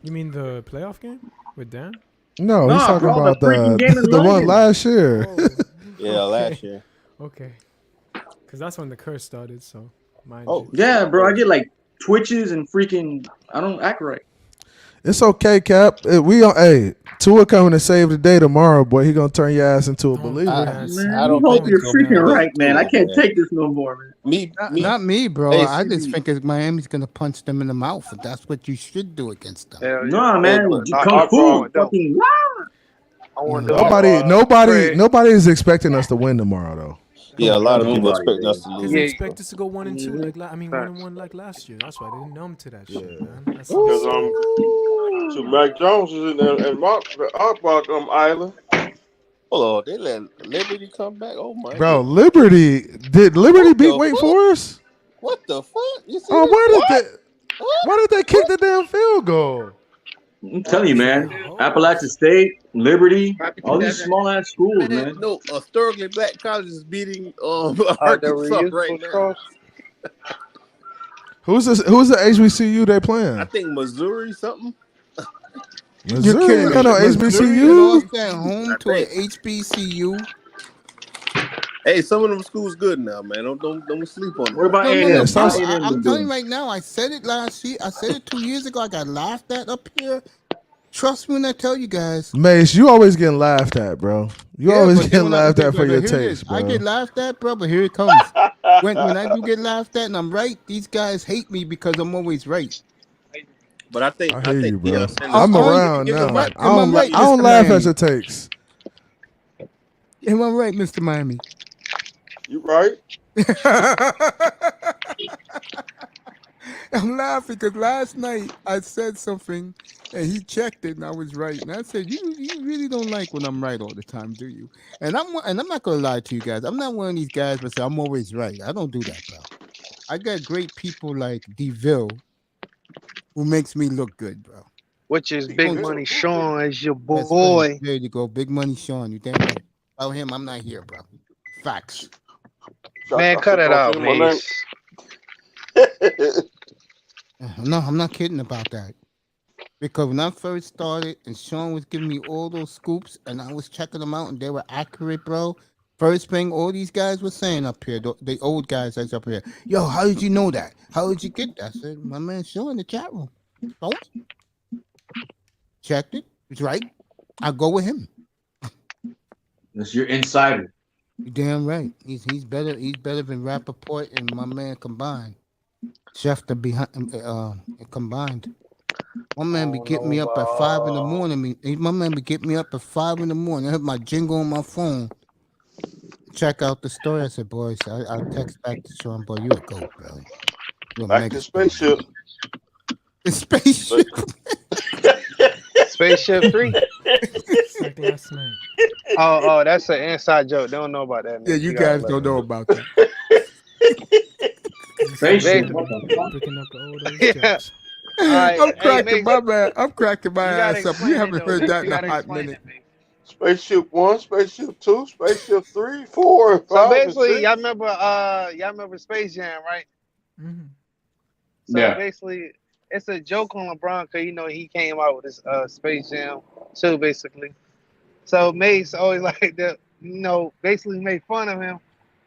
You mean the playoff game with Dan? No, he's talking about the one last year. Oh, yeah, last year. Okay. Because that's when the curse started, so mind you. Yeah, bro, I get like twitches and freaking, I don't act right. It's okay, Cap. Tua coming to save the day tomorrow, boy. He gonna turn your ass into a believer. I don't hope you're freaking right, man. I can't take this no more, man. Not me, bro. I just think Miami's gonna punch them in the mouth. That's what you should do against them. No, man. Kung Fu, fucking Nobody is expecting us to win tomorrow, though. Yeah, a lot of people expect us to lose. They expect us to go 1-2, 1-1 like last year. That's why they're numb to that shit, man. That's So Mac Jones is in there and Island. Hold on, they let Liberty come back. Oh my! Bro, did Liberty beat Wake Forest? What the fuck? You see why did they kick the damn field goal? I'm telling you, man. Appalachian State, Liberty, all these small ass schools, man. No, historically black college is beating Arkansas right now. Who's the HBCU they playing? I think Missouri something. Missouri ain't got no HBCU. Lost at home to an HBCU. Hey, some of them schools good now, man. Don't sleep on them. What about I'm telling you right now. I said it last year. I said it 2 years ago. I got laughed at up here. Trust me when I tell you guys. Mace, you always getting laughed at, bro. You always getting laughed at for your takes, bro. I get laughed at, bro, but here it comes. when I do get laughed at and I'm right, these guys hate me because I'm always right. But I think I hear you, bro. Yeah, I'm around now. I don't laugh at your takes. Am I right, Mr. Miami? You right? I'm laughing because last night I said something and he checked it and I was right. And I said, "You really don't like when I'm right all the time, do you?" And I'm not gonna lie to you guys. I'm not one of these guys that say I'm always right. I don't do that, bro. I got great people like DeVille who makes me look good, bro. Which is Big Money Sean is your boy. Right. There you go, Big Money Sean. You damn right. Without him, I'm not here, bro. Facts. Man, cut it out, man. No, I'm not kidding about that. Because when I first started and Sean was giving me all those scoops and I was checking them out and they were accurate, bro. First thing all these guys were saying up here, the old guys that's up here, yo, how did you know that? How did you get that? I said, my man Sean in the chat room. Oh. Checked it. It's right. I go with him. That's your insider. You damn right. He's better. He's better than Rappaport and my man combined. Schefter behind combined. My man be getting me up at 5 in the morning. My man be getting me up at 5 in the morning. I have my jingle on my phone. Check out the story. I said, boys, I'll text back to Sean. Boy, you a goat, bro. Back to spaceship. The spaceship. Spaceship 3. It's like last night. Oh, that's an inside joke. They don't know about that. Yeah, you guys don't know about that. Spaceship. Picking up all those Yeah. jokes. All right. I'm Hey, cracking Mace, my man. I'm cracking my you gotta ass up. explain You it, haven't though. heard that You in a gotta hot explain minute. it, Mace. Spaceship 1, Spaceship 2, Spaceship 3, 4, and 5, So and basically, 6. y'all remember Space Jam, right? Mhm. So Yeah. basically, it's a joke on LeBron because he came out with this Space Jam 2, basically. So Mace always like basically made fun of him.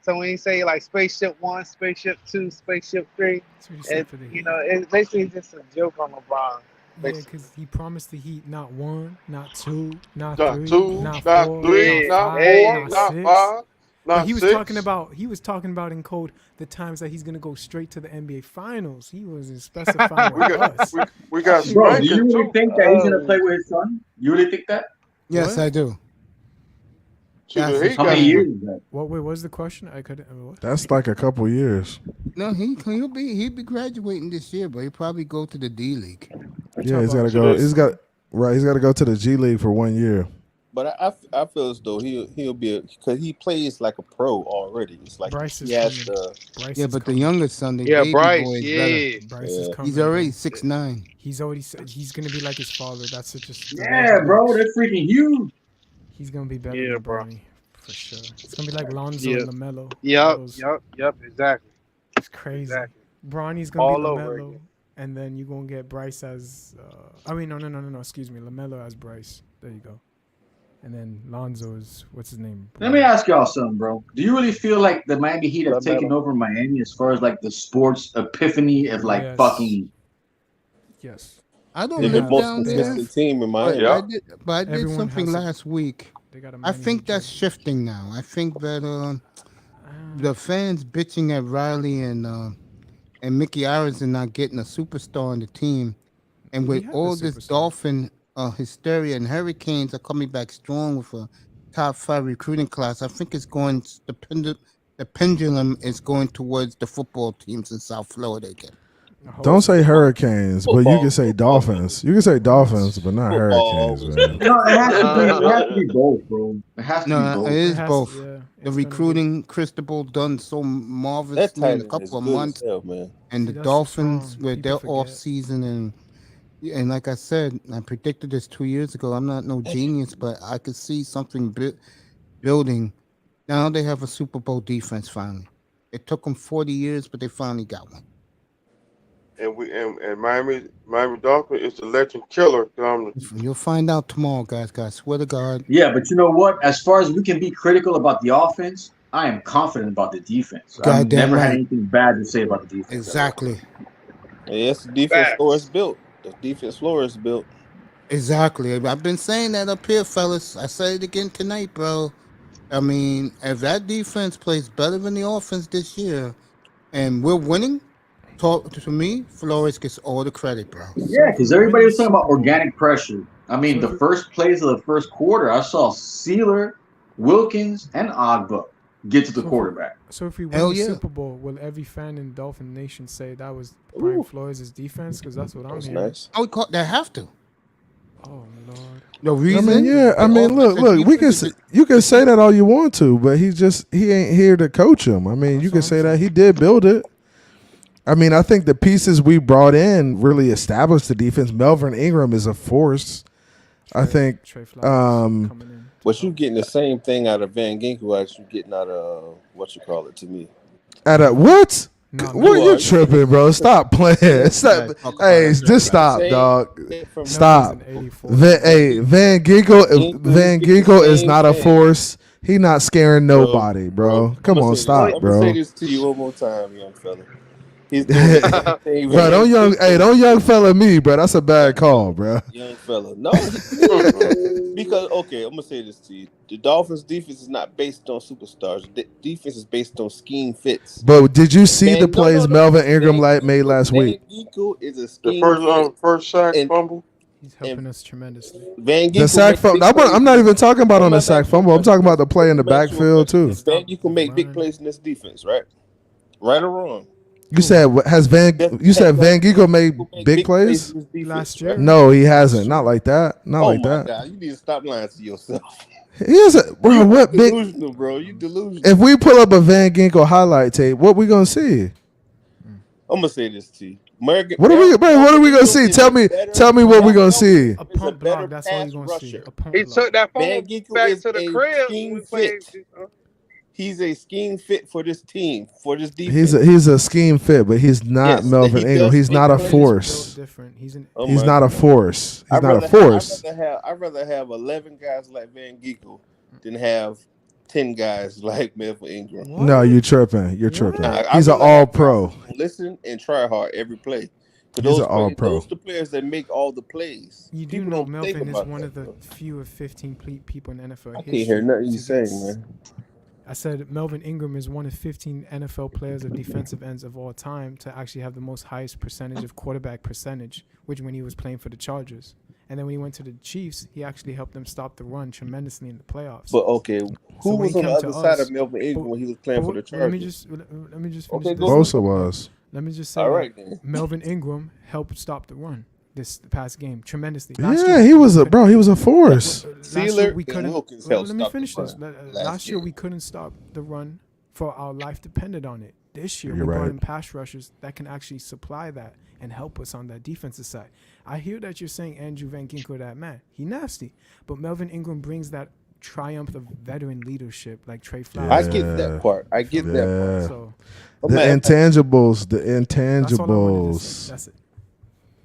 So when he say like Spaceship 1, Spaceship 2, Spaceship 3, That's what he said it for the you Heat. know it's basically just a joke on LeBron. Yeah, because he promised the Heat not 1, not 2, not Not 3, 2, not not 4, 3, not not 5, 4, not not 6. 5, But not he was 6. talking about in code the times that he's gonna go straight to the NBA Finals. He wasn't specifying with us. We got Bro, do spanking you really too. think that he's gonna play with his son? You really think that? Yes, What? I do. See, That's the Heat How got many years is that? What was the question? I couldn't. What? That's like a couple years. No, he'll be graduating this year, but he'll probably go to the D League. Yeah, he's got to about go. this. He's got He's got to go to the G League for 1 year. But I feel as though he'll be because he plays like a pro already. It's like Bryce is he has coming. the Bryce Yeah, is but the coming. youngest son, the Yeah, baby Bryce. boy, is Yeah. better. Bryce is Yeah. coming. He's already bro. 6'9". He's already said he's gonna be like his father. That's such a Yeah, bro, they're freaking huge. He's gonna be better Yeah, than bro. Bronny for sure. It's gonna be like Lonzo Yeah. and LaMelo. Yep, exactly. It's crazy. Exactly. Bronny's gonna All be over LaMelo, again. and then you're gonna get Bryce as. No. Excuse me, LaMelo as Bryce. There you go. And then Lonzo is what's his name? Let me ask y'all something, bro. Do you really feel like the Miami Heat have LaMelo. taken over Miami as far as like the sports epiphany of like Yes. fucking? Yes. I don't they're the live most down there, consistent team in but Miami. Yeah. I did Everyone something has a- last week. They got a I Miami think Heat that's jersey. shifting now. I think that the fans bitching at Riley and Mickey Arison not getting a superstar on the team, and We with have a all this superstar. Dolphin hysteria and Hurricanes are coming back strong with a top 5 recruiting class. I think it's going the pendulum is going towards the football teams in South Florida again. Don't say Hurricanes, but you can say Dolphins. You can say Dolphins, but not Football. Hurricanes, man. No, it has to be both, bro. It has to be No, both. it is has- both. yeah, The it's gonna be- recruiting, Cristobal done so That marvelously in tight a end is couple of good months, as hell, man. and the See, that's what's Dolphins wrong. with People their off forget. season and like I said, I predicted this 2 years ago. I'm not no genius, but I could see something building. Now they have a Super Bowl defense finally. It took them 40 years, but they finally got one. And Miami Dolphins is the legend killer. You'll find out tomorrow, guys. I swear to God. Yeah, but you know what? As far as we can be critical about the offense, I am confident about the defense. I've Goddamn never had right. anything bad to say about the defense. Exactly. Yes, the defense Facts. floor is built. The defense floor is built. Exactly. I've been saying that up here, fellas. I said it again tonight, bro. I mean, if that defense plays better than the offense this year, and we're winning, to me, Flores gets all the credit, bro. Yeah, because everybody was talking about organic pressure. I mean, the first plays of the first quarter, I saw Sealer, Wilkins, and Ogba get to the quarterback. So if we win Hell the yeah. Super Bowl, will every fan in Dolphin Nation say that was Brian Flores' defense? Because that's what I'm That's hearing. nice. Oh, they have to. Oh Lord. The I reason. mean, yeah. I mean, look. You can say that all you want to, but he ain't here to coach him. I mean, you can say that he did build it. I mean, I think the pieces we brought in really established the defense. Melvin Ingram is a force. I think. Trey Flowers coming in. But you getting the same thing out of Van Ginkel as you getting out of to me. At a what? No, What you you are. tripping, bro? Stop playing. Stop. Hey, just stop, Same dog. thing from Stop. Melvin's in 84. Van Ginkel Ginkel is same not a thing. force. He not scaring nobody, bro. Come on, I'm stop, gonna bro. say this to you one more time, young fella. He's doing the same thing. Bro, don't young fella me, bro. That's a bad call, bro. Young fella. No. Because, okay, I'm going to say this to you. The Dolphins' defense is not based on superstars. The defense is based on scheme fits. But did you see the No, plays no. Melvin Ingram made last week? Van Ginkel is a The scheme first sack fumble. He's helping us tremendously. Van Ginkel The sack makes fumble. big plays. I'm not even talking about I'm on the not sack asking fumble. you I'm talking about the play in the I'm asking you a backfield too. question. Van Ginkel make big Run. plays in this defense, right? Right or wrong? You said Van Ginkel made big plays last year? No, he hasn't. Not like that. Not like that. God, you need to stop lying to yourself. He is bro. What big? Delusional, bro. You delusional. If we pull up a Van Ginkel highlight tape, what we gonna see? I'm gonna say this to you. What are we gonna see? Tell me what we gonna see. A pump block. That's all you're gonna see. A pump He block. took that phone Van Ginkel back is to the a crib. scheme When we played. fit. He's a scheme fit for this team, for this defense. He's a scheme fit, but he's not Melvin Ingram. He's not a force. Different. He's not a force. He's not a force. I'd rather have 11 guys like Van Ginkel than have 10 guys like Melvin Ingram. No, you're tripping. You're tripping. He's an all pro. Listen and try hard every play. He's an all pro. Those are the players that make all the plays. You do know Melvin is one of the few of 15 people in NFL I can't hear nothing you're saying, man. I said Melvin Ingram is one of 15 NFL players of defensive ends of all time to actually have the most highest percentage of quarterback percentage, which when he was playing for the Chargers. And then when he went to the Chiefs, he actually helped them stop the run tremendously in the playoffs. But okay, who was on the other side of Melvin Ingram when he was playing for the Chargers? Let me just finish Okay, this. Bosa was. Let me just say, all right, then. Melvin Ingram helped stop the run this past game tremendously. He was a force. Last year we couldn't. Let me finish this. Last year we couldn't stop the run, for our life depended on it. This year we brought in pass rushers that can actually supply that and help us on that defensive side. I hear that you're saying Andrew Van Ginkel, that man, he nasty, but Melvin Ingram brings that triumph of veteran leadership like Trey Flowers. I get that part. I get that part. So, the intangibles. that's all I wanted to say. That's it.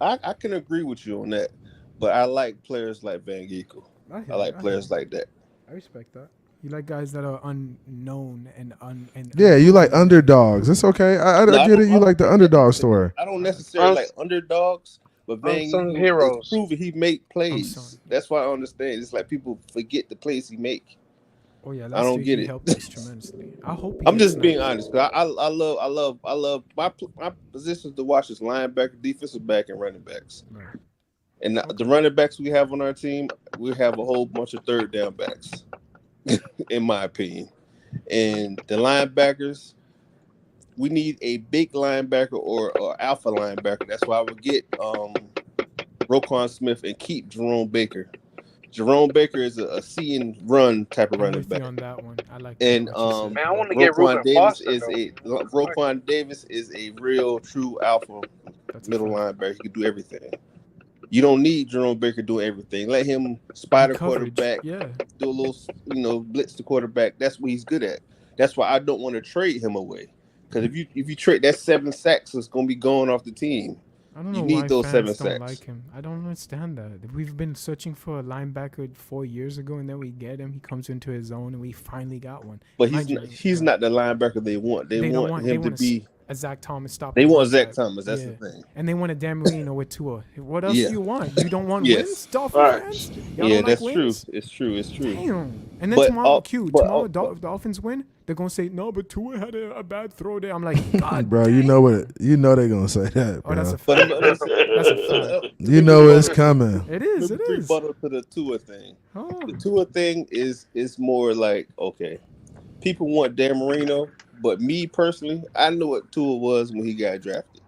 I can agree with you on that, but I like players like Van Ginkel. I like players like that. I respect that. You like guys that are unknown and yeah, you like underdogs. It's okay. I get it. You like the underdog story. I don't necessarily like underdogs, but Van Unsung Ginkel heroes. proven he make plays. That's why I understand. It's like people forget the plays he make. Oh yeah, I don't get it. Helped us tremendously. I hope. I'm just being honest. Cause I love my positions to watch is linebacker, defensive back, and running backs. Right. And the running backs we have on our team, we have a whole bunch of third down backs, in my opinion. And the linebackers, we need a big linebacker or alpha linebacker. That's why I would get Roquan Smith and keep Jerome Baker. Jerome Baker is a see and run type of running back. On that one, I like. And Man, I want to get Roquan Ruben Davis is a real true alpha middle linebacker. He can do everything. You don't need Jerome Baker doing everything. Let him spy the quarterback, do a little, blitz the quarterback. That's what he's good at. That's why I don't want to trade him away. Because if you trade that 7 sacks, it's going to be going off the team. I don't know you need why those 7 fans don't sacks. like him. I don't understand that. We've been searching for a linebacker 4 years ago, and then we get him. He comes into his own, and we finally got one. But he's not the linebacker they want. They want him to be a Zach Thomas stop. They want Zach Thomas. That's the thing. And they want a Dan Marino with Tua. What else do you want? You don't want wins, fans? Dolphins? Yeah, that's true. It's true. Damn. And then tomorrow, Dolphins win. They're gonna say no, but Tua had a bad throw there. I'm like, God, bro, you know they're gonna say that, bro. Oh, that's a fact. That's a fact. You know it's coming. It is. Rebuttal to the Tua thing. Oh. The Tua thing is more like, okay, people want Dan Marino, but me personally, I knew what Tua was when he got drafted.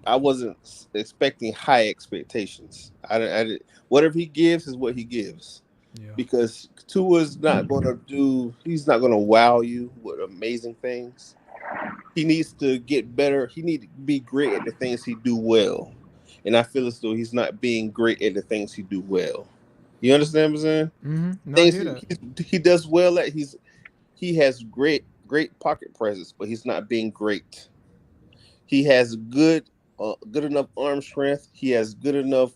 I wasn't expecting high expectations. I didn't. Whatever he gives is what he gives. Yeah. Because Tua's not going to do. He's not going to wow you with amazing things. He needs to get better. He needs to be great at the things he do well. And I feel as though he's not being great at the things he do well. You understand what I'm saying? Mm-hmm. Things he does well at. He has great pocket presence, but he's not being great. He has good enough arm strength. He has good enough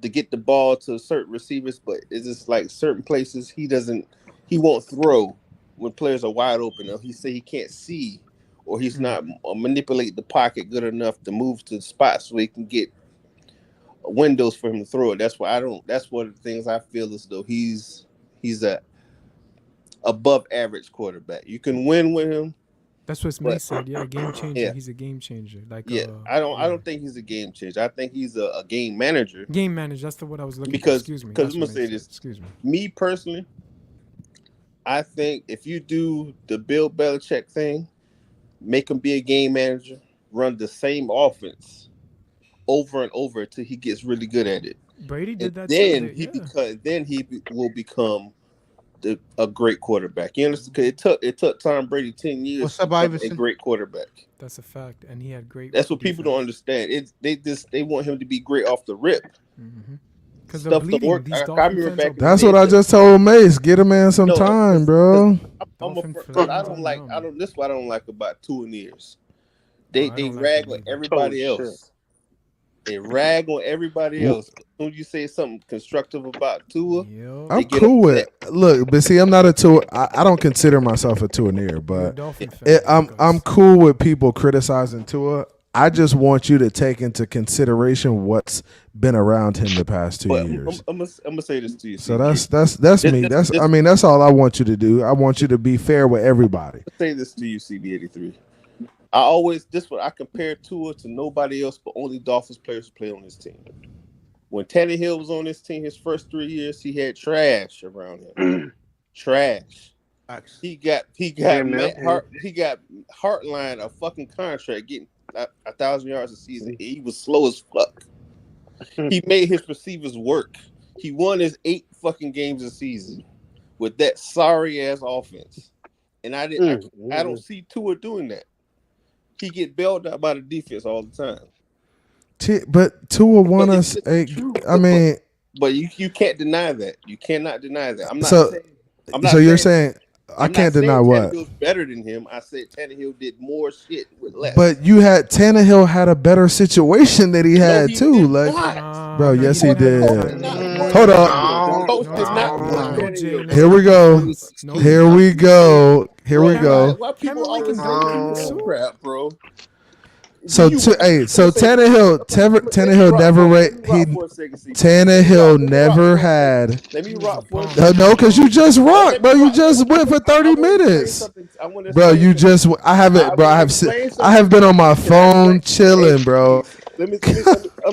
to get the ball to certain receivers, but it's just like certain places he won't throw when players are wide open. Or he say he can't see, or he's not manipulate the pocket good enough to move to the spot so he can get windows for him to throw it. That's one of the things I feel as though he's a above average quarterback. You can win with him. That's what Smith said. Yeah, game changer. Yeah. He's a game changer. I don't think he's a game changer. I think he's a game manager. Game manager. That's the word I was looking for. Excuse me. Because I'm gonna say this. Excuse me. Me personally, I think if you do the Bill Belichick thing, make him be a game manager, run the same offense over and over until he gets really good at it. Brady did that. Then he will become a great quarterback. You understand? Because it took Tom Brady 10 years to become a great quarterback. That's a fact, and he had great. That's what people don't understand. They want him to be great off the rip. Because stuff to work. I remember back. That's what I just told Mace. Get a man some time, bro. This is what I don't like about Tua and ears. They rag on everybody else. They rag on everybody else. As soon as you say something constructive about Tua, I'm cool with it. Look, but see, I'm not a Tua. I don't consider myself a Tua-neer, but I'm cool with people criticizing Tua. I just want you to take into consideration what's been around him the past 2 years. I'm gonna say this to you. So that's me. That's all I want you to do. I want you to be fair with everybody. I'll say this to you, CB83. I compare Tua to nobody else but only Dolphins players who play on this team. When Tannehill was on this team, his first 3 years, he had trash around him. Trash. He got Hartline a fucking contract getting 1,000 yards a season. He was slow as fuck. He made his receivers work. He won his 8 fucking games a season with that sorry ass offense. And I don't see Tua doing that. He get bailed out by the defense all the time. But Tua won us. But you can't deny that. You cannot deny that. You're saying I can't deny what? Tannehill's better than him. I said Tannehill did more shit with less. But Tannehill had a better situation that he had too. Bro, yes he did. Hold up. Here we go. Why people always say crap, bro? So Tannehill never had. Let me rock for no, because you just rocked, bro. You just went for 30 minutes, bro. I have been on my phone chilling, bro. I'm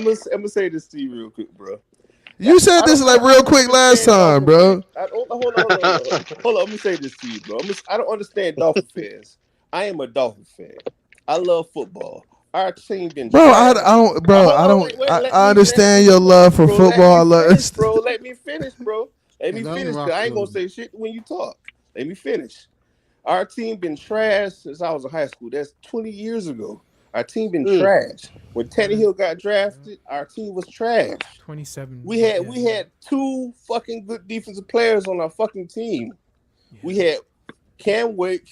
gonna say this to you real quick, bro. You said this real quick last time, bro. Hold on. Let me say this to you, bro. I don't understand Dolphin fans. I am a Dolphin fan. I love football. Our team been. Bro, I understand your love for football. Let me finish, bro. Let me finish. I ain't gonna say shit when you talk. Let me finish. Our team been trash since I was in high school. That's 20 years ago. Our team been trash. When Tannehill got drafted, our team was trash. 27. We had 2 fucking good defensive players on our fucking team. Yeah. We had Cam Wake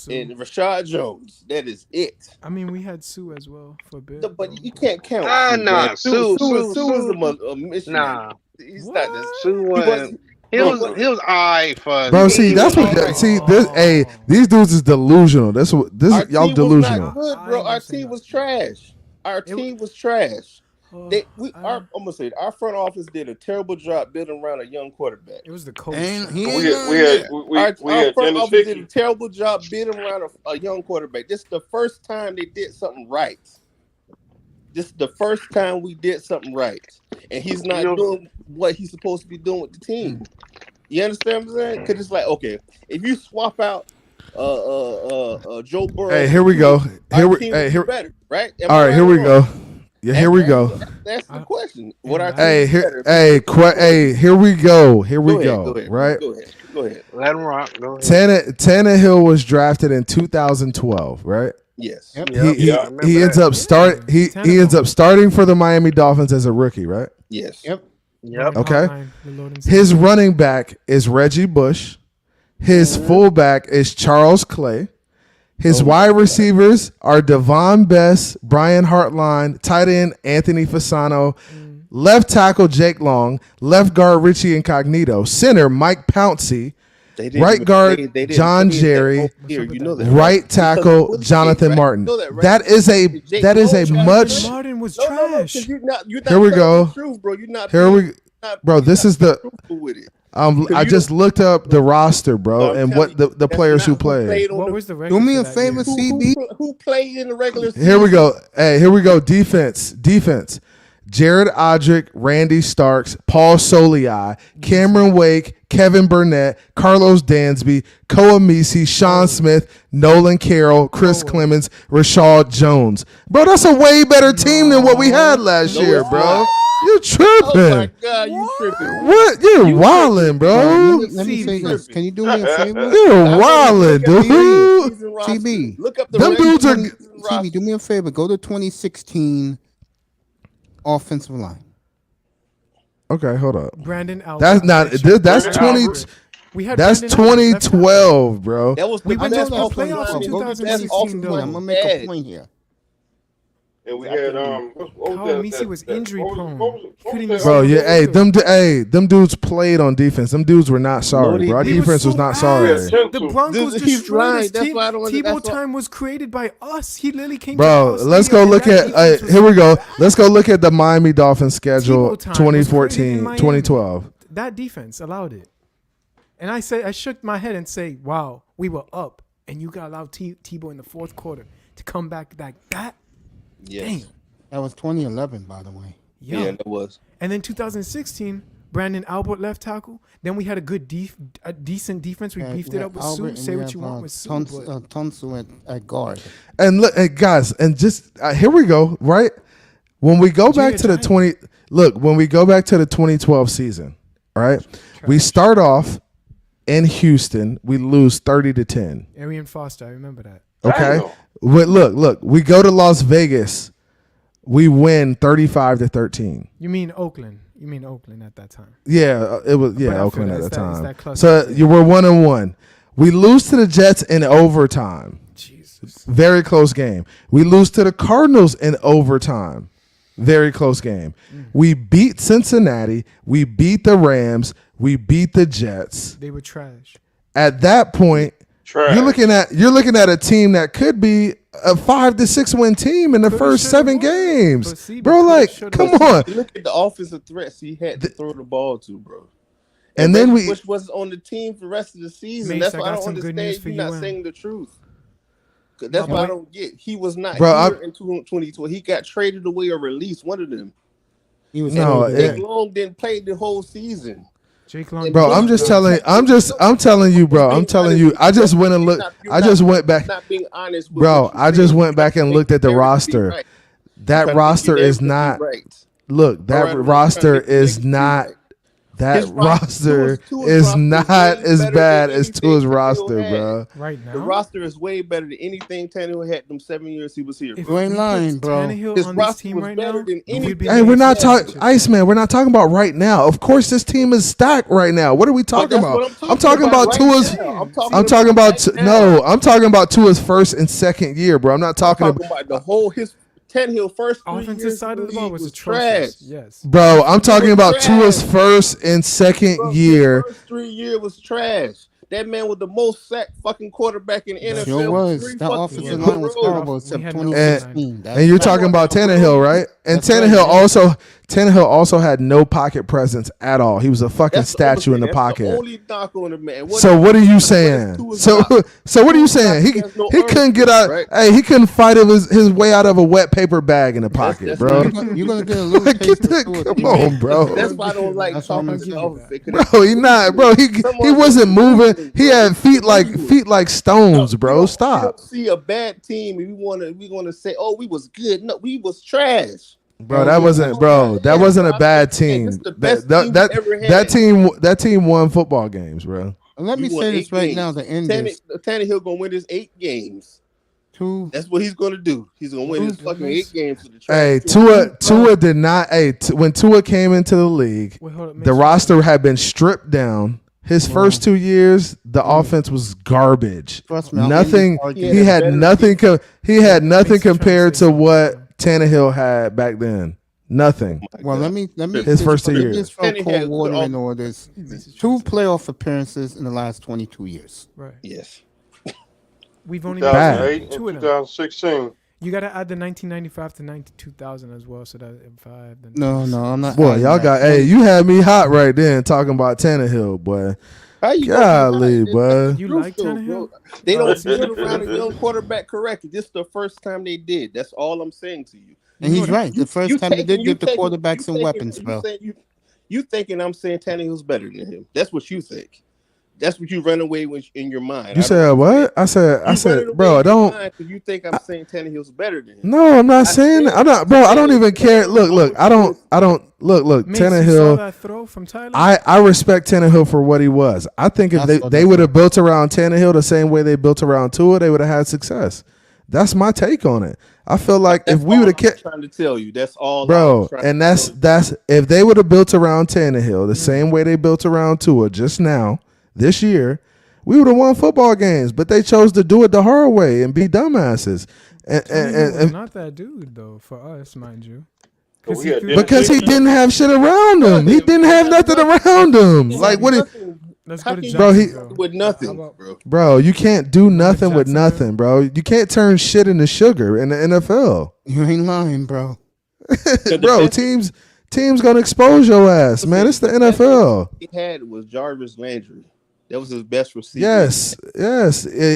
and Rashad Jones. That is it. I mean, we had Sue as well for a bit. But you can't count. Sue was a missionary. Nah, he's not this. Sue was. He was alright for. Bro, see, that's what. See, this. Hey, these dudes is delusional. This y'all delusional. Was not good, bro. Our team was trash. I'm gonna say it, our front office did a terrible job building around a young quarterback. It was the coach. Our front office did a terrible job building around a young quarterback. This is the first time they did something right. This is the first time we did something right, and he's not doing what he's supposed to be doing with the team. You understand what I'm saying? Because it's like, okay, if you swap out Joe Burrow, hey, here we go. Better, right? All right, here we go. Yeah, here we go. That's the question. What our here we go. Right? Go ahead. Let him rock. Go ahead. Tannehill was drafted in 2012, right? Yes. He ends up starting for the Miami Dolphins as a rookie, right? Yes. Yep. Okay. His running back is Reggie Bush. His fullback is Charles Clay. His wide receivers are Devon Best, Brian Hartline, tight end Anthony Fasano, left tackle Jake Long, left guard Richie Incognito, center Mike Pouncey, right guard John Jerry, right tackle Jonathan Martin. That is a much. Martin was trash. Here we go. Bro, this is the. I just looked up the roster, bro, and what the players who played. What was the regular? Do me a favor, CB. Who played in the regular season? Here we go. Hey, here we go. Defense. Jared Odrick, Randy Starks, Paul Soliai, Cameron Wake, Kevin Burnett, Carlos Dansby, Koa Misi, Sean Smith, Nolan Carroll, Chris Clemens, Rashad Jones. Bro, that's a way better team than what we had last year, bro. You tripping. Oh my God, you tripping. What? You're wildin', bro. Let me say this. Can you do me a favor? You're wildin', dude. TB. Look up the Them dudes are... TB, do me a favor. Go to 2016 offensive line. Okay, hold up. Brandon Albert. That's not... That's 20... We had That's Brandon Albert. 2012, bro. That was We've been to the playoffs in Go to 2016, 2016, though. I'm going to make a point here. And we had Kyle Misi was injury prone. Bro, yeah, them dudes played on defense. Them dudes were not sorry, bro. Our defense was not sorry. The Broncos He's destroyed lying. his That's team. why I don't. Tebow time was created by us. He literally came. Bro, to let's go look at here we go. Let's go look at the Miami Dolphins schedule Tebow time was created in 2014, Miami. 2012. That defense allowed it, and I shook my head and say, "Wow, we were up, and you got allowed Tebow in the fourth quarter to come back like that." Yes. Damn. That was 2011, by the way. Yeah, that was. And then 2016, Brandon Albert left tackle. Then we had a decent defense. We beefed it up with Sue. Say what you want with Sue. Tunsil at guard. And look, guys, and just here we go, right? When we go back to the 2012 season, all right? We start off in Houston, we lose 30-10. Arian Foster, I remember that. Okay? Look, we go to Las Vegas. We win 35-13. You mean Oakland? You mean Oakland at that time? Yeah, it was But I Oakland feel at the time. cluster. So you were 1-1. We lose to the Jets in overtime. Jesus. Very close game. We lose to the Cardinals in overtime. Very close game. We beat Cincinnati. We beat the Rams. We beat the Jets. They were trash. At that point, you're looking at a team that could be a 5 to 6 win team in the first 7 games, bro. Like, come on. Look at the offensive threats he had to throw the ball to, bro. And then which was on the team for the rest of the season. Mace, That's why I don't understand you not saying the truth. That's why I don't get. He was not here in 2012. He got traded away or released. One of them. He was Jake Long didn't play the whole season. Jake Long, bro, I'm telling you, bro. I'm telling you. I just went and looked. I just went back. Not being honest, bro. I just went back and looked at the roster. That roster is not. Look, that roster is not. That roster is not as bad as Tua's roster, bro. Right now, the roster is way better than anything Tannehill had them 7 years he was here. You ain't lying, bro. His roster was better than anything. Hey, we're not talking, Iceman. We're not talking about right now. Of course, this team is stacked right now. What are we talking about? I'm talking about Tua's. I'm talking about Tua's first and second year, bro. I'm not talking about the whole his. Tannehill first offensive side of the ball was trash. Yes, bro. I'm talking about Tua's first and second year. His first 3 years was trash. That man was the most sacked fucking quarterback in NFL. Sure was. That offensive line was horrible except 2016. And you're talking about Tannehill, right? And Tannehill also had no pocket presence at all. He was a fucking statue in the pocket. Only knock on the man. So what are you saying? So what are you saying? He couldn't get out. Right? Hey, he couldn't fight his way out of a wet paper bag in the pocket, bro. You're gonna get a little taste Come on, bro. That's why I don't like talking about. Bro, he not, bro. He wasn't moving. He had feet like stones, bro. Stop. We don't see a bad team and we want to say, oh, we was good. No, we was trash. Bro, that wasn't a bad team. That team won football games, bro. Let me say this right now. Tannehill gonna win his 8 games. That's what he's gonna do. He's gonna win his fucking 8 games for the trash. Hey, Tua did not. Hey, when Tua came into the league, the roster had been stripped down. His first 2 years, the offense was garbage. Nothing. He had nothing compared to what Tannehill had back then. Nothing. Well, let me his first 2 years. Just throw cold water in orders. 2 playoff appearances in the last 22 years. Right. Yes. We've only 2008 and 2 of them. 2016. You got to add the 1995 to 2000 as well, so that if I had the No, I'm not. Boy, y'all got. Hey, you had me hot right then talking about Tannehill, boy. Golly, boy. You like Tannehill? They don't sit around a young quarterback correctly. This is the first time they did. That's all I'm saying to you. And he's right. The first time they did give the quarterbacks some weapons, bro. You thinking I'm saying Tannehill's better than him? That's what you think. That's what you run away with in your mind. You said what? I said, bro, don't. You think I'm saying Tannehill's better than him? No, I'm not saying. I'm not, bro. I don't even care. Look. I don't. Look. Tannehill. That throw from Tyler? I respect Tannehill for what he was. I think if they would have built around Tannehill the same way they built around Tua, they would have had success. That's my take on it. I feel like if we would have kept trying to tell you, that's all, bro. And that's if they would have built around Tannehill the same way they built around Tua just now. This year, we would have won football games, but they chose to do it the hard way and be dumbasses. And not that dude though, for us, mind you, because he didn't have shit around him. He didn't have nothing around him. Like what? With nothing, bro. You can't do nothing with nothing, bro. You can't turn shit into sugar in the NFL. You ain't lying, bro. Bro, teams gonna expose your ass, man. It's the NFL. He had was Jarvis Landry. That was his best receiver. Yes.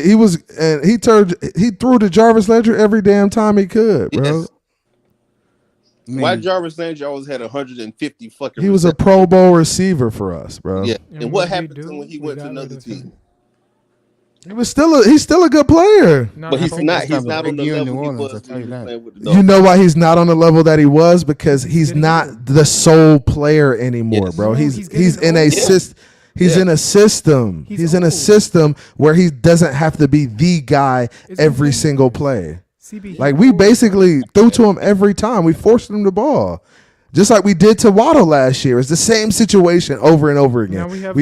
He was, and he threw to Jarvis Landry every damn time he could, bro. Yes. Why Jarvis Landry always had 150 fucking? He was a Pro Bowl receiver for us, bro. Yeah. And what happened to him when he went to another team? He's still a good player. But he's not on the level he was when he was playing with the Dolphins. You know why he's not on the level that he was? Because he's not the sole player anymore, bro. He's in a system. He's in a system. He's in a system where he doesn't have to be the guy every single play. Like we basically threw to him every time. We forced him the ball, just like we did to Waddle last year. It's the same situation over and over again. Now we have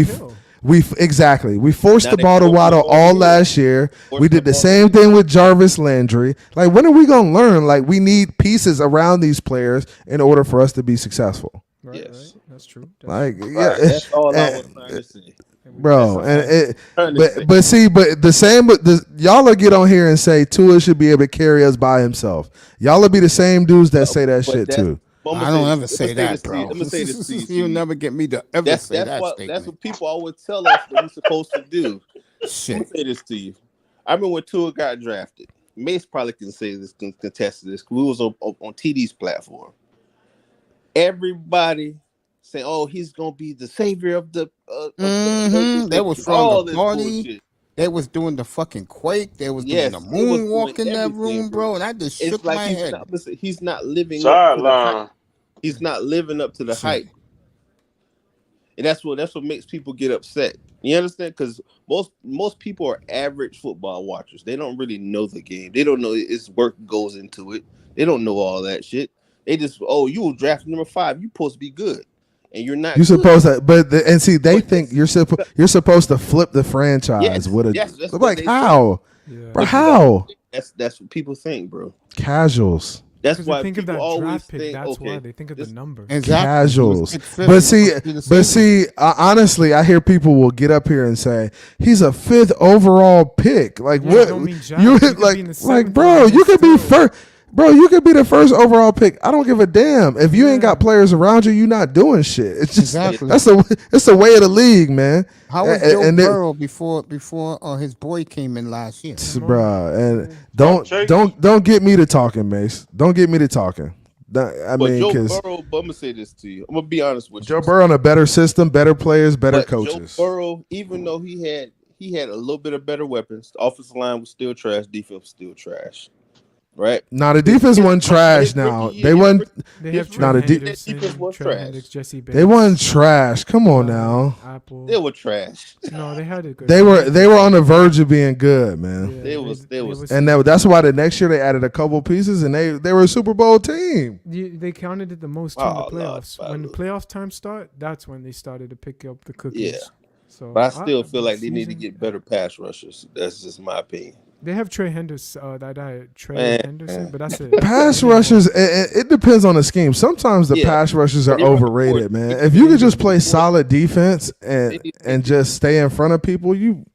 We forced the ball to Waddle all last year. We did the same thing with Jarvis Landry. Like, when are we gonna learn? Like, we need pieces around these players in order for us to be successful. Right, that's true. That's all I was trying to say, bro. And y'all will get on here and say Tua should be able to carry us by himself. Y'all will be the same dudes that say that shit too. I don't ever say that, bro. Let me say this to you. You'll never get me to ever say that statement. That's what people always tell us what we're supposed to do. Shit. Let me say this to you. I remember when Tua got drafted. Mace probably can say this, can contest this. We was on TD's platform. Everybody saying, "Oh, he's gonna be the savior of the." They was from the party. They was doing the fucking quake. They was doing the moonwalk in that room, bro. And I just shook my head. He's not living sideline. He's not living up to the hype, and that's what makes people get upset. You understand? Because most people are average football watchers. They don't really know the game. They don't know its work goes into it. They don't know all that shit. They just, you were drafted number 5. You supposed to be good, and you're not. You're supposed to, they think you're supposed to flip the franchise with a. Yes, that's like how, bro? How? That's what people think, bro. Casuals. That's why think of people that always draft pick. think. That's Okay, why they think of the number. Exactly. Casuals. But see, honestly, I hear people will get up here and say he's a 5th overall pick. Like what? You like bro? You could be first. Bro, you could be the first overall pick. I don't give a damn. If you ain't got players around you, you're not doing shit. It's just it's the way of the league, man. How was Joe Burrow before his boy came in last year? Bro, and don't get me to talking, Mace. Don't get me to talking. I mean, because I'm gonna say this to you. I'm gonna be honest with you. Joe Burrow on a better system, better players, better coaches. Joe Burrow, even though he had a little bit of better weapons, the offensive line was still trash, defense was still trash. Right. Now the defense wasn't trash. Now they wasn't. Now the defense was trash. They wasn't trash. Come on now. They were trash. No, they had it good. They were on the verge of being good, man. Yeah, they was. And that's why the next year they added a couple pieces and they were a Super Bowl team. They counted it the most in the playoffs. When the playoff time start, that's when they started to pick up the cookies. Yeah. So, but I still feel like they need to get better pass rushers. That's just my opinion. They have Trey Henderson, Henderson, but that's it. Pass rushers, it depends on the scheme. Sometimes the pass rushers are overrated, man. If you could just play solid defense and just stay in front of people, you'd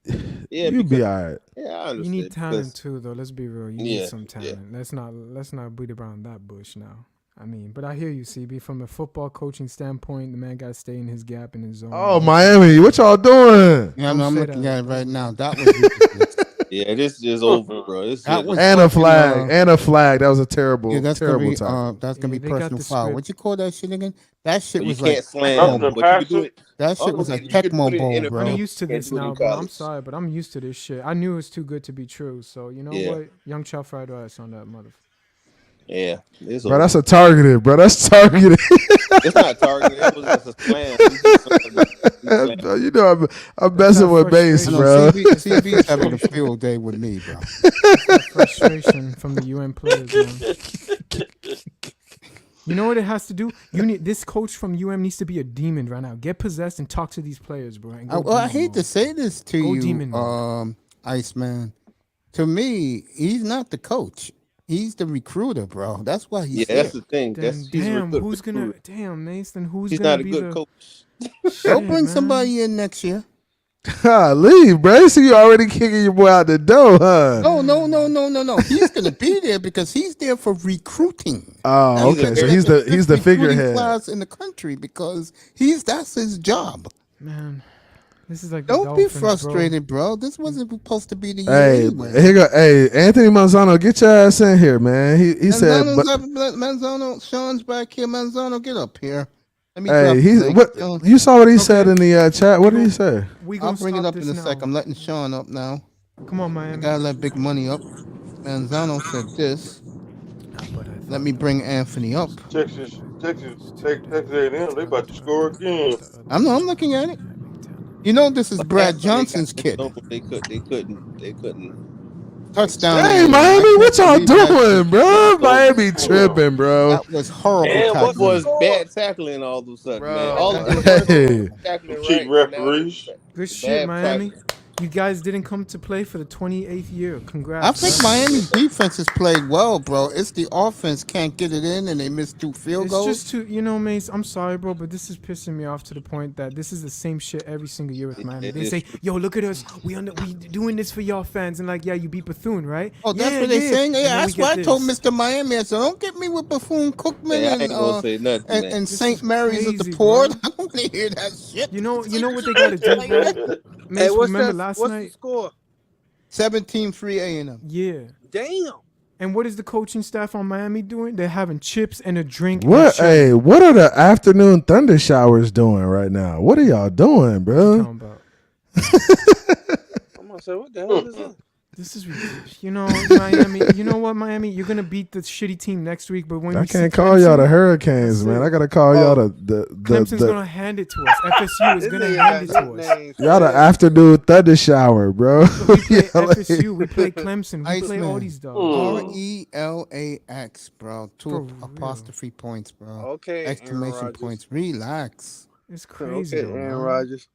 be all right. Yeah, I understand. You need talent too, though. Let's be real. You need some talent. Yeah. Let's not beat around that bush now. I mean, but I hear you, CB. From a football coaching standpoint, the man got to stay in his gap in his zone. Oh, Miami, what y'all doing? Yeah, I'm looking at it right now. That was ridiculous. Yeah, this is over, bro. This That is was And a fucking, flag. And a flag. That was a terrible, yeah, that's gonna terrible be time. that's gonna Yeah, be they got personal the foul. script. What you call that shit again? That shit you was can't like slam, Roughing Tecmo. and but you can do passing. it. That shit was Other like you can do Tecmo it in Bowl, NFL. bro. I'm used to Can't this do it in now, bro. I'm college. sorry, but I'm used to this shit. I knew it was too good to be true. So you know Yeah. what? Young child fried rice on that motherfucker. Yeah, it's Bro, over. that's a targeted, bro. That's targeted. It's not targeted. It was just a slam. He just slammed. You know, I'm messing with base, I know bro. CB's having a field day with me, bro. It's that frustration from the UM players, man. You know what it has to do? You need this coach from UM needs to be a demon right now. Get possessed and talk to these players, bro. And go Well, I demon hate mode. to say this to Go you, demon mode. Iceman. To me, he's not the coach. He's the recruiter, bro. That's why he's Yeah, here. that's the thing. Then He's a damn, good who's gonna recruiter. damn Mason? Who's He's gonna not a be good the coach. They'll shit, bring man. somebody in next year. Leave, bro. I see you already kicking your boy out the door, huh? No. He's gonna be there because he's there for recruiting. Oh, That's okay. So the he's the best recruiting figurehead. class in the country because that's his job. Man, this is like the Don't be Dolphins, frustrated, bro. This wasn't supposed to be the year Hey, anyway. here go. Hey, Anthony Manzano, get your ass in here, man. He said, but Manzano, Sean's back here. Manzano, get up here. Let me hey, drop he's the link. what Sean, you saw what he said in the chat. What did he say? We I'll gonna bring it stop up in this a now. sec. I'm letting Sean up now. Come on, I Miami. gotta let Big Money up. Manzano said this. Let me bring Anthony up. Texas A&M, they about to score again. I'm looking at it. You know this is Brad Johnson's kid. They couldn't. Touchdown. Hey, I Miami, can't what y'all believe that doing, shit. bro? Miami tripping, bro. That was horrible And what tackling. was bad tackling all of a sudden, man? All of Hey. tackling Cheap right. referees. Good shit, Bad Miami. tackling. You guys didn't come to play for the 28th year. Congrats. I think man. Miami's defense has played well, bro. It's the offense can't get it in, and they missed 2 field It's goals. just too, you know, Mace. I'm sorry, bro, but this is pissing me off to the point that this is the same shit every single year with Miami. They say, "Yo, look at us. We doing this for y'all fans," and like, yeah, you beat Bethune, right? Oh, that's yeah, what they're saying. And Yeah, then that's we why I get told this. Mr. Miami. I said, don't get me with Bethune-Cookman Yeah, I ain't gonna say nothing, man. and This St. is Mary's of the crazy, Port. bro. I don't want to hear that shit. You know what they gotta do, bro? Mace, Hey, remember last what's night? the score? 17-3 A&M. Yeah. Damn. And what is the coaching staff on Miami doing? They're having chips and a drink. What? And Hey, what are the afternoon thunder showers doing right now? What are y'all doing, bro? I'm gonna say, what the hell is that? This is ridiculous. You know, Miami. You know what, Miami? You're gonna beat the shitty team next week, but when I we can't see call y'all the Clemson, Hurricanes, that's man. it. I gotta call y'all the Clemson's gonna hand it to us. FSU is This gonna nigga hand it got to us. nicknames. y'all the afternoon thunder shower, bro. We play Y'all like- FSU. We play Clemson. We play all Iceman. these dogs. RELAX, bro. For 2 real. apostrophe points, bro. Okay, Aaron Exclamation Rodgers. points. Relax. It's crazy. Okay, though, Aaron man. Rodgers.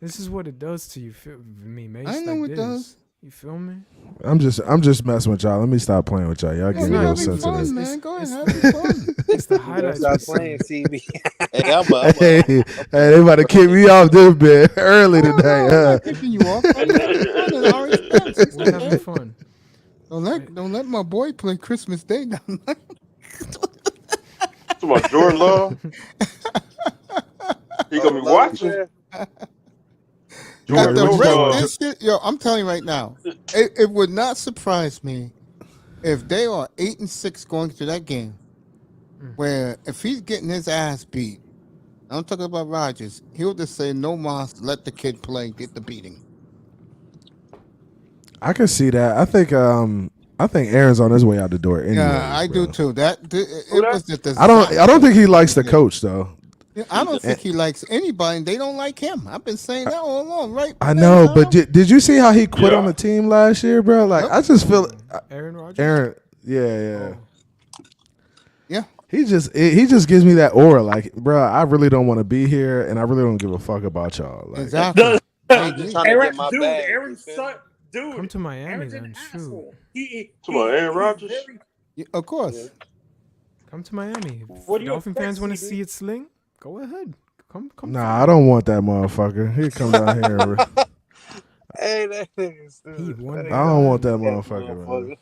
This is what it does to you, me, Mace. I know like it this. does. You feel me? I'm just messing with y'all. Let me stop playing with y'all. Y'all Yo, getting you're real having fun, sensitive. man. Go ahead, it's- have fun. It's the You better highlights. stop we see. playing, CB. Hey, They about to kick me off this bit early No, today. I'm Huh? not kicking you off. I'm having fun at our expense. It's We're having okay. fun. Don't let my boy play Christmas Day down there. To my Jordan Love. He gonna be watching. At the Jordan rate Love. this shit, yo, I'm telling you right now, it would not surprise me if they are 8-6 going to that game, where if he's getting his ass beat, I'm talking about Rodgers, he'll just say no mas, let the kid play, get the beating. I can see that. I think Aaron's on his way out the door. Anyway, Yeah, I do too. It was just a I don't think he likes the coach though. I don't think he likes anybody, and they don't like him. I've been saying that all along, right? I know, but did you see how he quit on the team last year, bro? Like, I just feel Aaron Rodgers. Aaron, yeah. Yeah. He just gives me that aura, like, bro, I really don't want to be here, and I really don't give a fuck about y'all. Like, Exactly. I'm just trying to Aaron, get my dude, bag. Aaron's son, dude. Come to Miami Aaron's then. an Shoot. asshole. Come on, Aaron Rodgers. Yeah, of course. Come to Miami. What do you Dolphin expect, fans want to CB? see it sling? Go ahead. Come. nah, I don't want that motherfucker. He come down here. Hey, that nigga stupid. He won. I don't want that motherfucker. Man.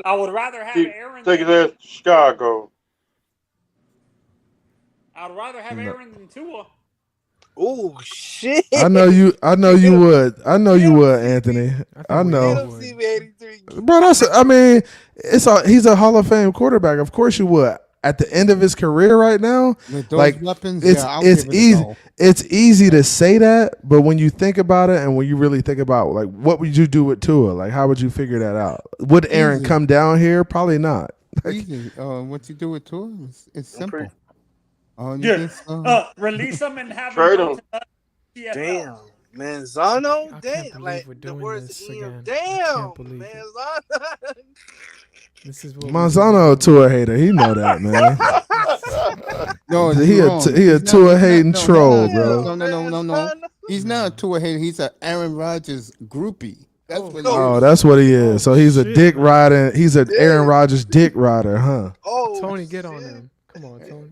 I would rather have Aaron. Take his ass to Chicago. I'd rather have No. Aaron than Tua. Oh shit! I know you would. I know you would, Anthony. I know. Bro, he's a Hall of Fame quarterback. Of course you would. At the end of his career right now, with those like weapons, it's easy. It's easy to say that, but when you think about it, and when you really think about like what would you do with Tua? Like how would you figure that out? Would Aaron come down here? Probably not. Easy. What you do with Tua? It's simple. Release him and have Trade him him. go to the CFL. Damn, Manzano. I Damn, can't believe like we're the doing words this again. again. I Damn, can't believe it. Manzano. This is what Monzano Tua hater. He know that, man. No, he a Tua hating troll, bro. No. He's not a Tua hater. He's an Aaron Rodgers groupie. That's what he is. Oh, that's what he is. So he's a dick rider. He's an Aaron Rodgers dick rider, huh? Oh, Tony, get on him. Come on, Tony.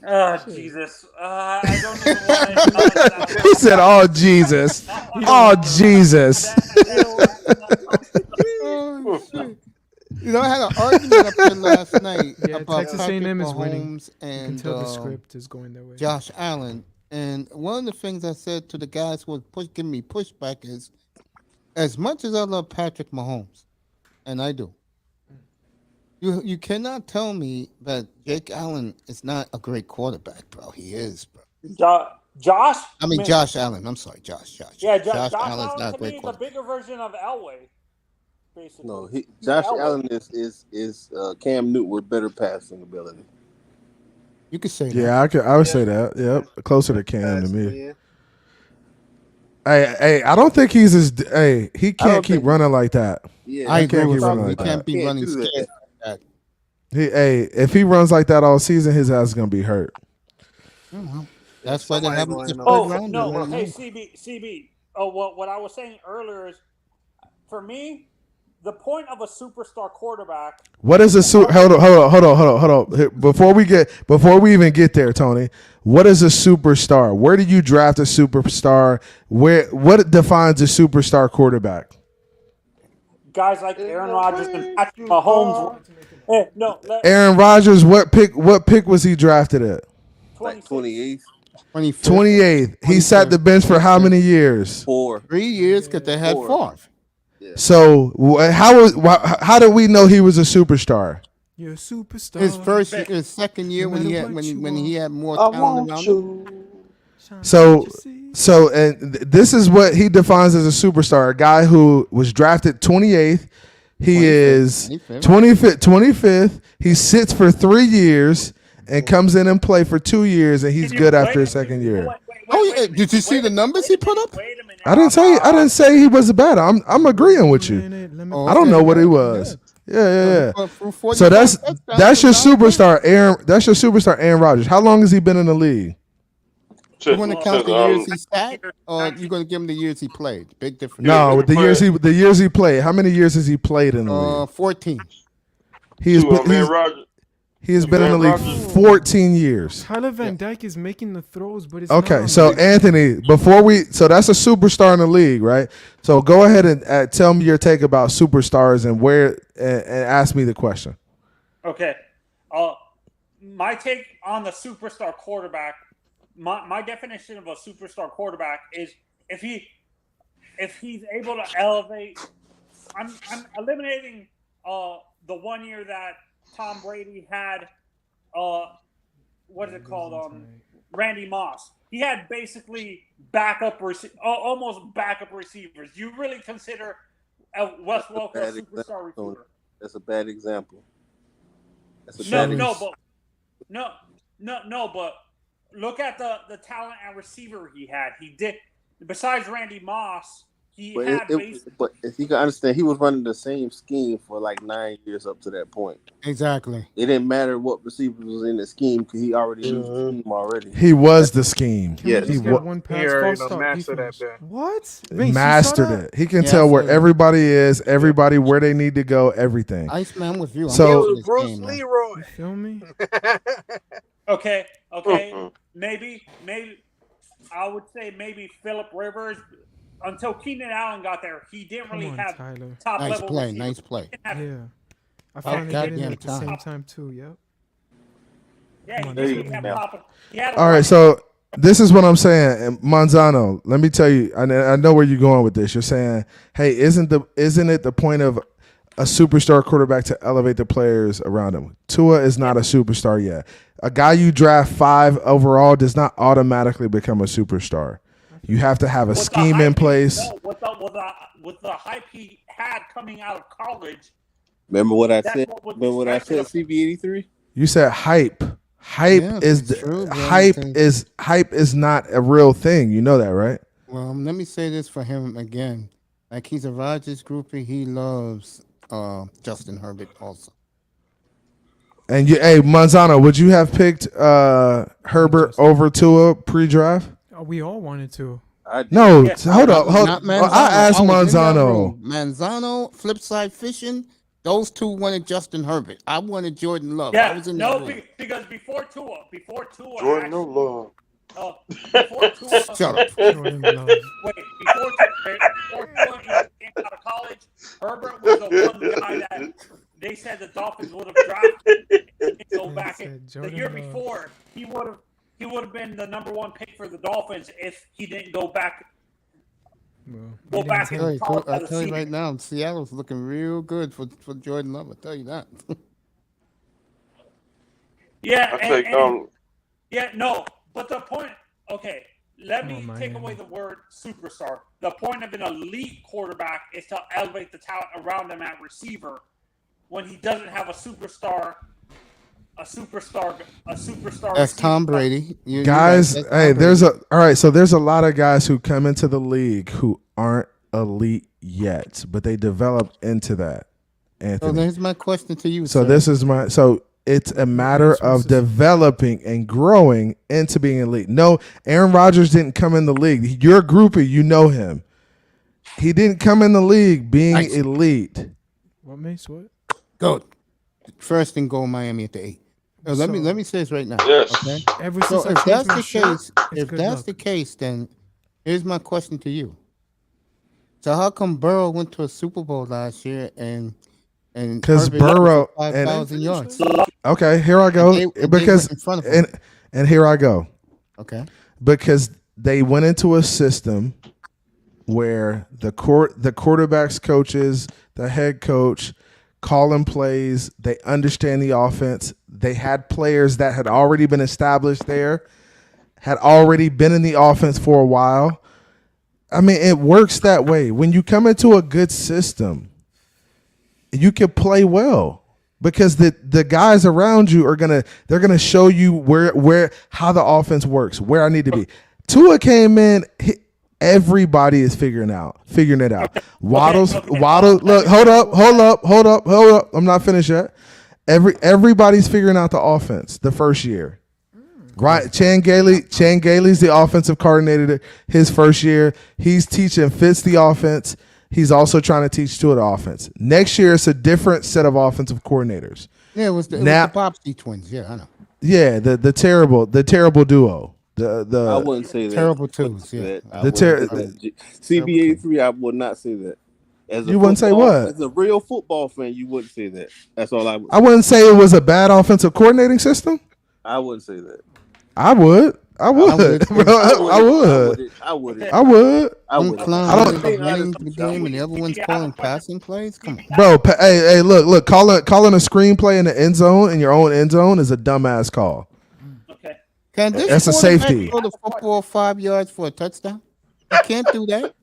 Oh, Jesus. I don't even want to. He said, "Oh Jesus, oh Jesus." Oh, shit. I had an argument up here last night about Texas Patrick A&M is Mahomes winning. You can and tell the script is going their way. Josh Allen. And one of the things I said to the guys who was giving me pushback is, as much as I love Patrick Mahomes, and I do, you cannot tell me that Jake Allen is not a great quarterback, bro. He is, bro. Josh? Josh Allen. I'm sorry, Josh. Yeah, Josh Allen's not a to me great the quarterback. bigger version of Elway. Basically. No, Josh Allen is Cam Newton with better passing ability. You could say that. Yeah, I would say that. Yep, closer to Cam to me. Yeah. Hey, I don't think he's as. Hey, he can't keep running like that. Yeah, I agree with running you. He like can't that. be running scared like that. If he runs like that all season, his ass is gonna be hurt. That's why they haven't. Oh no! Hey, CB. Oh, what I was saying earlier is, for me, the point of a superstar quarterback. What is a hold on. Before we even get there, Tony, what is a superstar? Where do you draft a superstar? What defines a superstar quarterback? Guys like Aaron Rodgers and Patrick Mahomes. Aaron Rodgers, what pick was he drafted at? 28th. 28th. He sat the bench for how many years? 4. 3 years because they had 5. So how did we know he was a superstar? You're a superstar. His second year when he had more I talent want around you. him. So this is what he defines as a superstar: a guy who was drafted 28th. He is 25th. He sits for 3 years and comes in and play for 2 years, and he's good after his second year. Did you see the numbers he put up? I didn't say he was bad. I'm agreeing with you. I don't know what he was. Yeah. So that's your superstar, Aaron. That's your superstar, Aaron Rodgers. How long has he been in the league? You want to count the years he sat, or you going to give him the years he played? Big difference. No, the years he played. How many years has he played in the league? 14. He's been in the league 14 years. Tyler Van Dyke is making the throws, but it's okay. not So Anthony, so that's a superstar in the league, right? So go ahead and tell me your take about superstars and and ask me the question. Okay. My take on the superstar quarterback. My definition of a superstar quarterback is if he's able to elevate. I'm eliminating the 1 year that Tom Brady had, what is it called? Randy Moss. He had basically almost backup receivers. Do you really consider Wes Welker a superstar receiver? That's a bad example. No, but look at the talent and receiver he had. He did, besides Randy Moss. But if you can understand, he was running the same scheme for like 9 years up to that point. Exactly. It didn't matter what receiver was in the scheme because he already knew the scheme already. He was the scheme. Yes. He got one pass, master that bit. What? Mastered it. He can tell where everybody is, everybody where they need to go, everything. Iceman with you. So Bruce Leroy. You feel me? Okay. Maybe I would say maybe Phillip Rivers. Until Keenan Allen got there, he didn't really have top level. Nice play. Yeah. I finally get in at the same time too. Yep. Yeah, he didn't have top. All right, so This is what I'm saying, and Manzano. Let me tell you. I know where you're going with this. You're saying, "Hey, isn't it the point of a superstar quarterback to elevate the players around him?" Tua is not a superstar yet. A guy you draft 5 overall does not automatically become a superstar. You have to have a scheme in place. With the hype he had coming out of college. Remember what I said? CB83? You said hype. Hype is not a real thing. You know that, right? Well, let me say this for him again. Like, he's a Rodgers groupie. He loves Justin Herbert also. And Manzano, would you have picked Herbert over Tua pre-draft? Oh, we all wanted to. Hold up. I asked Manzano. Manzano, Flipside Fishing. Those two wanted Justin Herbert. I wanted Jordan Love. Yeah, I was in because before Tua, Jordan Love. Before Tua, shut up. Wait, before Tua came out of college, Herbert was the one guy that they said the Dolphins would have drafted. Go back the year before, he would have been the number 1 pick for the Dolphins if he didn't go back. Go back and I tell you right now, Seattle's looking real good for Jordan Love. I tell you that. But the point. Okay, let me take away the word superstar. The point of an elite quarterback is to elevate the talent around him at receiver. When he doesn't have a superstar. That's Tom Brady. Guys, there's a lot of guys who come into the league who aren't elite yet, but they develop into that. Anthony. So here's my question to you. So it's a matter of developing and growing into being elite. No, Aaron Rodgers didn't come in the league. You're a groupie, you know him. He didn't come in the league being elite. What makes what? Go. First and goal Miami at the 8. Let me say this right now. Yes. Okay. So if that's the case, then here's my question to you. So how come Burrow went to a Super Bowl last year and because Burrow 5,000 yards? Okay, here I go. And here I go. Okay. Because they went into a system where the quarterbacks coaches, the head coach, calling plays, they understand the offense. They had players that had already been established there, had already been in the offense for a while. I mean, it works that way. When you come into a good system, you can play well because the guys around you they're gonna show you where how the offense works, where I need to be. Tua came in. Everybody is figuring it out. Waddle. Look, hold up. I'm not finished yet. Everybody's figuring out the offense the first year. Right, Chan Gailey's the offensive coordinator. His first year, he's teaching Fitz the offense. He's also trying to teach Tua the offense. Next year, it's a different set of offensive coordinators. Yeah, it was the Popsy twins. Yeah, I know. Yeah, the terrible duo. I wouldn't say that. Terrible twos. Yeah. CB83, I would not say that. You wouldn't say what? As a real football fan, you wouldn't say that. That's all I would. I wouldn't say it was a bad offensive coordinating system. I wouldn't say that. I would. I would. I don't. Running the game and everyone's calling passing plays. Come on, bro. Hey, look. Calling a screenplay in the end zone in your own end zone is a dumbass call. Okay. That's a safety. Throw the football 5 yards for a touchdown. You can't do that.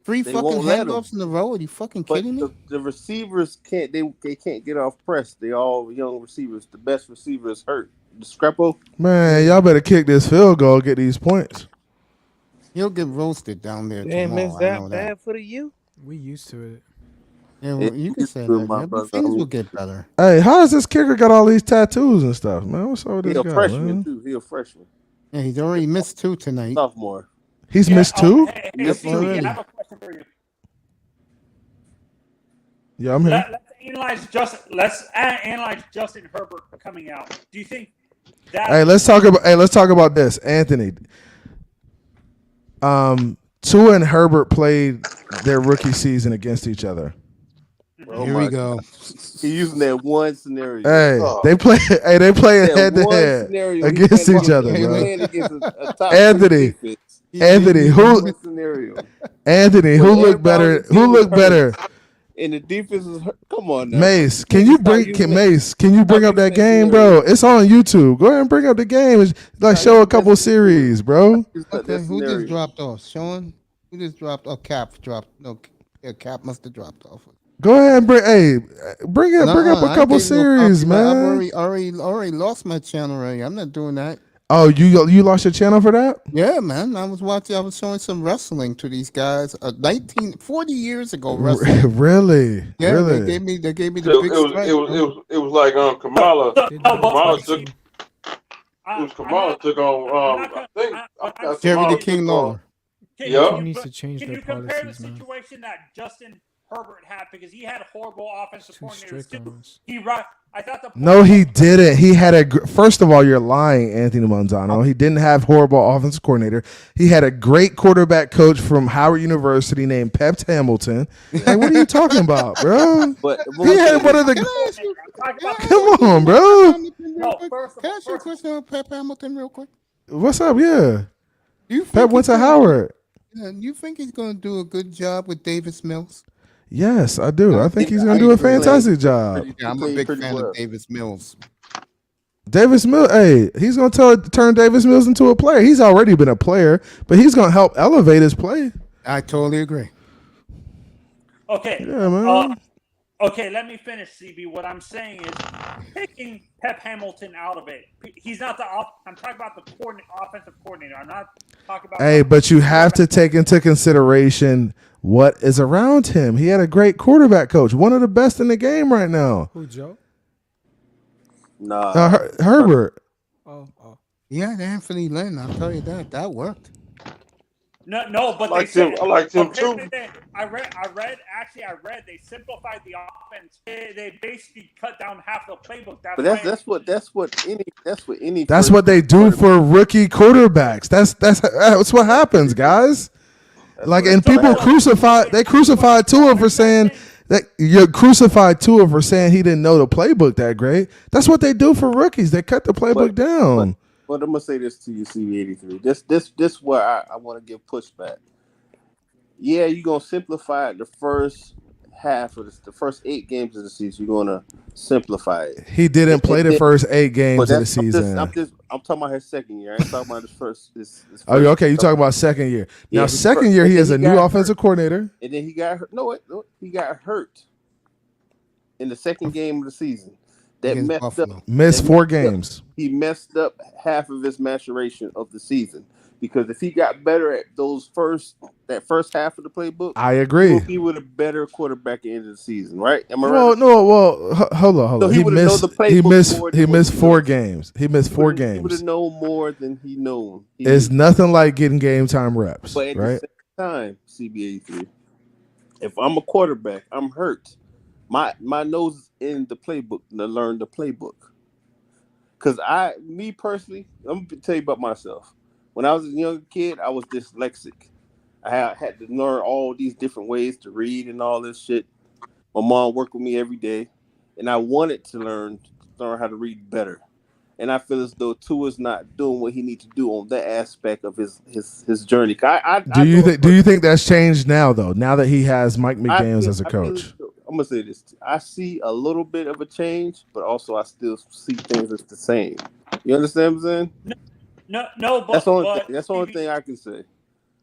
3 fucking handoffs in a row. Are you fucking kidding me? The receivers can't. They can't get off press. They all young receivers. The best receiver is hurt. Discrepo. Man, y'all better kick this field goal. Get these points. He'll get roasted down there. Damn, is that bad for you? We used to it. Yeah, well, you can say that. But things will get better. Hey, how does this kicker got all these tattoos and stuff, man? What's up with this guy? He's a freshman man? too. He's a freshman. Yeah, he's already missed 2 tonight. Sophomore. He's missed 2. Yes, already. I have a question for you. Yeah, I'm here. Let's analyze Justin Herbert coming out. Do you think that? Hey, let's talk about this, Anthony. Tua and Herbert played their rookie season against each other. Oh Here my we go. God. He using that one scenario. Hey, Oh. they play That head to one head scenario against each other, He's bro. playing against a top Anthony, defense. Anthony, One scenario. Anthony, When who looked everybody on better? the team Who is looked hurt, better? And the defense is hurt. Come on now. Mace, Bro. can you bring up that game, bro? It's on YouTube. Go ahead and bring up the game. It's like show a couple series, bro. Okay, who just dropped off? Sean? Who just dropped off? Cap dropped. No, yeah, Cap must have dropped off. Go ahead and bring up a couple series, man. I've already lost my channel already. I'm not doing that. Oh, you lost your channel for that? Yeah, man. I was showing some wrestling to these guys 40 years ago. Wrestling. Really? Yeah, really? They gave me the big strike. It was like Kamala. Kamala took. It was Kamala took on. I think Jerry the King Lawler. He needs to change Can their you compare the policies, man. situation that Justin Herbert had because he had horrible offensive coordinators strict too? on us. I thought the No, he didn't. He had first of all, you're lying, Anthony Manzano. He didn't have horrible offensive coordinator. He had a great quarterback coach from Howard University named Pep Hamilton. Like, what are you talking about, bro? But he had one of the. Come on, bro. Can I ask you a question on Pep Hamilton real quick? What's up? Yeah. You Pep went to Howard. You think he's going to do a good job with Davis Mills? Yes, I do. I think he's going to do a fantastic job. Yeah, I'm a big fan of Davis Mills. Davis Mills, hey, he's going to turn Davis Mills into a player. He's already been a player, but he's going to help elevate his play. I totally agree. Okay. Yeah, man. Okay, let me finish, CB. What I'm saying is taking Pep Hamilton out of it. He's not I'm talking about the offensive coordinator. I'm not talking about. Hey, but you have to take into consideration what is around him. He had a great quarterback coach, one of the best in the game right now. Who, Joe? Nah. Herbert. Oh. Yeah, Anthony Lynn. I'll tell you that worked. No, but I liked him too. I read. They simplified the offense. They basically cut down half the playbook. That's what they do for rookie quarterbacks. That's what happens, guys. And people crucified Tua for saying that you crucified Tua for saying he didn't know the playbook that great. That's what they do for rookies. They cut the playbook down. But I'm gonna say this to you, CB83. This where I want to give pushback. Yeah, you're gonna simplify it the first half of the first 8 games of the season. You're gonna simplify it. He didn't play the first 8 games of the season. I'm talking about his second year. I ain't talking about his first. Oh, okay. You're talking about second year. Now, second year, he has a new offensive coordinator. And then he got hurt. No, he got hurt in the second game of the season. That messed up. Missed 4 games. He messed up half of his maturation of the season because if he got better at that first half of the playbook, I agree. He would have better quarterback at the end of the season, right? Am I right? Well, hold on. So he missed 4 games. He missed 4 games. He would have known more than he known. It's nothing like getting game time reps, but at right? the same time, CBA3, if I'm a quarterback, I'm hurt. My nose is in the playbook to learn the playbook. Because me personally, I'm going to tell you about myself. When I was a young kid, I was dyslexic. I had to learn all these different ways to read and all this shit. My mom worked with me every day, and I wanted to learn how to read better. And I feel as though Tua's not doing what he needs to do on that aspect of his journey. Do you think that's changed now, though? Now that he has Mike McDaniels as a coach? I'm going to say this. I see a little bit of a change, but also I still see things as the same. You understand what I'm saying? No, but that's the only thing I can say.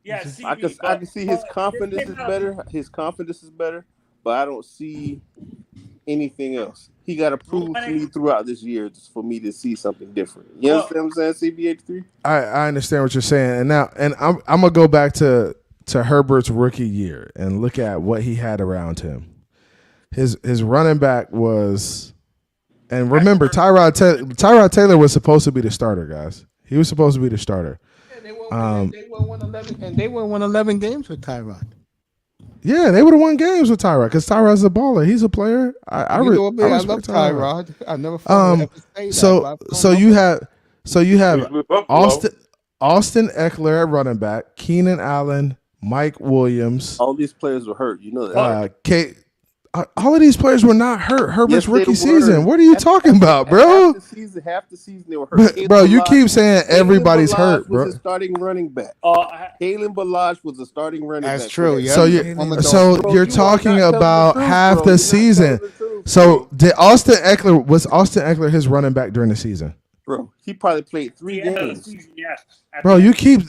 Yeah, I can see his confidence is better. His confidence is better, but I don't see anything else. He got to prove to me throughout this year for me to see something different. You understand what I'm saying, CB83? I understand what you're saying, and I'm gonna go back to Herbert's rookie year and look at what he had around him. His running back was, and remember, Tyrod Taylor was supposed to be the starter, guys. He was supposed to be the starter. They won 11 games with Tyrod. Yeah, they would have won games with Tyrod because Tyrod's a baller. He's a player. I love Tyrod. I never thought so you have Austin Eckler at running back, Keenan Allen, Mike Williams. All these players were hurt. You know that. All of these players were not hurt. Herbert's Yes, they rookie were. season. What are you talking about, bro? Half the season they were hurt. Bro, you keep saying everybody's hurt, was bro. a starting running back. Kalen Ballage was a starting running back. That's true. Yeah. So you're talking about half the season. So was Austin Eckler his running back during the season? Bro, he probably played 3 games. Yes. Bro, you keep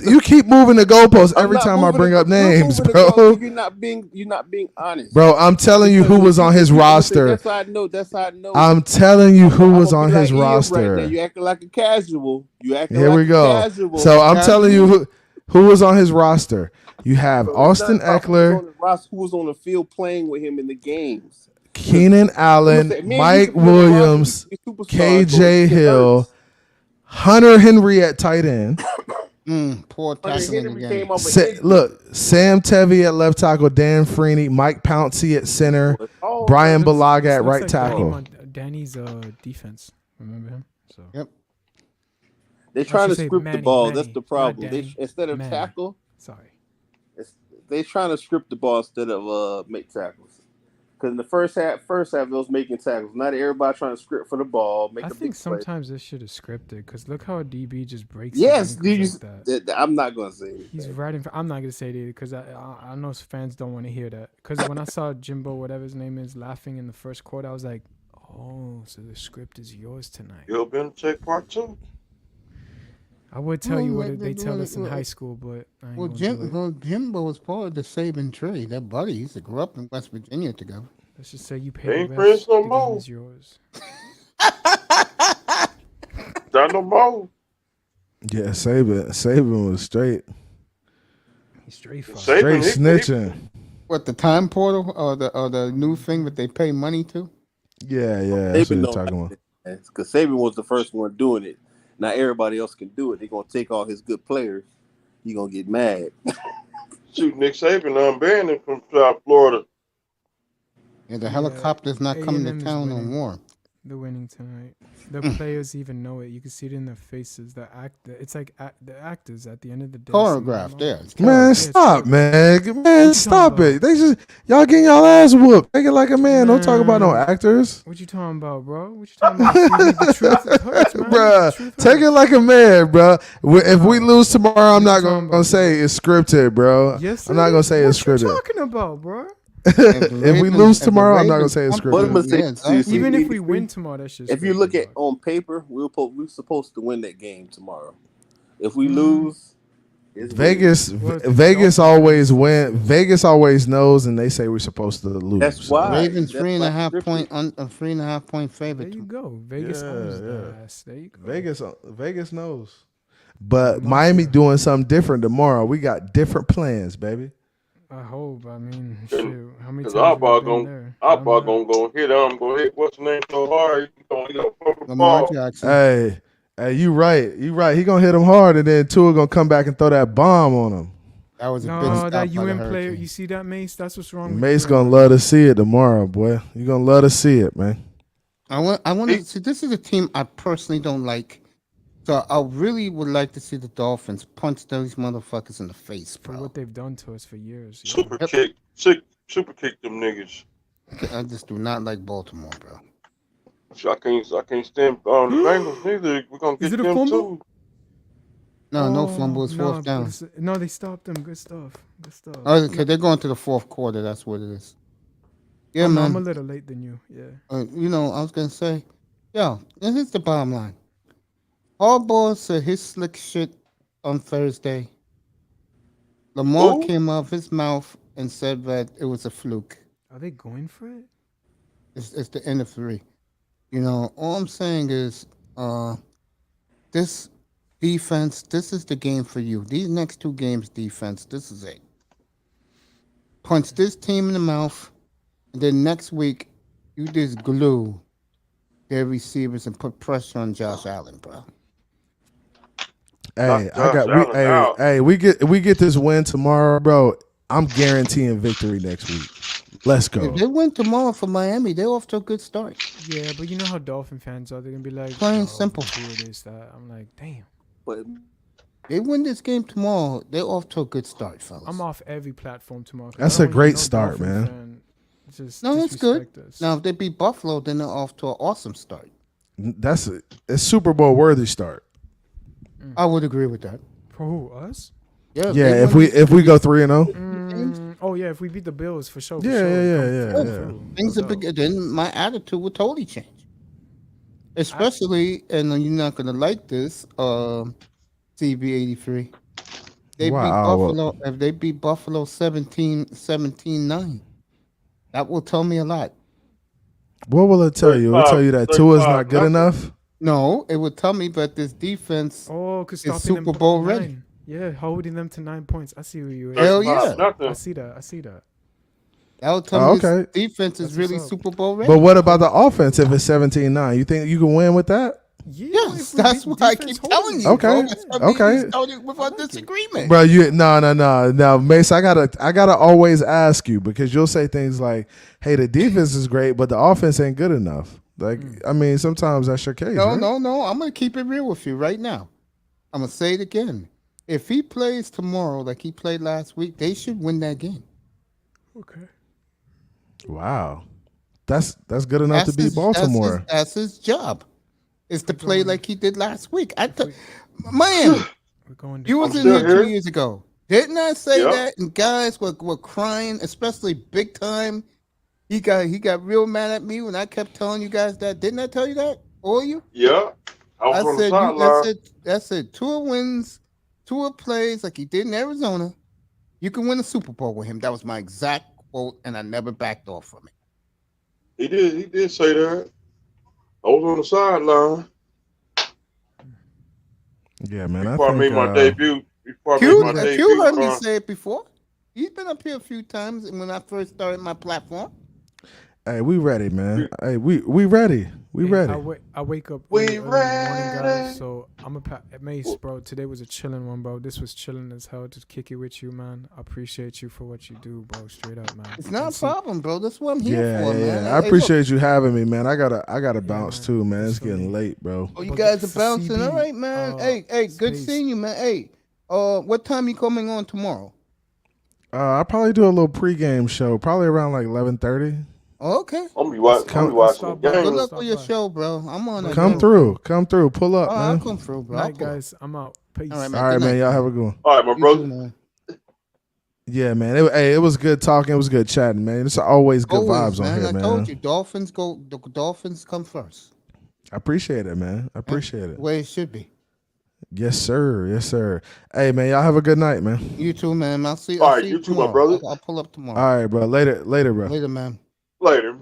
moving the goalposts every time I bring up names, bro. You're not being honest. Bro, I'm telling you who was on his roster. That's how I know. I'm telling you who was on his roster. Right now. You acting like a casual. Here we go. Casual. So I'm telling you who was on his roster. You have Austin Eckler. Who was on the field playing with him in the games? Keenan Allen, Mike Williams, KJ Hill, Hunter Henry at tight end. Poor tackling again. Look, Sam Tevy at left tackle, Dan Freeney, Mike Pouncey at center, Brian Balaga at right tackle. Danny's defense. Remember him? So. Yep. They're trying to script the ball. Manny, That's the problem. Instead of tackle, they're trying to script the ball instead of make tackles. Because in the first half, it was making tackles. Not everybody trying to script for the ball. I think sometimes this shit is scripted because look how a DB just breaks. Yes, like I'm not gonna say it. He's right in. I'm not gonna say it either because I know fans don't want to hear that. Because when I saw Jimbo, whatever his name is, laughing in the first quarter, I was like, oh, so the script is yours tonight. You'll be in check part 2. I would tell you what they tell us in high school, but Jimbo was part of the Saban tree. That buddy used to grow up in West Virginia together. Let's just say you pay the rest. No the more. game is yours. Not no more. Yeah, Saban was straight. He's straight snitching. What, the time portal or the new thing that they pay money to? Yeah, that's what you're talking about. Because Saban was the first one doing it. Now everybody else can do it. They're gonna take all his good players. You're gonna get mad. Shoot, Nick Saban unbanned him from South Florida. Yeah, the helicopter's not coming to town no more. They're winning tonight. The players even know it. You can see it in their faces. It's like the actors at the end of the day. Choreographed, Man, stop, man, stop it. Y'all getting y'all ass whooped. Take it like a man. Don't talk about no actors. What you talking about, bro? What you talking about? The truth hurts, man. Bruh, take it like a man, bro. If we lose tomorrow, I'm not gonna say it's scripted, bro. Yes, I'm not gonna say it's scripted. What you talking about, bro? If we lose tomorrow, I'm not gonna say it's scripted. Even if we win tomorrow, that's just. If you look at on paper, we're supposed to win that game tomorrow. If we lose, Vegas always win. Vegas always knows, and they say we're supposed to lose. That's why Ravens 3.5 point favorite. There you go. Vegas owns the ass. There you go. Vegas knows. But Miami doing something different tomorrow. We got different plans, baby. I hope. I mean, shoot. How many times? Our ball gonna go hit him. Go hit what's the name so hard. Lamar Jackson. Hey, you right. He gonna hit him hard, and then Tua gonna come back and throw that bomb on him. That was a big stop that by the UN player. Hurricane. You see that, Mace? That's what's wrong. Mace gonna love to see it tomorrow, boy. You gonna love to see it, man. I want to see. This is a team I personally don't like. So I really would like to see the Dolphins punch those motherfuckers in the face, bro. For what they've done to us for years. Super kick them niggas. I just do not like Baltimore, bro. I can't stand the Bengals neither. We're gonna get them too. No fumble. It's fourth down. No, they stopped them. Good stuff. Oh, okay, they're going to the fourth quarter. That's what it is. Yeah, man. I'm a little late than you. Yeah. I was gonna say, this is the bottom line. Harbaugh said his slick shit on Thursday. Lamar came off his mouth and said that it was a fluke. Are they going for it? It's the end of 3. All I'm saying is this defense, this is the game for you. These next 2 games, defense, this is it. Punch this team in the mouth, and then next week, you just glue their receivers and put pressure on Josh Allen, bro. Hey, we get this win tomorrow, bro. I'm guaranteeing victory next week. Let's go. If they win tomorrow for Miami, they're off to a good start. Yeah, but you know how Dolphin fans are. They're gonna be like, plain simple. That. I'm like, damn. But they win this game tomorrow, they're off to a good start, fellas. I'm off every platform tomorrow. That's a great start, man. Just No, that's good. disrespect us. Now, if they beat Buffalo, then they're off to an awesome start. That's a Super Bowl worthy start. I would agree with that. For who? Us? Yeah, Yeah, if we go 3-0. Oh yeah, if we beat the Bills for sure. Yeah. Things are big. Then my attitude would totally change. Especially, and you're not gonna like this, CB83. They beat Buffalo. If they beat Buffalo 17-9, that will tell me a lot. What will it tell you? It will tell you that Tua is not good enough. No, it would tell me that this defense is Super Bowl ready. Yeah, holding them to 9 points. I see where you are. Hell yeah. I see that. That would tell me this defense is really Super Bowl ready. But what about the offense if it's 17-9? You think you can win with that? Yes, that's why I keep telling you. Okay, With our disagreement, bro. No, Mace. I gotta always ask you because you'll say things like, "Hey, the defense is great, but the offense ain't good enough." Like, I mean, sometimes that's your case. No. Right? I'm gonna keep it real with you right now. I'm gonna say it again. If he plays tomorrow like he played last week, they should win that game. Okay. Wow, that's good enough to beat Baltimore. That's his job. Is to play like he did last week. Miami, you was in here 2 years ago. Didn't I say that? And guys were crying, especially big time. He got real mad at me when I kept telling you guys that. Didn't I tell you that? All you? Yeah. I said Tua wins, Tua plays like he did in Arizona. You can win a Super Bowl with him. That was my exact quote, and I never backed off from it. He did say that. I was on the sideline. Yeah, man. Before I made my debut. Q heard me say it before. He's been up here a few times when I first started my platform. Hey, we ready, man. Hey, we ready. We ready. I wake up we early in the morning, ready. guys. So I'm Mace, bro. Today was a chilling one, bro. This was chilling as hell to kick it with you, man. I appreciate you for what you do, bro. Straight up, man. It's not a problem, bro. That's what I'm here for, man. I appreciate you having me, man. I gotta bounce too, man. It's getting late, bro. Oh, you guys are bouncing. All right, man. Hey, good seeing you, man. Hey, what time you coming on tomorrow? I'll probably do a little pregame show, probably around like 11:30. Okay. I'm gonna be watching the game. Good luck with your show, bro. I'm on. Come through. Pull up, man. I'll come through, bro. All right, guys. I'm out. Peace. All right, man. Y'all have a good one. All right, my brother. Man. Yeah, man. It was good talking. It was good chatting, man. It's always good vibes on here, man. I told you, Dolphins come first. I appreciate it, man. I appreciate it. The way it should be. Yes, sir. Yes, sir. Hey, man. Y'all have a good night, man. You too, man. I'll see. All right, you you too, tomorrow. my brother. I'll pull up tomorrow. All right, bro. Later, bro. Later, man. Later.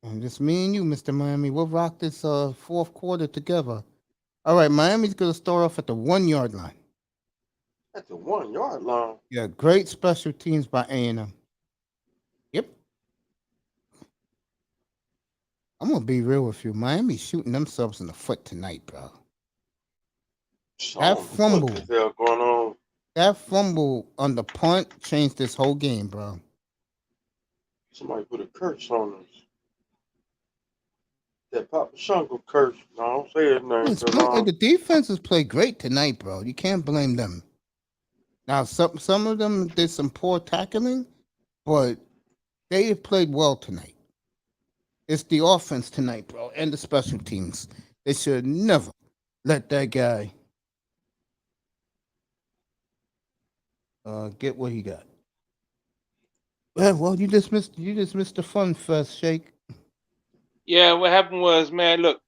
And just me and you, Mr. Miami. We'll rock this fourth quarter together. All right, Miami's going to start off at the 1 yard line. At the 1 yard line? Yeah, great special teams by A&M. Yep. I'm going to be real with you. Miami's shooting themselves in the foot tonight, bro. That fumble. What the hell going on? That fumble on the punt changed this whole game, bro. Somebody put a curse on us. That Papa Shango curse. No, I don't say his name. The defenses played great tonight, bro. You can't blame them. Now, some of them did some poor tackling, but they played well tonight. It's the offense tonight, bro, and the special teams. They should never let that guy get what he got. Well, you just missed the fun fest, Shake. Yeah, what happened was, man, look,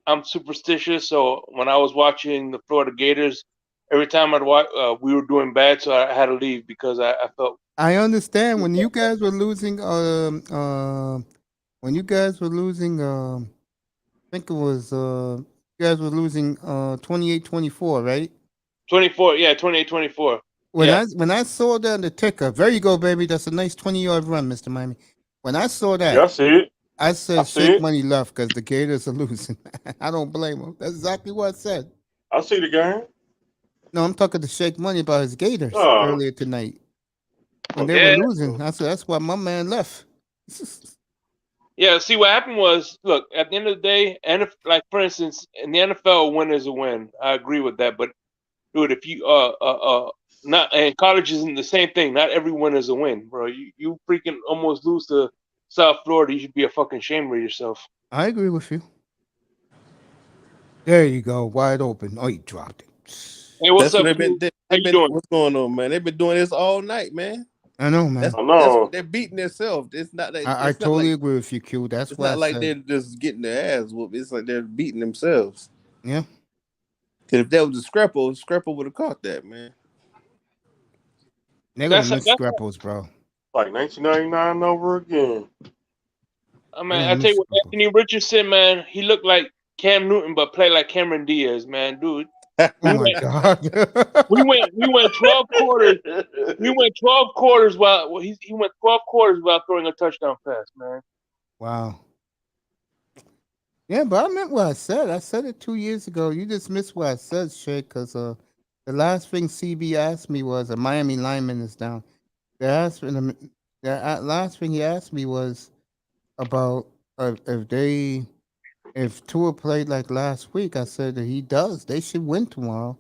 I'm superstitious, so when I was watching the Florida Gators, every time I'd watch, we were doing bad, so I had to leave because I felt. I understand when you guys were losing. When you guys were losing, I think it was you guys were losing 28-24, right? 24, yeah, 28-24. When I saw that on the ticker, there you go, baby. That's a nice 20-yard run, Mr. Miami. When I saw that, yeah, I see it. I said shake money left because the Gators are losing. I don't blame them. That's exactly what I said. I see the game. No, I'm talking to Shake Money about his Gators earlier tonight. When they were losing, I said that's why my man left. Yeah, see what happened was, look, at the end of the day, and if, like for instance, in the NFL, a win is a win. I agree with that. But dude, if you Not and college isn't the same thing. Not every win is a win, bro. You freaking almost lose to South Florida. You should be a fucking shame of yourself. I agree with you. There you go, wide open. Oh, you dropped it. Hey, what's That's what up, they've been. Q? How They've you been. doing? What's going on, man? They've been doing this all night, man. I know, man. That's what they're beating themselves. It's not that. I It's not totally like. agree with you, Q. That's It's why I not like said, they're just getting their ass whooped. It's like they're beating themselves. yeah. Because if that was a Scrappo would have caught that, man. They're gonna That's miss that's. Scrappos, bro. Like 1999 over again. I mean, I tell you what, Anthony Richardson, man, he looked like Cam Newton, but played like Cameron Diaz, man, dude. Oh my god. We went 12 quarters. We went 12 quarters while he went 12 quarters without throwing a touchdown pass, man. Wow. Yeah, but I meant what I said. I said it 2 years ago. You just missed what I said, Shay, because the last thing CB asked me was a Miami lineman is down. The last thing he asked me was about if Tua played like last week. I said that he does. They should win tomorrow.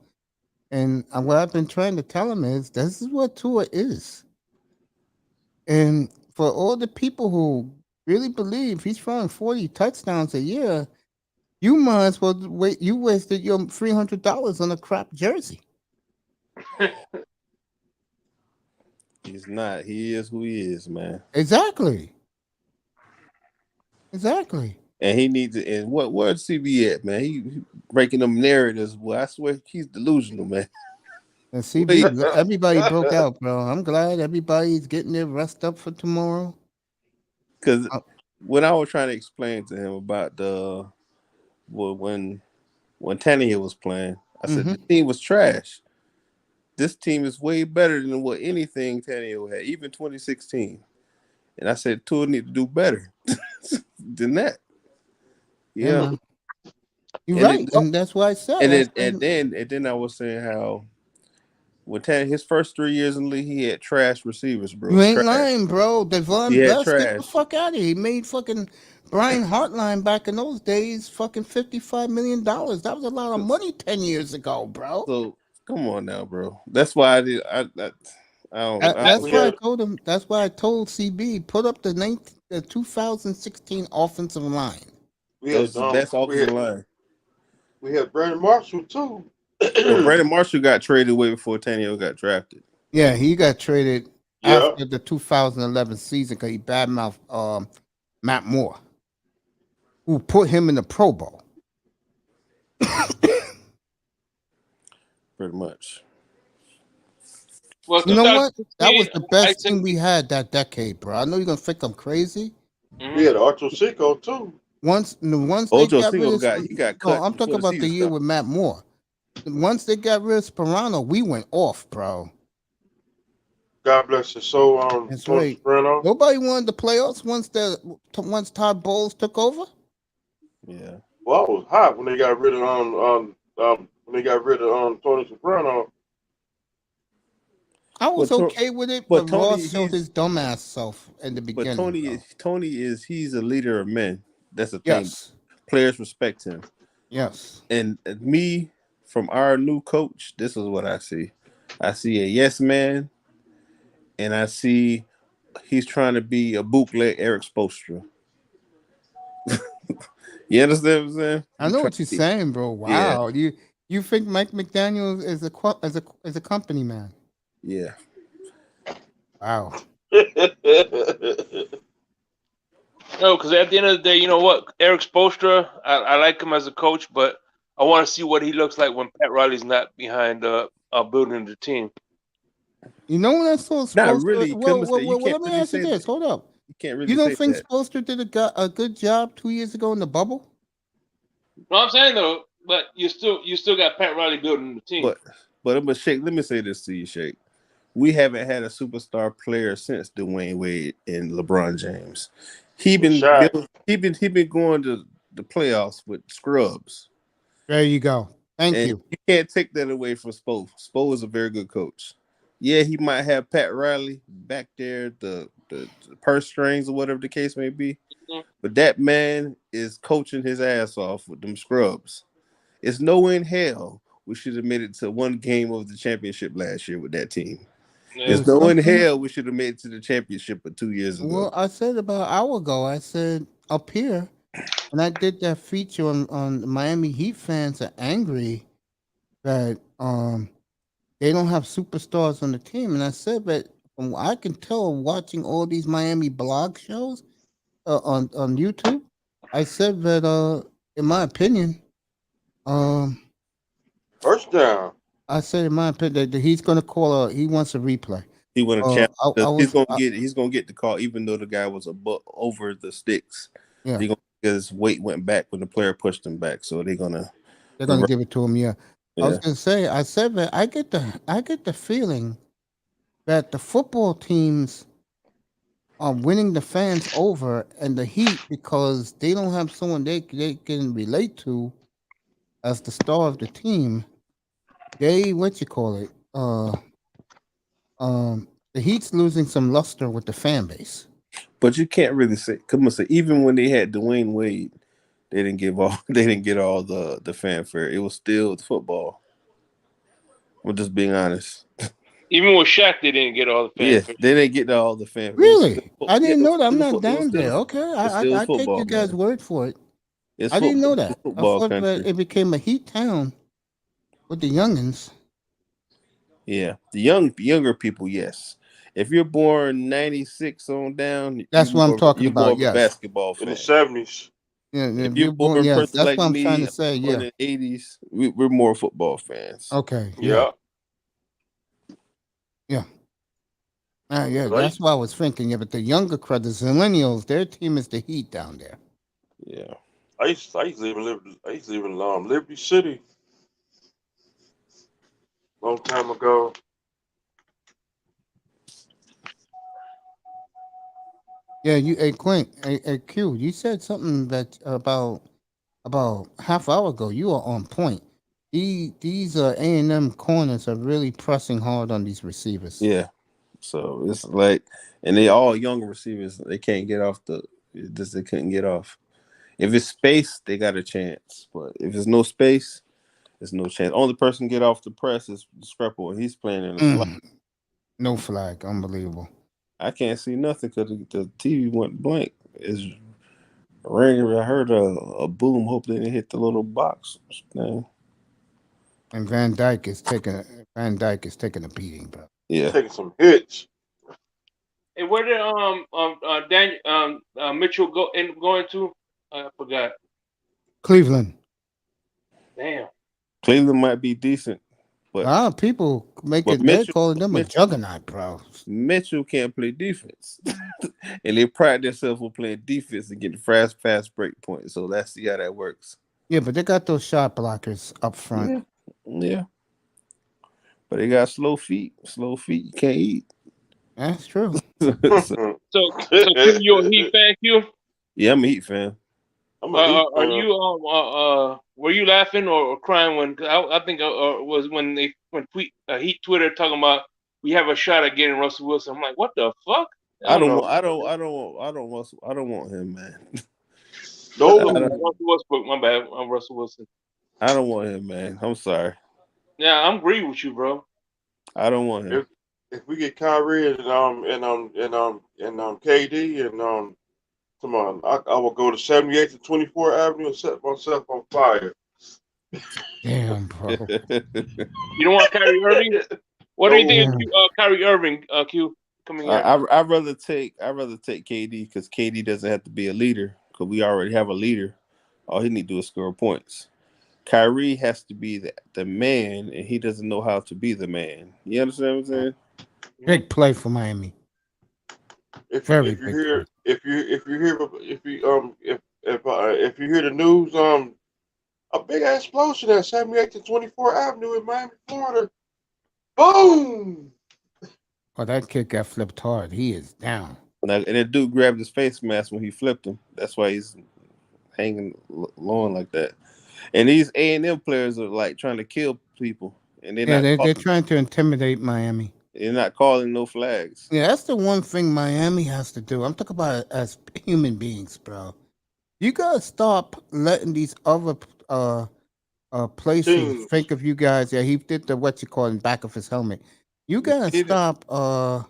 And what I've been trying to tell him is this is what Tua is. And for all the people who really believe he's throwing 40 touchdowns a year, you might as well wait. You wasted your $300 on a crap jersey. He's not. He is who he is, man. Exactly. And he needs to. And where's CB at, man? He breaking them narratives. Well, I swear he's delusional, man. And CB, everybody broke out, bro. I'm glad everybody's getting their rest up for tomorrow. Because when I was trying to explain to him about when Tannehill was playing, I said the team was trash. This team is way better than what anything Tannehill had, even 2016. And I said Tua need to do better than that. Yeah. You're right, and that's why I said. And then I was saying how when his first 3 years in the league, he had trash receivers, bro. You ain't lying, bro. Devon Best, get the trash. fuck out of here. He made fucking Brian Hartline back in those days fucking $55 million. That was a lot of money 10 years ago, bro. So come on now, bro. That's why I did. That's why I told him. That's why I told CB put up the 2016 offensive line. That's the best offensive line. We had Brandon Marshall too. Well, Brandon Marshall got traded way before Tannehill got drafted. Yeah, he got traded after the 2011 season because he badmouthed Matt Moore, who put him in the Pro Bowl. Pretty much. Well, you know what? That was the best thing we had that decade, bro. I know you're gonna think I'm crazy. We had Ocho Cinco too. Once they got rid of, he got cut. No, I'm talking about the year with Matt Moore. Once they got rid of Sperano, we went off, bro. God bless his soul. That's right. Sperano. Nobody wanted the playoffs once Todd Bowles took over. Yeah. Well, it was hot when they got rid of Tony Soprano. I was okay with it, but Ross showed his dumbass self in the beginning. But Tony he's a leader of men. That's the thing. Yes. Players respect him. Yes. And me, from our new coach, this is what I see. I see a yes man, and I see he's trying to be a bootleg Eric Spoelstra. You understand what I'm saying? I know what you're saying, bro. Wow. Yeah. You think Mike McDaniel is a company man? Yeah. Wow. No, because at the end of the day, you know what? Eric Spoelstra, I like him as a coach, but I want to see what he looks like when Pat Riley's not behind building the team. You know when I saw Spoelstra? Not really. Well, let me ask you this. Hold up. You can't really. You don't think Spoelstra did a good job 2 years ago in the bubble? No, I'm saying though, but you still got Pat Riley building the team. But Shake, let me say this to you, Shake. We haven't had a superstar player since Dwayne Wade and LeBron James. He been going to the playoffs with scrubs. There you go. Thank you. You can't take that away from Spo. Spo is a very good coach. Yeah, he might have Pat Riley back there, the purse strings or whatever the case may be. Mm-hmm. But that man is coaching his ass off with them scrubs. It's no in hell we should have made it to one game of the championship last year with that team. Yeah. There's no in hell we should have made it to the championship 2 years ago. Well, I said about an hour ago, I said up here, and I did that feature on Miami Heat fans are angry that they don't have superstars on the team. And I said that from what I can tell watching all these Miami blog shows on YouTube, I said that in my opinion, First down. I said in my opinion that he's gonna call he wants a replay. He want to challenge. He's gonna get the call, even though the guy was over the sticks. Yeah. His weight went back when the player pushed him back, so they're gonna give it to him. Yeah. I was gonna say. I said that I get the feeling that the football teams are winning the fans over and the Heat because they don't have someone they can relate to as the star of the team. They the Heat's losing some luster with the fan base. But you can't really say. Come on, say even when they had Dwayne Wade, they didn't get all the fanfare. It was still football. We're just being honest. Even with Shaq, they didn't get all the fanfare. Yeah, they didn't get all the fanfare. Really? I didn't know that. I'm not down there. Okay, I take football, you guys' word for it. I didn't know that. I football thought country. that it became a Heat town with the youngins. Yeah, the younger people, yes. If you're born 96 on down, That's what I'm talking about. Yes, basketball fan. In the 70s. Yeah, if you're born that's like what I'm me, trying to say. Yeah, in the 80s, we're more football fans. Okay. Yeah. Yeah. Yeah, that's what I was thinking. Yeah, but the younger crowd, the millennials, their team is the Heat down there. Yeah. I used to live in Liberty City. Long time ago. Yeah, Q, you said something that about half hour ago. You are on point. These A&M corners are really pressing hard on these receivers. Yeah. So it's like, and they all young receivers. They can't get off they couldn't get off. If it's space, they got a chance. But if there's no space, there's no chance. Only person get off the press is Scrapple, and he's playing in a flag. No flag. Unbelievable. I can't see nothing because the TV went blank. It's ringing. I heard a boom. Hope they didn't hit the little box thing. And Van Dyke is taking a beating, bro. Yeah, taking some hits. Hey, where did Mitchell going to? I forgot. Cleveland. Damn. Cleveland might be decent, but people they're calling them a juggernaut, bro. Mitchell can't play defense, and they pride themselves on playing defense and getting fast break points. So let's see how that works. Yeah, but they got those shot blockers up front. Yeah. But they got slow feet. Slow feet, you can't eat. That's true. So you a Heat fan, Q? Yeah, I'm a Heat fan. Are you were you laughing or crying when? I think was when Heat Twitter talking about we have a shot at getting Russell Wilson. I'm like, what the fuck? I don't want him, man. No, Russell Westbrook. My bad. I'm Russell Wilson. I don't want him, man. I'm sorry. Yeah, I'm agreeing with you, bro. I don't want him. If we get Kyrie and KD and come on, I will go to 78th and 24th Avenue and set myself on fire. Damn, bro. You don't want Kyrie Irving? What do you think of Kyrie Irving, Q, coming here? I'd rather take KD because KD doesn't have to be a leader because we already have a leader. All he need to do is score points. Kyrie has to be the man, and he doesn't know how to be the man. You understand what I'm saying? Big play for Miami. If you hear the news, a big ass explosion at 78th and 24th Avenue in Miami, Florida. Boom! Oh, that kid got flipped hard. He is down. And that dude grabbed his face mask when he flipped him. That's why he's hanging low like that. And these A&M players are like trying to kill people, and they're trying to intimidate Miami. They're not calling no flags. Yeah, that's the one thing Miami has to do. I'm talking about it as human beings, bro. You gotta stop letting these other places. Teams. Think of you guys. Yeah, he did the what you call in back of his helmet. You gotta stop. I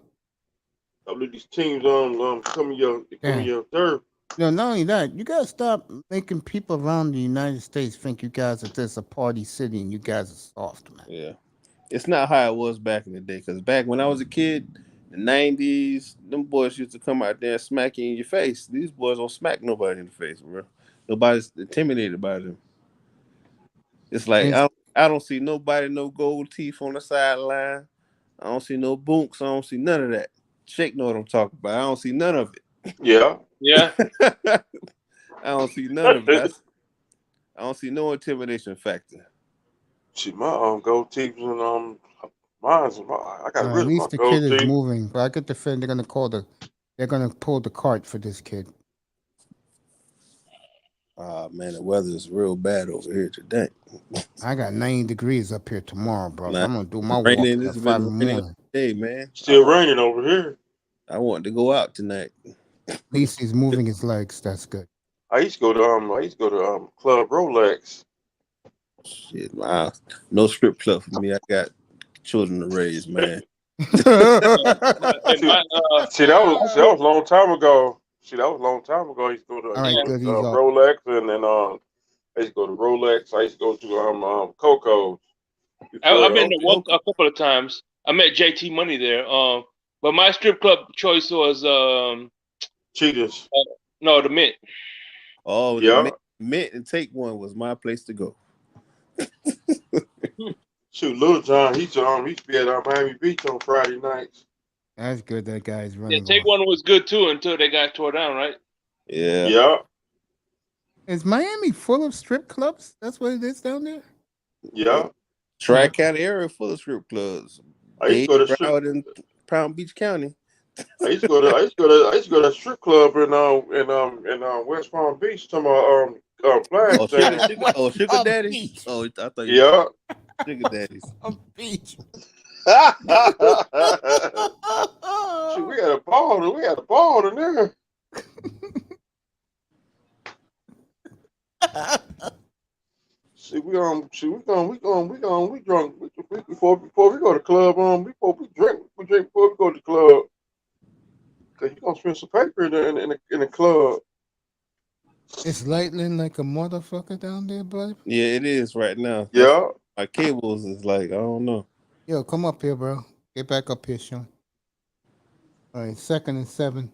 believe these teams come in your turf. No, not only that, you gotta stop making people around the United States think you guys are just a party city and you guys are soft, man. Yeah, it's not how it was back in the day. Because back when I was a kid, the '90s, them boys used to come out there and smack you in your face. These boys don't smack nobody in the face, bro. Nobody's intimidated by them. It's like I don't see nobody, no gold teeth on the sideline. I don't see no boonks. I don't see none of that. Shake know what I'm talking about. I don't see none of it. Yeah. Yeah. I don't see none of it. I don't see no intimidation factor. See, my gold teeth and mine's I got rid At of my least the gold kid is teeth. moving, but I get the feeling they're gonna pull the cart for this kid. Man, the weather is real bad over here today. I got 90 degrees up here tomorrow, bro. I'm gonna do my walk raining. at It's 5 been in the raining morning. today, man. Still raining over here. I want to go out tonight. At least he's moving his legs. That's good. I used to go to Club Rolex. Shit, wow. No strip club for me. I got children to raise, man. See, that was a long time ago. I used to go to Rolex and then I used to go to Rolex. I used to go to Coco's. I've been to one a couple of times. I met JT Money there. But my strip club choice was Cheetahs. No, the Mint. Oh, yeah. The Mint and Take One was my place to go. Shoot, Little John, he used to be at Miami Beach on Friday nights. That's good. That guy's running. Yeah, Take One was good too until they got tore down, right? Yeah. Yeah. Is Miami full of strip clubs? That's what it is down there? Yeah. Tri-County area full of strip clubs. I used to go to in Palm Beach County. I used to go to a strip club in West Palm Beach to my flag stand. Sugar Daddies. Oh, I thought yeah. Sugar Daddies. Beach. Shoot, we had a ball in there. See, we drunk before we go to the club. Before we drink before we go to the club. Cause you gonna spend some paper in the club. It's lightning like a motherfucker down there, buddy. Yeah, it is right now. Yeah. My cables is like, I don't know. Yo, come up here, bro. Get back up here, Sean. All right, 2nd and 7.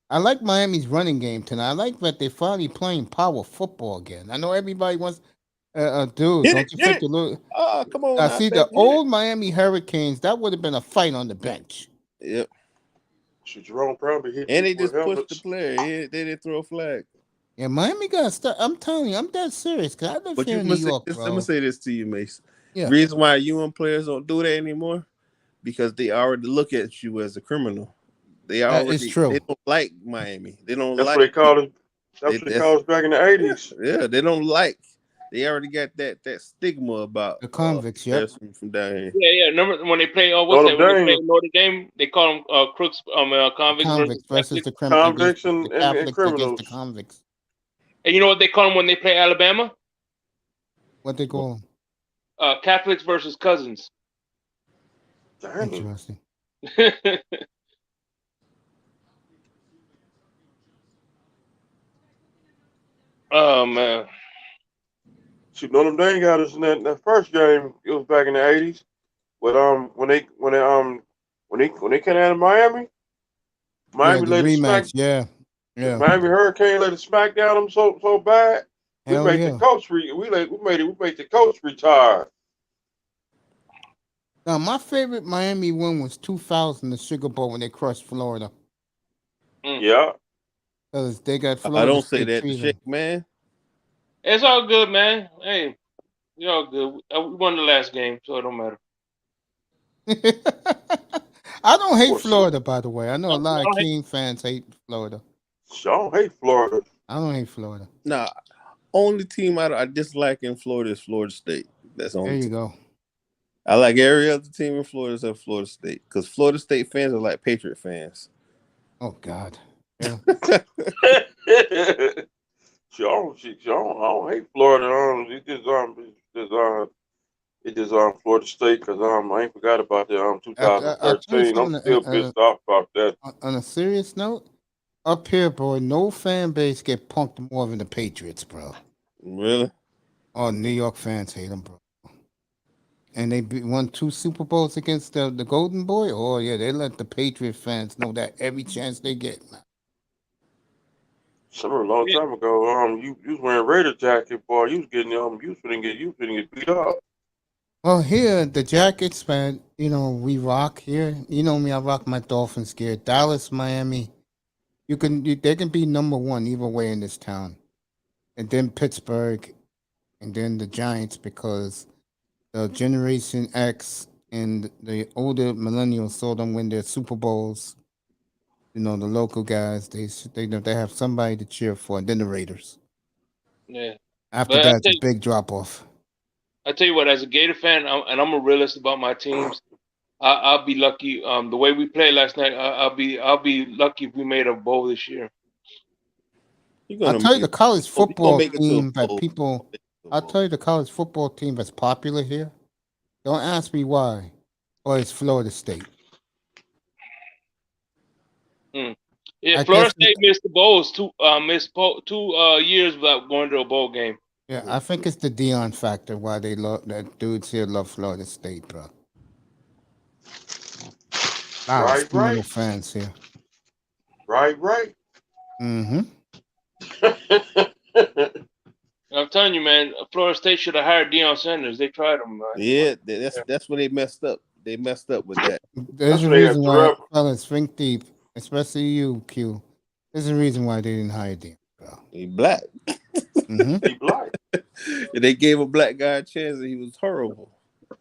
I like Miami's running game tonight. I like that they're finally playing power football again. I know everybody wants dude, don't you think you look? Oh, come on. I see the old Miami Hurricanes. That would have been a fight on the bench. Yep. Should Jerome probably hit? And they just pushed the player. They didn't throw a flag. Yeah, Miami got stuck. I'm telling you, I'm dead serious. Cause I live here in New York, bro. I'm gonna say this to you, Mace. Yeah. Reason why UN players don't do that anymore, because they already look at you as a criminal. They already. It's true. They don't like Miami. They don't. That's like what they called it. That's what they called us back in the 80s. Yeah, they don't like. They already got that stigma about the convicts. Yeah, from down here. Yeah. Remember when they play? When they play Notre Dame, they call them crooks. Convicts versus the convicts and against criminals. the convicts. And you know what they call them when they play Alabama? What they call them? Catholics versus cousins. Dang. Interesting. Oh man. See, Notre Dame got us in that first game. It was back in the 80s. But when they came out of Miami the let rematch. Smack, yeah. Miami Hurricane let it smack down them so bad. Hell we made the coach we made the coach retire. Now my favorite Miami win was 2000, the Sugar Bowl when they crushed Florida. Yeah. Because they got Florida. I don't say that to Shake, man. It's all good, man. Hey, you all good. We won the last game, so it don't matter. I don't hate Florida, by the way. I know a lot of King fans hate Florida. I don't hate Florida. I don't hate Florida. Nah, only team I dislike in Florida is Florida State. That's the only There you team. go. I like every other team in Florida except Florida State, because Florida State fans are like Patriot fans. Oh God. Yeah. I don't hate Florida. It's It is Florida State because I ain't forgot about the I tell you 2013. I'm something. still pissed off about that. On a serious note, up here, bro, no fan base get punked more than the Patriots, bro. Really? Oh, New York fans hate them, bro. And they won 2 Super Bowls against the Golden Boy. Oh yeah, they let the Patriot fans know that every chance they get. Summer a long time ago, you was wearing Raider jacket, boy. You was getting you finna get beat up. Well, here the jackets, man. You know we rock here. You know me, I rock my Dolphins gear. Dallas, Miami. They can be number one either way in this town, and then Pittsburgh, and then the Giants because the Generation X and the older millennials saw them win their Super Bowls. You know, the local guys, they have somebody to cheer for, and then the Raiders. Yeah. After that, it's a big drop off. I tell you what, as a Gator fan, and I'm a realist about my teams, I'll be lucky. The way we played last night, I'll be lucky if we made a bowl this year. I'll tell you the college football team that people. I'll tell you the college football team that's popular here. Don't ask me why, but it's Florida State. Yeah, Florida State missed the bowls missed 2 years without going to a bowl game. Yeah, I think it's the Dion factor why they love that dudes here love Florida State, bro. Right. Fans here. Right. Mm-hmm. I'm telling you, man, Florida State should have hired Deion Sanders. They tried him. Yeah, that's where they messed up. They messed up with that. There's a reason why, fellas, think deep, especially you, Q. There's a reason why they didn't hire Deion, bro. He black. Mm-hmm. He black. They gave a black guy a chance, and he was horrible.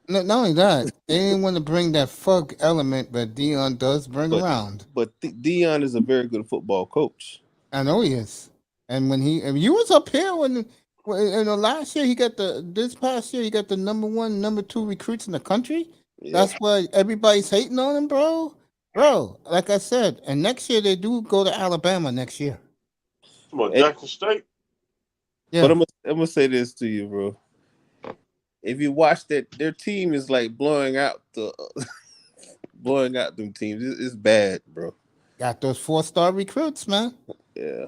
No, not only that, they didn't want to bring that fuck element that Deion does bring around. But Deion is a very good football coach. I know he is. And when you was up here when last year this past year he got the number 1, number 2 recruits in the country. Yeah. That's why everybody's hating on him, bro. Bro, like I said, and next year they do go to Alabama next year. Come on, Jackson State. Yeah. But I'm gonna say this to you, bro. If you watch that, their team is like blowing out them teams. It's bad, bro. Got those 4-star recruits, man. Yeah.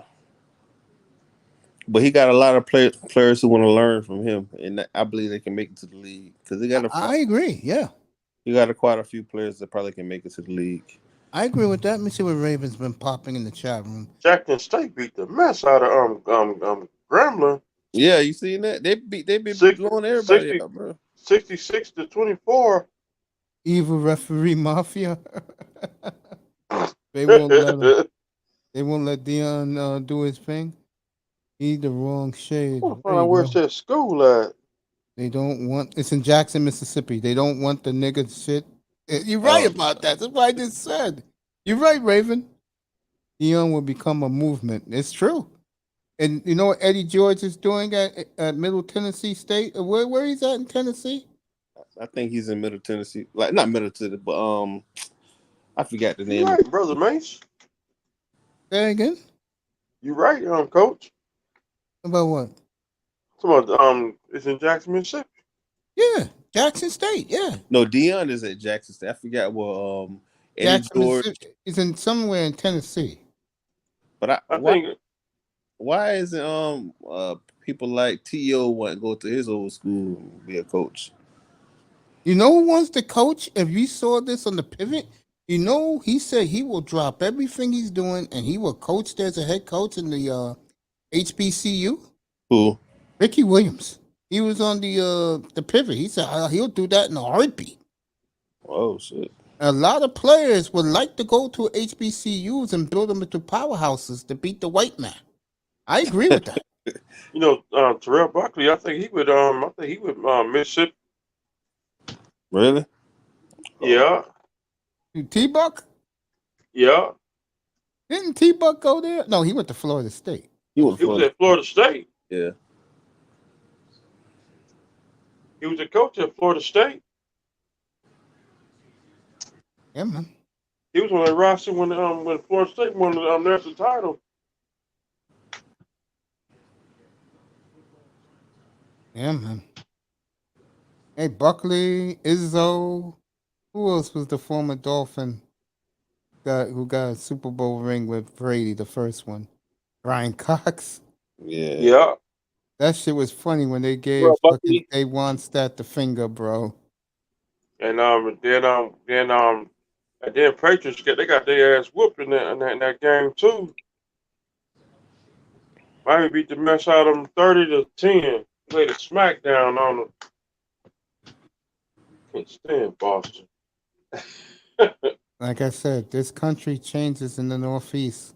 But he got a lot of players who want to learn from him, and I believe they can make it to the league because they got. I agree. Yeah. You got quite a few players that probably can make it to the league. I agree with that. Let me see what Raven's been popping in the chat room. Jackson State beat the mess out of Grambling. Yeah, you seen that? They been blowing everybody out, bro. 66-24. Evil referee mafia. They won't let Deion do his thing. He's the wrong shade. Where's that school at? They don't want. It's in Jackson, Mississippi. They don't want the nigga shit. You're right about that. That's what I just said. You're right, Raven. Deion will become a movement. It's true. And you know what Eddie George is doing at Middle Tennessee State? Where he's at in Tennessee? I think he's in Middle Tennessee. Like not Middle Tennessee, but I forgot the name. You're right, Brother Mace. Say again? You right, Coach. About what? It's in Jackson, Mississippi. Yeah, Jackson State. Yeah. No, Deion is at Jackson State. I forgot what. Eddie Jackson, George is in somewhere in Tennessee. But why isn't people like T.O. want to go to his old school and be a coach? You know who wants to coach? If you saw this on the pivot, you know he said he will drop everything he's doing and he will coach as a head coach in the HBCU. Who? Ricky Williams. He was on the pivot. He said he'll do that in a heartbeat. Oh shit! A lot of players would like to go to HBCUs and build them into powerhouses to beat the white man. I agree with that. You know, Terrell Buckley. I think he would. Mississippi. Really? Yeah. T-Buck? Yeah. Didn't T-Buck go there? No, he went to Florida State. He was at Florida State. Yeah. He was a coach at Florida State. Yeah, man. He was on that roster when Florida State won the national title. Yeah, man. Hey, Buckley, Izzo. Who else was the former Dolphin guy who got a Super Bowl ring with Brady, the first one? Brian Cox. Yeah. That shit was funny when they gave fucking Day1 Stat the finger, bro. And then Patriots they got their ass whooped in that game too. Miami beat the mess out of them 30-10. Played a smackdown on them. Can't stand Boston. Like I said, this country changes in the Northeast.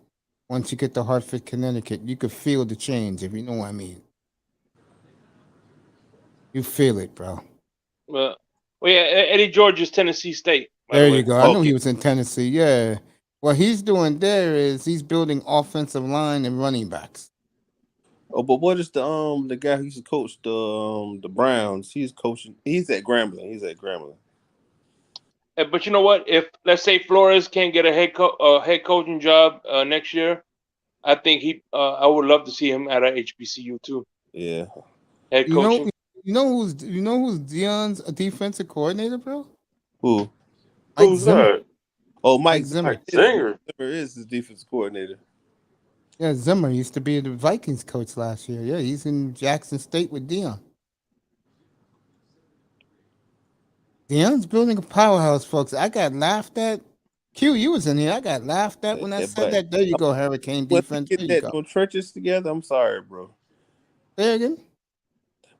Once you get to Hartford, Connecticut, you could feel the change, if you know what I mean. You feel it, bro. Well, yeah, Eddie George is Tennessee State. There you go. I knew he was in Tennessee. Yeah. What he's doing there is he's building offensive line and running backs. Oh, but what is the guy who used to coach the Browns? He's coaching. He's at Grambling. But you know what? If let's say Flores can't get a head coaching job next year, I think I would love to see him at a HBCU too. Yeah. Head coaching. You know who's Dion's defensive coordinator, bro? Who? Who's that? Oh, Mike Zimmer. Zimmer is his defensive coordinator. Yeah, Zimmer used to be the Vikings coach last year. Yeah, he's in Jackson State with Dion. Dion's building a powerhouse, folks. I got laughed at. Q, you was in here. I got laughed at when I said that. There you go, Hurricane defense. When he get them trenches together, I'm sorry, bro. Say again?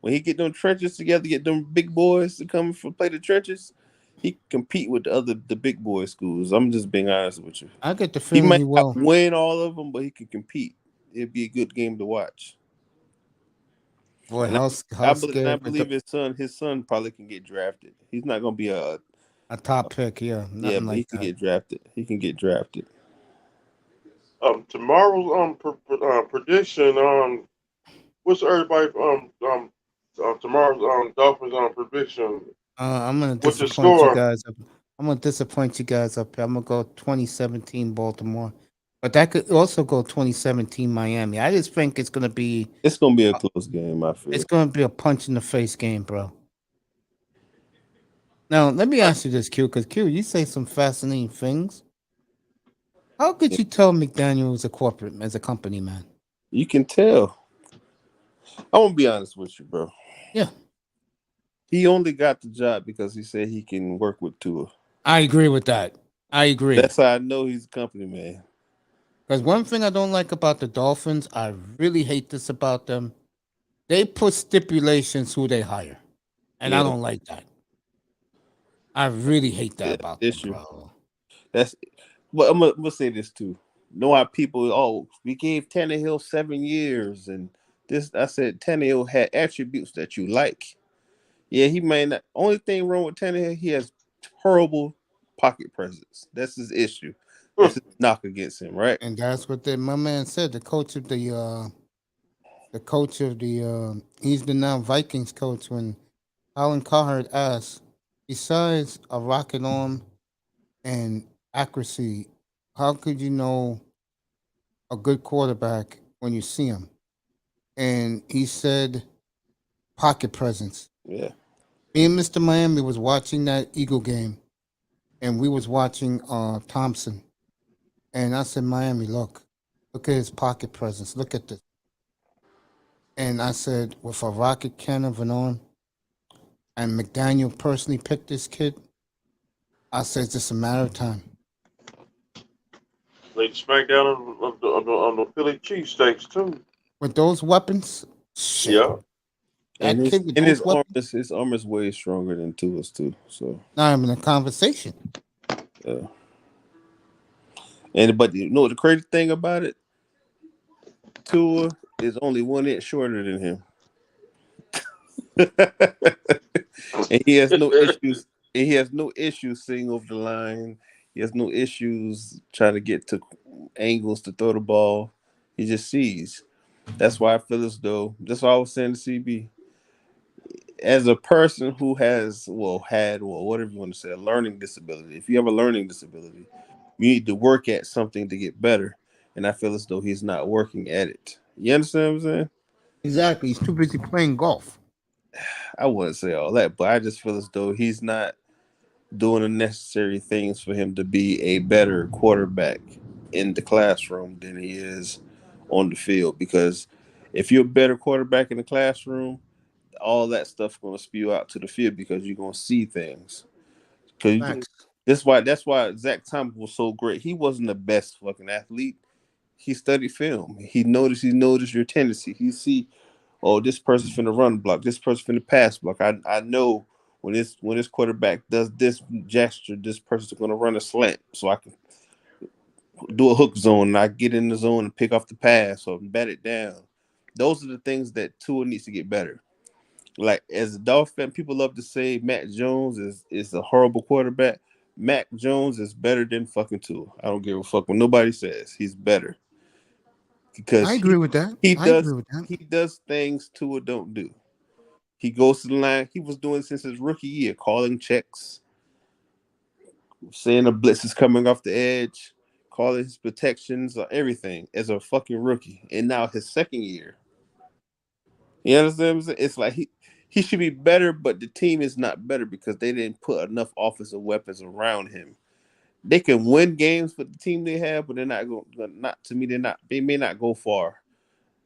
When he get them trenches together, get them big boys to come play the trenches, he can compete with the big boy schools. I'm just being honest with you. I get the feeling he might not win all of them, but he can compete. It'd be a good game to watch. Boy, I believe his son probably can get drafted. He's not gonna be a top pick, yeah. But he can get drafted. He can get drafted. Tomorrow's prediction. What's everybody tomorrow's Dolphins prediction? I'm gonna disappoint you guys. I'm gonna disappoint you guys up here. I'm gonna go 2017 Baltimore, but that could also go 2017 Miami. I just think it's gonna be a close game. I feel it's gonna be a punch in the face game, bro. Now let me ask you this, Q, because Q, you say some fascinating things. How could you tell McDaniel was as a company man? You can tell. I'm gonna be honest with you, bro. Yeah. He only got the job because he said he can work with Tua. I agree with that. I agree. That's how I know he's a company man. Because one thing I don't like about the Dolphins, I really hate this about them. They put stipulations who they hire. And I don't like that. I really hate that about them, bro. But I'm gonna say this too. Know how people, we gave Tannehill 7 years and this. I said Tannehill had attributes that you like. Yeah, he may not. Only thing wrong with Tannehill, he has horrible pocket presence. That's his issue. That's his knock against him, right? And that's what my man said. The coach of he's the now Vikings coach. When Alan Carhart asked, besides a rocket arm and accuracy, how could you know a good quarterback when you see him? And he said, pocket presence. Yeah. Me and Mr. Miami was watching that Eagle game, and we was watching Thompson. And I said, Miami, look at his pocket presence. Look at this. And I said, with a rocket cannon of an arm, and McDaniel personally picked this kid, I said, it's just a matter of time. They smack down on the Philly cheesesteaks, too. With those weapons? Shit. Yeah. And his arm is way stronger than Tua's too. So not even a conversation. Yeah. But you know the crazy thing about it? Tua is only 1 inch shorter than him. And he has no issues. And he has no issues seeing over the line. He has no issues trying to get to angles to throw the ball. He just sees. That's why I feel as though, that's what I was saying to CB. As a person who has, whatever you want to say, a learning disability. If you have a learning disability, you need to work at something to get better. And I feel as though he's not working at it. You understand what I'm saying? Exactly. He's too busy playing golf. I wouldn't say all that, but I just feel as though he's not doing the necessary things for him to be a better quarterback in the classroom than he is on the field. Because if you're a better quarterback in the classroom, all that stuff's going to spew out to the field because you're going to see things. Because that's why Zach Thomas was so great. He wasn't the best fucking athlete. He studied film. He noticed your tendency. He see, oh, this person's finna run block. This person's finna pass block. I know when this quarterback does this gesture, this person's gonna run a slant. So I can do a hook zone and I get in the zone and pick off the pass or bat it down. Those are the things that Tua needs to get better. Like as a Dolphin fan, people love to say Mac Jones is a horrible quarterback. Mac Jones is better than fucking Tua. I don't give a fuck what nobody says. He's better. Because I agree with that. He does things Tua don't do. He goes to the line. He was doing since his rookie year, calling checks, saying the blitz is coming off the edge, calling his protections or everything as a fucking rookie. And now his second year. You understand what I'm saying? It's like he should be better, but the team is not better because they didn't put enough offensive weapons around him. They can win games with the team they have, but they're not going. They may not go far.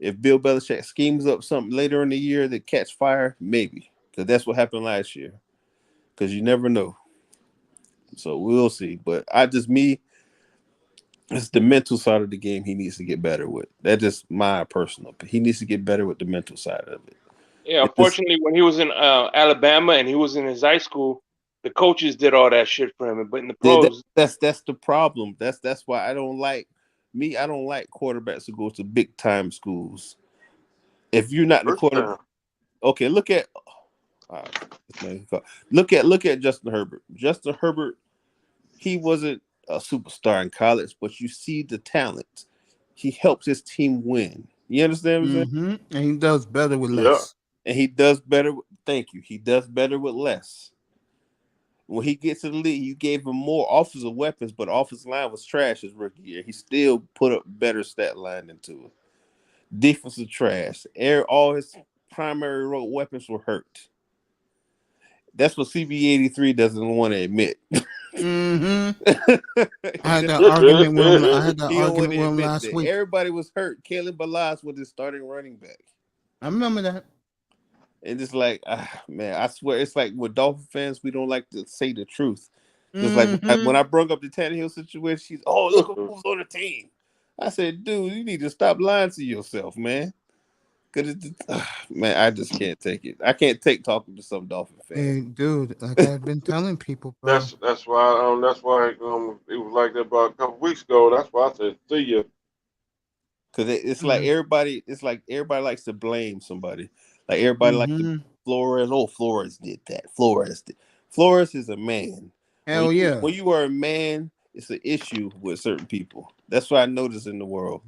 If Bill Belichick schemes up something later in the year that catch fire, maybe, because that's what happened last year. Because you never know. So we'll see. But it's the mental side of the game he needs to get better with. That's just my personal opinion. He needs to get better with the mental side of it. Yeah, unfortunately, when he was in Alabama and he was in his high school, the coaches did all that shit for him. But in the pros, that's the problem. That's why I don't like quarterbacks who go to big time schools. If you're not the quarterback, okay, look at Justin Herbert. Justin Herbert, he wasn't a superstar in college, but you see the talent. He helps his team win. You understand what I'm saying? And he does better with less. And he does better. Thank you. He does better with less. When he gets to the league, you gave him more offensive weapons, but offensive line was trash his rookie year. He still put up better stat line into it. Defensive trash. All his primary road weapons were hurt. That's what CB83 doesn't want to admit. I had that argument with him last week. Everybody was hurt. Caleb Balazs was his starting running back. I remember that. And it's like, man, I swear, it's like with Dolphin fans, we don't like to say the truth. Just like when I brought up the Tannehill situation, she's, oh, look who's on the team. I said, dude, you need to stop lying to yourself, man. Cause man, I just can't take it. I can't take talking to some Dolphin fans. Hey, dude, like I've been telling people, bro. That's why it was like that about a couple weeks ago. That's why I said, see you. Cause it's like everybody likes to blame somebody. Like everybody likes to Flores. Oh, Flores did that. Flores is a man. Hell yeah. When you are a man, it's an issue with certain people. That's what I notice in the world.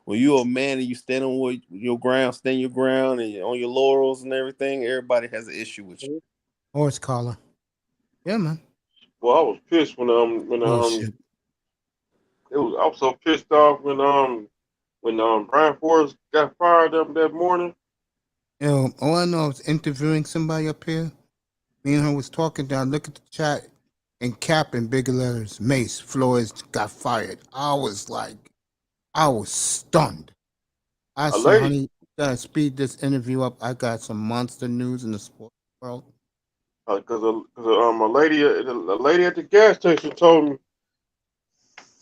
When you're a man and you stand on your ground, and you're on your laurels and everything, everybody has an issue with you. Horse collar. Yeah, man. Well, I was pissed when I was so pissed off when Brian Forrest got fired up that morning. Yo, all I know, I was interviewing somebody up here. Me and her was talking down. Look at the chat and Cap in bigger letters. Mace Flores got fired. I was stunned. I said, honey, you gotta speed this interview up. I got some monster news in the sports world. Because a lady at the gas station told me.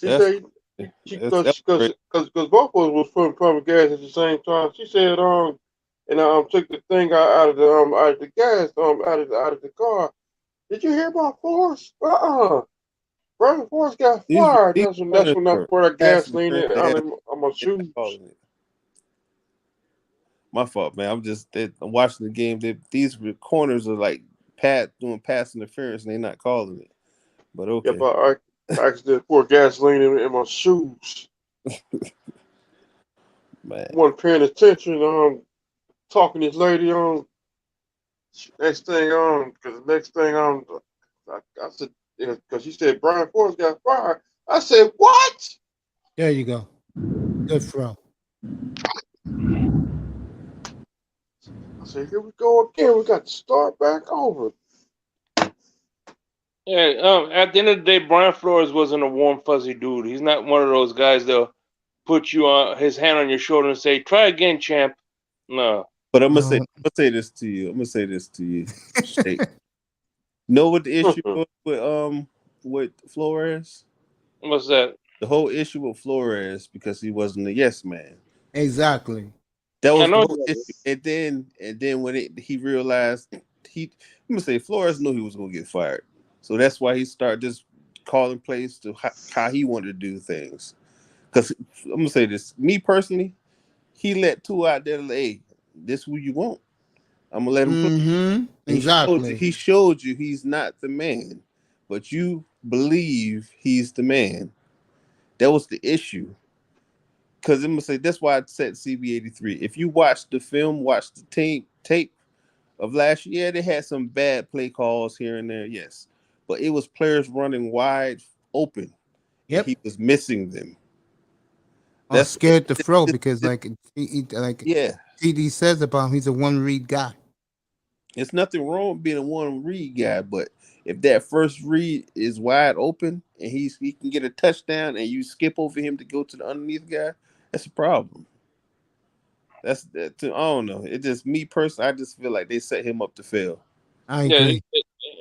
She said, because both of us was pumping gas at the same time. She said, and I took the thing out of the gas, out of the car. Did you hear about Forrest? Brian Forrest got fired. That's when I poured that gasoline on my shoes. My fault, man. I'm watching the game. These corners are like doing pass interference, and they're not calling it. But okay. Yeah, but I accidentally poured gasoline in my shoes. Man, wasn't paying attention. Talking to this lady next thing I said, because she said Brian Forrest got fired. I said, what? There you go. Good throw. I said, here we go again. We got to start back over. Yeah, at the end of the day, Brian Flores wasn't a warm, fuzzy dude. He's not one of those guys that'll put you on his hand on your shoulder and say, "Try again, champ." No. But I'm gonna say this to you. Shake. Know what the issue was with Flores? What's that? The whole issue with Flores because he wasn't a yes man. Exactly. That was the whole issue. And then when he realized I'm gonna say Flores knew he was gonna get fired. So that's why he started just calling plays to how he wanted to do things. Because I'm gonna say this, me personally, he let two out there. Hey, this who you want. I'm gonna let him play. Exactly. He showed you he's not the man, but you believe he's the man. That was the issue. Because I'm gonna say that's why I said CB83. If you watch the film, watch the tape of last year, they had some bad play calls here and there, yes. But it was players running wide open. Yep. He was missing them. That's scared to throw because TD says about him, he's a one read guy. It's nothing wrong with being a one read guy, but if that first read is wide open and he can get a touchdown and you skip over him to go to the underneath guy, that's a problem. I don't know. It just me personally, I just feel like they set him up to fail. I agree.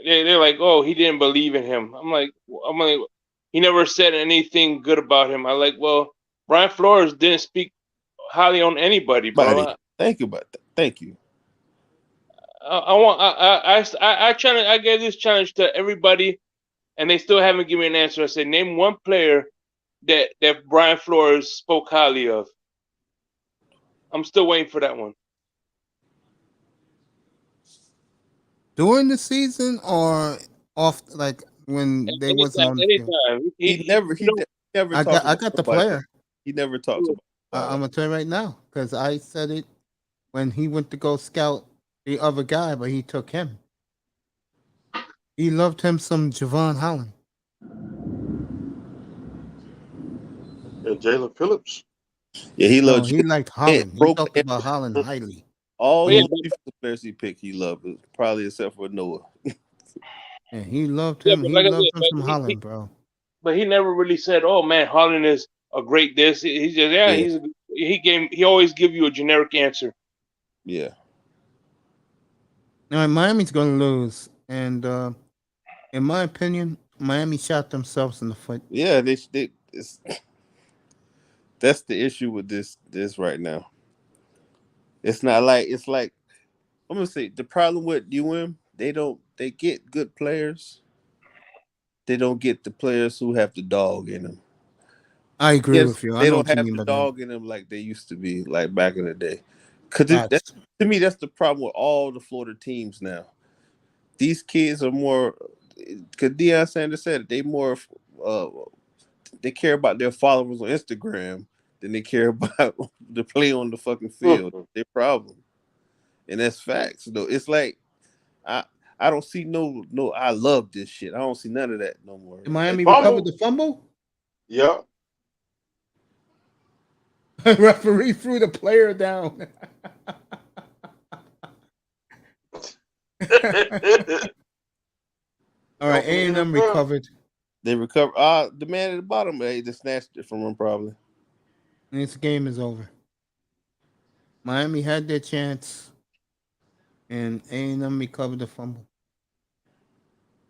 They're like, oh, he didn't believe in him. I'm like, he never said anything good about him. I like, well, Brian Flores didn't speak highly on anybody, bro. Thank you about that. Thank you. I gave this challenge to everybody, and they still haven't given me an answer. I said, name one player that Brian Flores spoke highly of. I'm still waiting for that one. During the season or off, like when they wasn't on the field? He never I got the player. He never talks about I'm gonna tell you right now because I said it when he went to go scout the other guy, but he took him. He loved him some Javon Holland. And Jalen Phillips. Yeah, he loved. He liked Holland. He talked about Holland highly. All the players he picked, he loved, probably except for Noah. Yeah, he loved him. He loved him some Holland, bro. But he never really said, "Oh man, Holland is a great this." He just he always give you a generic answer. Yeah. Now Miami's gonna lose, and in my opinion, Miami shot themselves in the foot. Yeah, that's the issue with this right now. It's like I'm gonna say the problem with UM, they get good players. They don't get the players who have the dog in them. I agree with you. They don't have the dog in them like they used to be, like back in the day. Because to me, that's the problem with all the Florida teams now. These kids are more, because Deion Sanders said it, they care about their followers on Instagram than they care about the play on the fucking field. Their problem, and that's facts. Though it's like I don't see no. I love this shit. I don't see none of that no more. Did Miami recovered the fumble? Yeah. Referee threw the player down. All right, A&M recovered. They recovered. The man at the bottom, they just snatched it from him probably. And this game is over. Miami had their chance, and A&M recovered the fumble.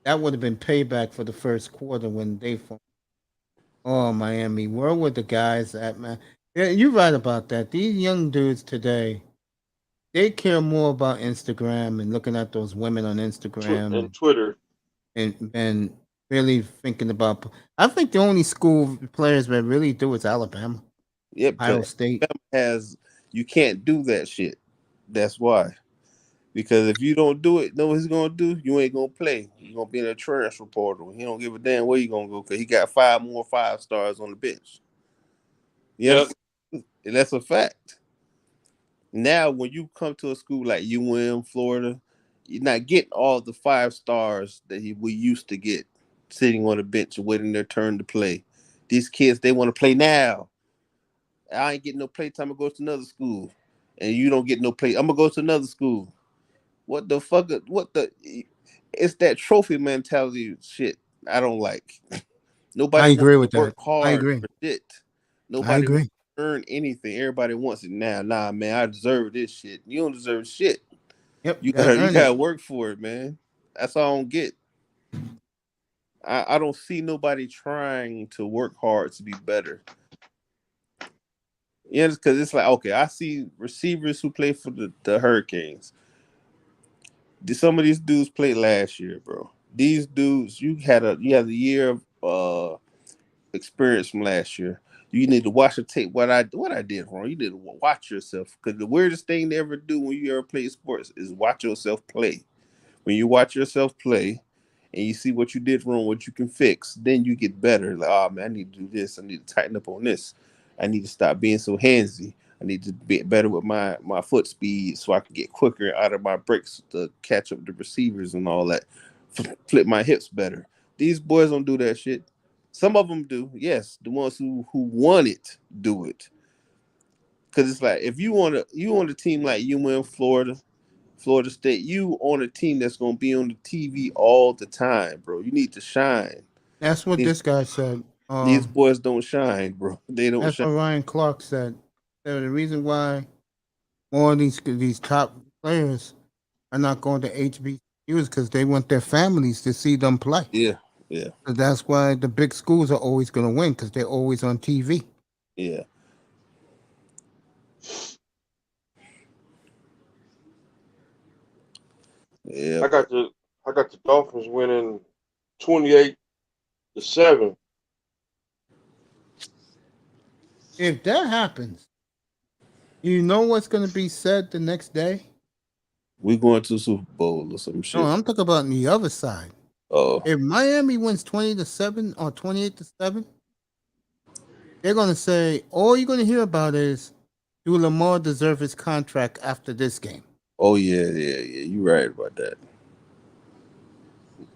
That would have been payback for the first quarter when they fumbled. Oh, Miami, where were the guys at, man? Yeah, you're right about that. These young dudes today, they care more about Instagram and looking at those women on Instagram and Twitter, and really thinking about. I think the only school players that really do is Alabama. Yep, Ohio State you can't do that shit. That's why. Because if you don't do it, know what he's gonna do? You ain't gonna play. You're gonna be in a transfer portal. He don't give a damn where you gonna go because he got 5 more 5 stars on the bench. Yes, and that's a fact. Now, when you come to a school like UM, Florida, you're not getting all the 5 stars that we used to get sitting on the bench waiting their turn to play. These kids, they want to play now. I ain't getting no play time to go to another school. and you don't get no play. I'm gonna go to another school. What the fuck? It's that trophy mentality shit I don't like. I Nobody wants agree to with that. work I hard agree. for shit. I Nobody wants agree. to earn anything. Everybody wants it now. Nah, man, I deserve this shit. You don't deserve shit. Yep, You gotta you earn it. gotta work for it, man. That's all I don't get. I don't see nobody trying to work hard to be better. Yeah, because it's like, okay, I see receivers who play for the Hurricanes. Some of these dudes played last year, bro. These dudes, you had a year of experience from last year. You need to watch the tape. What I did wrong. You need to watch yourself, because the weirdest thing to ever do when you ever play sports is watch yourself play. When you watch yourself play and you see what you did wrong, what you can fix, then you get better. Like, oh man, I need to do this. I need to tighten up on this. I need to stop being so handsy. I need to be better with my foot speed so I can get quicker out of my breaks to catch up the receivers and all that. Flip my hips better. These boys don't do that shit. Some of them do. Yes, the ones who want it do it. Because it's like, if you want a team like Florida State, you on a team that's gonna be on the TV all the time, bro. You need to shine. That's what These, this guy said. these boys don't shine, bro. They don't That's shine. what Ryan Clark said. So the reason why more of these top players are not going to HBCUs is because they want their families to see them play. Yeah, yeah. So that's why the big schools are always going to win, because they're always on TV. Yeah. Yeah. I got the Dolphins winning 28-7. If that happens, you know what's going to be said the next day? We going to Super Bowl or some shit. No, I'm talking about on the other side. Oh. If Miami wins 20-7 or 28-7, they're going to say, all you're going to hear about is, do Lamar deserve his contract after this game? Oh yeah. You're right about that. You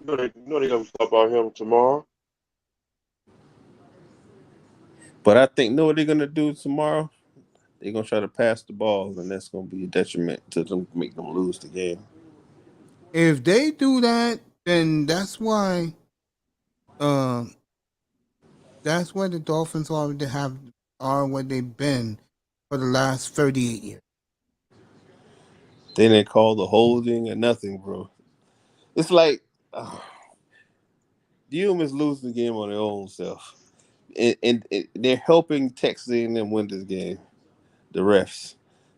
know they gonna talk about him tomorrow. But I think, know what they're gonna do tomorrow? They're gonna try to pass the ball, and that's gonna be a detriment to them, make them lose the game. If they do that, then that's why the Dolphins are where they've been for the last 38 years. They didn't call the holding or nothing, bro. It's like the humans losing the game on their own self, and they're helping Texas A&M win this game. The refs,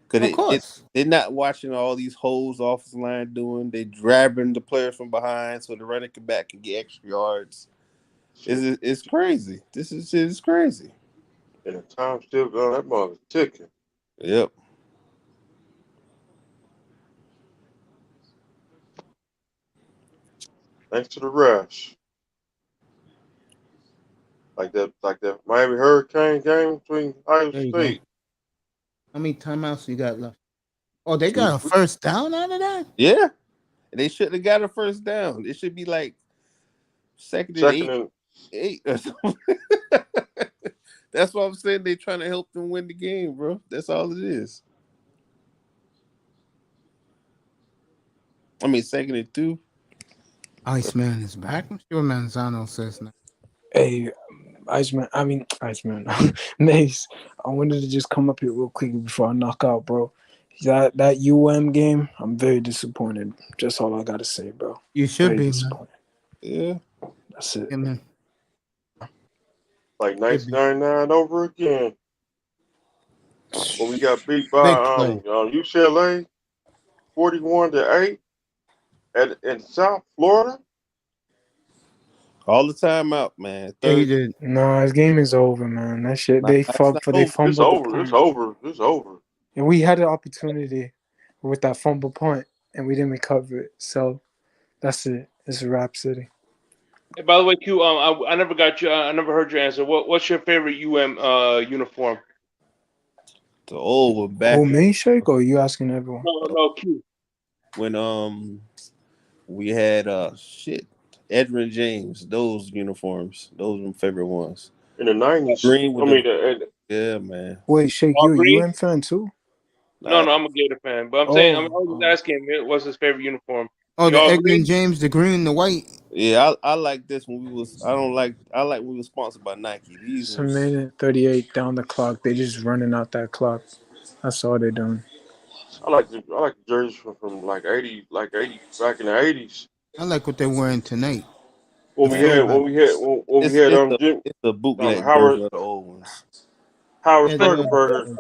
because they're not watching all these holes offensive line doing. They grabbing the players from behind so the running back can get extra yards. It's crazy. This is crazy. And the time's still going. That mother's ticking. Yep. Thanks to the refs. Like that Miami Hurricane game between Iowa State. How many timeouts you got left? Oh, they got a first down out of that? Yeah. They shouldn't have got a first down. It should be like second and 8 or something. That's what I'm saying. They're trying to help them win the game, bro. That's all it is. I mean, second and 2. Iceman is back. I'm sure Manzano says no. Hey, Iceman. Mace, I wanted to just come up here real quick before I knock out, bro. That game, I'm very disappointed. Just all I gotta say, bro. You should very be disappointed. Yeah. That's it. Yeah, man. Like 1999 over again. When we got beat by UCLA 41-8 in South Florida. All the time out, man. Yeah, you did. No, this game is over, man. That shit, they fumbled. It's over. It's over. And we had an opportunity with that fumble punt, and we didn't recover it. So that's it. It's a wrap city. Hey, by the way, Q, I never got you. I never heard your answer. What's your favorite uniform? The old one back. Oh, me, Shake, or are you asking everyone? No, Q. When we had Edwin James, those uniforms, those were my favorite ones. In the 90s. Green with yeah, man. Wait, Shake, you a UM fan too? No, I'm a Gator fan, but I'm saying I was just asking him what's his favorite uniform. Oh, the Y'all Edgar agree? and James, the green and the white. Yeah, I like this when we was. I like when we were sponsored by Nike. These Some was. minute 38 down the clock. They just running out that clock. That's all they're doing. I like the jerseys from like 80 back in the 80s. I like what they're wearing tonight. When we had Jim, It's a bootleg Howard version of the old ones. Howard Yeah, Sternberger.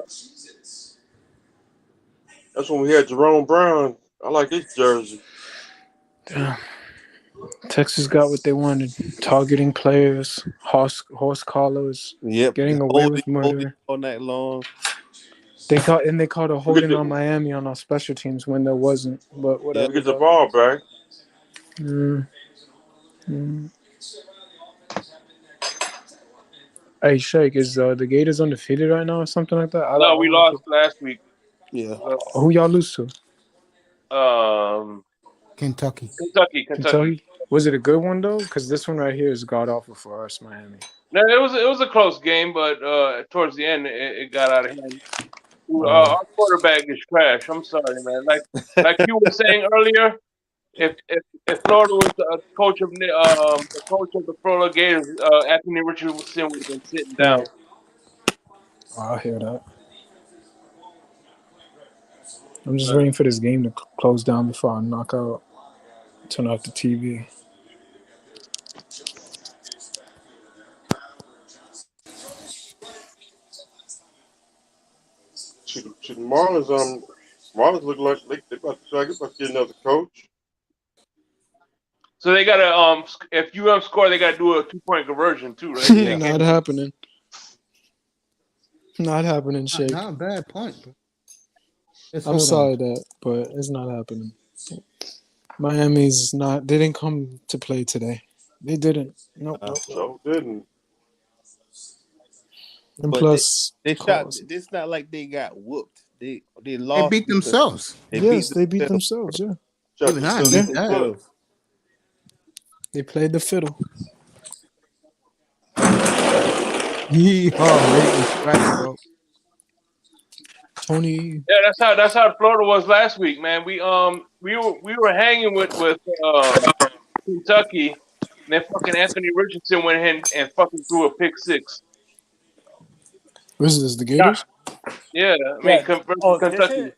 That's when we had Jerome Brown. I like his jersey. Damn. Texas got what they wanted. Targeting players, horse collars, getting away with murder. All night long. They called a holding on Miami on our special teams when there wasn't. But whatever. We get the ball back. Hey, Shake, is the Gators undefeated right now or something like that? No, we lost last week. Yeah. Who y'all lose to? Kentucky. Kentucky. Was it a good one though? Because this one right here is god awful for us, Miami. No, it was a close game, but towards the end it got out of hand. Our quarterback is trash. I'm sorry, man. Like you were saying earlier, if Florida was the coach of the Florida Gators, Anthony Richardson would have been sitting down. I hear that. I'm just waiting for this game to close down before I turn off the TV. Should Marlins look like they about to get another coach. So they gotta if you score, they gotta do a 2-point conversion too, right? Not happening. Not happening, Shake. Not a bad point. I'm sorry but it's not happening. Miami's not. They didn't come to play today. They didn't. Nope. So didn't. And But plus, they shot. It's not like they got whooped. They lost. They beat themselves. They beat themselves. Yeah. Even I admit that. They played the fiddle. Bro. Tony. Yeah, that's how Florida was last week, man. We were hanging with Kentucky, and then fucking Anthony Richardson went in and fucking threw a pick six. This is the Gators? Yeah, I mean Kentucky.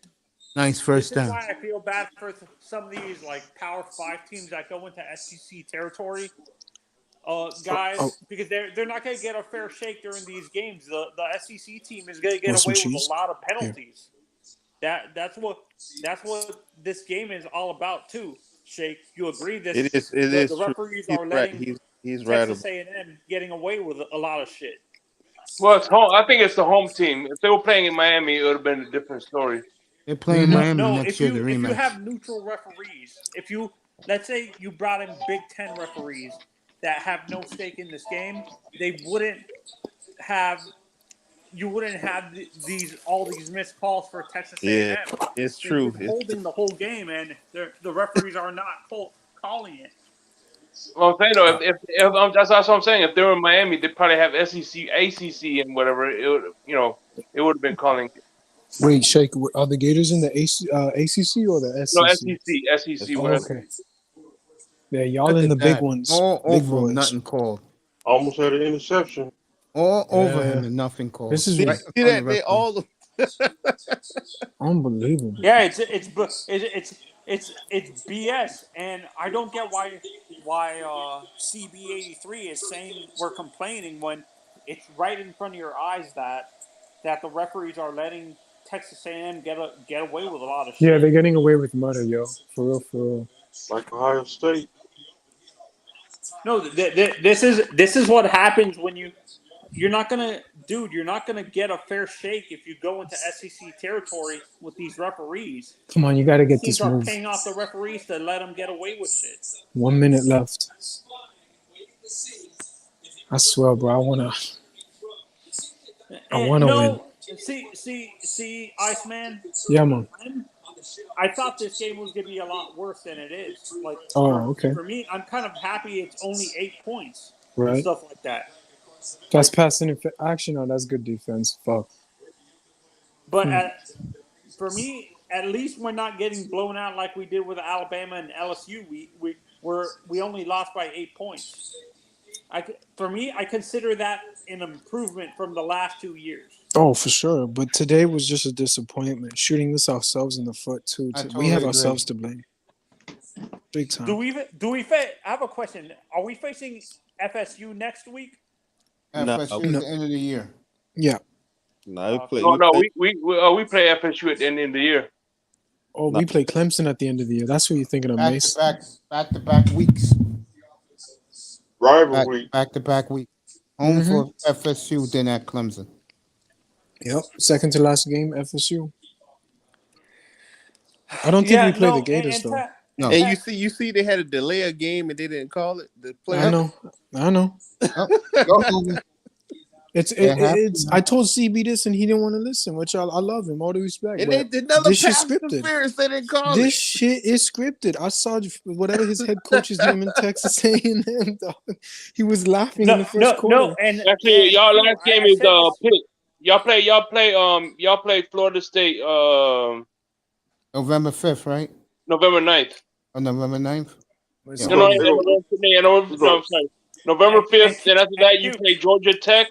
Nice first This is down. why I feel bad for some of these like Power 5 teams that go into SEC territory, guys, because they're not going to get a fair shake during these games. The SEC team is going to get away with a lot of penalties. Yeah. That's what this game is all about too. Shake, you agree? The referees are letting he's Texas A&M getting away with a lot of shit. Well, it's home. I think it's the home team. If they were playing in Miami, it would have been a different story. They're playing Miami next year. The If you rematch. have neutral referees, let's say you brought in Big Ten referees that have no stake in this game, you wouldn't have all these missed calls for Texas A&M. Yeah, it's true. They're holding the whole game, and the referees are not calling it. Well, I'm saying though, if that's what I'm saying. If they were in Miami, they'd probably have SEC, ACC, and whatever. It would have been calling. Wait, Shake, are the Gators in the ACC or the SEC? No, SEC. Oh, okay. Yeah, y'all in the big ones. All big over him, boys. nothing called. Almost had an interception. All over him and nothing called. This is See that they all unbelievable. Yeah, it's BS, and I don't get why CB83 is saying we're complaining when it's right in front of your eyes that the referees are letting Texas A&M get away with a lot of shit. Yeah, they're getting away with murder, yo. For real. Like Ohio State. No, this is what happens when you're not gonna get a fair shake if you go into SEC territory with these referees. Come on, you got to get Teams this are move. paying off the referees to let them get away with shit. 1 minute left. I swear, bro. I wanna win. See, Iceman. Yeah, man. I thought this game was gonna be a lot worse than it is. Like, okay. For me, I'm kind of happy it's only 8 points. Right. And stuff like that. That's passing action. Oh, that's good defense. Fuck. But for me, at least we're not getting blown out like we did with Alabama and LSU. We only lost by 8 points. For me, I consider that an improvement from the last 2 years. Oh, for sure. But today was just a disappointment. Shooting us ourselves in the foot too. We have ourselves to blame. Big time. Do we I have a question. Are we facing FSU next week? FSU at the end of the year. Yeah. No, we play FSU at the end of the year. Oh, we play Clemson at the end of the year. That's what you're thinking of, Mace. Back-to-back weeks. Rivalry. Back-to-back week. Home for FSU, then at Clemson. Yep. Second to last game, FSU. I don't think we play the Gators though. No. And you see, they had to delay a game and they didn't call it. I know. It's. I told CB this and he didn't want to listen, which I love him. All due respect. And they did another pass interference. They didn't call this shit is scripted. I saw whatever his head coach's name in Texas A&M. He was laughing in the first quarter. No, and actually, y'all last game is Pitt. Y'all play Florida State. November 5th, right? November 9th. Oh, November 9th? Yeah. No, sorry. November 5th, and after that, you play Georgia Tech,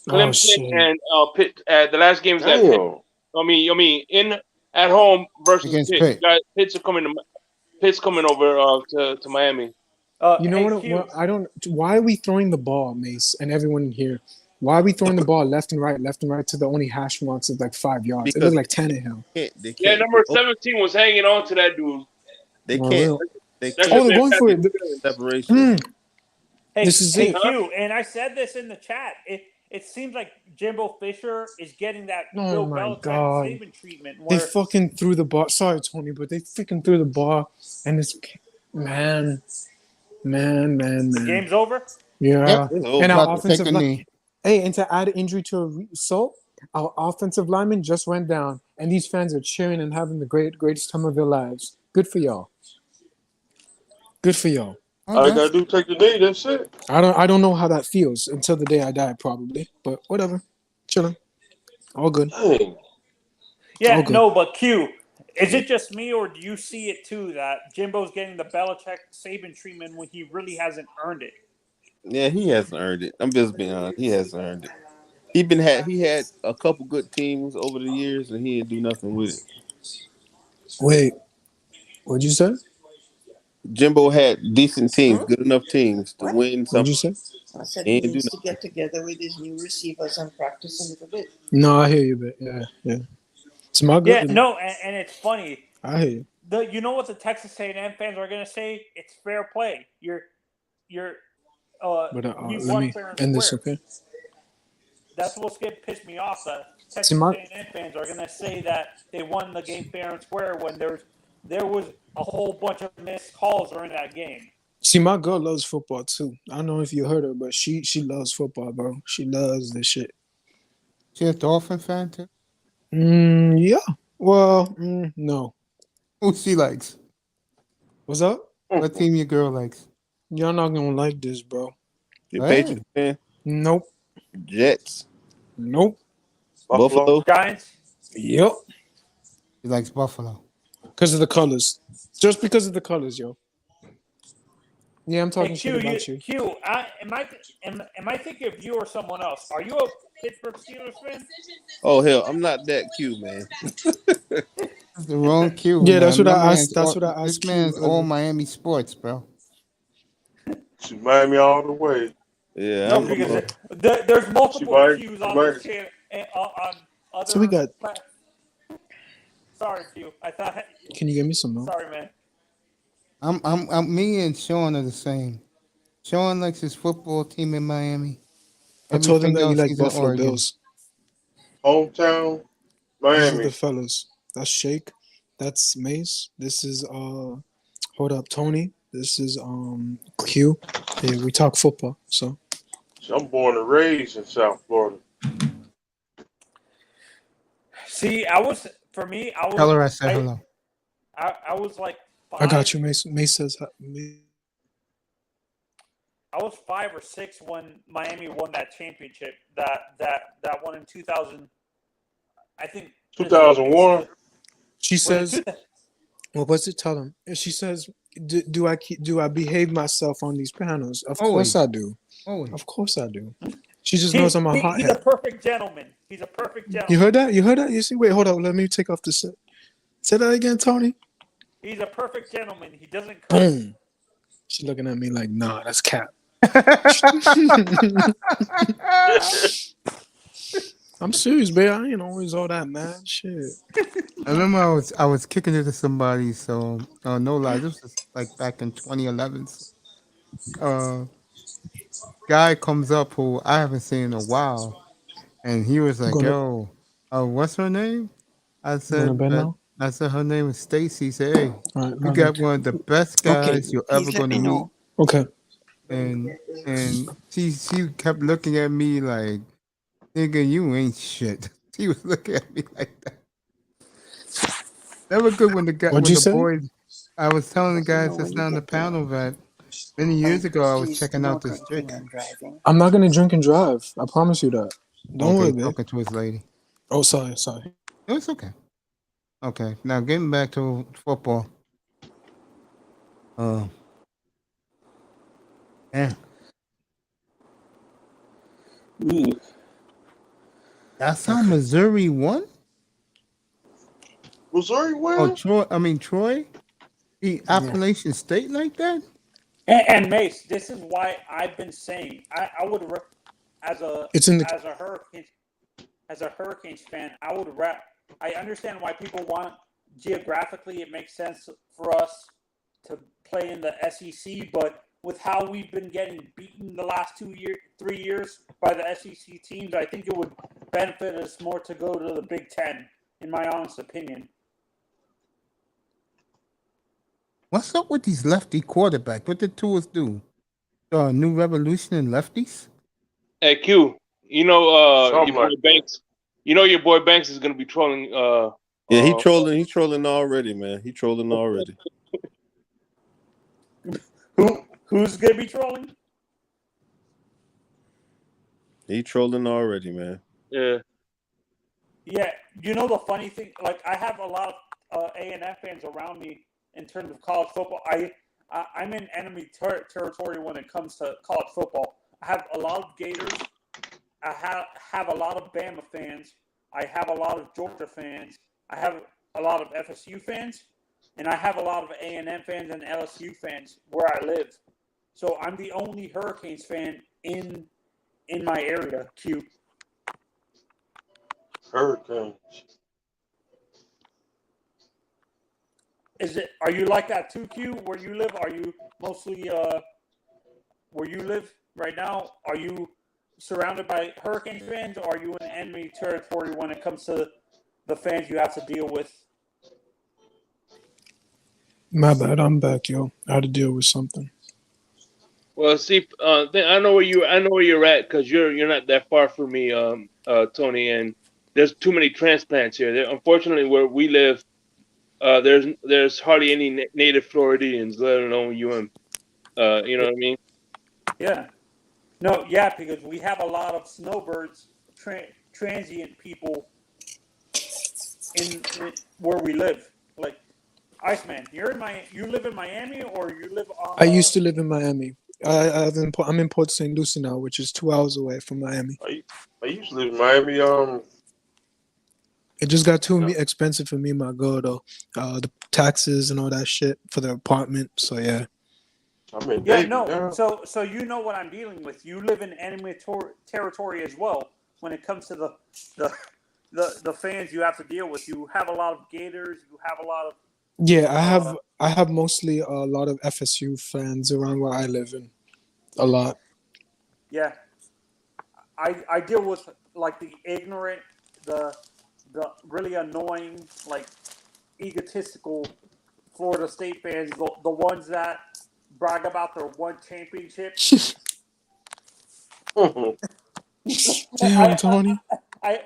Clemson, and Pitt. The last game is at Pitt. I mean, at home versus Pitt. Pitt's coming over to Miami. You know what? I don't. Why are we throwing the ball, Mace, and everyone here? Why are we throwing the ball left and right to the only hash marks of like 5 yards? Because it looked like Tannehill. Yeah, number 17 was hanging on to that dude. They can't. They're going for it. Separation. Hey, this is it. Q, and I said this in the chat. It seems like Jimbo Fisher is getting that Bill Belichick Saban treatment. They fucking threw the ball. Sorry, Tony, but they freaking threw the ball, and it's man. The game's over. Yeah, and our offensive line. Hey, and to add injury to a result, our offensive lineman just went down, and these fans are cheering and having the greatest time of their lives. Good for y'all. All I gotta do take the knee. That's it. I don't know how that feels until the day I die, probably. But whatever, chilling, all good. Dang. Yeah, no, but Q, is it just me or do you see it too that Jimbo's getting the Belichick Saban treatment when he really hasn't earned it? Yeah, he hasn't earned it. I'm just being honest. He hasn't earned it. He had a couple good teams over the years, and he didn't do nothing with it. Wait, what'd you say? Jimbo had decent teams, good enough teams to win something. What'd you say? I said he needs to get together with his new receivers and practice a little bit. No, I hear you, but yeah. It's my good. Yeah, no, and it's funny. I hear you. You know what the Texas A&M fans are gonna say? It's fair play. Let me end this, okay? That's what's going to piss me off. The Texas A&M fans are going to say that they won the game fair and square when there was a whole bunch of missed calls during that game. See, my girl loves football too. I don't know if you heard her, but she loves football, bro. She loves this shit. She a Dolphin fan too? Yeah. Well, no. Who she likes? What's up? What team your girl likes? Y'all not gonna like this, bro. You Patriots fan? Nope. Jets? Nope. Buffalo? Giants? Yep. He likes Buffalo. Because of the colors. Just because of the colors, yo. Yeah, I'm talking shit about you. Q, am I thinking of you or someone else? Are you a Pittsburgh Steelers fan? Oh hell, I'm not that Q, man. That's the wrong Q. Yeah, man. that's what I asked. That's what I asked. This man's all Miami sports, bro. She Miami all the way. Yeah, no, because there's multiple Qs on this channel. On other so we got. Sorry, Q. I thought. Can you give me some more? Sorry, man. I'm me and Sean are the same. Sean likes his football team in Miami. I told him that you like Buffalo Bills. Hometown, Miami. This is the fellas. That's Shake. That's Mace. This is hold up, Tony. This is Q. Yeah, we talk football. So I'm born and raised in South Florida. See, I was. Tell her I said hello. I was like. I got you, Mace. Mace says. I was 5 or 6 when Miami won that championship. That one in 2000. I think 2001. She says, "Well, what's it? Tell him." And she says, "Do I behave myself on these panels? Of course I do. Of course I do." She just knows I'm a He's a hothead. perfect gentleman. He's a perfect gentleman. You heard that? You heard that? You see? Wait, hold on. Let me take off the set. Say that again, Tony. He's a perfect gentleman. He doesn't curse. Boom. She's looking at me like, nah, that's cap. I'm serious, babe. I ain't always all that mad shit. I remember I was kicking it to somebody, so no lie, this was like back in 2011. Guy comes up who I haven't seen in a while, and he was like, "Yo, what's her name?" I said, her name is Stacy. He said, "Hey, you got one of the best guys you're ever gonna meet." Okay. And she kept looking at me like, "Nigga, you ain't shit." She was looking at me like that. That was good when the boys. I was telling the guys that's on the panel that many years ago I was checking out this chick. I'm not gonna drink and drive. I promise you that. Don't worry, babe. Talking to his lady. Oh, sorry. No, it's okay. Okay, now getting back to football. Yeah. Ooh. That's how Missouri won? Missouri won? Oh, Troy? The Appalachian State like that? And Mace, this is why I've been saying I would as a Hurricanes fan, I understand why people want geographically it makes sense for us to play in the SEC, but with how we've been getting beaten the last 3 years by the SEC teams, I think it would benefit us more to go to the Big Ten, in my honest opinion. What's up with these lefty quarterbacks? What did Tours do? New revolution in lefties? Hey Q, your boy Banks. You know your boy Banks is gonna be trolling. Yeah, he trolling. He's trolling already, man. He trolling already. Who's gonna be trolling? He trolling already, man. Yeah. Yeah, you know the funny thing, like I have a lot of A&F fans around me in terms of college football. I'm in enemy territory when it comes to college football. I have a lot of Gators. I have a lot of Bama fans. I have a lot of Georgia fans. I have a lot of FSU fans, and I have a lot of A&M fans and LSU fans where I live. So I'm the only Hurricanes fan in my area. Q. Hurricanes. Are you like that too, Q? Where you live? Are you mostly where you live right now? Are you surrounded by Hurricane fans, or are you in enemy territory when it comes to the fans you have to deal with? My bad. I'm back, yo. I had to deal with something. Well, see, I know where you're at because you're not that far from me, Tony. And there's too many transplants here. Unfortunately, where we live, there's hardly any native Floridians, let alone UM. You know what I mean? Yeah. No, yeah, because we have a lot of snowbirds, transient people in where we live. Like Iceman, you live in Miami, or you live on? I used to live in Miami. I'm in Port St. Lucie now, which is 2 hours away from Miami. I used to live in Miami. It just got too expensive for me and my girl, though. The taxes and all that shit for the apartment. So yeah. So you know what I'm dealing with. You live in enemy territory as well. When it comes to the fans you have to deal with, you have a lot of Gators. You have a lot of. Yeah, I have mostly a lot of FSU fans around where I live in. A lot. Yeah, I deal with like the ignorant, the really annoying, like egotistical Florida State fans, the ones that brag about their one championship. Damn, Tony. I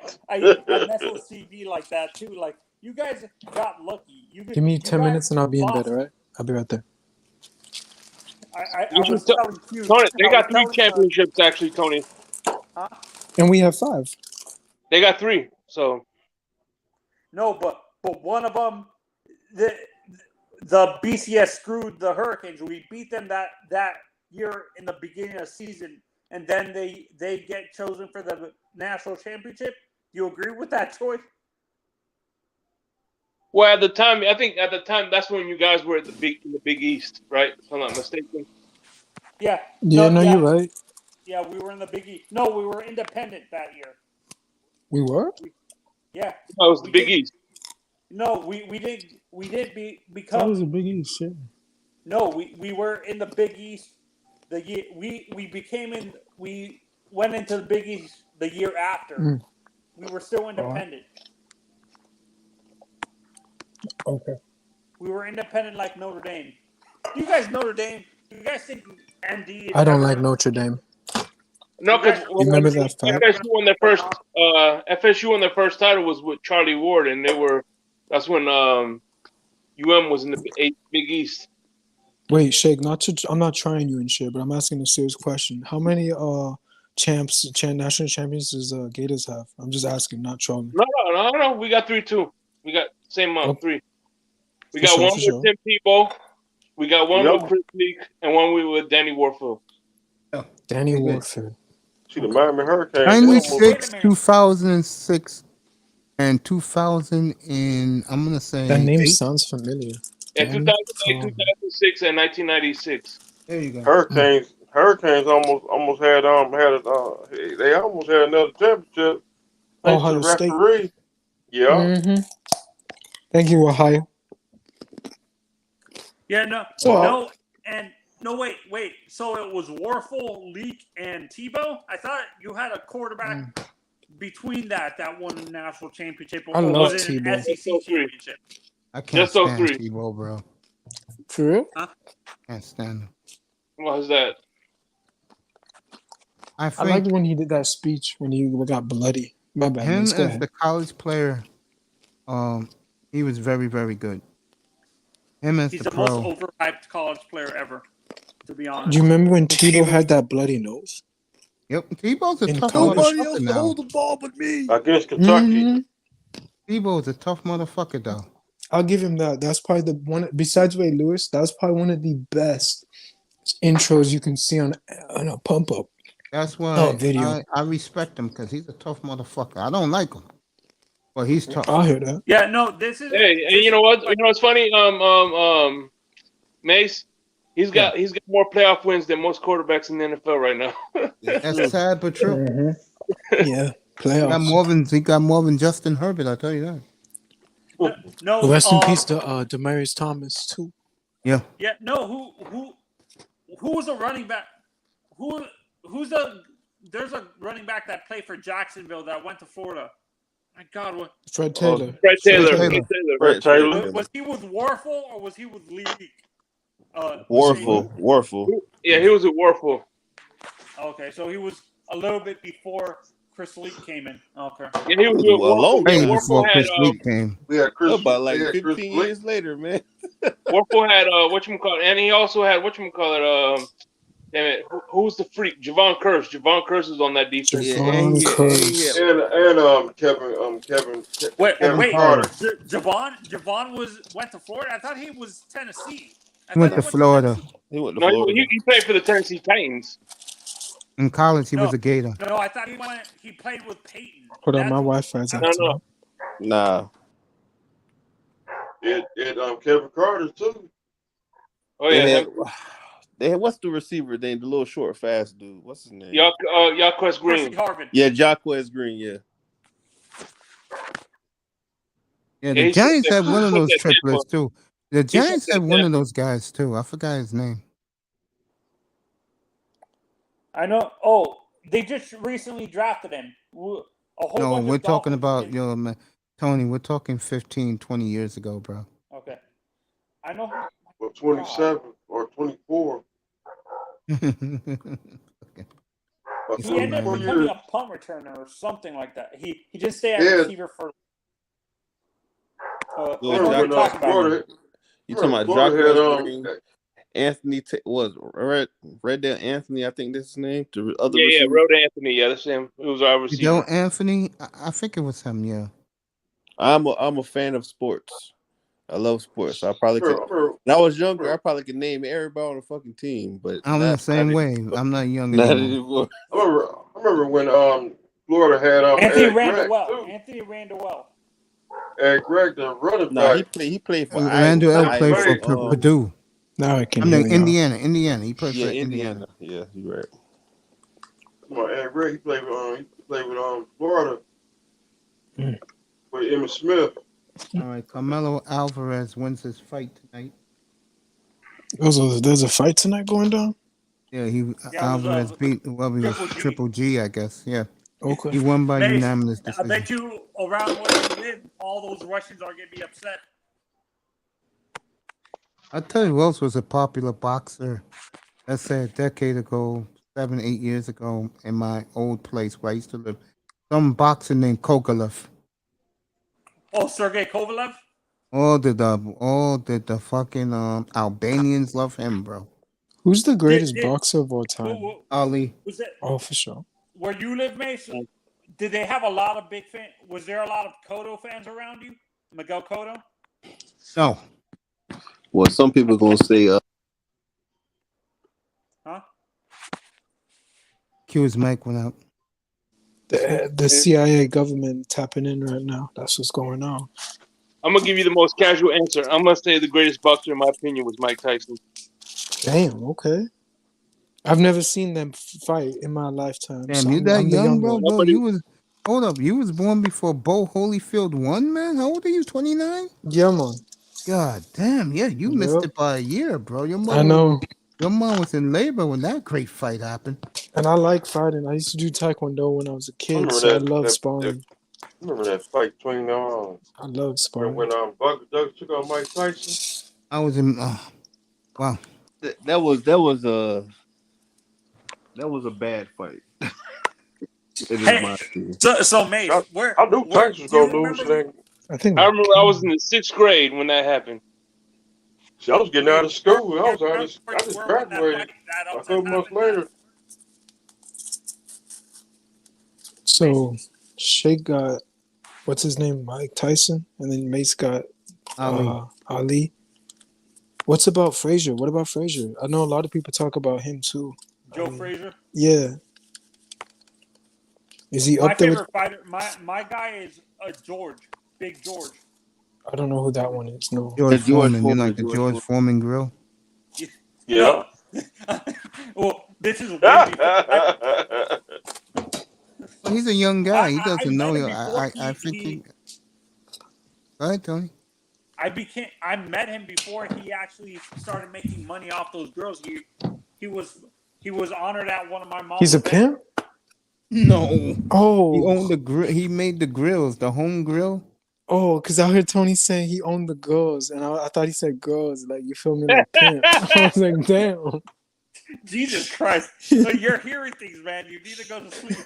mess with CD like that too. Like, you guys got lucky. Give me 10 minutes and I'll be in bed, all right? I'll be right there. I was telling you, Tony, they got 3 championships, actually, Tony. And we have 5. They got 3, so. No, but but one of them, the BCS screwed the Hurricanes. We beat them that year in the beginning of the season, and then they get chosen for the national championship. Do you agree with that choice? Well, at the time, I think that's when you guys were in the Big East, right? If I'm not mistaken. Yeah. Yeah, no, you're right. Yeah, we were in the Big East. No, we were independent that year. We were? Yeah. No, it was the Big East. No, we did become. That was a Big East, yeah. No, we were in the Big East. The year we went into the Big East the year after. We were still independent. Okay. We were independent like Notre Dame. You guys, Notre Dame. You guys think MD? I don't like Notre Dame. No, because remember that fact? FSU won their first title was with Charlie Ward, and that's when UM was in the Big East. Wait, Shake, I'm not trying you and shit, but I'm asking a serious question. How many national champions does Gators have? I'm just asking, not trolling. No. We got 3 too. We got same month 3. We For got sure, one for with sure. Tim Tebow. We got one with Chris Leak, and one with Danny Warfield. Danny Warfield. See the Miami Hurricanes. 96, 2006, and 2000 in, I'm going to say. That name 8? sounds familiar. Yeah, 2008, 2006, and 1996. There you go. Hurricanes almost had they almost had another championship. Thanks to Ohio the State. referee. Yeah. Mm-hmm. Thank you, Ohio. Yeah, no, So, wait. So it was Warfel, Leak, and Tebow. I thought you had a quarterback between that won the national championship. I or love was it Tebow. an SEC championship? I can't Just those stand 3. Tebow, bro. For real? Huh? Can't stand him. What was that? I I liked think when he did that speech when he got bloody. My bad. him Let's go as ahead. the college player, he was very, very good. Him as He's the the most pro. overhyped college player ever, to be honest. Do you remember when Tebow had that bloody nose? Yep, Tebow's a In tough college? motherfucker now. the ball but me. Against Kentucky. Mhm. Tebow's a tough motherfucker, though. I'll give him that. That's probably the one, besides Ray Lewis, that was probably one of the best intros you can see on a pump up. That's why video. I respect him, because he's a tough motherfucker. I don't like him, but he's tough. I'll hear that. Yeah, no, this is. Hey, and you know what? You know what's funny? Mace, he's got more playoff wins than most quarterbacks in the NFL right now. That's sad but true. Yeah, playoffs. He got more than Justin Herbert. I tell you that. No, Rest in peace to Demaryius Thomas too. Yeah. Yeah, no. Who was a running back? There's a running back that played for Jacksonville that went to Florida. My God, what? Fred Taylor. Fred Taylor. Fred Taylor. Was he with Warfel or was he with Leak? Warfel. Yeah, he was at Warfel. Okay, so he was a little bit before Chris Leak came in. Okay. Yeah, he was with Warfel. Way Yeah, before Warfel Chris had Leak came. We had Chris. About like we had 15 Chris years later, man. Warfel had whatchamacallit, and he also had whatchamacallit. Damn it, who's the freak? Javon Curse. Javon Curse was on that defense. Javon Curse. And Kevin. Wait, Kevin Carter. Javon went to Florida. I thought he was Tennessee. He went to Florida. He went to No, Florida. he played for the Tennessee Titans. In college, he was a Gator. No, I thought he played with Peyton. Hold on, my Wi-Fi's out. No. Nah. Kevin Carter too. Oh yeah. They had what's the receiver name? The little short, fast dude. What's his name? Yaquez Green. Harvin. Yeah, Jaquez Green. Yeah. Yeah, the Giants had one of those triplets too. The Giants had one of those guys too. I forgot his name. I know. Oh, they just recently drafted him. No, we're talking about man, Tony. We're talking 15, 20 years ago, bro. Okay. I know. Or 27 or 24. Okay. He ended up becoming a punt returner or something like that. He just stayed at receiver for. You talking about Jaquez Green? Anthony Reddell Anthony, I think that's his name. The other Road Anthony, yeah, that's him. It was our receiver. Anthony, I think it was him, yeah. I'm a fan of sports. I love sports. I probably could. When I was younger, I probably could name everybody on the fucking team, but I'm the same way. I'm not young not anymore. anymore. I remember when Florida had Anthony Ed ran the Greg well. too. Anthony ran the well. Ed Greg, the running Nah, back. he played for Randall L. Iowa. played for Purdue. Now I can I hear mean, you. Indiana. He played for Indiana. Yeah, you're right. Come on, Ed Greg. He played with Florida with Emmitt Smith. All right, Carmelo Alvarez wins his fight tonight. There's a fight tonight going down? Yeah, Alvarez beat Triple G, I guess. Yeah. Okay. He won by Mace, unanimous I decision. bet you around where you live, all those Russians are going to be upset. I'll tell you who else was a popular boxer, let's say a decade ago, 7, 8 years ago, in my old place where I used to live. Some boxer named Kovalev. Oh, Sergey Kovalev? All the fucking Albanians love him, bro. Who's the greatest boxer of all time? Ali. Was it, Oh, for sure. where you live, Mace, did they have a lot of big fans? Was there a lot of Cotto fans around you? Miguel Cotto? No. Well, some people gonna say, Huh? Q's mic went out. The CIA government tapping in right now. That's what's going on. I'm gonna give you the most casual answer. I'm gonna say the greatest boxer, in my opinion, was Mike Tyson. Damn, okay. I've never seen them fight in my lifetime. Damn, so you that I'm the young, one. bro? Hold up. You was born before Bo Holyfield won, man? How old are you, 29? Yeah, man. God damn, yeah, you missed it by a year, bro. Your mom I know. Your mom was in labor when that great fight happened. And I like fighting. I used to do Taekwondo when I was a kid, so I love sparring. Remember that fight between I love sparring. when Buck Doug took out Mike Tyson? I was in wow. that was a bad fight. It is my opinion. So Mace, where I knew Tyson was gonna lose that. I remember I was in the 6th grade when that happened. See, I was getting out of school. I just graduated a couple months later. So Shake got what's his name, Mike Tyson, and then Mace got Ali. What about Frazier? I know a lot of people talk about him too. Joe Frazier? Yeah. Is he My up there? favorite fighter, my guy is George, Big George. I don't know who that one is. No. George Foreman. You like the George Foreman grill? Yeah. Well, this is way before. Well, he's a young guy. He doesn't know. I think he. Go ahead, Tony. I met him before he actually started making money off those girls. He was honored at one of my mom's. He's a pimp? No. Oh. He owned the grill. He made the grills, the home grill. Oh, because I heard Tony saying he owned the girls, and I thought he said girls, like, you feel me, like pimp. I was like, damn. Jesus Christ. So you're hearing things, man. You need to go to sleep.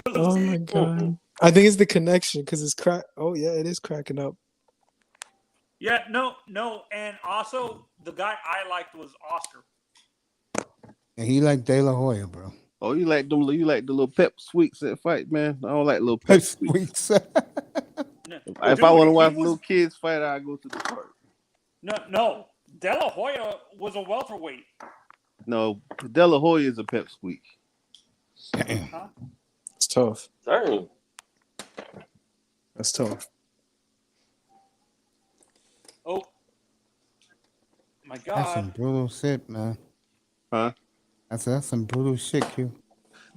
Oh, my God. I think it's the connection, because it's crack. Oh, yeah, it is cracking up. Yeah, no. And also, the guy I liked was Oscar. And he liked De La Hoya, bro. Oh, you like the little pep sweets at fight, man? I don't like little pep sweets. If I want to watch little kids fight, I go to the park. No. De La Hoya was a welterweight. No, De La Hoya is a pep squeak. Huh? It's tough. Dang. That's tough. Oh. My God. That's some brutal shit, man. Huh? That's some brutal shit, Q.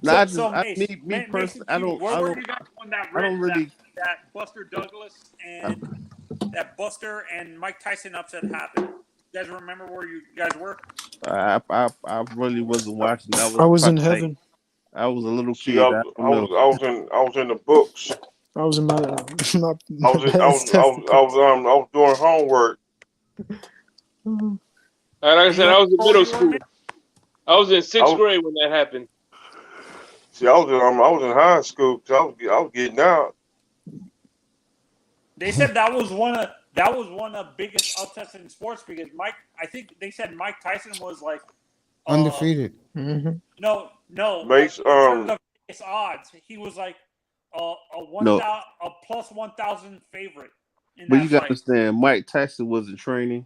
Nah, me personally, I don't really. That Buster Douglas and that Buster and Mike Tyson upset happened. You guys remember where you guys were? I really wasn't watching. I was in heaven. I was a little kid. I was in the books. I was in my I was doing homework. And like I said, I was in middle school. I was in 6th grade when that happened. See, I was in high school because I was getting out. They said that was one of the biggest upsets in sports because I think they said Mike Tyson was like undefeated. No. Mace, in terms of biggest odds, he was like No, a plus 1,000 favorite in but that you got to fight. understand, Mike Tyson wasn't training.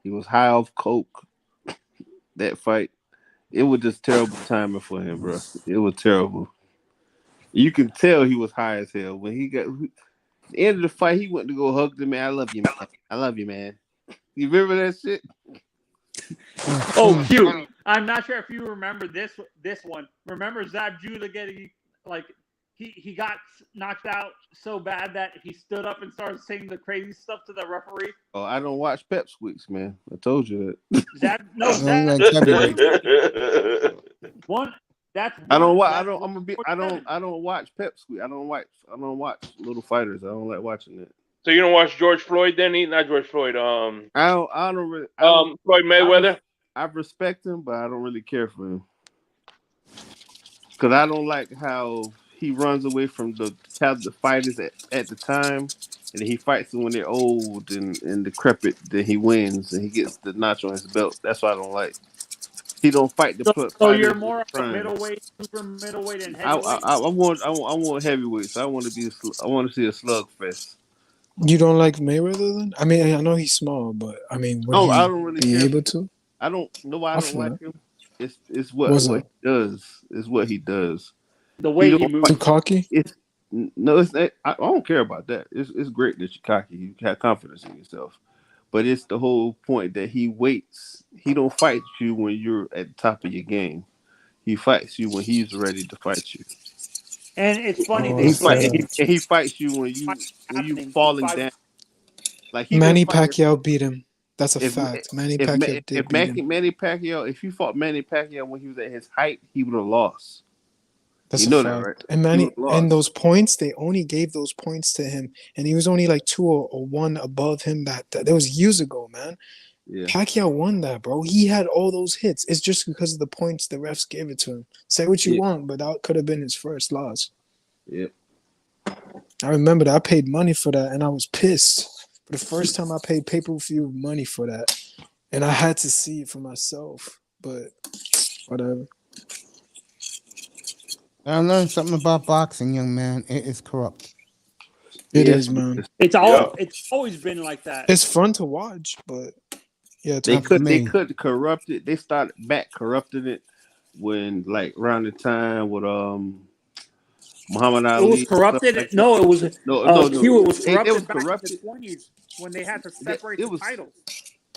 He was high off coke. That fight, it was just terrible timing for him, bro. It was terrible. You can tell he was high as hell when he got. The end of the fight, he went to go hug the man. I love you, man. I love you, man. You remember that shit? Oh, cute. I'm not sure if you remember this one. Remember Zab Judah getting like he got knocked out so bad that he stood up and started saying the crazy stuff to the referee. Oh, I don't watch Pep Squeaks, man. I told you That one. That's one, I don't watch. that's I don't watch Pep Squeak. I don't watch little fighters. I don't like watching it. So you don't watch George Floyd then? Not George Floyd. I don't really. Floyd Mayweather. I respect him, but I don't really care for him because I don't like how he runs away from the fighters at the time, and he fights them when they're old and decrepit. Then he wins and he gets the notch on his belt. That's what I don't like. He don't fight the put. So you're more of a middleweight, super middleweight, and heavyweight. I want heavyweights. I want to see a slugfest. You don't like Mayweather then? I mean, I know he's small, but I mean, would I don't really be care. able to? I don't like him. It's what he does. It's what he does. The way he moves. Too cocky? I don't care about that. It's great that you're cocky. You have confidence in yourself. But it's the whole point that he waits. He don't fight you when you're at the top of your game. He fights you when he's ready to fight you. And it's funny he fights you when you falling down. Like Manny Pacquiao beat him. That's a fact. Manny Pacquiao did beat him. Manny Pacquiao, if you fought Manny Pacquiao when he was at his height, he would have lost. That's you know a fact. That, right? And Manny, and those points, they only gave those points to him, and he was only like 2 or 1 above him back then. That was years ago, man. Yeah. Pacquiao won that, bro. He had all those hits. It's just because of the points the refs gave it to him. Say what you want, but that could have been his first loss. Yep. I remember that. I paid money for that, and I was pissed. For the first time I paid pay-per-view money for that, and I had to see it for myself. But whatever. I learned something about boxing, young man. It is corrupt. It is, man. It's always been like that. It's fun to watch, but yeah, they could corrupt it. They started back corrupting it when around the time with Muhammad Ali. It was corrupted. Like no, it was no. It was corrupted it was back corrupted. in the 20s when they had to separate the titles.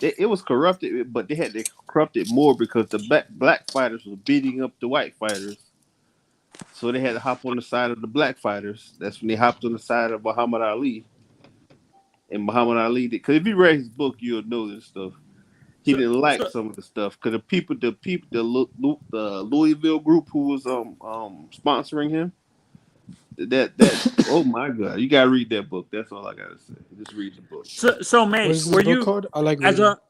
It was corrupted, but they had to corrupt it more because the black fighters were beating up the white fighters. So they had to hop on the side of the black fighters. That's when they hopped on the side of Muhammad Ali. And Muhammad Ali did, because if you read his book, you'll know this stuff. He didn't like some of the stuff because the Louisville group who was sponsoring him. That oh my God, you gotta read that book. That's all I gotta say. Just read the book. So Mace, were you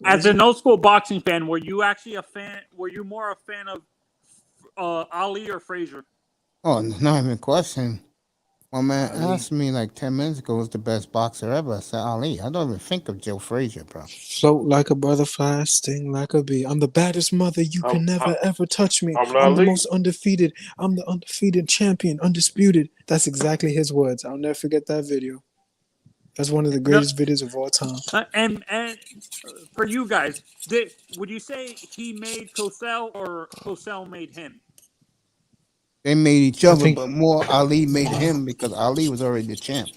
as an old school boxing fan? Were you actually a fan? Were you more a fan of Ali or Frazier? Oh, not even a question. My man asked me like 10 minutes ago who's the best boxer ever. I said Ali. I don't even think of Joe Frazier, bro. Float like a butterfly, sting like a bee. I'm the baddest mother. You can never ever touch me. I'm the most undefeated. I'm the undefeated champion, undisputed. That's exactly his words. I'll never forget that video. That's one of the greatest videos of all time. And for you guys, would you say he made Cosell or Cosell made him? They made each other, but more Ali made him because Ali was already the champ.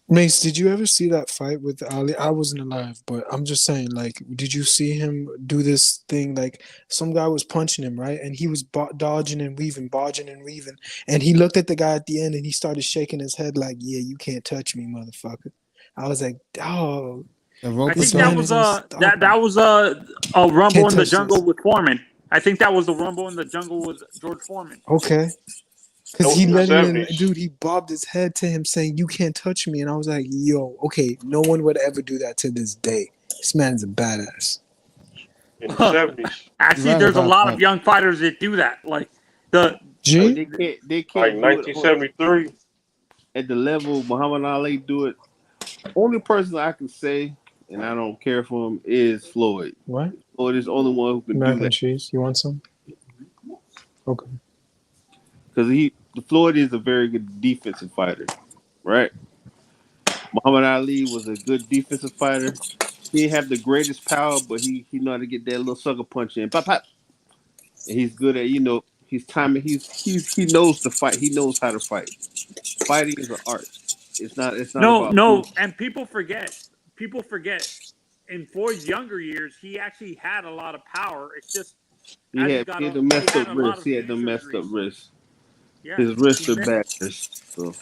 Mace, did you ever see that fight with Ali? I wasn't alive, but I'm just saying, like, did you see him do this thing? Like, some guy was punching him, right? And he was dodging and weaving, bodging and weaving. And he looked at the guy at the end and he started shaking his head like, yeah, you can't touch me, motherfucker. I was like, dog. I think that was a Rumble in the Jungle with Foreman. I think that was the Rumble in the Jungle with George Foreman. Okay. Because he let him in, dude, he bobbed his head to him saying, you can't touch me. And I was like, yo, okay, no one would ever do that to this day. This man's a badass. In the 70s. Actually, there's a lot of young fighters that do that. Like they can't like 1973. At the level Muhammad Ali do it. Only person I can say, and I don't care for him, is Floyd. What? Floyd is the only one who can Mac do that. and cheese. You want some? Okay. Because Floyd is a very good defensive fighter, right? Muhammad Ali was a good defensive fighter. He didn't have the greatest power, but he know how to get that little sucker punch in. Pop, pop. And he's good at his timing. He knows to fight. He knows how to fight. Fighting is an art. It's not about No, who. and people forget. In Floyd's younger years, he actually had a lot of power. It's just He had the messed up wrists. He had the messed up wrists. Yeah, His wrists he are missed. backers. So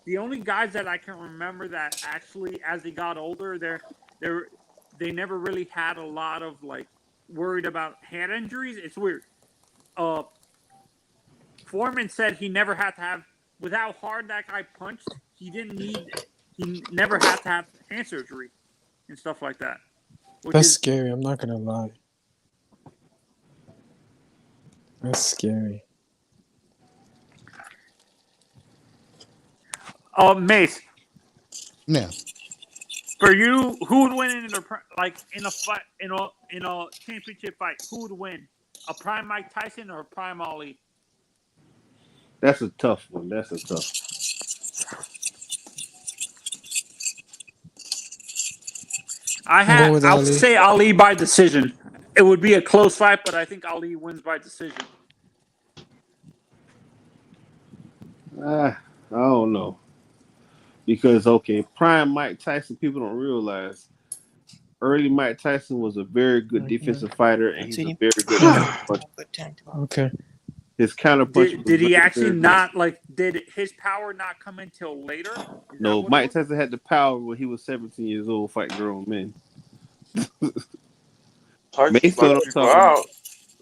The only guys that I can remember that actually, as they got older, they never really had a lot of like worried about hand injuries. It's weird. Foreman said he never had to have, with how hard that guy punched, he never had to have hand surgery and stuff like that. That's scary. I'm not gonna lie. That's scary. Mace. Yeah. For you, who would win in a fight in a championship fight? Who would win? A prime Mike Tyson or a prime Ali? that's a tough one. I would say Ali by decision. It would be a close fight, but I think Ali wins by decision. I don't know. Because prime Mike Tyson, people don't realize early Mike Tyson was a very good defensive fighter, and he's a very good counterpuncher. Okay. His counterpunch. Did he actually not did his power not come until later? No, Mike Tyson had the power when he was 17 years old fighting grown men.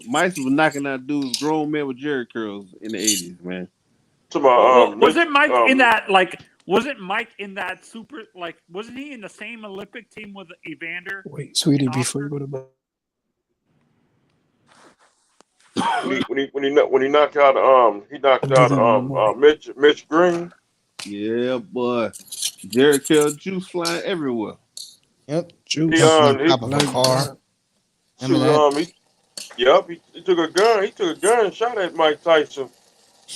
Mike was knocking out dudes, grown men with jerry curls in the 80s, man. Wasn't Mike in that Wasn't Mike in that super wasn't he in the same Olympic team with Evander? Wait, sweetie, before you go to bed. When he knocked out Mitch Green. Yeah, boy. Jerry Curl juice flying everywhere. Yep. Juice. Top of a car. He took a gun. He took a gun and shot at Mike Tyson.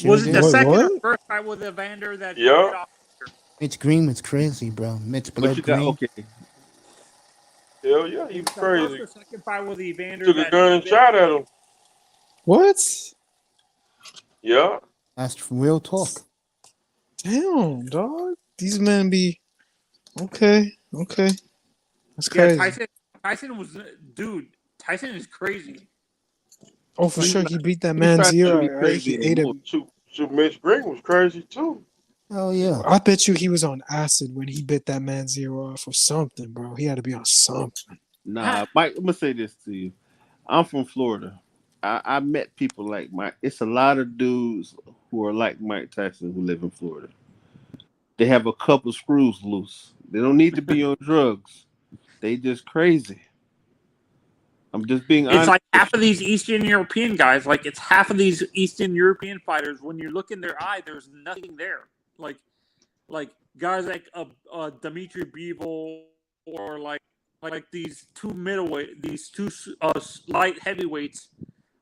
Was it the second or first fight with Evander that? Yeah. Mitch Green was crazy, bro. Mitch Blood Green. Hell yeah, he was crazy. The second fight with Evander. Took a gun and shot at him. What? Yeah. That's real talk. Damn, dog. These men be okay. That's crazy. Yeah, Tyson was Tyson is crazy. Oh, for sure, he beat that man zero. Right? He ate him. Mitch Green was crazy too. Oh yeah. I bet you he was on acid when he bit that man zero off or something, bro. He had to be on something. Nah, Mike. I'm gonna say this to you. I'm from Florida. I met people like Mike. It's a lot of dudes who are like Mike Tyson who live in Florida. They have a couple screws loose. They don't need to be on drugs. They just crazy. I'm just being honest. It's like half of these Eastern European guys. Like it's half of these Eastern European fighters. When you look in their eye, there's nothing there. Like guys like Dimitri Bivol or like these two light heavyweights.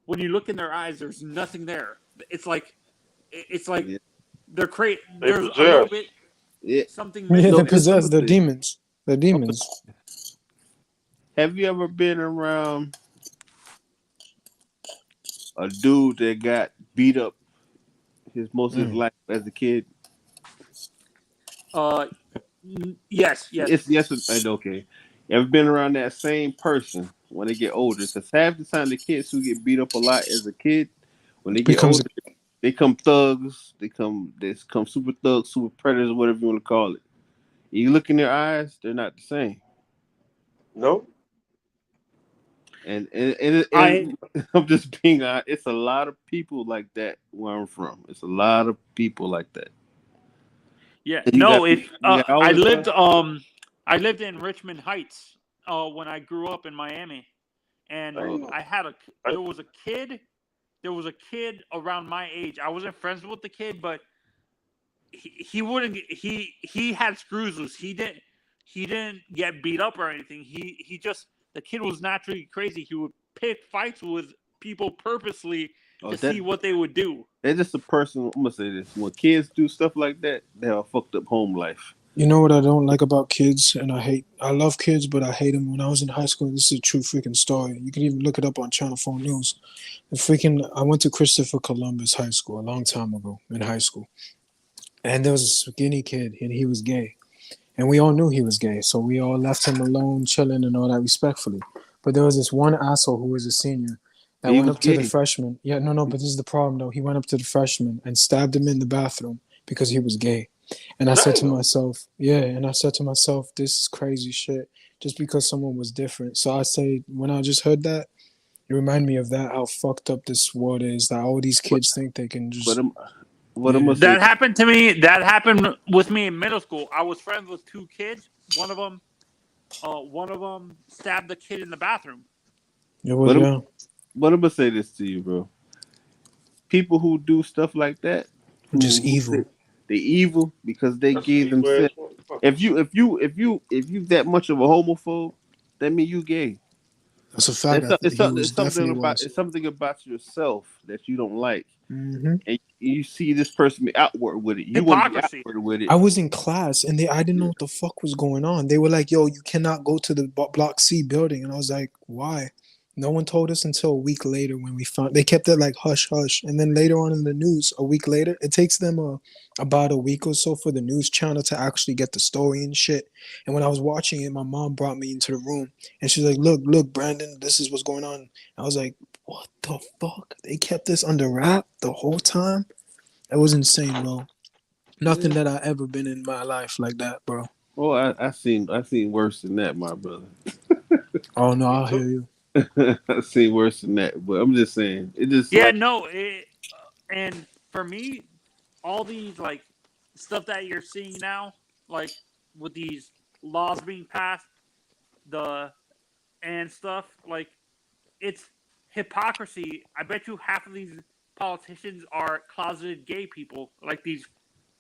When you look in their eyes, there's nothing there. It's like they're crazy. There's a little bit something. Yeah, they're possessed. They're demons. They're demons. Have you ever been around a dude that got beat up most of his life as a kid? Yes. It's yes and okay. Ever been around that same person when they get older? Because half the time the kids who get beat up a lot as a kid, when they get older, they come thugs. They come super thugs, super predators, whatever you want to call it. You look in their eyes, they're not the same. No. And I'm just being honest. It's a lot of people like that where I'm from. It's a lot of people like that. Yeah. No. I lived in Richmond Heights when I grew up in Miami, and there was a kid around my age. I wasn't friends with the kid, but he had screws loose. He didn't get beat up or anything. The kid was naturally crazy. He would pick fights with people purposely to see what they would do. They're just a person. I'm gonna say this: when kids do stuff like that, they have a fucked up home life. You know what I don't like about kids, and I love kids, but I hate them. When I was in high school, this is a true freaking story. You can even look it up on Channel 4 News. I went to Christopher Columbus High School a long time ago in high school, and there was a skinny kid, and he was gay, and we all knew he was gay, so we all left him alone, chilling and all that respectfully. But there was this one asshole who was a senior that went up to the freshman. Yeah, no, but this is the problem though. He went up to the freshman and stabbed him in the bathroom because he was gay. And I said to myself, this is crazy shit. Just because someone was different. So I say, when I just heard that, it reminded me of that, how fucked up this world is, that all these kids think they can just... That happened to me. That happened with me in middle school. I was friends with two kids. One of them stabbed the kid in the bathroom. But I'm gonna say this to you, bro. People who do stuff like that, just evil. They're evil because they gave themselves. If you that much of a homophobe, that means you gay. That's a fact. It's something about yourself that you don't like, and you see this person be outward with it. You want to be outward with it. I was in class and I didn't know what the fuck was going on. They were like, "Yo, you cannot go to the Block C building," and I was like, "Why?" No one told us until a week later when we found. They kept it like hush hush, and then later on in the news, a week later, it takes them about a week or so for the news channel to actually get the story and shit. And when I was watching it, my mom brought me into the room, and she's like, "Look, Brandon, this is what's going on." I was like, "What the fuck? They kept this under wrap the whole time?" It was insane, bro. Nothing that I ever been in my life like that, bro. Oh, I seen worse than that, my brother. Oh no, I hear you. I've seen worse than that, but I'm just saying it just. And for me, all these like stuff that you're seeing now, like with these laws being passed, and stuff like it's hypocrisy. I bet you half of these politicians are closeted gay people, like these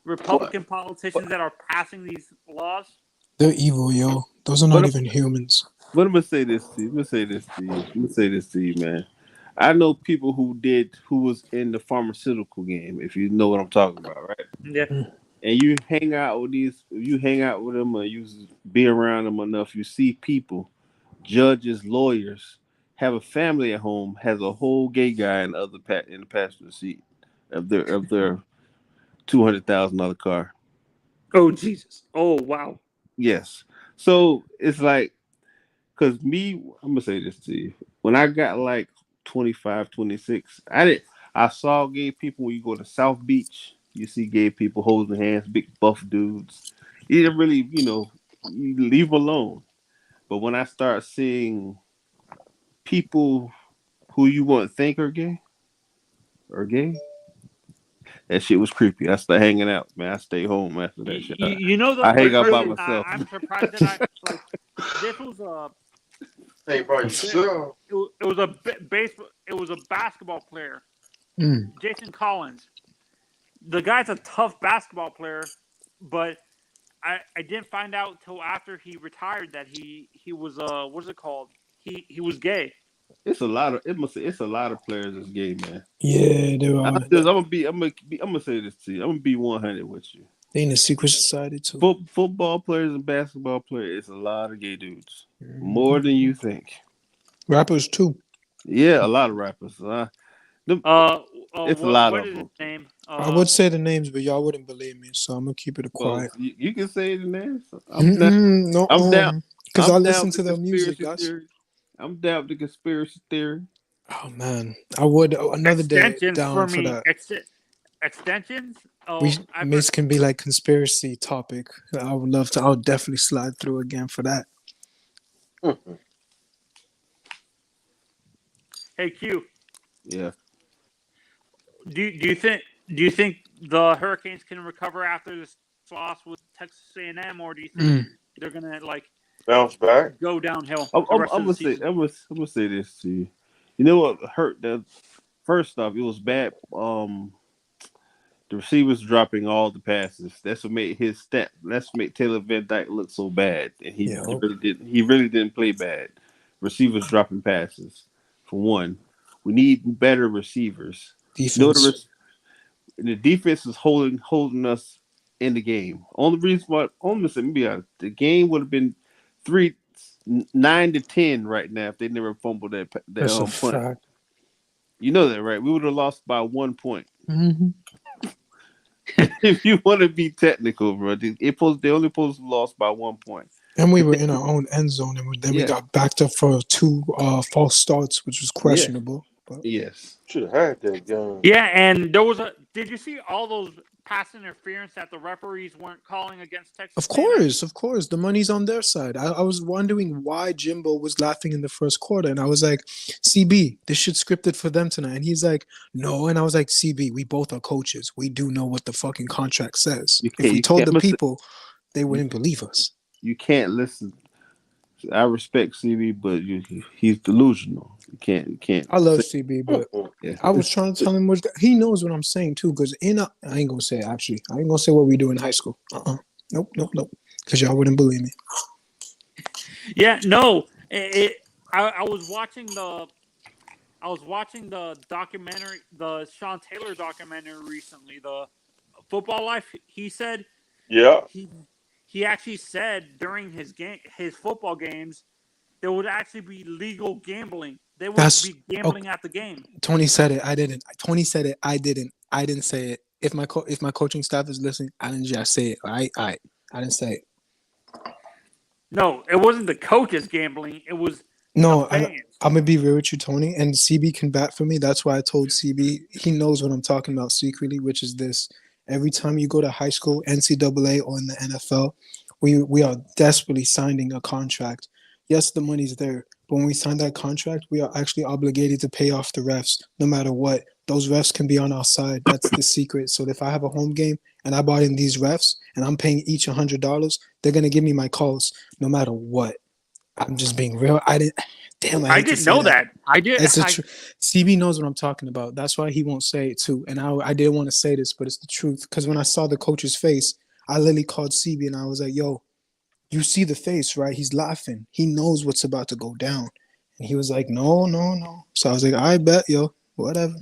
Republican politicians that are passing these laws. They're evil, yo. Those are not even humans. But I'm gonna say this to you. Man. I know people who was in the pharmaceutical game, if you know what I'm talking about, right? Yeah. And you hang out with them or you be around them enough, you see people, judges, lawyers, have a family at home, has a whole gay guy in the passenger seat of their $200,000 car. Oh Jesus! Oh wow! Yes. So it's like, because I'm gonna say this to you. When I got like 25, 26, I saw gay people when you go to South Beach. You see gay people holding hands, big buff dudes. You didn't really, you leave them alone. But when I start seeing people who you wouldn't think are gay, that shit was creepy. I started hanging out, man. I stayed home after that shit. I hang out by myself. I'm surprised that this was a. Hey, bro, it was a basketball player, Jason Collins. The guy's a tough basketball player, but I didn't find out till after he retired that he was what's it called? He was gay. It's a lot of players that's gay, man. Yeah, there are. I'm gonna say this to you. I'm gonna be 100 with you. They in a secret society too. Football players and basketball players, it's a lot of gay dudes. More than you think. Rappers too. Yeah, a lot of rappers. It's a lot of them. Name? I would say the names, but y'all wouldn't believe me, so I'm gonna keep it quiet. You can say the names. I'm down because I listen to their music, guys. I'm down with the conspiracy theory. Oh man, I would another day down for that. Extensions. This can be like conspiracy topic. I would love to. I would definitely slide through again for that. Hey Q. Yeah. Do you think the Hurricanes can recover after this loss with Texas A&M, or do you think they're gonna bounce back, go downhill? I'm gonna say this to you. You know what hurt? That first off, it was bad. The receivers dropping all the passes. That's what made his stat. That's what made Taylor Van Dyke look so bad, and he really didn't play bad. Receivers dropping passes for one. We need better receivers. Defense. The defense is holding us in the game. Only reason why, the game would have been 9-10 right now if they never fumbled that That's a punt. fact. You know that, right? We would have lost by 1 point. Mm-hmm. If you want to be technical, bro, they only supposed to lost by 1 point. And we were in our own end zone, and then we got backed up for 2 false starts, which was questionable. But yes, should have had that game. Yeah, and there was did you see all those pass interference that the referees weren't calling against Texas? Of course, the money's on their side. I was wondering why Jimbo was laughing in the first quarter, and I was like, CB, this shit's scripted for them tonight. And he's like, no, and I was like, CB, we both are coaches. We do know what the fucking contract says. If we told the people, they wouldn't believe us. You can't listen. I respect CB, but he's delusional. You can't. I love CB, but I was trying to tell him he knows what I'm saying too. Because I ain't gonna say it, actually. I ain't gonna say what we do in high school. Nope. Because y'all wouldn't believe me. Yeah, no. I was watching the documentary, the Sean Taylor documentary recently, the Football Life. He said, he actually said during his football games, there would actually be legal gambling. They would be gambling at the game. Tony said it. I didn't. Tony said it. I didn't. I didn't say it. If my coaching staff is listening, I didn't just say it. I didn't say it. No, it wasn't the coaches gambling. It was I'm gonna be real with you, Tony. And CB can bat for me. That's why I told CB. He knows what I'm talking about secretly, which is this. Every time you go to high school, NCAA or in the NFL, we are desperately signing a contract. Yes, the money's there, but when we sign that contract, we are actually obligated to pay off the refs no matter what. Those refs can be on our side. That's the secret. So if I have a home game and I bought in these refs and I'm paying each $100, they're going to give me my calls no matter what. I'm just being real. I didn't know that. CB knows what I'm talking about. That's why he won't say it too. And I didn't want to say this, but it's the truth. Because when I saw the coach's face, I literally called CB and I was like, yo, you see the face, right? He's laughing. He knows what's about to go down. And he was like, no. So I was like, I bet, yo, whatever.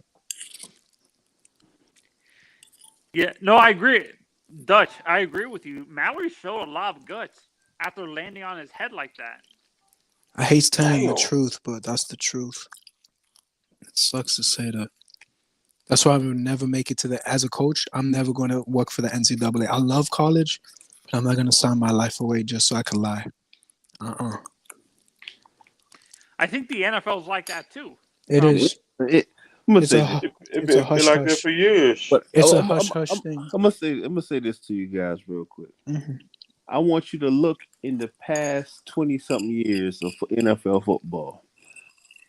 Yeah, no, I agree. Dutch, I agree with you. Mallory showed a lot of guts after landing on his head like that. I hate telling the truth, but that's the truth. It sucks to say that. That's why I would never make it as a coach, I'm never going to work for the NCAA. I love college, but I'm not going to sign my life away just so I can lie. I think the NFL's like that too. It is. It's been like that for years. But it's a hush thing. I'm gonna say this to you guys real quick. Mm-hmm. I want you to look in the past 20-something years of NFL football.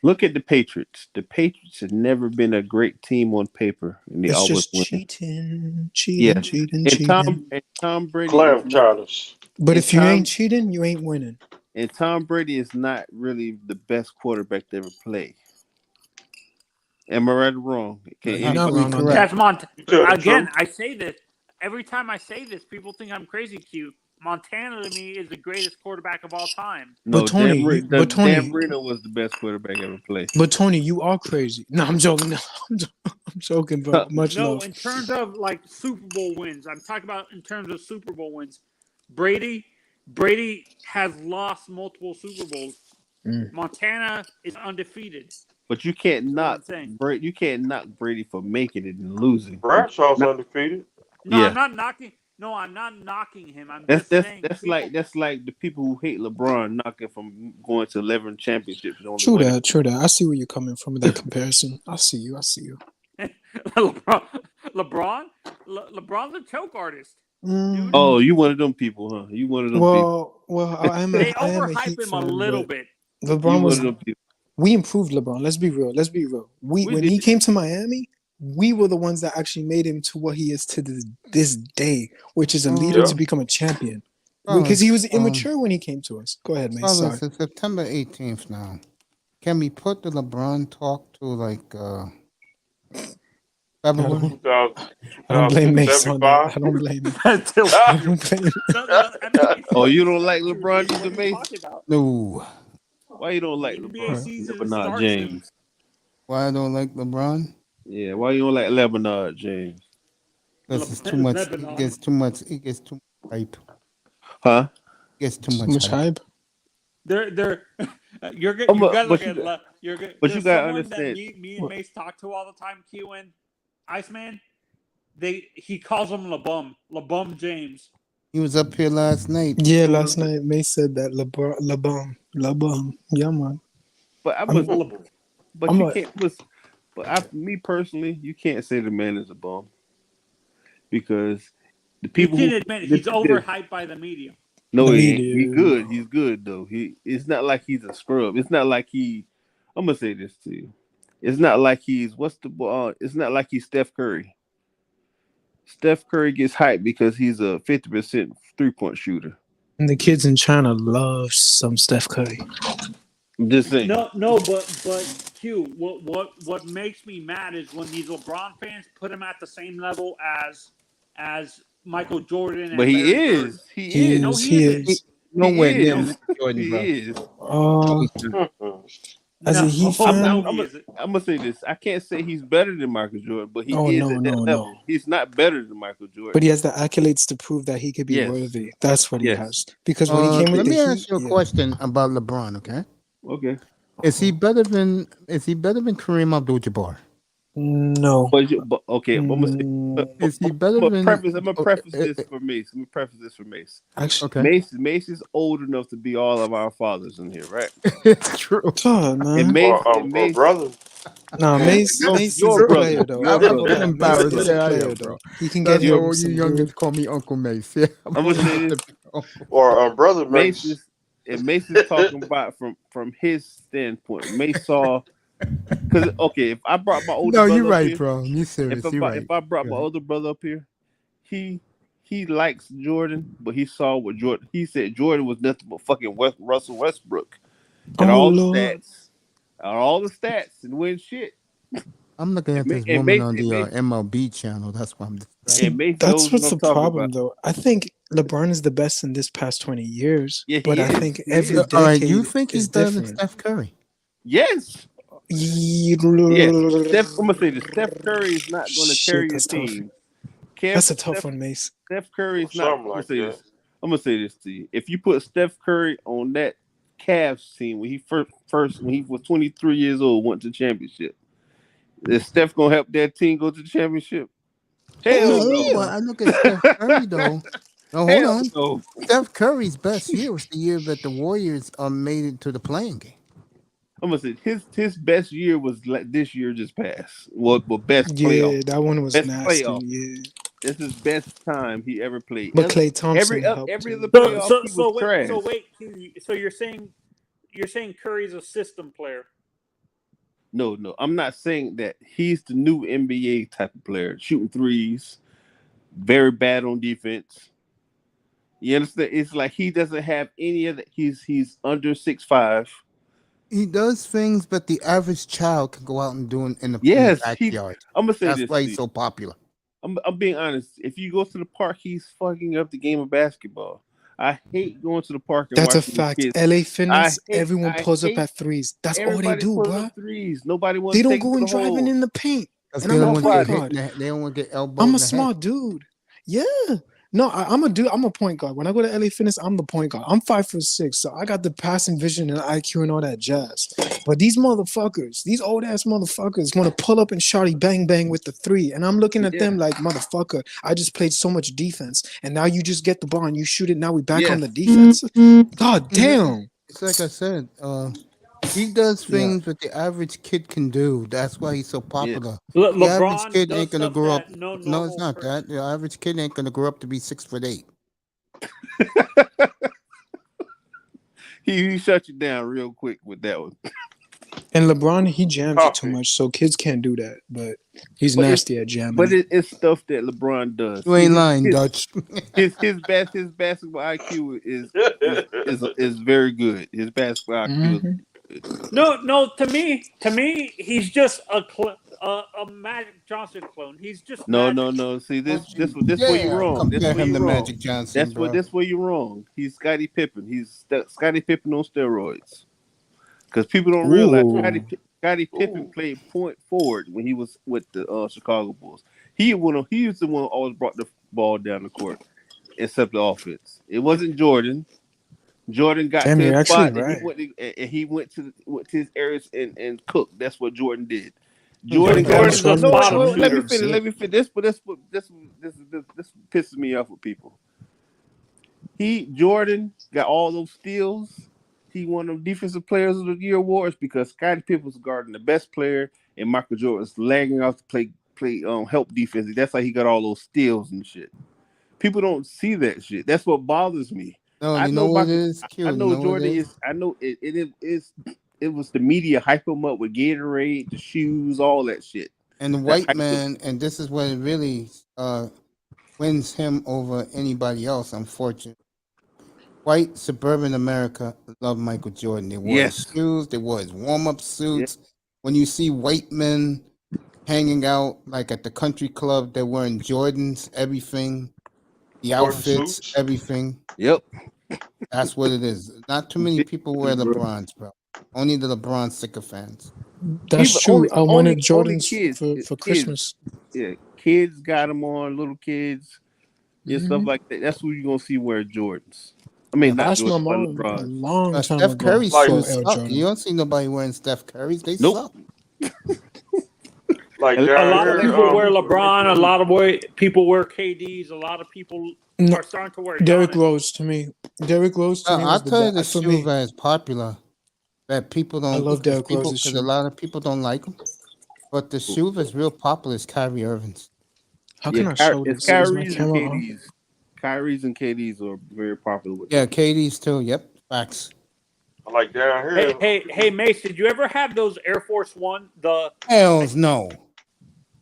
Look at the Patriots. The Patriots have never been a great team on paper, and they always win. Cheating. Tom Brady. But if you ain't cheating, you ain't winning. And Tom Brady is not really the best quarterback to ever play. Am I right or wrong? You're not wrong on That's that. Again, I say this. Every time I say this, people think I'm crazy, Q. Montana to me is the greatest quarterback of all time. No, Dan Marino was the best quarterback ever played. But Tony, you are crazy. No, I'm joking. I'm joking, but much love. In terms of like Super Bowl wins, I'm talking about in terms of Super Bowl wins. Brady has lost multiple Super Bowls. Montana is undefeated. But you can't knock Brady. You can't knock Brady for making it and losing. Bradshaw's undefeated. No, I'm not knocking. No, I'm not knocking him. That's like the people who hate LeBron knocking from going to 11 championships. True that. I see where you're coming from with that comparison. I see you. LeBron's a choke artist. Mm. Oh, you one of them people, huh? You one of them people. Well, they overhype him a little bit. LeBron was. We improved LeBron. Let's be real. When he came to Miami, we were the ones that actually made him to what he is to this day, which is a leader to become a champion. Because he was immature when he came to us. Go ahead, man. Sorry. It's September 18th now. Can we put the LeBron talk to like February? I don't blame Mace on that. I don't blame him. Oh, you don't like LeBron either, Mace? No. Why you don't like LeBron? But not James. Why I don't like LeBron? Yeah, why you don't like Lebanon, James? Because it's too much. It gets too much. It gets too much hype. Huh? It gets too Too much much hype. hype. You're good. Oh, You but- guys but look you at. got- You're good. but There's you gotta someone that understand- me and Mace talk to all the time. Q and Iceman. He calls him LeBum James. He was up here last night. Yeah, last night May said that LeBron. Yeah, man. But I I'm- was, but I'm you a- can't. Me personally, you can't say the man is a bum because the You people can who admit he's overhyped by the media. No, The he ain't. media. He's good. He's good though. It's not like he's a scrub. It's not like he. I'm gonna say this to you. It's not like he's It's not like he's Steph Curry. Steph Curry gets hyped because he's a 50% 3-point shooter. And the kids in China love some Steph Curry. I'm just saying. No, but Q. What makes me mad is when these LeBron fans put him at the same level as Michael Jordan. And But he Larry is. Bird. He is. No, he isn't. Nowhere He near is. Michael Jordan, He bro. is. As a Heat fan, I'm gonna say this. I can't say he's better than Michael Jordan, but he Oh, is no, at that no, level. no. He's not better than Michael Jordan. but he has the accolades to prove that he could be Yes. worthy. That's what he Yes. has. Because when he came with Let the me Heat, ask you a question about LeBron. Okay, Okay. is he better than Kareem Abdul-Jabbar? No. But okay, I'm gonna say, Is he better I'm than? gonna preface this for Mace. Let me preface this for Mace. Actually, Okay, Mace is old enough to be all of our fathers in here, right? it's true. God, man. And Mace, brother. Nah, Mace is your a brother. player, though. Your I brother. will I'm admit, embarrassed. Mace is a Yeah, I player, am, though. bro. He can That's get why him you some youngins good. call me Uncle Mace. Yeah, I'm gonna say this. Or brother Mace Mace. Mace is talking about from his standpoint. Mace saw because if I brought my older no, brother you're up right, here, bro. You serious? You're right. if I brought my older brother up here, he likes Jordan, but he saw what Jordan. He said Jordan was nothing but fucking Russell Westbrook, and Oh, all the Lord. stats, and win shit. I'm looking at this and woman Mace- on and the Mace- MLB channel. That's why I'm distracted. See, And Mace that's knows what's what the I'm talking problem, about. though. I think LeBron is the best in this past 20 years. Yeah, he but I is. think He every is. decade All right, you think is he's better than different. Steph Curry? Yes. Yes. I'm gonna say this. Steph Curry is not going to Shit, carry your that's tough. team. That's a tough one, Mace. Steph Curry is not. Something I'm gonna like say that. this. I'm gonna say this to you. If you put Steph Curry on that Cavs team when he first when he was 23 years old, went to the championship, is Steph gonna help that team go to the championship? Hell no. But I look at Steph Curry though. No, hold Hell on. no. Steph Curry's best year was the year that the Warriors made it to the playing game. I'm gonna say his best year was like this year just passed. Well, best Yeah, playoff. that one was Best nasty. playoff. Yeah. This is best time he ever played. But Klay Thompson helped every him. other playoff he was wait, trash. so you're saying Curry's a system player? No, I'm not saying that. He's the new NBA type of player, shooting threes, very bad on defense. You understand? It's like he doesn't have any of that. He's under 6'5". He does things, but the average child can go out and do it in the backyard. I'm gonna say That's this. why to he's you. so popular. I'm being honest. If you go to the park, he's fucking up the game of basketball. I hate going to the park and That's a watching fact. these kids. LA Fitness, everyone I pulls up hate at threes. That's all they everybody do, pulling bruh. up threes. Nobody wants They to don't take it go to and the driving hole. in the paint. That's And they I'm don't a want point to get guard. hit. They don't want to get elbowed. I'm in a the small head. dude. Yeah. No, I'm a point guard. When I go to LA Fitness, I'm the point guard. I'm 5'6", so I got the passing vision and IQ and all that jazz. But these motherfuckers, these old ass motherfuckers, want to pull up and shawty bang bang with the three, and I'm looking at them like, motherfucker, I just played so much defense, and now you just get the ball and you shoot it. Now we back on the defense. God damn. It's like I said. He does things that the average kid can do. That's why he's so popular. The average LeBron kid does ain't gonna stuff grow up. that no No, normal it's not that. The average kid ain't gonna grow up to be 6'8". He shut you down real quick with that one. And LeBron, he jams it too much, so kids can't do that. But he's But nasty at jamming. But it's stuff that LeBron does. You ain't lying, Dutch. His basketball IQ is very good. His basketball IQ is No. To me, he's just a Magic Johnson clone. He's just no. See this where you're wrong. This compare where him you're to wrong. Magic Johnson, That's where you're wrong. He's Scottie Pippen. He's Scottie Pippen on steroids. Because people don't realize Scottie Pippen played point forward when he was with the Chicago Bulls. He was the one who always brought the ball down the court, except the offense. It wasn't Jordan. Jordan got Damn, to you're his actually spot right. and he went to his areas and cooked. That's what Jordan did. Jordan Jordan's a bottom shooter. Let me finish. This pisses me off with people. Jordan got all those steals. He won the Defensive Players of the Year awards because Scottie Pippen was guarding the best player, and Michael Jordan was lagging off to play help defense. That's how he got all those steals and shit. People don't see that shit. That's what bothers me. No, I know what it is. I know Jordan is. I know it is. It was the media hype him up with Gatorade, the shoes, all that shit. And the white man, and this is what it really wins him over anybody else, unfortunately. White suburban America love Michael Jordan. They wore his shoes, they wore his warm-up suits. Yes. When you see white men hanging out like at the country club, they're wearing Jordans, everything, the outfits, everything. Yep. That's what it is. Not too many people wear LeBrons, bro. Only the LeBron sycophants. That's true. I wanted Jordans for Christmas. Yeah, kids got them on, little kids, stuff like that. That's what you're gonna see wear Jordans. I mean, not that's Jordans, my mom LeBron. a long time Steph ago. Curry's suck. You don't see nobody wearing Steph Curry's. They suck. Like a lot of people wear LeBron. A lot of people wear KDs. A lot of people are starting to wear Derrick Rose to me. Derrick Rose to me. I'll tell you the shoe that is popular that people don't. I love Derrick Rose's shoe. Because a lot of people don't like them. But the shoe that's real popular is Kyrie Irving's. How can I show this? Kyrie's and KD's. Kyrie's and KD's are very popular with KD's too. Yep, facts. I like down here. Hey, Mace, did you ever have those Air Force One? Hells no.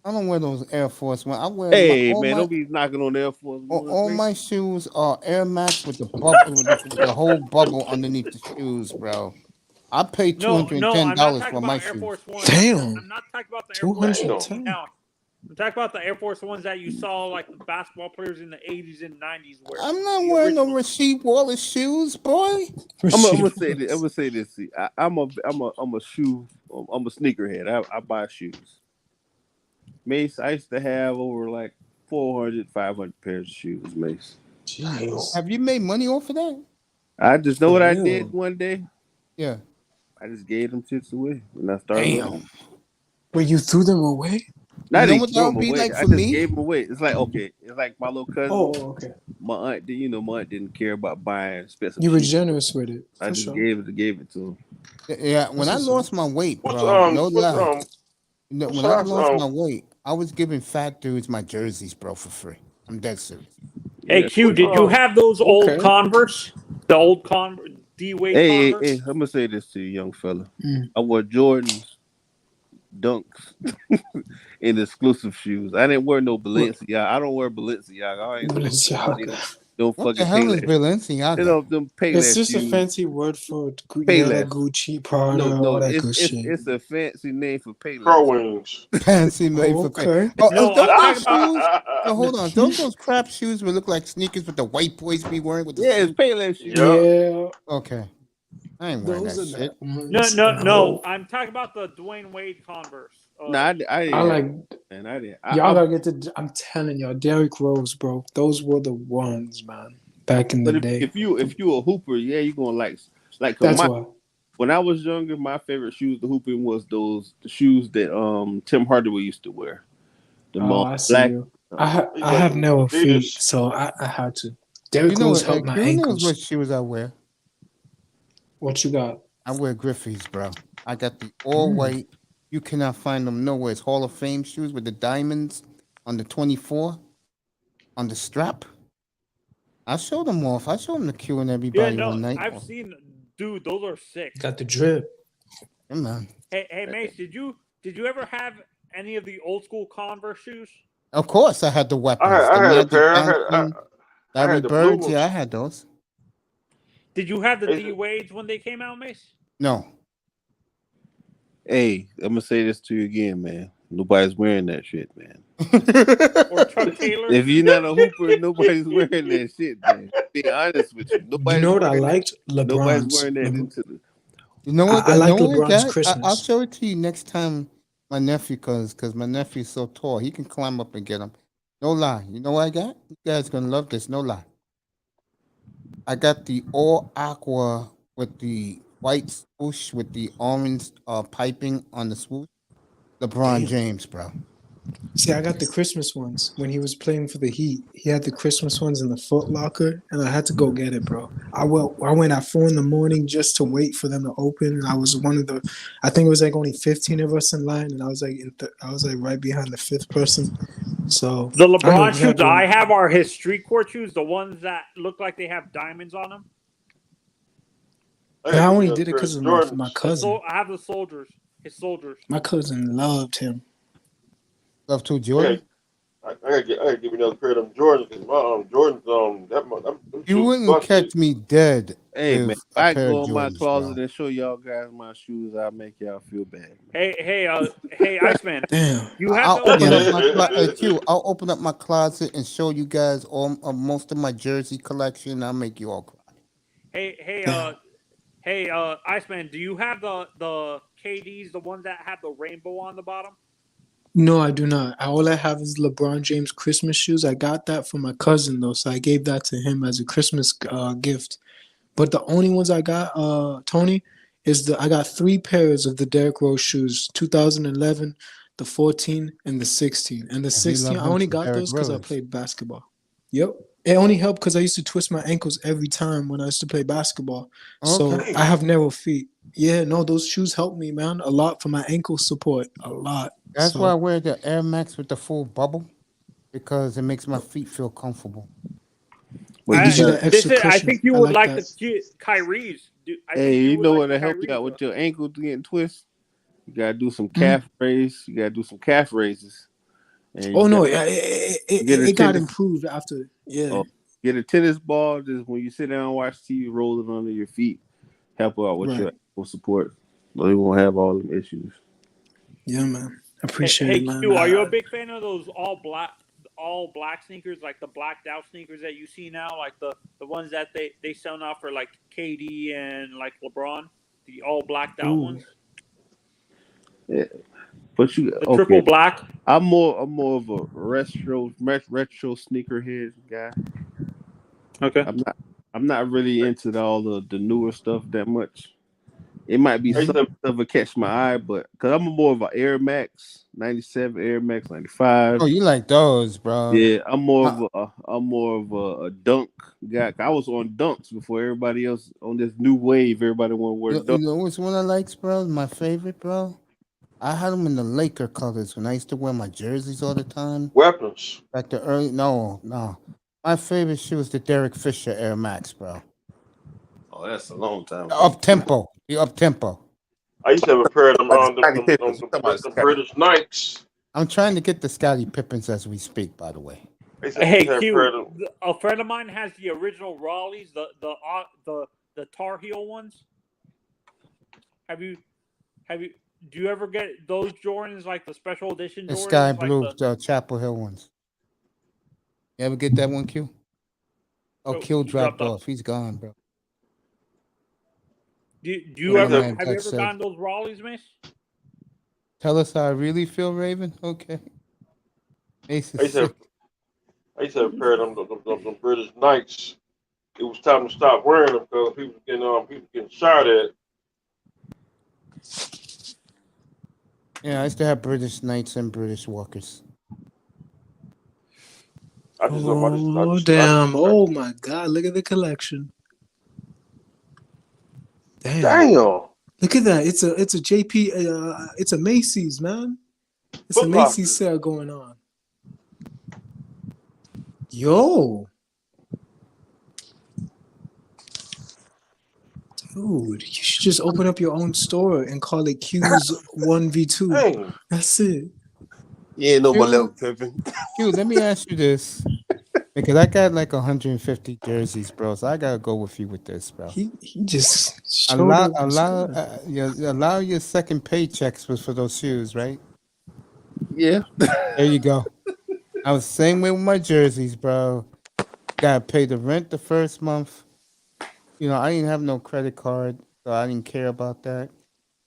I don't wear those Air Force One. I wear. Don't be knocking on Air Force One. All my shoes are Air Max with the bubble, with the whole bubble underneath the shoes, bro. I paid $210 for my shoes. Damn. I'm not talking about the Air Force One. I'm talking about the Air Force Ones that you saw like the basketball players in the 80s and 90s wear. I'm not wearing no Rasheed Wallace shoes, boy. I'm gonna say this. See, I'm a sneakerhead. I buy shoes. Mace, I used to have over like 400, 500 pairs of shoes, Mace. Jeez. Have you made money off of that? I just know what I did one day. Yeah. I just gave them shits away when I started. Damn. Wait, you threw them away? Not you know what that would be like for me? I just gave them away. It's like, okay. It's like my little cousin. Oh, okay. My aunt, my aunt didn't care about buying expensive You were shoes. generous with it. I just gave it to him. Yeah, when I lost my weight, bro, no lie. When I lost my weight, I was giving fat dudes my jerseys, bro, for free. I'm dead serious. Hey, Q, did you have those old Converse? The old Converse, D-Wade Converse? Hey, I'm going to say this to you, young fella. I wore Jordans, Dunks, and exclusive shoes. I didn't wear no Balenciaga. I don't wear Balenciaga. I ain't Balenciaga. What the hell is Balenciaga? Them it's just a fancy word for Gucci, Prada, all that good shit. It's a fancy name for Payless. Pro Wings. Fancy name for Payless. Hold on. Don't those crap shoes will look like sneakers with the white boys be wearing? With the it's Payless shoes. Yeah. Okay. I ain't wearing that shit. No. I'm talking about the Dwayne Wade Converse. I didn't. Y'all gotta get to. I'm telling y'all, Derrick Rose, bro. Those were the ones, man. Back in the day. If you a hooper, you're gonna like. That's why. When I was younger, my favorite shoes to hooping was the shoes that Tim Hardaway used to wear. I see you. I have no feet, so I had to. Derrick Rose helped my ankles. What shoes I wear? What you got? I wear Griffey's, bro. I got the all white. You cannot find them nowhere. It's Hall of Fame shoes with the diamonds on the 24 on the strap. I showed them off. I showed them to Q and everybody one night. I've seen, dude. Those are sick. Got the drip. Yeah, man. Hey, Mace, did you ever have any of the old school Converse shoes? Of course, I had the weapons. I had a pair. Larry Birds. Yeah, I had those. Did you have the D-Wades when they came out, Mace? No. Hey, I'm gonna say this to you again, man. Nobody's wearing that shit, man. Or Chuck Taylor. If you're not a hooper, nobody's wearing that shit, man. Be honest with you. You know what I liked? LeBron's. Nobody's wearing that into the. You know what? I You like know what, LeBron's guy? I'll Christmas. show it to you next time my nephew comes, because my nephew's so tall. He can climb up and get him. No lie. You know what I got? You guys going to love this. No lie. I got the all aqua with the white swoosh with the orange piping on the swoosh. LeBron Damn. James, bro. See, I got the Christmas ones when he was playing for the Heat. He had the Christmas ones in the Foot Locker, and I had to go get it, bro. I went at 4 a.m. just to wait for them to open, and I was one of the. I think it was like only 15 of us in line, and I was like, I was like right behind the 5th person. So The LeBron shoes exactly. I have are his street court shoes, the ones that look like they have diamonds on them. And I only did it because of my cousin. I have the soldiers. His soldiers. My cousin loved him. Love to Jordan. I gotta give you another pair of them Jordans, because my Jordans You wouldn't catch me dead. Hey man, if if I a pair go of in my Jordans, closet bro. and show y'all guys my shoes, I'll make y'all feel bad. Hey, Iceman. Damn. You have I'll to open up my Q. I'll open up my closet and show you guys all most of my jersey collection. I'll make you all cry. Hey, Iceman. Do you have the KDs, the ones that have the rainbow on the bottom? No, I do not. All I have is LeBron James Christmas shoes. I got that from my cousin though, so I gave that to him as a Christmas gift. But the only ones I got, Tony, is I got 3 pairs of the Derrick Rose shoes, 2011, the 14, and the 16. And the 16, I only got those because I played basketball. Yep. It only helped because I used to twist my ankles every time when I used to play basketball. So Okay. I have narrow feet. Yeah, no, those shoes help me, man, a lot for my ankle support. A lot. That's why I wear the Air Max with the full bubble, because it makes my feet feel comfortable. It gives you that extra cushion. I think you would like the Kyrie's. Hey, you know what to help you out with your ankle getting twisted? You gotta do some calf raise. You gotta do some calf raises. And it got improved after. Yeah. Get a tennis ball. Just when you sit down and watch TV, roll it under your feet. Help out with your ankle support, so you won't have all them issues. Yeah, man. Appreciate it, man. Q, are you a big fan of those all black sneakers, like the blacked out sneakers that you see now, like the ones that they sell now for like KD and like LeBron, the all blacked out ones? Yeah, but you triple black. I'm more of a retro sneakerhead guy. Okay. I'm not really into all the newer stuff that much. It might be something that catch my eye, but because I'm more of an Air Max 97, Air Max 95. Oh, you like those, bro? Yeah, I'm more of a dunk guy. I was on dunks before everybody else on this new wave. Everybody want to wear dunks. You know which one I likes, bro? My favorite, bro. I had them in the Laker colors when I used to wear my jerseys all the time. Weapons. Like the early, no. My favorite shoe was the Derek Fisher Air Max, bro. Oh, that's a long time ago. Up tempo. The up tempo. I used to have a pair of them the British Knights. I'm trying to get the Scottie Pippins as we speak, by the way. Hey, Q, a friend of mine has the original Raleighs, the Tar Heel ones. Do you ever get those Jordans, like the special edition Jordans? The sky blue, like the Chapel Hill ones. You ever get that one, Q? Oh, Q dropped off. He's gone, bro. Have you ever gotten those Raleighs, miss? Tell us how I really feel, Raven. Okay. I used to have a pair of them British Knights. It was time to stop wearing them because people getting shot at. Yeah, I used to have British Knights and British Walkers. Damn. Oh, my God. Look at the collection. Damn. Look at that. It's a JP. It's a Macy's, man. It's a Macy's sale going on. Yo. Dude, you should just open up your own store and call it Q's 1v2. Dang. That's it. You ain't nobody else pimping. Q, let me ask you this. Because I got like 150 jerseys, bro. So I gotta go with you with this, bro. He just allow your second paychecks was for those shoes, right? Yeah. There you go. I was the same way with my jerseys, bro. Gotta pay the rent the first month. You know, I didn't have no credit card, so I didn't care about that.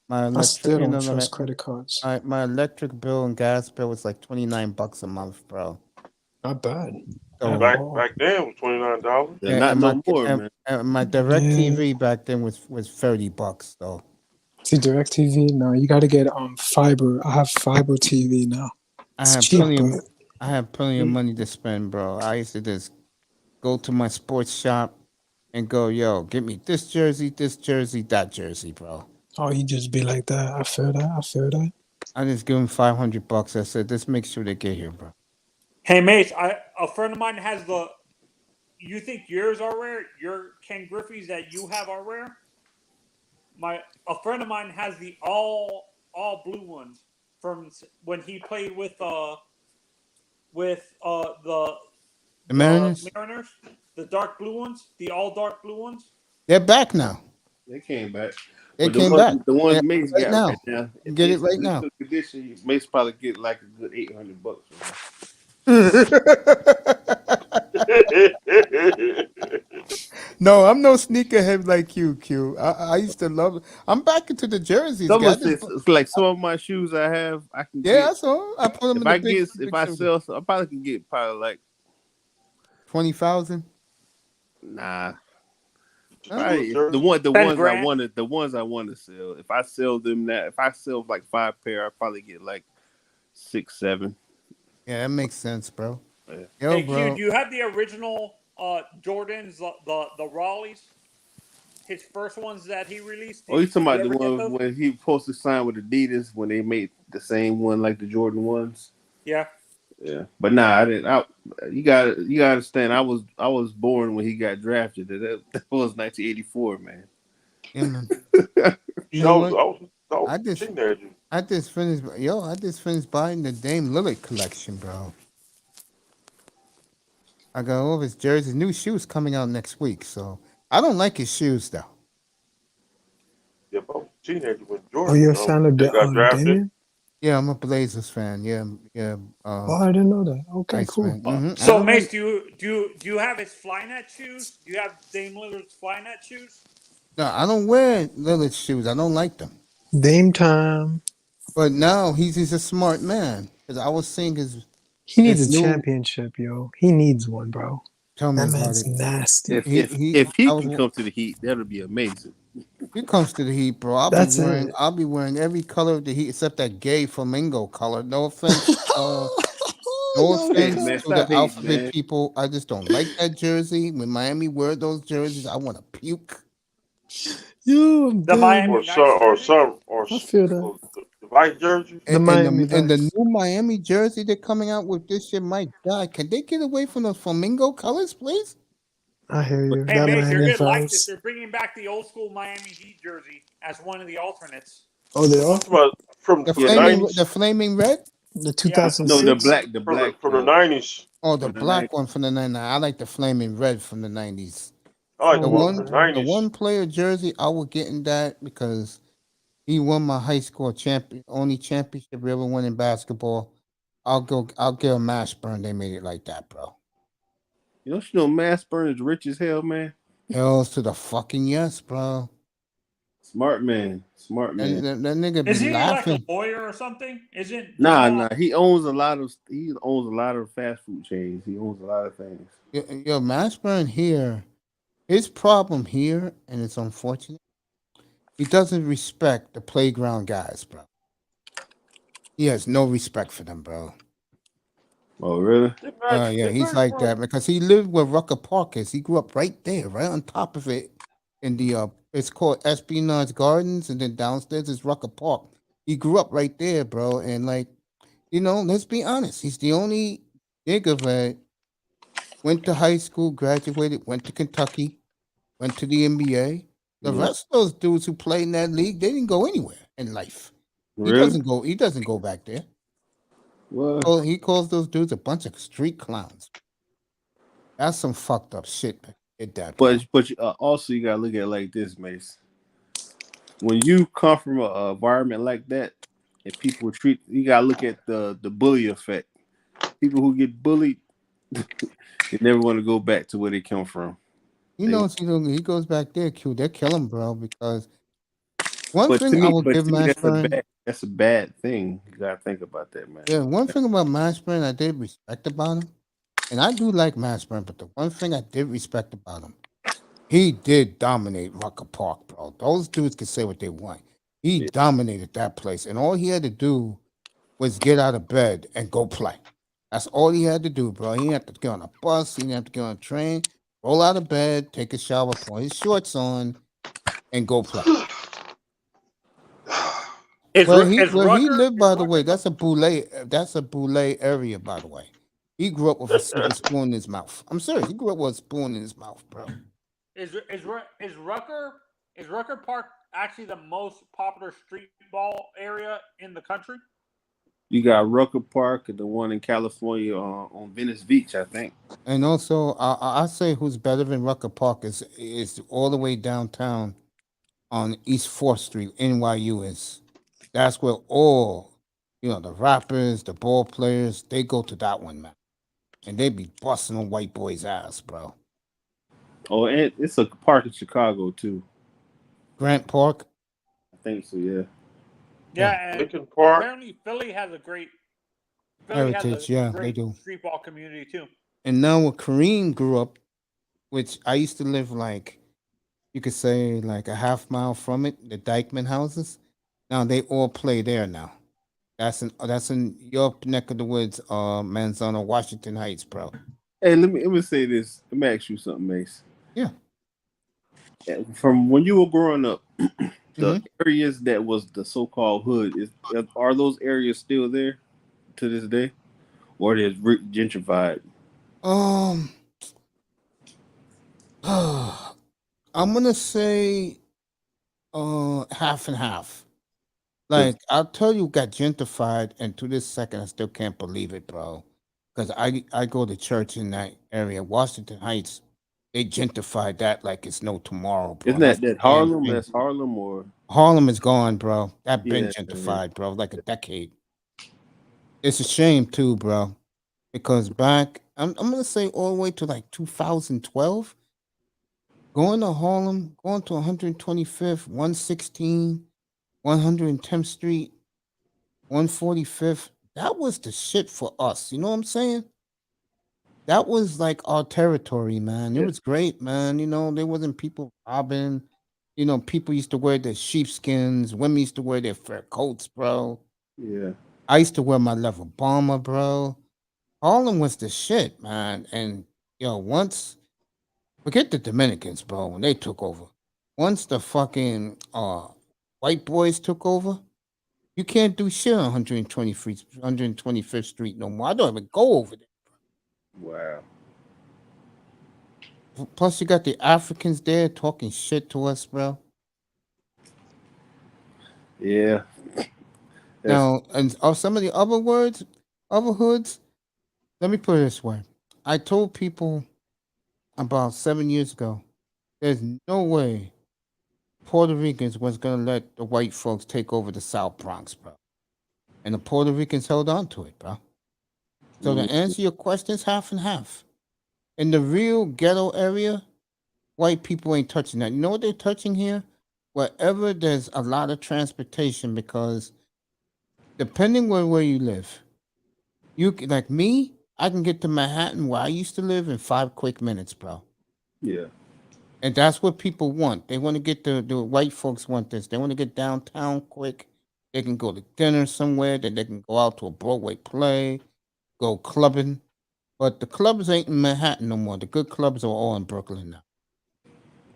My I still electric, don't trust credit cards. my electric bill and gas bill was like $29 a month, bro. Not bad. So Back then it was $29. Yeah, not no more, man. And my direct TV back then was $30 though. See, DirecTV, no, you got to get fiber. I have fiber TV now. It's cheap, but I have plenty of money to spend, bro. I used to just go to my sports shop and go, yo, get me this jersey, that jersey, bro. oh, you just be like that. I feel that. I just give them $500. I said, just make sure they get here, bro. Hey, Mace, a friend of mine has the. You think yours are rare? Your Ken Griffey's that you have are rare? A friend of mine has the all blue ones from when he played with the Mariners, the dark blue ones, the all dark blue ones. They're back now. They came back. They came back. The ones Yeah, Mace right got now. right now. You get it right now. Condition, Mace probably get like a good $800. No, I'm no sneakerhead like you, Q. I used to love it. I'm back into the jerseys. Some guy. of this, it's like some of my shoes I have, I can Yeah, get. I saw. I put them If in I the big, get, big if I shoes. sell, some, I probably can get like 20,000. Nah. Oh, Probably sure. the ones $10,000. I want to sell. If I sell them if I sell like 5 pair, I probably get like 6, 7. Yeah, that makes sense, bro. Yeah. Yo, Hey, bro. Q, do you have the original Jordans, the Raleighs? His first ones that he released. Oh, you talking about Did the you ever get one those? when he supposed to sign with Adidas when they made the same one like the Jordan ones? Yeah. Yeah, but nah, I didn't. You got to understand. I was born when he got drafted. That was 1984, man. Yeah, man. You know what? I just finished. I just finished buying the Dame Lillard collection, bro. I got all of his jerseys. New shoes coming out next week, so I don't like his shoes though. Yeah, but I was a teenager when Oh, Jordan you're a fan of got drafted. Damian? Yeah, I'm a Blazers fan. Yeah. Oh, I didn't know that. Okay, nice cool. fan. Mhm. I So, don't Mace, like- do you have his Flynet shoes? Do you have Dame Lillard's Flynet shoes? No, I don't wear Lillard shoes. I don't like them. Dame time. But now he's a smart man because I was seeing his. He needs his a new- championship, yo. He needs one, bro. Tell me That about man's it. nasty. If he I was- can come to the Heat, that'll be amazing. He comes to the Heat, bro. That's it. I'll be wearing every color of the Heat except that gay flamingo color. No offense. No offense man, to stop the hating, alphabet man. people. I just don't like that jersey. When Miami wear those jerseys, I want to puke. Yo, I'm The dead. Miami Or Nights some I feel that. the white jersey. The Miami and the Vice. new Miami jersey they're coming out with this year, my God, can they get away from those flamingo colors, please? I hear you. Hey, That Mace, you're Miami gonna like this. Vice. They're bringing back the old school Miami Heat jersey as one of the alternates. Oh, they are? From The the flaming, 90s. the flaming red. The 2006? No, the black From the 90s. Oh, the From the black one from the 90s. I like the flaming red from the 90s. I like The the one one, from the the 90s. one player jersey, I would get in that because he won my high school only championship we ever won in basketball. I'll get a mash burn. They made it like that, bro. You know, Massburn is rich as hell, man. Hells to the fucking yes, bro. Smart man. And that nigga be Is he laughing. like a lawyer or something? Isn't Nah. He owns a lot of fast food chains. He owns a lot of things. Yo, Mashburn here, his problem here, and it's unfortunate, he doesn't respect the playground guys, bro. He has no respect for them, bro. Oh, really? Yeah, he's like that because he lived where Rucker Park is. He grew up right there, right on top of it. In the it's called Espionage Gardens, and then downstairs is Rucker Park. He grew up right there, bro. And like, let's be honest, he's the only nigga that went to high school, graduated, went to Kentucky, went to the NBA. The rest of those dudes who played in that league, they didn't go anywhere in life. Really? He doesn't go back there. What? Oh, he calls those dudes a bunch of street clowns. That's some fucked up shit. At that. But also you gotta look at it like this, Mace. When you come from an environment like that, and people you gotta look at the bully effect. People who get bullied, they never want to go back to where they come from. He knows he goes back there, Q. They kill him, bro, because One But thing I will give to me, Mashburn. that's a bad thing. You gotta think about that, man. Yeah, one thing about Mashburn I did respect about him, and I do like Mashburn, but the one thing I did respect about him, he did dominate Rucker Park, bro. Those dudes can say what they want. He dominated that place, and all he had to do was get out of bed and go play. That's all he had to do, bro. He didn't have to get on a bus. He didn't have to get on a train. Roll out of bed, take a shower, put his shorts on, and go play. Where he lived, by the way, that's a boule. That's a boule area, by the way. He grew up with a silver spoon in his mouth. I'm serious. He grew up with a spoon in his mouth, bro. Is Rucker Park actually the most popular street ball area in the country? You got Rucker Park and the one in California on Venice Beach, I think. And also, I say who's better than Rucker Park is all the way downtown on East 4th Street, NYU is. That's where all, the rappers, the ball players, they go to that one, man. And they be busting on white boys' ass, bro. Oh, and it's a park in Chicago, too. Grant Park? I think so, yeah. Yeah, and apparently Philly has a great Heritage, they do. Street ball community, too. And now where Kareem grew up, which I used to live you could say like a half mile from it, the Dykeman houses. Now they all play there now. That's in your neck of the woods, Manzano, Washington Heights, bro. Hey, let me say this. Let me ask you something, Mace. Yeah. From when you were growing up, the areas that was the so-called hood, are those areas still there to this day, or is gentrified? I'm gonna say half and half. Like I'll tell you, got gentrified, and to this second, I still can't believe it, bro. Because I go to church in that area, Washington Heights. They gentrified that like it's no tomorrow, bro. Isn't that Harlem? That's Harlem, or Harlem is gone, bro. That been gentrified, bro, like a decade. It's a shame too, bro, because back I'm gonna say all the way to like 2012. Going to Harlem, going to 125th, 116, 110th Street, 145th. That was the shit for us. You know what I'm saying? That was like our territory, man. It was great, man. There wasn't people robbing. People used to wear their sheepskins. Women used to wear their fur coats, bro. Yeah. I used to wear my leather bomber, bro. Harlem was the shit, man. And once forget the Dominicans, bro, when they took over. Once the fucking white boys took over, you can't do shit on 125th Street no more. I don't even go over there. Wow. Plus, you got the Africans there talking shit to us, bro. Yeah. Now, and some of the other hoods, let me put it this way. I told people about 7 years ago, there's no way Puerto Ricans was going to let the white folks take over the South Bronx, bro. And the Puerto Ricans held on to it, bro. So to answer your questions, half and half. In the real ghetto area, white people ain't touching that. You know what they're touching here? Wherever there's a lot of transportation, because depending where you live, like me, I can get to Manhattan where I used to live in 5 quick minutes, bro. Yeah. And that's what people want. They want to get the white folks want this. They want to get downtown quick. They can go to dinner somewhere. Then they can go out to a Broadway play, go clubbing. But the clubs ain't in Manhattan no more. The good clubs are all in Brooklyn now.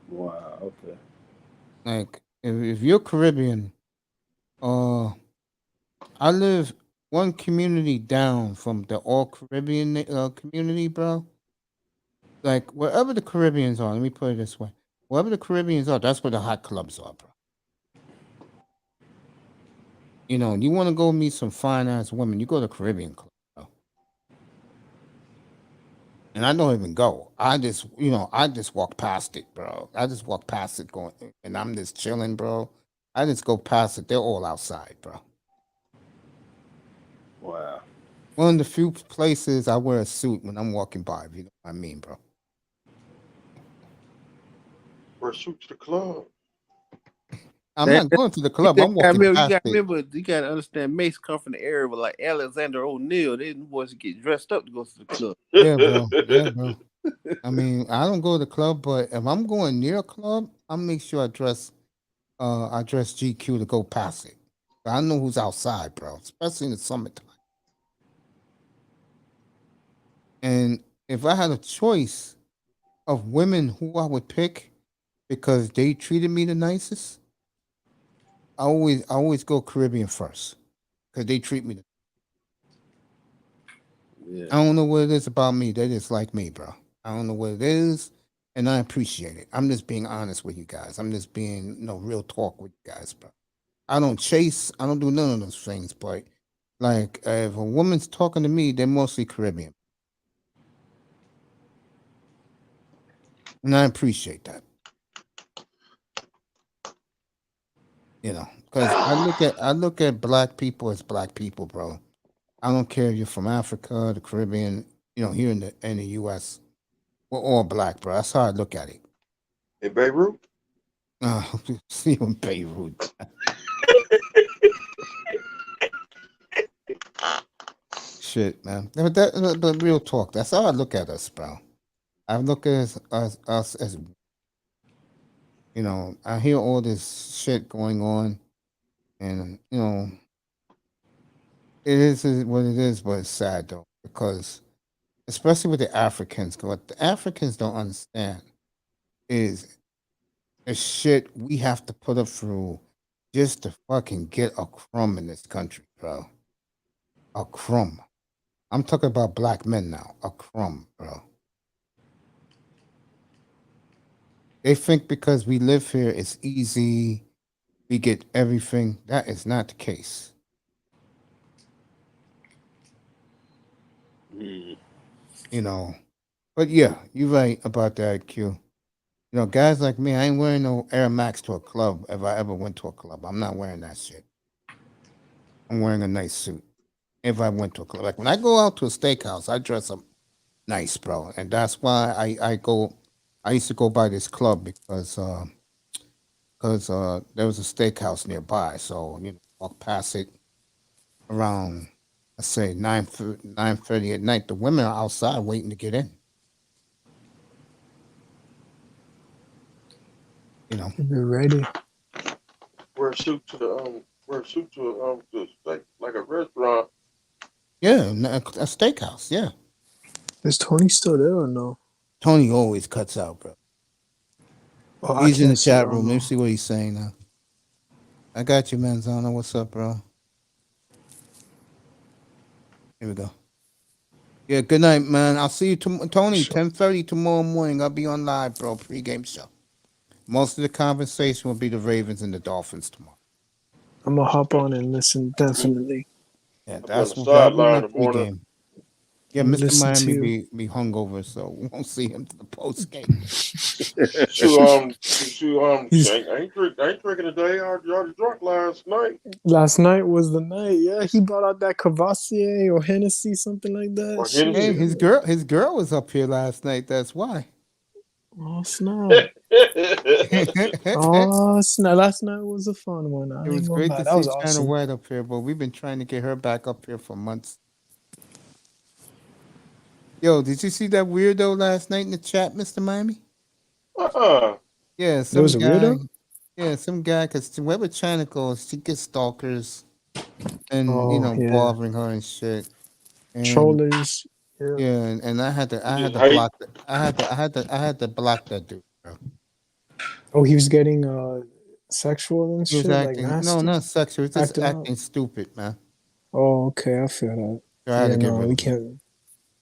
Wow. Okay. Like if you're Caribbean, I live one community down from the all Caribbean community, bro. Like wherever the Caribbeans are, let me put it this way: wherever the Caribbeans are, that's where the hot clubs are, bro. You want to go meet some fine ass women, you go to Caribbean club, bro. And I don't even go. I just walk past it, bro. I just walk past it going, and I'm just chilling, bro. I just go past it. They're all outside, bro. Wow. One of the few places I wear a suit when I'm walking by, if you know what I mean, bro. Wear a suit to the club. I'm not going to the club. I'm walking past it. You got to understand. Mace come from the area with like Alexander O'Neal. They boys get dressed up to go to the club. Yeah, bro. Yeah, bro. I mean, I don't go to the club, but if I'm going near a club, I'll make sure I dress GQ to go past it. I know who's outside, bro, especially in the summertime. And if I had a choice of women who I would pick because they treated me the nicest, I always go Caribbean first because they treat me. Yeah. I don't know what it is about me. They just like me, bro. I don't know what it is, and I appreciate it. I'm just being honest with you guys. I'm just being, real talk with you guys, bro. I don't chase. I don't do none of those things. But like, if a woman's talking to me, they're mostly Caribbean, and I appreciate that. Because I look at black people as black people, bro. I don't care if you're from Africa, the Caribbean, here in the U.S. We're all black, bro. That's how I look at it. In Beirut? See you in Beirut. Shit, man. But real talk. That's how I look at us, bro. I look at us as, I hear all this shit going on, and it is what it is, but it's sad though, because especially with the Africans, what the Africans don't understand is the shit we have to put up through just to fucking get a crumb in this country, bro. A crumb. I'm talking about black men now. A crumb, bro. They think because we live here, it's easy. We get everything. That is not the case. But yeah, you're right about that, Q. Guys like me, I ain't wearing no Air Max to a club if I ever went to a club. I'm not wearing that shit. I'm wearing a nice suit if I went to a club. Like when I go out to a steakhouse, I dress up nice, bro. And that's why I used to go by this club because there was a steakhouse nearby. So, walk past it around, let's say 9:30 at night. The women are outside waiting to get in. You're ready. Wear a suit to like a restaurant. Yeah, a steakhouse. Yeah. Is Tony still there or no? Tony always cuts out, bro. Oh, He's in the chat it, room. Let me see what he's saying now. I got you, Manzano. What's up, bro? Here we go. Yeah, good night, man. I'll see you, Tony, 10:30 tomorrow morning. I'll be on live, bro, pre-game show. Most of the conversation will be the Ravens and the Dolphins tomorrow. I'm going to hop on and listen, definitely. Yeah, that's what that'll be my pre-game. Yeah, Mr. Miami be hungover, so we won't see him to the post game. I ain't drinking today. I was drunk last night. Last night was the night. Yeah, he brought out that Cavassier or Hennessy, something like that. Hey, his girl was up here last night. That's why. Oh snap! Oh snap! Last night was a fun one. It was great to see China White up here, but we've been trying to get her back up here for months. Yo, did you see that weirdo last night in the chat, Mr. Miami? Yeah, there was a weirdo. Yeah, some guy, because wherever China goes, she gets stalkers and bothering her and shit. And, trollers. Yeah, and I had to block that. I had to block that dude, bro. Oh, he was getting sexual and He was shit, acting, like nasty? no, not sexual. He was just acting stupid, man. Oh, okay, I feel that. I had to get rid of we can't.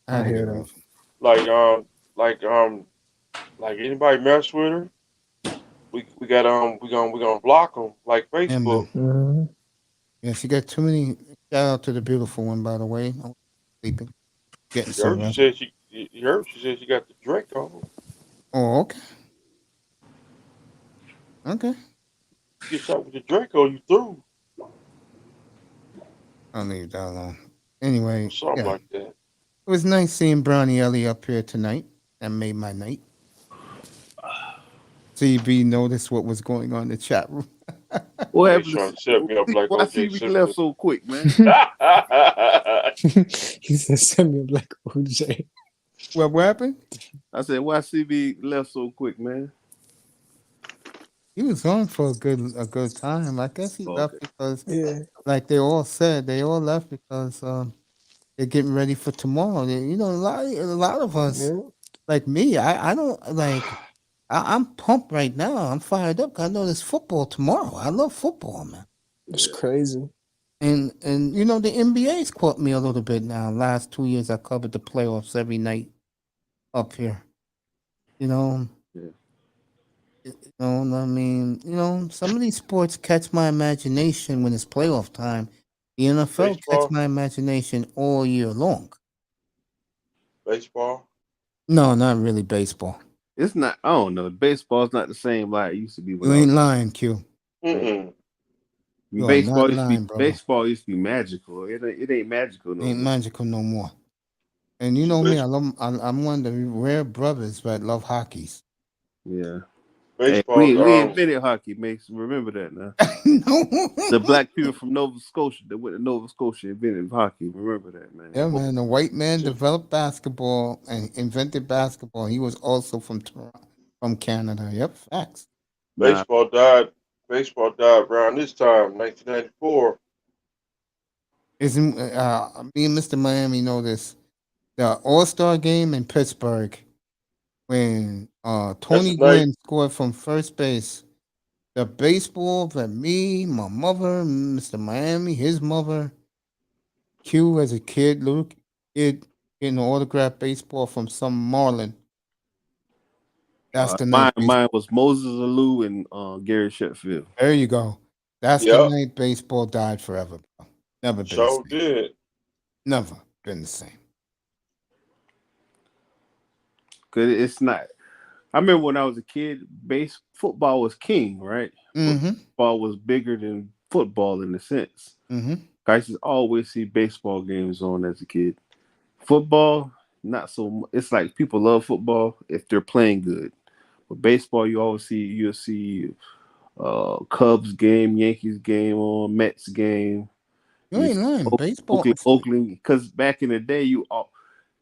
I had to get rid of him. Like anybody mess with her, we gonna block them like Facebook. Yeah, she got too many. Shout out to the beautiful one, by the way. I'm sleeping. Getting some rest. She said she got the Draco. Oh, okay. Okay. You get shot with the Draco, you through. I'll leave that alone. Anyway, something like that. It was nice seeing Brownie Ellie up here tonight. That made my night. CB noticed what was going on in the chat room. What They happened? trying to set me up like Why O.J. CB left Simpson. so quick, man? He said, "Send me a black OJ." What happened? I said, why CB left so quick, man? He was on for a good time. I guess he left Okay. because, Yeah. like they all said, they all left because they're getting ready for tomorrow. A lot of us, Yeah. like me, I don't like. I'm pumped right now. I'm fired up. 'Cause I know there's football tomorrow. I love football, man. It's crazy. And the NBA's caught me a little bit now. Last 2 years, I covered the playoffs every night up here. You know, Yeah. I mean, some of these sports catch my imagination when it's playoff time. The NFL catch Baseball. my imagination all year long. Baseball. No, not really baseball. It's not. I don't know. Baseball's not the same like it used to be. You ain't lying, Q. Mm-mm. You are Baseball not used to be lying, brother. baseball used to be magical. It ain't magical no Ain't more. magical no more. And you know me, I'm one of the rare brothers that love hockeys. Yeah. Hey, Baseball. we invented hockey, makes remember that now. No. The black people from Nova Scotia that went to Nova Scotia invented hockey. Remember that, man. Yeah, man. The white man developed basketball and invented basketball. He was also from Canada. Yep, facts. Nah, Baseball died. Baseball died around this time, 1994. Isn't me and Mr. Miami know this? The All-Star game in Pittsburgh when Tony Gwynn scored from first base. The baseball that me, my mother, Mr. Miami, his mother, Q as a kid, little kid, getting an autographed baseball from some Marlin. That's the night. mine was Moses Alou and Gary Sheffield. There you go. That's the night baseball died forever, bro. Never been the same. Did. Never been the same. Cause it's not. I remember when I was a kid, football was king, right? Mm-hmm. Football was bigger than football in a sense. Mm-hmm. I used to always see baseball games on as a kid. Football, not so much. It's like people love football if they're playing good. But baseball, you'll see Cubs game, Yankees game on, Mets game. You ain't lying. Baseball. Oakland, because back in the day, you gotta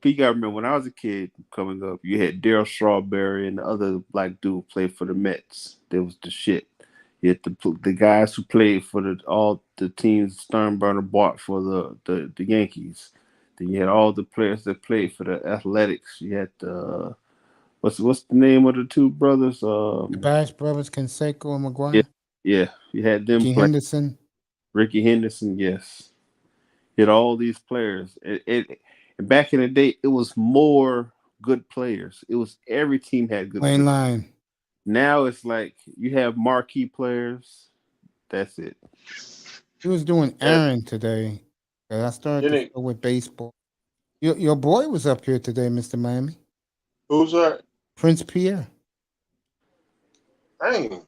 remember when I was a kid coming up, you had Darryl Strawberry and the other black dude played for the Mets. That was the shit. You had the guys who played for all the teams Sternberger bought for the Yankees. Then you had all the players that played for the Athletics. You had what's the name of the two brothers? The Bash Brothers, Canseco and McGuire. Yeah. You had them. Ricky Henderson, yes. You had all these players. And back in the day, it was more good players. It was every team had good players. Line. Now it's like you have marquee players. That's it. He was doing Aaron today. I started to go with baseball. Your boy was up here today, Mr. Miami. Who's that? Prince Pierre. Dang.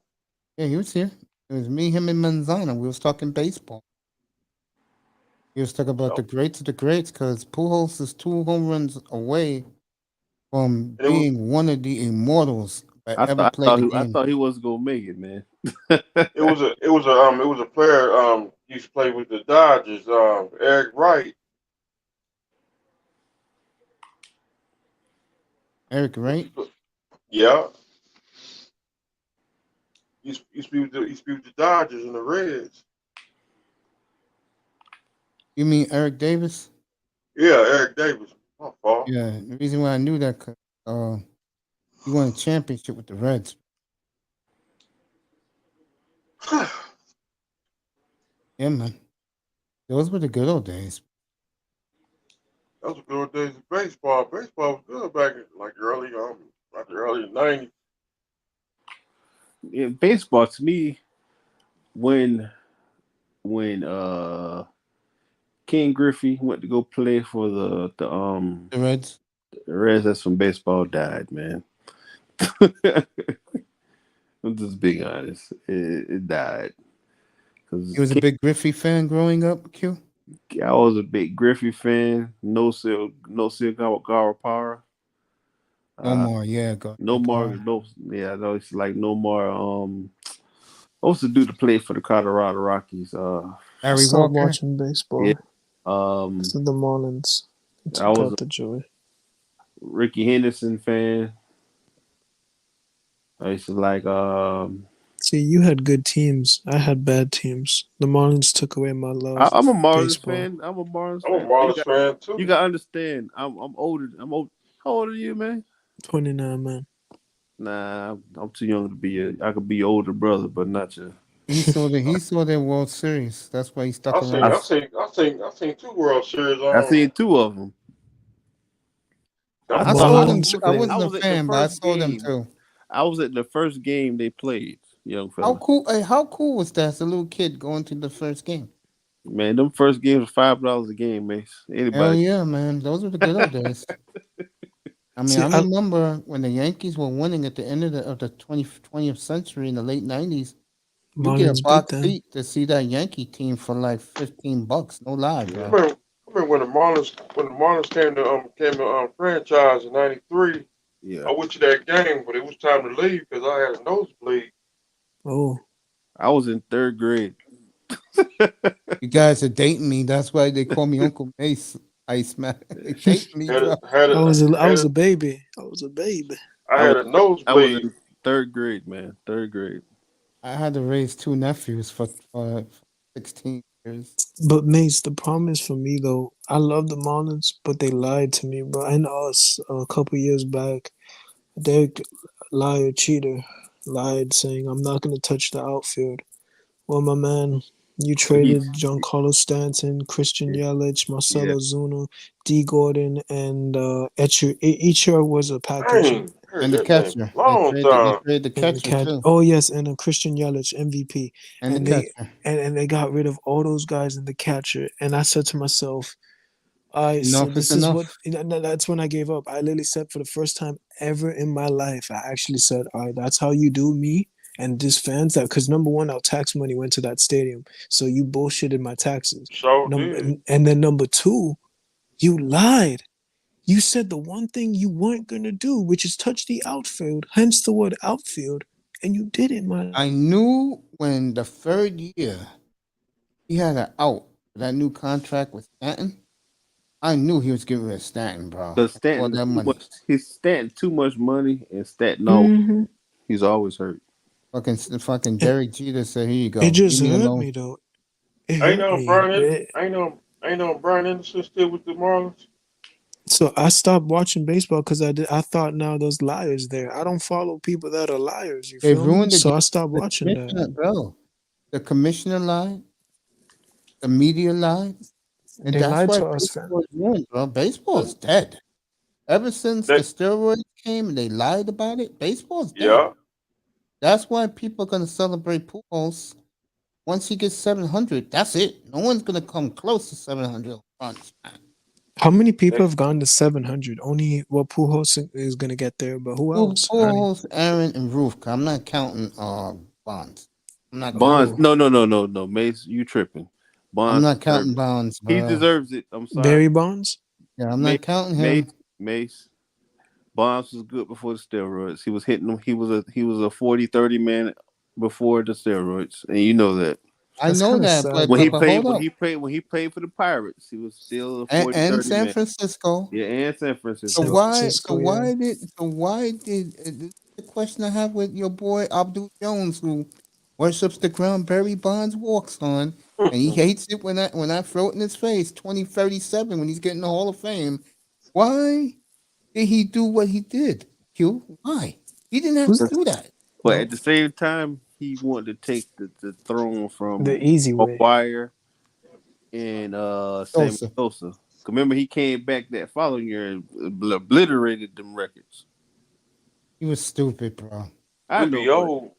Yeah, he was here. It was me, him, and Manzana. We was talking baseball. He was talking about the greats of the greats because Pujols is 2 home runs away from being one of the immortals that ever played the game. I thought he was gonna make it, man. it was a player used to play with the Dodgers, Eric Wright. Eric Wright? Yeah. He used to be with the Dodgers and the Reds. You mean Eric Davis? Yeah, Eric Davis. My fault. Yeah, the reason why I knew that because he won a championship with the Reds. Yeah, man. Those were the good old days. Those were good old days of baseball. Baseball was good back in like the early 90s. Yeah, baseball to me, when King Griffey went to go play for the Reds. The Reds, that's when baseball died, man. I'm just being honest. It died. You was a big Griffey fan growing up, Q? I was a big Griffey fan. No Seal Garapara. No more, yeah. No more. No, yeah, I know it's like no more. What's the dude to play for the Colorado Rockies? I Harry stopped Walker. watching baseball. Yeah. So the Marlins I took was out the joy. Ricky Henderson fan. I used to like See, you had good teams. I had bad teams. The Marlins took away my love. I'm a of Marlins baseball. fan. I'm a Marlins I'm a fan. Marlins fan too. You gotta understand. I'm older. I'm old. How old are you, man? 29, man. Nah, I'm too young to be I could be your older brother, but not your. He saw the World Series. That's why he stuck around. I seen 2 World Series. I seen 2 of them. I saw them. I wasn't a fan, but I saw them game. too. I was at the first game they played, young fella. How cool was that as a little kid going to the first game? Man, them first games were $5 a game, Mace. Anybody? Hell yeah, man. Those were the good old days. I mean, I remember when the Yankees were winning at the end of the 20th century in the late 90s. You get a box seat to see that Yankee team for like $15. No lie, bro. I remember when the Marlins came to franchise in '93. Yeah, I went to that game, but it was time to leave because I had a nosebleed. Oh, I was in 3rd grade. You guys are dating me. That's why they call me Uncle Mace. Iceman. They date me, bro. I was a baby. I was a baby. I had a nosebleed. I was in 3rd grade, man. 3rd grade. I had to raise 2 nephews for 16 years. But Mace, the problem is for me though. I love the Marlins, but they lied to me, bro. And us a couple years back, Derek, liar, cheater, lied saying I'm not gonna touch the outfield. Well, my man, you traded Giancarlo Stanton, Christian Yelich, Marcelo Zuna, D. Gordon, and Etcher. Etcher was a package. And the catcher. They traded the catcher too. Oh yes, and a Christian Yelich MVP. And they they got rid of all those guys in the catcher. And I said to myself, that's when I gave up. I literally said for the first time ever in my life, I actually said, all right, that's how you do me. And this fans that because number one, our tax money went to that stadium, so you bullshitted my taxes. And then number 2, you lied. You said the one thing you weren't gonna do, which is touch the outfield, hence the word outfield, and you did it, man. I knew when the 3rd year he had an out for that new contract with Stanton. I knew he was giving it to Stanton, bro. Because he's Stanton too much money, and Stanton he's always hurt. Fucking Derek Jeter said, "Here you go." It just hurt me though. I know Brian Anderson still with the Marlins. So I stopped watching baseball because I thought now those liars there. I don't follow people that are liars. You They feel ruined me? the So game. I stopped watching that. Bro, the commissioner lied, the media lied, and They that's lied why to us, baseball is ruined, bro. Baseball is dead. Ever since the steroids came and they lied about it, baseball's dead. Yeah. That's why people are gonna celebrate Pujols once he gets 700. That's it. No one's gonna come close to 700 runs. How many people have gone to 700? Only Pujols is gonna get there, but who else? Pujols, Aaron, and Rufka. I'm not counting Bonds. I'm not Bonds. No, Mace, you tripping? Bonds. I'm not counting Bonds. He bro. deserves it. I'm sorry. Barry Bonds. Yeah, I'm not counting him. Mace. Bonds was good before the steroids. He was hitting them. He was a 40-30 man before the steroids, and you know that. I know that, but when he played for the Pirates, he was still a 40-30 and San man. Francisco. Yeah, and San Francisco. So why did the question I have with your boy Abdul Jones, who worships the ground Barry Bonds walks on, and he hates it when I throw it in his face 2037 when he's getting the Hall of Fame. Why did he do what he did? Q? Why? He didn't have to do that. But at the same time, he wanted to take the throne from the easy way. McGuire and Sammy Sosa. Remember, he came back that following year and obliterated them records. He was stupid, bro. We be old.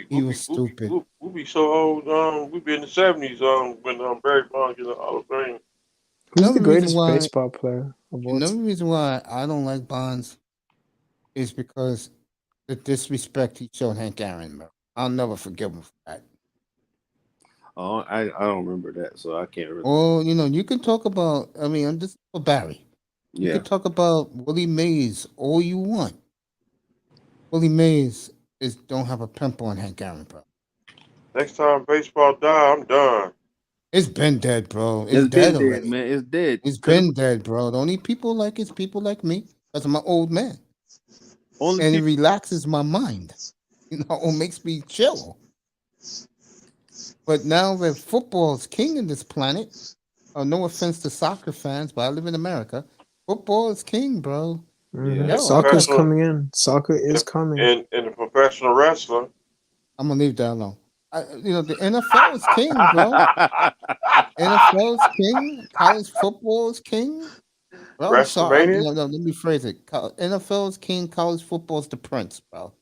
He was stupid. We be so old. We be in the 70s. When Barry Bonds get the Hall of Fame. Who's the greatest baseball player of all time? Another reason why I don't like Bonds is because the disrespect he showed Hank Aaron, bro. I'll never forgive him for that. Oh, I don't remember that, so I can't really. Well, you can talk about. I mean, I'm just for Barry. You can talk about Willie Mays all you want. Willie Mays don't have a pimple on Hank Aaron, bro. Next time baseball die, I'm done. It's been dead, bro. It's It's dead been dead, already. man. It's dead. It's been dead, bro. The only people like it's people like me because I'm an old man. Only And it people. relaxes my mind. It makes me chill. But now that football is king in this planet, no offense to soccer fans, but I live in America. Football is king, bro. Mhm. Yo, Soccer's coming in. Soccer is coming. And the professional wrestler. I'm gonna leave that alone. The NFL is king, bro. NFL is king. College football is king. Bro, I'm sorry. WrestleMania? No, let me phrase it. NFL is king. College football is the prince, bro.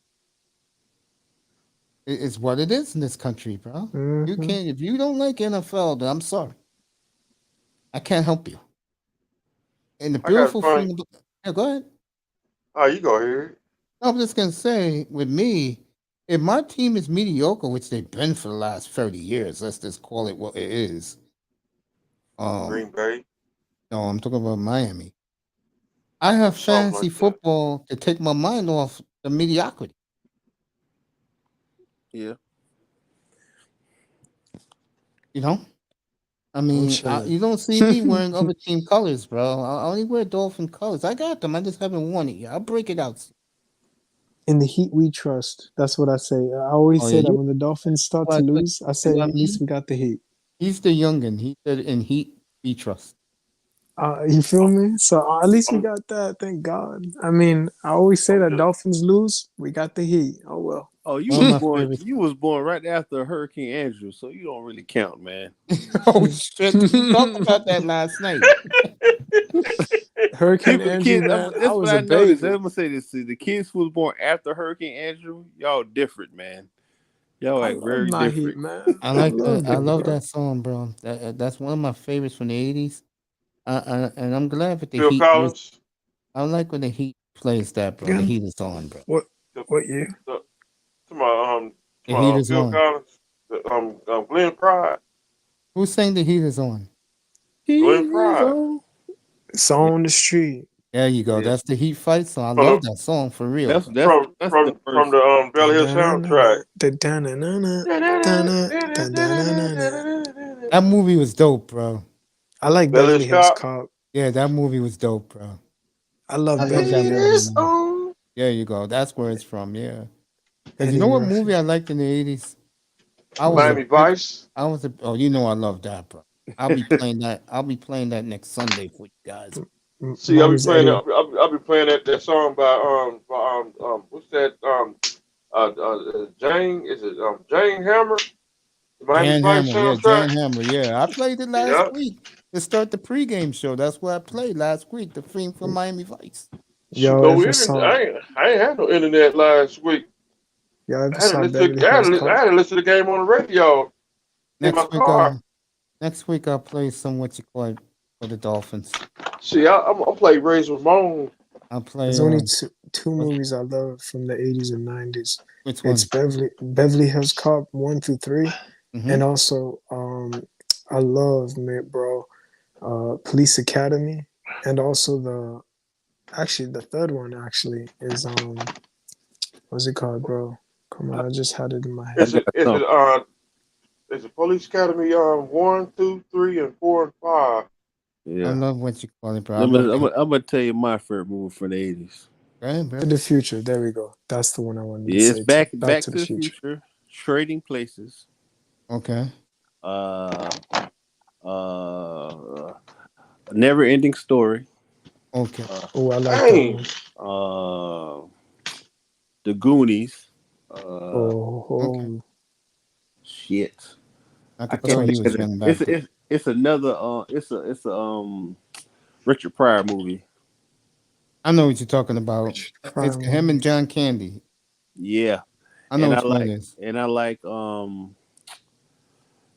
It's what it is in this country, bro. You can't. If you don't like NFL, then I'm sorry. I can't help you. And the I got a beautiful funny. thing. Yeah, go ahead. Oh, you go ahead. I'm just gonna say, with me, if my team is mediocre, which they've been for the last 30 years, let's just call it what it is. Green Bay. No, I'm talking about Miami. I have Something fantasy like that. football to take my mind off the mediocrity. Yeah. You know, I mean, you don't see me wearing other team colors, bro. I only wear Dolphin colors. I got them. I just haven't worn it yet. I'll break it out. In the Heat, we trust. That's what I say. I always Oh, say yeah, that you- when the Dolphins start Well, to look, lose, I you say know what at I least mean? we got the Heat. He's the youngin. He said in Heat we trust. You feel me? So at least we got that. Thank God. I mean, I always say that Dolphins lose, we got the Heat. Oh well. Oh, you One of was my born. favorites. You was born right after Hurricane Andrew, so you don't really count, man. Oh shit! We talked about that last night. Hurricane People, the Andrew, kids. man. I That's was what I a noticed. baby. I'm gonna say this: the kids who was born after Hurricane Andrew, y'all different, man. Y'all I act love very my Heat, different. man. I like that. Love I it, love bro. that song, bro. That's one of my favorites from the '80s. And I'm glad that the Phil Heat. Collins. I like when the Heat plays that, bro. The Again? Heat is on, bro. What year? The Heat is Phil on. Collins. Glenn Pride. Who's saying the Heat is on? Glenn Pride. It's on the street. There you go. Yeah. That's the Heat fight song. I From love the, that song for real. That's Bro. that's from that's from the from first. the Belly Hill soundtrack. That movie was dope, bro. I like Belly Beverly Hills Scott. Cop. Yeah, that movie was dope, bro. I love I love Beverly that It movie, Hills. is man. on. There you go. That's where it's from. Yeah. Because you Eddie know what Murphy. movie I liked in the '80s? I What was was a Miami it? big. Vice. Oh, you know I love that, bro. I'll be playing that. I'll be playing that next Sunday for you guys. See, Mine is Eddie. I'll be playing that song by what's that Jane, is it Jane Hammer, the Miami Jan Vice Hammer, yeah, soundtrack. Jan Hammer, yeah. I played it last Yeah. week to start the pregame show. That's what I played last week. The theme from Miami Vice. Shoot, Yo, no if it's internet. on, I ain't had no internet last week. yo, if I it's had to on listen. Beverly Hills Cop. I had to listen to the game on the radio in my car. Next week I'll play some what you call it for the Dolphins. See, I'm play Razor Ramon. I'll play. There's only two movies I love from the 80s and 90s. Which one? It's Beverly Hills Cop 1 through 3, and also I love bro, Police Academy, and also the third one actually is what's it called, bro? Come on, I just had it in my head. Is it Police Academy 1, 2, 3, and 4 and 5? Yeah. I love what you call it, bro. I'm gonna tell you my favorite movie from the '80s. To the Future. There we go. That's the one I wanted to It's say. back to to the future. Trading Places. Okay. Never Ending Story. Okay. Oh, I like that one. The Goonies. Okay. Shit. I could tell you was young back then. It's another. It's a Richard Pryor movie. I know what you're talking about. It's him and John Candy. Yeah. I know which one it is. And I like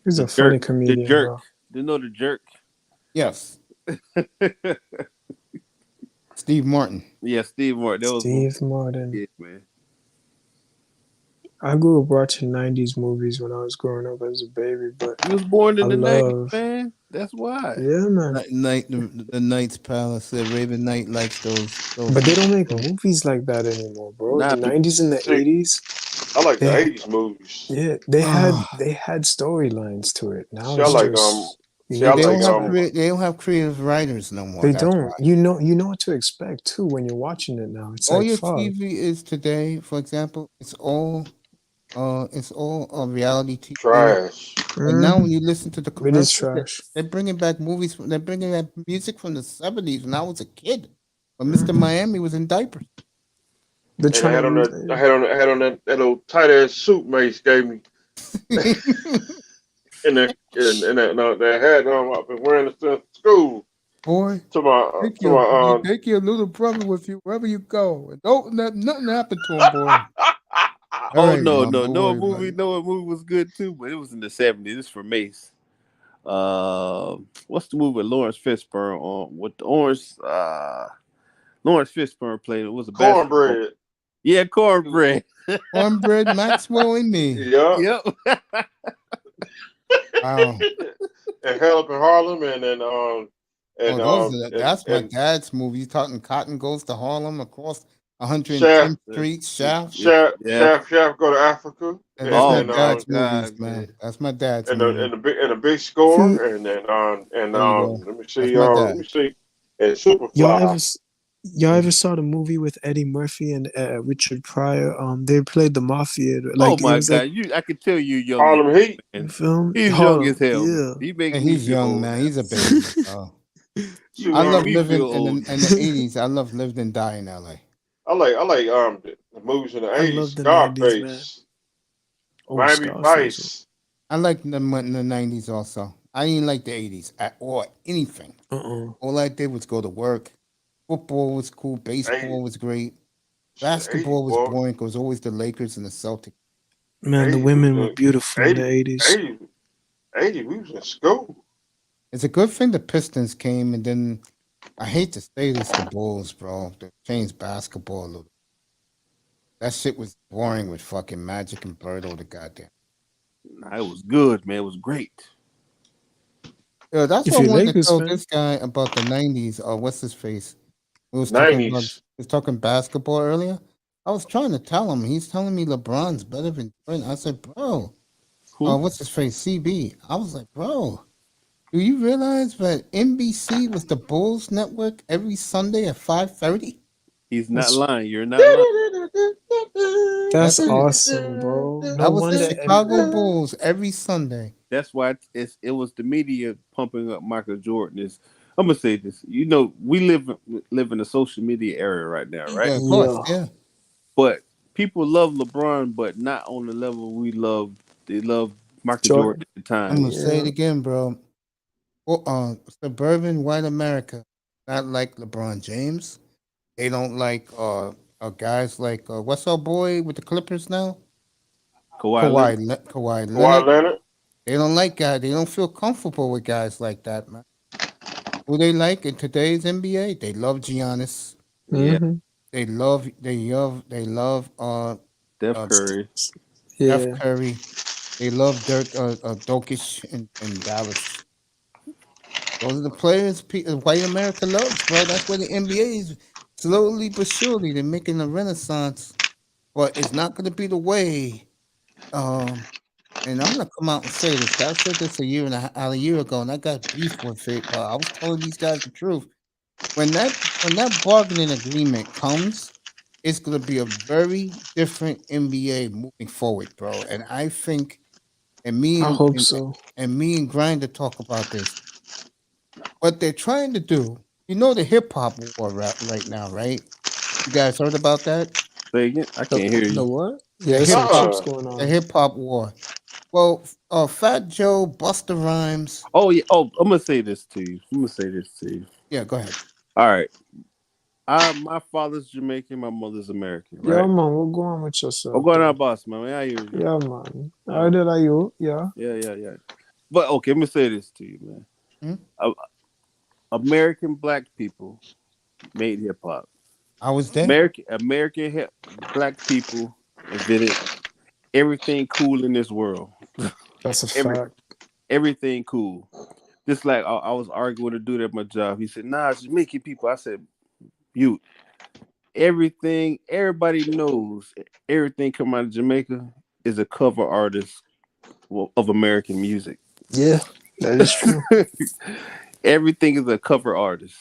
He's a funny comedian. The Jerk. Bro. Do you know The Jerk? Yes. Steve Martin. Yeah, Steve Martin. Steve Martin. Yeah, man. I grew up watching 90s movies when I was growing up as a baby, but you was born in the 90s, man. That's why. Yeah, man. The Knight's Palace. The Raven Knight likes those. But they don't make movies like that anymore, bro. The 90s and the 80s. I like the They, 80s movies. yeah, they had storylines to it. Now See, I it's like just you see, I need They to don't like have expect. they don't have creative writers no more. They That's don't. why. You know what to expect too when you're watching it now. It's All like your fuck. TV is today, for example, it's all reality TV. trash. And now when Hmm. you listen to the It is commercials, trash. they're bringing back movies. They're bringing back music from the '70s when I was a kid, when Mr. Hmm. Miami was in diapers. They're And I trying to had on use. that, I had on that old tight ass suit Mace gave me, and that hat I've been wearing it since school. Boy, To my take your little brother with you wherever you go. And don't let nothing happen to him, boy. All Oh right, no, Mom, no, don't worry about it. no movie was good too, but it was in the 70s. It's for Mace. What's the movie with Lawrence Fishburne on with the orange? Lawrence Fishburne played. It was a basketball. cornbread. Yeah, cornbread. Cornbread, Maxwell, and me. Yeah. Yep. Wow. And Hell Up in Harlem, That's my and dad's movie. You talking Cotton Goes to Harlem across Shaft, 110th Street, Shaft. Yeah. Shaft go to Africa, And that's my Oh my dad's movies, God, man. man. That's my dad's and movie. a big score, See, There you go. let me That's see, my dad. and y'all Superfly. y'all ever saw the movie with Eddie Murphy and Richard Pryor? They played the mafia. Oh Like it my was like God. I can tell you young as Harlem Heat. man. film He's young Harlem. as hell, man. Yeah. He making And me he's feel young, old man. now. He's a baby. You I making love me living feel old. in the 80s. I love living and dying in LA. I like the movies in the I 80s. love the 90s, man. Scarface, Oh, Miami Scarface. Vice. I like them in the 90s also. I didn't like the 80s at all, anything. All I did was go to work. Football was cool. Baseball was great. Basketball was boring because always the Lakers and the Celtics. Man, the women were beautiful in the 80s. 80, we was in school. It's a good thing the Pistons came, and then I hate to say this, the Bulls, bro. They changed basketball a little. That shit was boring with fucking Magic and Bird all the goddamn. Nah, it was good, man. It was great. Yeah, that's If what I you're wanted to Lakers tell fan. this guy about the 90s. What's his face? We was 90s. talking basketball earlier. I was trying to tell him. He's telling me LeBron's better than Jordan. I said, bro, Who? what's his face? CB. I was like, bro, do you realize that NBC was the Bulls network every Sunday at 5:30? He's not lying. You're not lying. That's it. awesome, bro. No That was the wonder. Chicago Bulls every Sunday. That's why it was the media pumping up Michael Jordan. I'm gonna say this. You know, we live in a social media era right now, right? Yeah, of course, yeah. But people love LeBron, but not on the level we love. They love Michael Jordan at the time. I'm gonna say it again, bro. Suburban white America, not like LeBron James. They don't like guys like what's our boy with the Clippers now? Kawhi Leonard. They don't like guys. They don't feel comfortable with guys like that, man. Who they like in today's NBA? They love Giannis. Yeah. They love Steph Curry. Steph Curry. They love Dirk Dokic in Dallas. Those are the players white America loves, bro. That's where the NBA is slowly but surely they're making a renaissance. But it's not going to be the way. And I'm gonna come out and say this. I said this a year ago, and I got beef with it. I was telling these guys the truth. When that bargaining agreement comes, it's gonna be a very different NBA moving forward, bro. And I think, I hope so. And me and Grinder talk about this. What they're trying to do, the hip hop war right now, right? You guys heard about that? Say again? I can't hear you. The what? Yeah, there's some chips going on. The hip hop war. Well, Fat Joe, Busta Rhymes. Oh yeah. Oh, I'm gonna say this to you. Yeah, go ahead. All right. My father's Jamaican, my mother's American. Right? Yeah, man, we'll go on with yourself. I'm going on, boss, man. I hear you. Yeah, man. I did like you. Yeah. Yeah. But okay, let me say this to you, man. American black people made hip hop. I was there. American black people invented everything cool in this world. That's a fact. Everything cool. Just like I was arguing with a dude at my job. He said, "Nah, it's Jamaican people." I said, "You, everybody knows everything come out of Jamaica is a cover artist of American music. Yeah, that is true. Everything is a cover artist.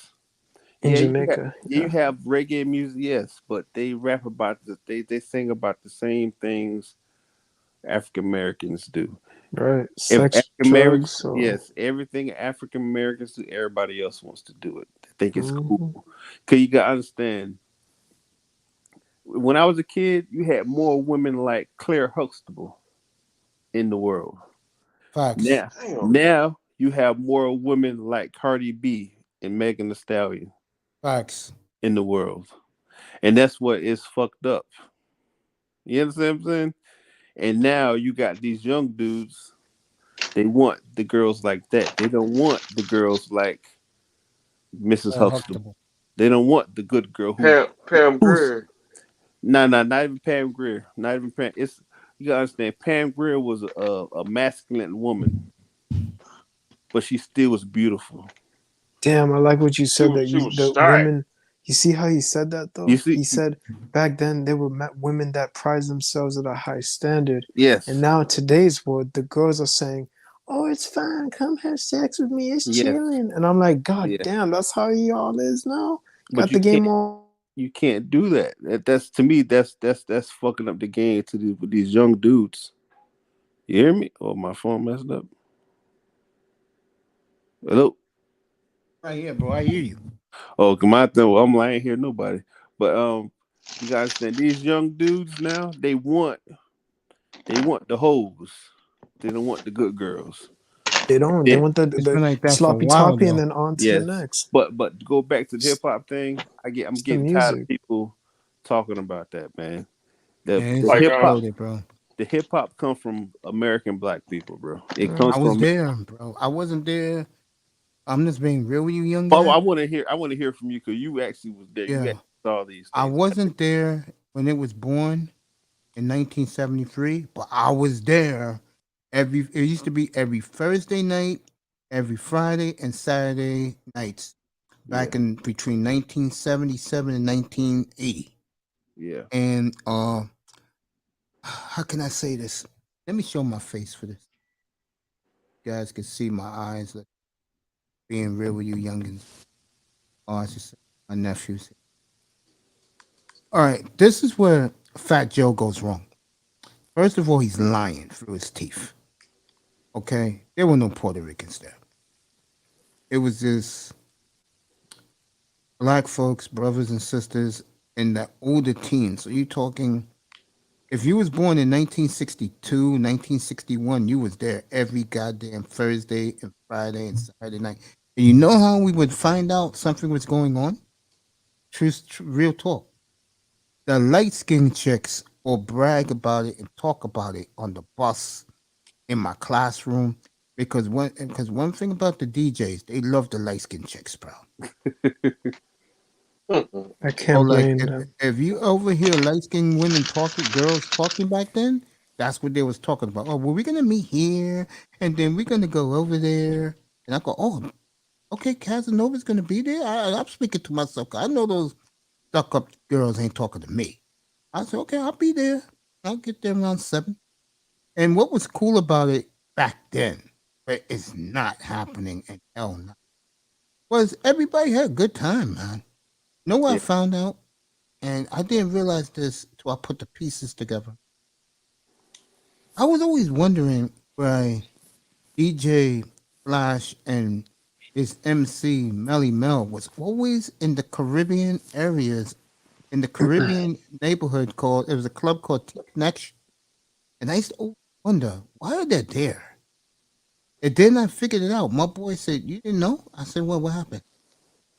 In Yeah, Jamaica, you have reggae music, yes, but they rap about they sing about the same things African Americans do. right? If Sex, African Americans, drugs, so yes, everything African Americans do, everybody else wants to do it. They think it's mhm. cool. Cause you gotta understand, when I was a kid, you had more women like Claire Huxtable in the world. Facts. Now you have more women like Cardi B and Megan Thee Stallion Facts. in the world. And that's what is fucked up. You understand what I'm saying? And now you got these young dudes, they want the girls like that. They don't want the girls like Mrs. Huxtable. They don't want the good girl Pam Grier. not even Pam Grier. Not even Pam. It's, you gotta understand, Pam Grier was a masculine woman, but she still was beautiful. Damn, I like what you said. That She you was the stark. women. You see how he said that though? You see, He said back then there were women that prize themselves at a high standard. yes, And now in today's world, the girls are saying, "Oh, it's fine. Come have sex with me. It's yes, chilling." And I'm like, God yeah. damn, that's how y'all is now. But Got the game on. you can't do that. That's to me. That's fucking up the game to these young dudes. You hear me? Oh, my phone messed up. Hello. Right here, bro. I hear you. Oh, come on, though. I'm like, I ain't hear nobody. But you gotta understand, these young dudes now, they want the hoes. They don't want the good girls. They don't. They want It's been the like that for a sloppy while, toppy and though. then on to Yes. the next. But to go back to the hip hop thing, I'm It's the getting tired of music. people talking about that, man. Yeah, The it's hip hop exploded, bro. the hip hop come from American black people, bro. It Mm. comes I was from. there, bro. I wasn't there. I'm just being real with you, young Oh, guy. I want to hear from you because you actually was there. You Yeah. actually saw these I things. wasn't there when it was born in 1973, but I was there it used to be every Thursday night, every Friday and Saturday nights back in between 1977 and 1980. Yeah. And how can I say this? Let me show my face for this. You guys can see my eyes, like, being real with you youngins. Oh, I just my nephews. All right, this is where Fat Joe goes wrong. First of all, he's lying through his teeth. Okay, there were no Puerto Ricans there. It was just black folks, brothers and sisters, and the older teens. So you talking, if you was born in 1962, 1961, you was there every goddamn Thursday and Friday and Saturday night. And you know how we would find out something was going on? Real talk. The light-skinned chicks will brag about it and talk about it on the bus, in my classroom, because one thing about the DJs, they love the light-skinned chicks, bro. I can't blame them. If you overhear light-skinned women talking, girls talking back then, that's what they was talking about. Oh, well, we're gonna meet here, and then we're gonna go over there. And I go, oh, okay, Casanova's gonna be there. I'm speaking to myself. I know those stuck-up girls ain't talking to me. I said, okay, I'll be there. I'll get there around 7. And what was cool about it back then, but it's not happening in hell no, was everybody had a good time, man. You know what I found out? And I didn't realize this till I put the pieces together. I was always wondering why DJ Flash and his MC Melly Mel was always in the Caribbean areas, in the Caribbean neighborhood it was a club called T Connection. And I used to always wonder, why are they there? And then I figured it out. My boy said, you didn't know? I said, well, what happened?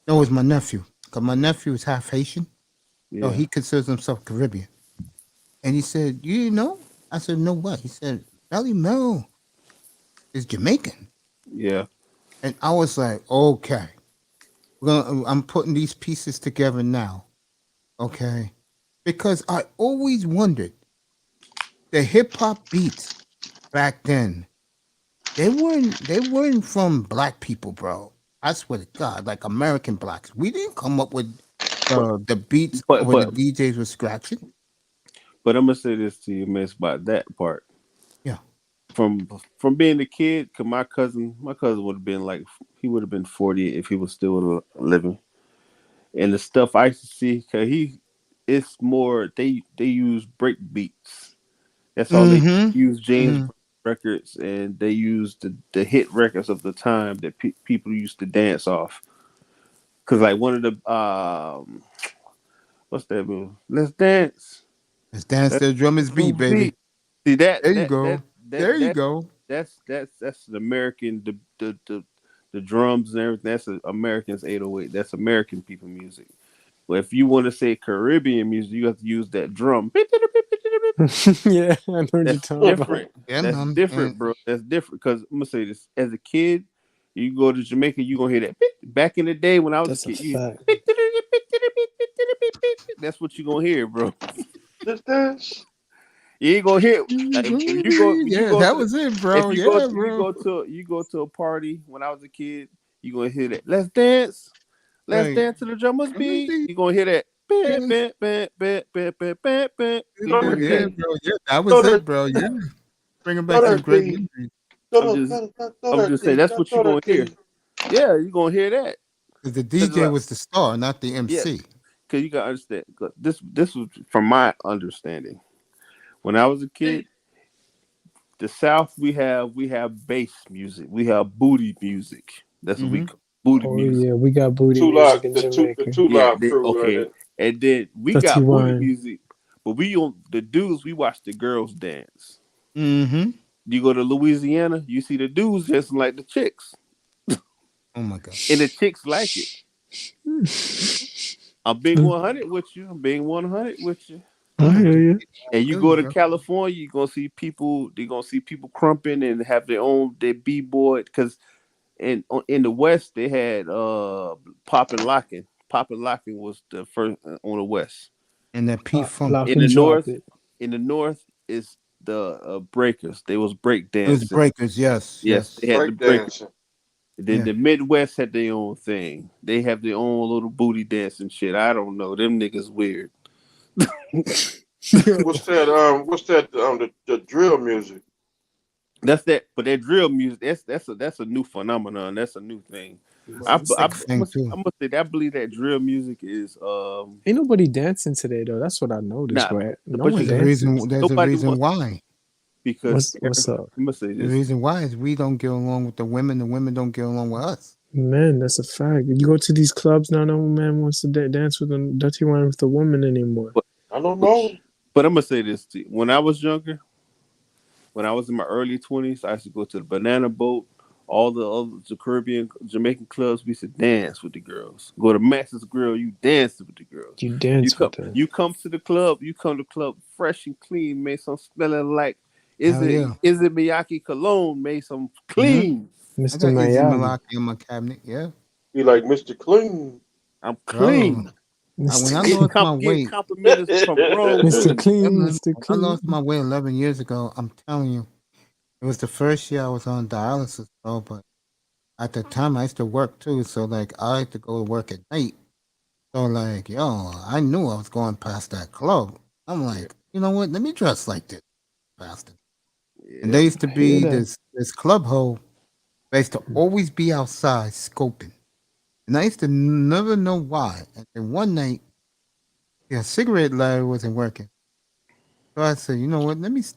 No, it was my nephew. Because my nephew is half Haitian. So he considers himself Caribbean. And he said, you didn't know? I said, no, what? He said, Melly Mel is Jamaican. Yeah. And I was like, okay. I'm putting these pieces together now. Okay. Because I always wondered, the hip hop beats back then, they weren't from black people, bro. I swear to God, like American blacks. We didn't come up with the beats but where the but DJs were scratching. but I'm gonna say this to you, man, about that part. Yeah. From being a kid, cause my cousin would have been like he would have been 40 if he was still living. And the stuff I used to see, cause it's more they use break beats. That's all they Mm-hmm. use. James Mm-hmm. Brown records, and they use the hit records of the time that people used to dance off. Cause like one of the what's that move? Let's dance. Let's dance Let's to the drummer's beat, baby. beat. See that There you that go. that that There you that go. that's the American the drums and everything. That's the Americans 808. That's American people music. But if you want to say Caribbean music, you have to use that drum. Yeah, I know what you're That's talking about. different. Yeah, That's man. different, bro. That's different. Because I'm gonna say this: as a kid, you go to Jamaica, you gonna hear that. Back in the day when I was a That's a kid, fact. that's what you gonna hear, bro. Let's dance. You ain't gonna hear like, if you Yeah, go that to was it, if bro. you go Yeah, to bro. you go to a party when I was a kid, you gonna hear that. Let's dance. Let's Right. dance to the drummer's Let me beat. see. You gonna hear that. Yes. You gonna hear Yeah, that. bro. Yeah, that Throw was that, it, bro. Yeah. Bringing throw back some that great thing. memories. I'm just Throw I'm that just saying thing. that's what you Throw gonna that hear. thing. Yeah, you gonna hear that. Because the Cause DJ like, was the star, not the yeah, MC. cause you gotta understand. 'Cause this was from my understanding. When I was a kid, the South we have bass music, we have booty music. That's what we Mm-hmm. call booty Oh music. yeah, we got The booty two live, music in the Jamaica. two Yeah, live crew right okay, there. and then we Dirty got booty wine. music, but we on the dudes. We watch the girls dance. Mm-hmm. You go to Louisiana, you see the dudes just like the chicks, Oh my God. and the chicks like it. I'm being 100 with you. I'm being 100 with you. I I hear do. you. And you Feel go you, to bro. California, you're gonna see people. They're gonna see people crumping and have their b-boy. Because in the West they had poppin' locking. Poppin' locking was the first on the West. And that P Funk. Lock In and the drop North, it. is the breakers. They was break It was dancing. Breakers. Yes, Yes, they yes. had the breakers. Breakdancing. Then Yeah. the Midwest had their own thing. They have their own little booty dancing shit. I don't know. Them niggas weird. What's that? The drill music. That's that, but that drill music, that's a new phenomenon. That's a new thing. It's a sick thing, too. I'm gonna say that I believe that drill music is Ain't nobody dancing today though. That's what I noticed, not, right? No but one you dances. There's a nobody reason wants why. because What's up? I'm gonna say The this. reason why is we don't get along with the women don't get along with us. Man, that's a fact. You go to these clubs now, no man wants to dance with a dirty wine with a woman anymore. But, I don't but know. but I'm gonna say this to you. When I was younger, when I was in my early 20s, I used to go to the Banana Boat. All the other Caribbean, Jamaican clubs, we used to dance with the girls. Go to Max's Grill, you dance with the girls. You dance with them. You come to the club, you come to the club fresh and clean, made some smelling like Hell yeah. is it Miyake cologne, made some Mm-hmm. clean. I Mr. got Izzy Miyagi. Malaki in my cabinet. Yeah, You like Mr. Clean. I'm bro. clean. When I Mr. lost my Getting weight, complimented from grown Mr. women. yeah, Clean, man. Mr. When I Clean. lost my weight 11 years ago, I'm telling you, it was the first year I was on dialysis, bro. But at the time, I used to work too, so like I had to go to work at night. So like, yo, I knew I was going past that club. I'm like, you know what? Let me dress like this, bastard. And Yeah, there man. used to I hear be that. this club hoe. They used to always be outside scoping, and I used to never know why. And then one night, yeah, cigarette lighter wasn't working. So I said, you know what? Let me see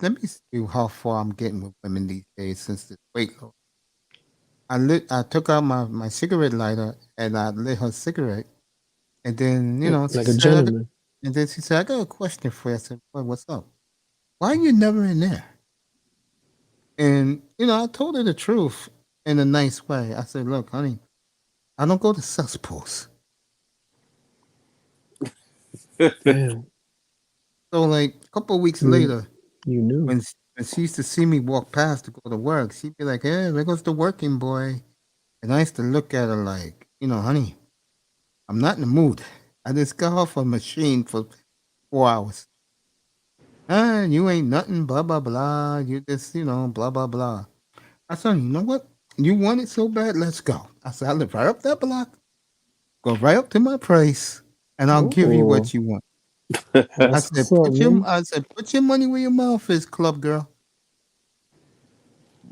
how far I'm getting with women these days since this weight loss. I took out my cigarette lighter and I lit her cigarette. And then, she Like a said, gentleman. and then she said, I got a question for you. I said, well, what's up? Why are you never in there? And, I told her the truth in a nice way. I said, look, honey, I don't go to cesspools. Damn. So, like, a couple of weeks You later, you knew. when she used to see me walk past to go to work, she'd be like, hey, there goes the working boy. And I used to look at her like, honey, I'm not in the mood. I just got off a machine for 4 hours. Ah, you ain't nothing, blah, blah, blah. You just, blah, blah, blah. I said, you know what? You want it so bad, let's go. I said, I live right up that block. Go right up to my place. and I'll give you Ooh. what you want. That's what's up, man. I said, put your money where your mouth is, club girl.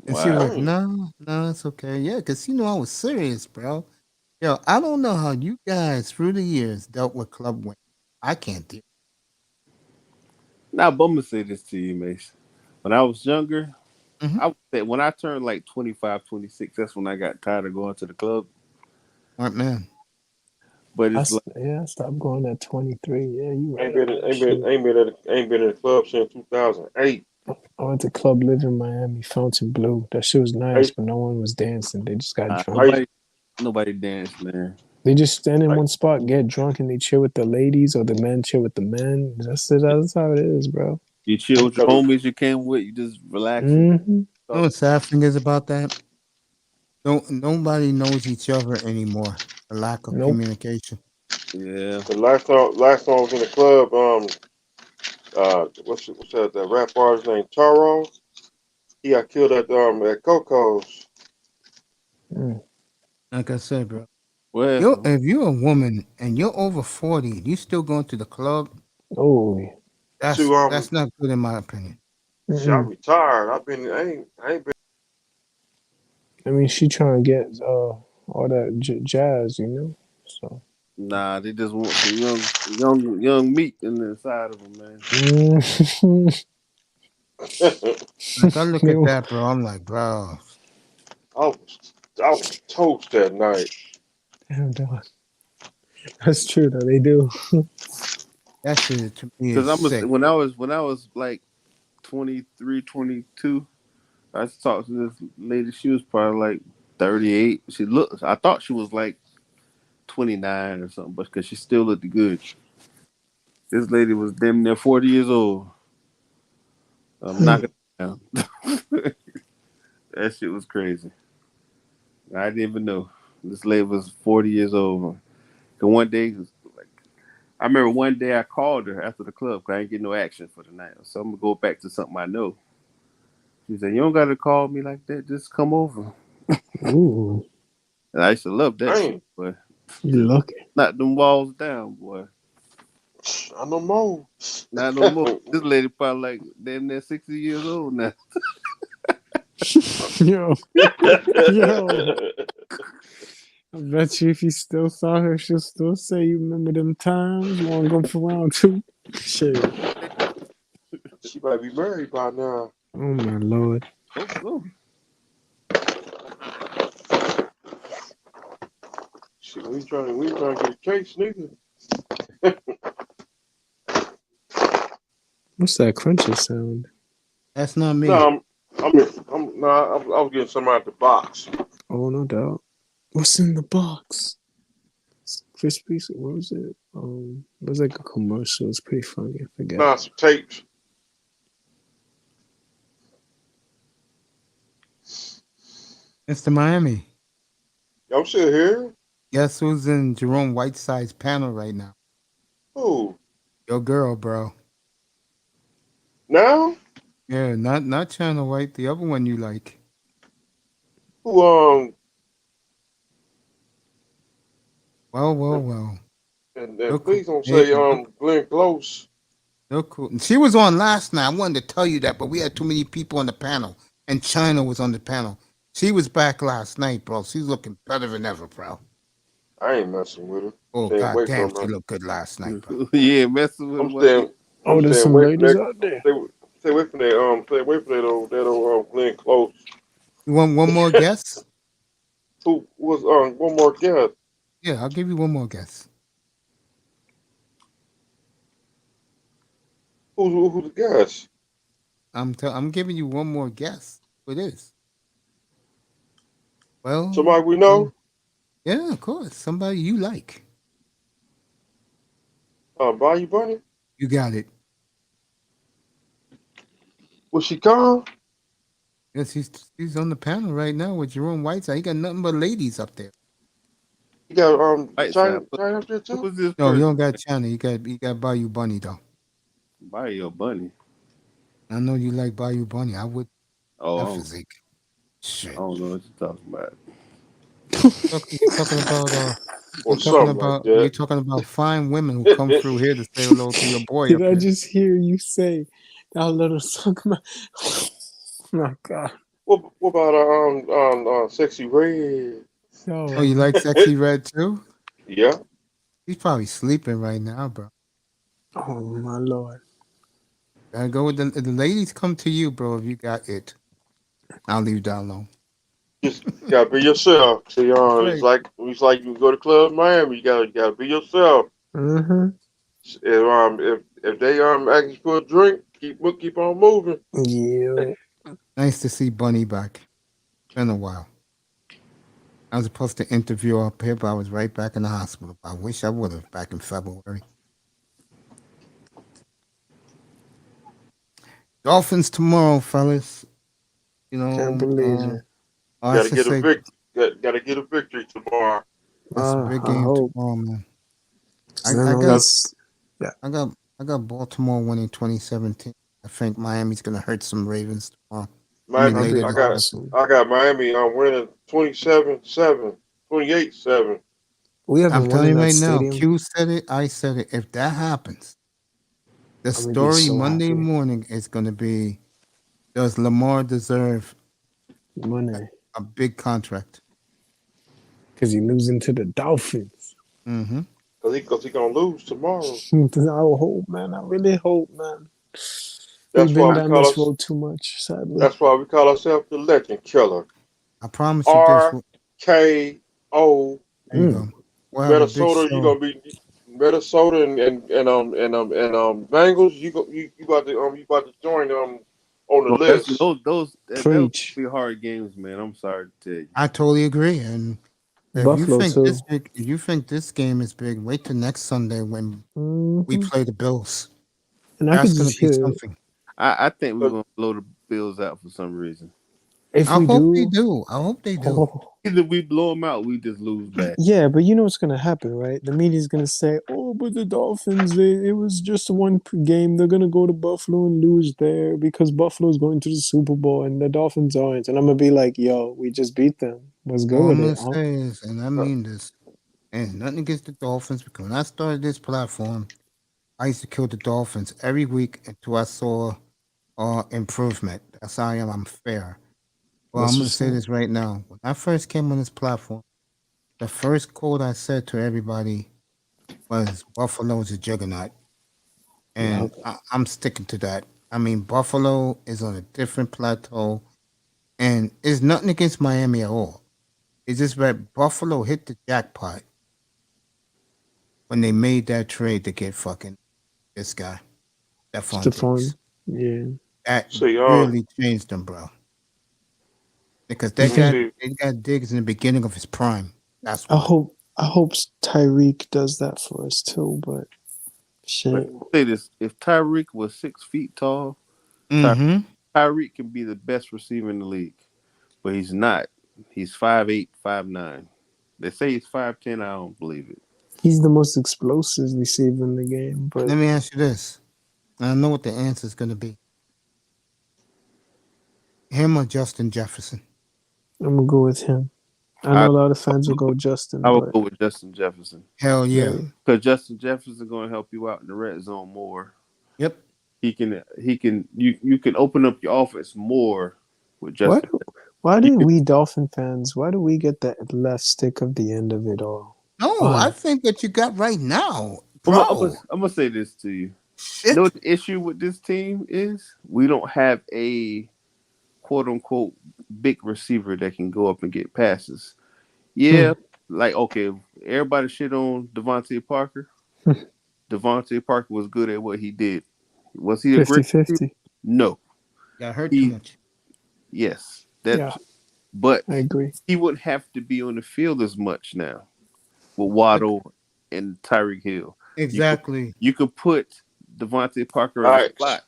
And she was like, no, it's okay. Yeah, because I was serious, bro. Yo, I don't know how you guys through the years dealt with club women. I can't do. Now, but I'm gonna say this to you, Mace. When I was younger, Mhm. I would say when I turned like 25, 26, that's when I got tired of going to the club. Smart man. But it's like, I stopped going at 23. Yeah, you right. Ain't been in the club since 2008. I went to Club Live in Miami, Fountain Blue. That shit was nice, but no one was dancing. They just got drunk. nobody danced, man. They just stand in one spot, get drunk, and they chill with the ladies, or the men chill with the men. That's how it is, bro. You chill with your homies you came with, you just relax. Mm-hmm. You know what sad thing is about that? Nobody knows each other anymore. The lack of communication. Yeah. The last time I was in the club, what's that rap artist named Taro? He got killed at Coco's. Like I said, bro. Well, If you're a woman and you're over 40, you still going to the club? Oh, that's not good in my opinion. See, I'm retired. I ain't been. I mean, she trying to get all that jazz, So nah, they just want some young meat in the side of them, man. Like I look at that, bro. I'm like, bro. I was toast that night. Damn, dog. That's true though. They do. That shit to me Because is sick. when I was like 23, 22, I talked to this lady. She was probably like 38. I thought she was like 29 or something, but because she still looked good. This lady was damn near 40 years old. I'm knocking it down. That shit was crazy. I didn't even know this lady was 40 years old. And one day, I remember one day I called her after the club because I didn't get no action for the night. So I'm gonna go back to something I know. She said, "You don't gotta call me like that. Just come over." Ooh. And I used to love that shit, boy. You lucky. Knock them walls down, boy. Not no more. Not no more. This lady probably like damn near 60 years old now. Yo. I bet you if you still saw her, she'll still say, "You remember them times? You want to go for round two?" Shit. She might be married by now. Oh my lord. Oh. Shit, we trying to get a case, nigga. What's that crunchy sound? That's not me. No, I was getting something out the box. Oh, no doubt. What's in the box? Crispy. What was it? It was like a commercial. It's pretty funny. I forget. Nah, some tapes. Mr. Miami. I'm still here. Guess who's in Jerome Whiteside's panel right now? Who? Your girl, bro. Now? Yeah, not China White, the other one you like. Who Well. And please don't say Glenn Close. Look cool. She was on last night. I wanted to tell you that, but we had too many people on the panel, and China was on the panel. She was back last night, bro. She's looking better than ever, bro. I ain't messing with her. Oh, goddamn, she looked good last night, bro. Yeah, messing with her. There's some ladies out there. Stay away from that old Glenn Close. You want one more guess? Who was one more guess? Yeah, I'll give you one more guess. Who's the guess? I'm giving you one more guess. Who it is? Well, somebody we know. Yeah, of course. Somebody you like. Bayou Bunny. You got it. Was she gone? Yes, he's on the panel right now with Jerome Whiteside. He got nothing but ladies up there. You got China up there too? Who's this No, you person? don't got China. You got Bayou Bunny though. Bayou Bunny. I know you like Bayou Bunny. I would. Oh, That physique. Shit. I don't know what you're talking about. Talking about or something like we that. talking about fine women who come through here to say hello to your boy Did up I here. just hear you say I'll let her suck my? Oh God. What about Sexy Red? Oh, you like Sexy Red too? Yeah. He's probably sleeping right now, bro. Oh my Lord. Gotta go with the ladies come to you, bro. If you got it, I'll leave that alone. Just gotta be yourself. See, Right. it's like you go to Club Miami. You gotta be yourself. Mm-hmm. If they asking for a drink, keep on moving. Yeah. Nice to see Bunny back. Been a while. I was supposed to interview her up here, but I was right back in the hospital. I wish I would have back in February. Dolphins tomorrow, fellas. You Can't know, believe it. I Gotta should get a say gotta get a victory tomorrow. that's a big I game hope. tomorrow, man. Then I all got this. Yeah. I got Baltimore winning 2017. I think Miami's gonna hurt some Ravens tomorrow. I mean Miami, That'd be later I this got week. awesome. I got Miami. I'm winning 27-7, 28-7. We I'm haven't won telling in you that right now, stadium. Q said it, I said it. If that happens, the I'm gonna be story so Monday happy. morning is gonna be, does Lamar deserve Money. a big contract? Because he losing to the Dolphins. Mm-hmm. Cause he gonna lose tomorrow. I hope, man. I really hope, man. We've That's been why we down call this us. road too much, sadly. That's why we call ourselves the Legend Killer. I promise you this. RKO. There you Mm. go. We'll have a big Minnesota, you show. gonna be Minnesota and Bengals. You about to join on the Well, list. those Preach. be hard games, man. I'm sorry to tell you. I totally agree. And Buffalo, too. if you think this game is big, wait till next Sunday when we Hmm. play the Bills. And I could That's gonna just be hear, something. I think we're But gonna blow the Bills out for some reason. if I we hope they do, do. I hope they do. oh, Either we blow them out, we just lose bad. yeah, but you know what's gonna happen, right? The media's gonna say, "Oh, but the Dolphins, it was just one game. They're gonna go to Buffalo and lose there because Buffalo's going to the Super Bowl and the Dolphins aren't." And I'm gonna be like, "Yo, we just beat them. What's good All I'm with gonna it?" say is, and I mean this, and nothing against the Dolphins, because when I started this platform, I used to kill the Dolphins every week until I saw improvement. That's how I am. I'm fair. Well, I'm That's gonna what's say up. this right now. When I first came on this platform, the first quote I said to everybody was Buffalo is a juggernaut. Yeah. And I'm sticking to that. I mean, Buffalo is on a different plateau, and it's nothing against Miami at all. It's just that Buffalo hit the jackpot when they made that trade to get fucking this guy, Stephon Stephon. Diggs. Yeah. That see, really changed them, bro. Because You let me think? see. they got Diggs in the beginning of his prime. That's I why. hope. I hope Tyreek does that for us too. But But shit. say this: if Tyreek was 6 feet tall, Ty- Mm-hmm. Tyreek can be the best receiver in the league, but he's not. He's 5'8", 5'9". They say he's 5'10". I don't believe it. He's the most explosive receiver in the game, but Let me ask you this. And I know what the answer is going to be. Him or Justin Jefferson? I'm gonna go with him. I I know a lot of fans will go Justin, I would but go with Justin Jefferson Hell yeah. hey, because Justin Jefferson going to help you out in the red zone more. Yep. You can open up your offense more with why Justin. do why You did can, we Dolphin fans? Why do we get that left stick of the end of it all? No, I Why? think what you got right now, I'm bro. gonna say this to you. You know Shit. what the issue with this team is? We don't have a quote unquote big receiver that can go up and get passes. Hmm. Yeah, like okay, everybody shit on Devontae Parker. Devontae Parker was good at what he did. Was he a great receiver? 50-50. No. Got hurt too He much. yes, that Yeah, but I agree. he wouldn't have to be on the field as much now with Waddle and Tyreek Hill. You could Exactly. you could put Devontae Parker All in the right. slot,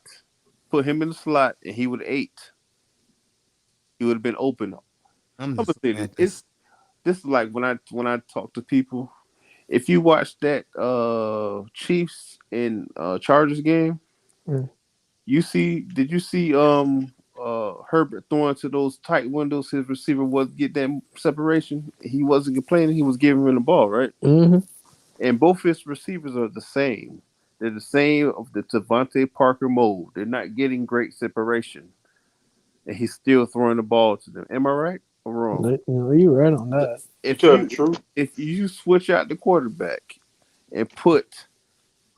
put him in the slot, and he would have ate. He would have been open. I'm I'm gonna just say looking this. at It's this. this is like when I talk to people. If you watch that Chiefs and Chargers game, Mm. you see did you see Herbert throwing to those tight windows, his receiver was get that separation. He wasn't complaining. He was giving him the ball, right? Mm-hmm. And both his receivers are the same. They're the same of the Devontae Parker mold. They're not getting great separation, and he's still throwing the ball to them. Am I right or wrong? You're right on that. If you switch out the quarterback and put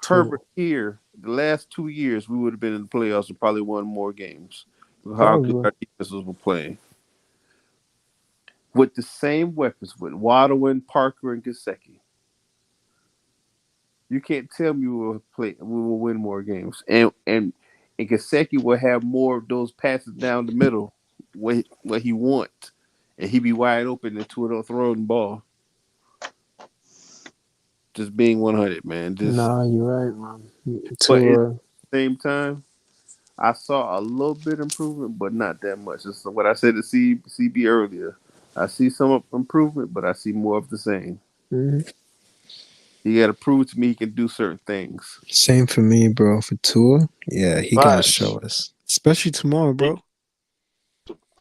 Herbert here, the last 2 years we would have been in the playoffs and probably won more games. How good our defenses were playing with the same weapons with Waddle and Parker and Gesicki. You can't tell me we will win more games, and Gesicki will have more of those passes down the middle where he wants, and he be wide open into a throwing ball. Just being 100, man. Nah, you're right, man. But at the same time, I saw a little bit improvement, but not that much. It's what I said to CB earlier. I see some improvement, but I see more of the same. Mm-hmm. He got to prove to me he can do certain things. Same for me, bro. For Tua, yeah, he got to show us, especially tomorrow, bro.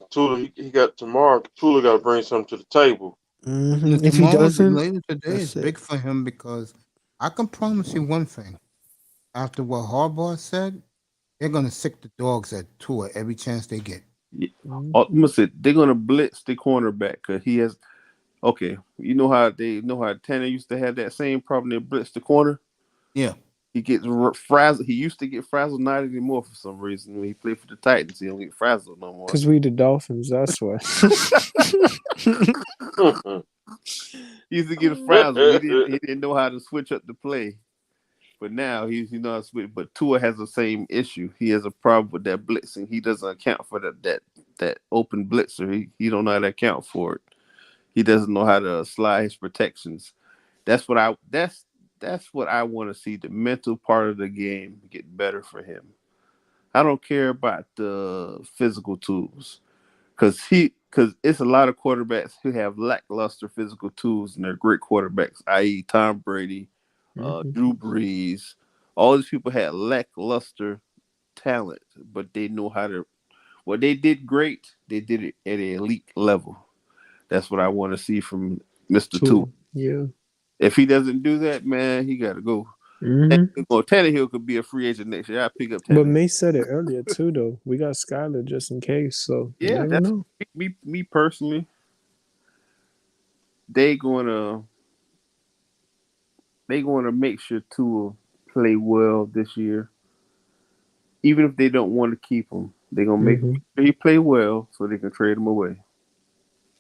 Tula, he got tomorrow. Tula got to bring something to the table. Mm-hmm. If he doesn't, later today is big for him because I can promise you one thing. After what Harbaugh said, they're gonna sick the dogs at Tua every chance they get. Yeah. They're gonna blitz the cornerback because he has. Okay, you know how Tanner used to have that same problem. They blitz the corner. Yeah, he gets frazzled. He used to get frazzled, not anymore for some reason. When he played for the Titans, he don't get frazzled no more. Because we the Dolphins, that's why. He used to get frazzled. He didn't know how to switch up the play. But now he knows how to switch. But Tua has the same issue. He has a problem with that blitzing. He doesn't account for that open blitzer. He don't know how to account for it. He doesn't know how to slide his protections. That's what I want to see. The mental part of the game get better for him. I don't care about the physical tools because it's a lot of quarterbacks who have lackluster physical tools and they're great quarterbacks, i.e. Tom Brady, Drew Brees. All these people had lackluster talent, but they know how to. What they did great, they did it at an elite level. That's what I want to see from Mr. Tua. Yeah. If he doesn't do that, man, he got to go. Mm-hmm. Tannehill could be a free agent next year. I pick up Tannehill. But May said it earlier too, though. We got Skyler just in case, so yeah, you never know. Me personally. They gonna make sure Tua play well this year, even if they don't want to keep him. They're gonna make sure he play well so they can trade him away.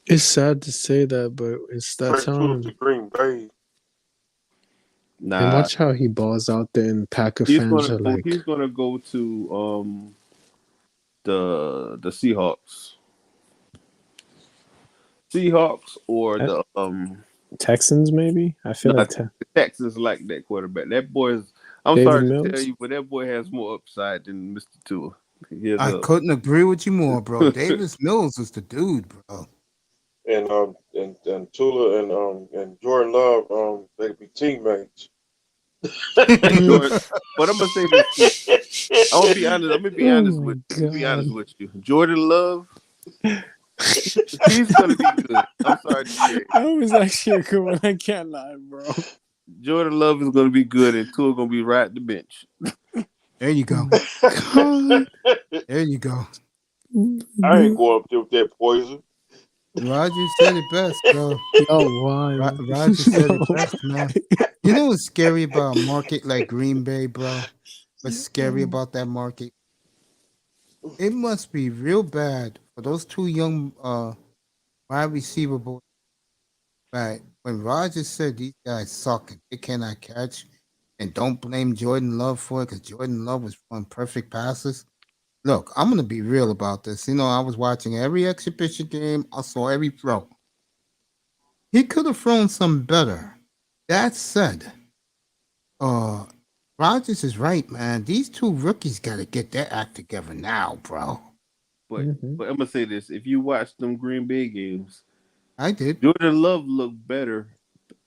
It's sad to say that, but it's that time. Green Bay. Nah. And watch how he balls out there, and Packer fans are like, he's gonna go to the Seahawks or the Texans maybe. I feel like the Texans like that quarterback. That boy is. I'm David sorry Mills? to tell you, but that boy has more upside than Mr. Tua. I couldn't agree with you more, bro. Davis Mills is the dude, bro. And Tula and Jordan Love, they could be teammates. But I'm gonna say this. I'm gonna be honest with you. Jordan Love, he's gonna be good. I'm sorry to say. I was actually a good one. I can't lie, bro. Jordan Love is gonna be good, and Tua gonna be right at the bench. There you go. There you go. I ain't going up there with that poison. Roger said it best, bro. Oh, why? Roger said it best, man. You know what's scary about a market like Green Bay, bro? What's scary about that market? It must be real bad for those two young wide receiver boys. Right. When Roger said these guys suck and they cannot catch, and don't blame Jordan Love for it because Jordan Love was throwing perfect passes. Look, I'm going to be real about this. You know, I was watching every exhibition game. I saw every throw. He could have thrown some better. That said, Rodgers is right, man. These two rookies got to get their act together now, bro. But I'm going to say this. If you watch them Green Bay games, I did. Jordan Love looked better,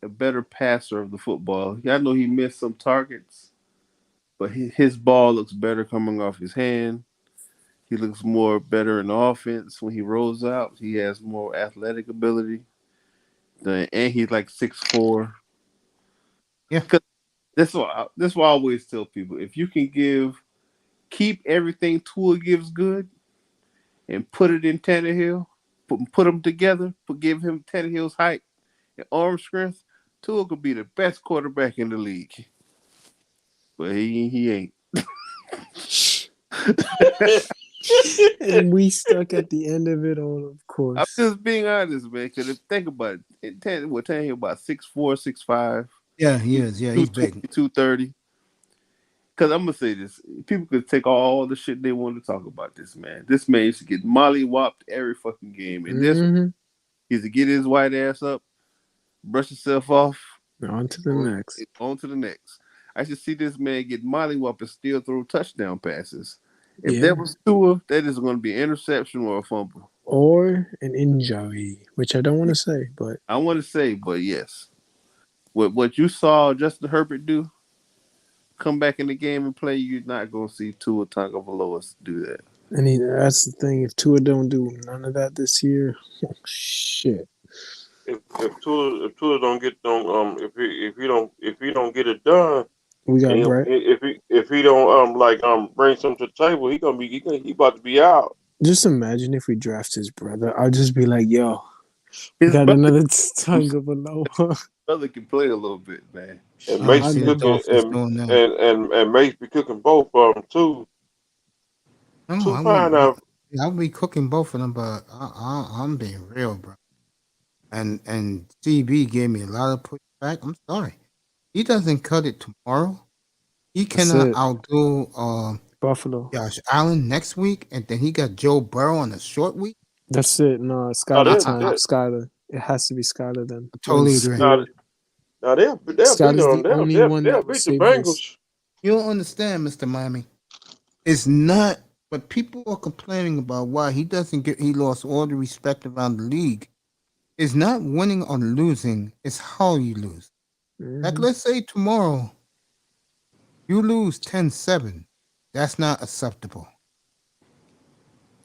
a better passer of the football. I know he missed some targets, but his ball looks better coming off his hand. He looks more better in offense when he rolls out. He has more athletic ability. And he's like 6'4". Yeah. That's why I always tell people, if you can keep everything Tua gives good and put it in Tannehill, put them together, give him Tannehill's height and arm strength, Tua could be the best quarterback in the league. But he ain't. And we stuck at the end of it all, of I'm course. just being honest, man. Because think about it, Tannehill about 6'4", 6'5". Yeah, he is. Yeah, he's big. 230. Because I'm gonna say this, people could take all the shit they want to talk about this man. This man used to get mollywopped every fucking game, and this he used to get his white ass up, brush himself off, on to the next. On to the next. I should see this man get mollywopped and still throw touchdown passes. If that was Tua, that is going to be an interception or a fumble. Or an injury, which I don't want to say, but I want to say, but yes. What you saw Justin Herbert do, come back in the game and play, you're not going to see Tua Tagovailoa do that. And that's the thing. If Tua don't do none of that this year, shit. If Tua don't get if he don't get it done, we got Brett. If he don't bring something to the table, he about to be out. Just imagine if we draft his brother. I'll just be like, yo, we got another Tagovailoa. Brother can play a little bit, man. And Mace be cooking, and Mace be cooking both of them too. I'll be cooking both of them, but I'm being real, bro. And CB gave me a lot of pushback. I'm sorry. He doesn't cut it tomorrow. He cannot outdo Buffalo. Josh Allen next week, and then he got Joe Burrow on a short week. That's it. No, Skyler time. Skyler. It has to be Skyler then. I totally agree. Now they'll beat the Bengals. You don't understand, Mr. Miami. It's not, but people are complaining about why he lost all the respect around the league. It's not winning or losing, it's how you lose. Like, let's say tomorrow you lose 10-7. That's not acceptable.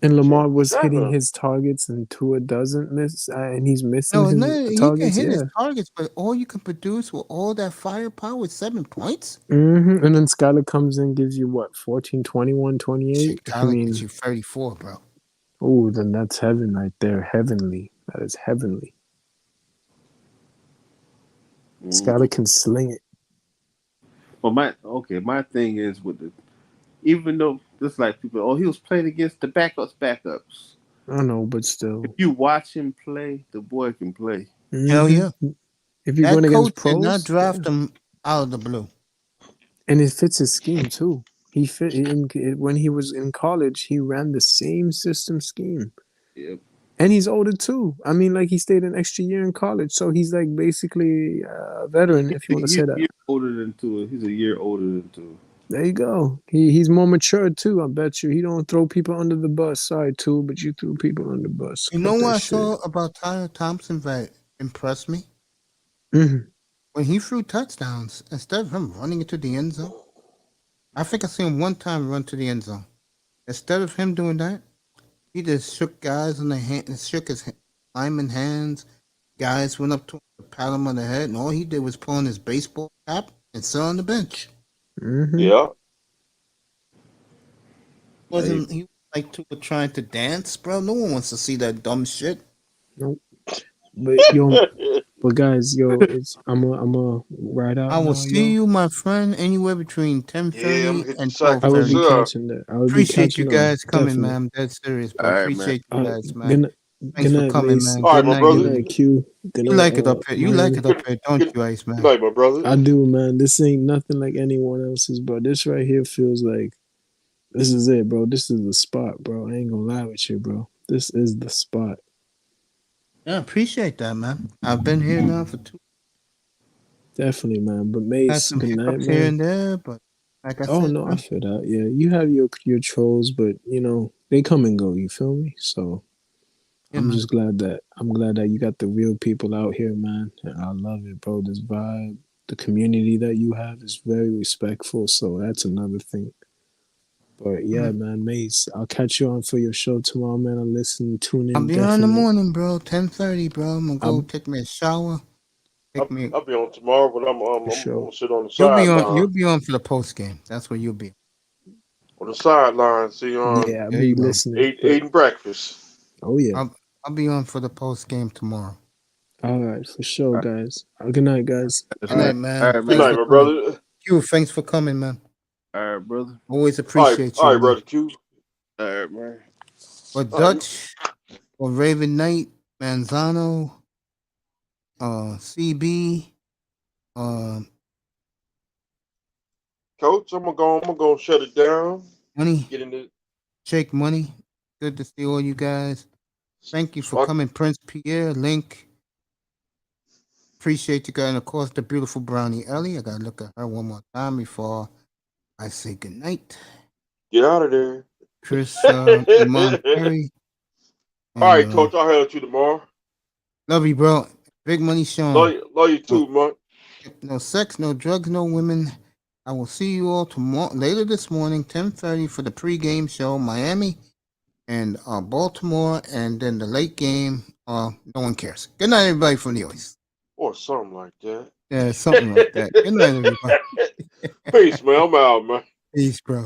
And Lamar was hitting his targets, and Tua doesn't miss, and he's missing his targets. He can hit his targets, but all you can produce with all that firepower is 7 points. And then Skyler comes in, gives you what, 14, 21, 28? Skyler gives you 34, bro. Oh, then that's heaven right there. Heavenly. That is heavenly. Skyler can sling it. Well, my thing is even though just like people, he was playing against the backups. I know, but still, if you watch him play, the boy can play. Hell yeah! If you're going against pros, did not draft him out of the blue, and it fits his scheme too. He fit when he was in college. He ran the same system scheme. Yep. And he's older too. I mean, like he stayed an extra year in college, so he's like basically a veteran, if you want to say that. He's older than Tua. He's a year older than Tua. There you go. He's more mature too. I bet you. He don't throw people under the bus. Sorry, Tua, but you threw people under the bus. You know what I saw about Tyler Thompson that impressed me? When he threw touchdowns, instead of him running into the end zone, I think I seen him one time run to the end zone. Instead of him doing that, he just shook guys on the hand and shook his lineman hands. Guys went up to him to pat him on the head, and all he did was put on his baseball cap and sit on the bench. Yeah. Wasn't he like trying to dance, bro? No one wants to see that dumb shit. Nope. But guys, I'm a ride out. I will see you, my friend, anywhere between 10:30 and 12:30. I will be catching that. Appreciate you guys coming, man. I'm dead serious, bro. Right, appreciate man. you guys, man. Thanks for night, coming, Mace. man. All right, Good my night, brother. Good night, Q. Good You night, like it up here. You like it up here, don't you, Ice, man? Good night, my brother. I do, man. This ain't nothing like anyone else's, bro. This right here feels like this is it, bro. This is the spot, bro. I ain't gonna lie with you, bro. This is the spot. Yeah, appreciate that, man. I've been here now for 2. Definitely, man. But Had Mace, some good night, hiccups here man. and there, but like I Oh said, no, I man, feel that. Yeah, you have your trolls, but they come and go. You feel me? So yeah, I'm man. just glad that you got the real people out here, man. And I love it, bro. This vibe, the community that you have is very respectful. So that's another thing. But yeah, man, Mace, I'll catch you on for your show tomorrow, man. Tune in. I'll be on in the morning, bro. 10:30, bro. I'm gonna go take me a shower. I'll be on tomorrow, but I'm gonna sit on the You'll sideline. be on for the post game. That's where you'll be. On the sideline, see Yeah, I'll be listening. eating breakfast. Oh yeah. I'll be on for the post game tomorrow. All right, for sure, guys. Good night, guys. Good night, man. All right, good night, my brother. Q, thanks for coming, man. All right, brother. Always appreciate you. All right, brother Q. All right, man. Or Dutch, or Raven Knight, Manzano, CB, Coach, I'm gonna go shut it down. Money. Get into Shake Money. Good to see all you guys. Thank you for coming, Prince Pierre, Link. Appreciate you guys. And of course, the beautiful Brownie Ellie. I gotta look at her one more time before I say goodnight. Get out of there. Chris Iman Perry. All right, Coach, I'll head at you tomorrow. Love you, bro. Big Money Sean. Love you too, man. No sex, no drugs, no women. I will see you all tomorrow, later this morning, 10:30 for the pregame show, Miami and Baltimore, and then the late game. No one cares. Good night, everybody from the Oasis. Or something like that. Yeah, something like that. Good night, everybody. Peace, man. I'm out, man. Peace, bro.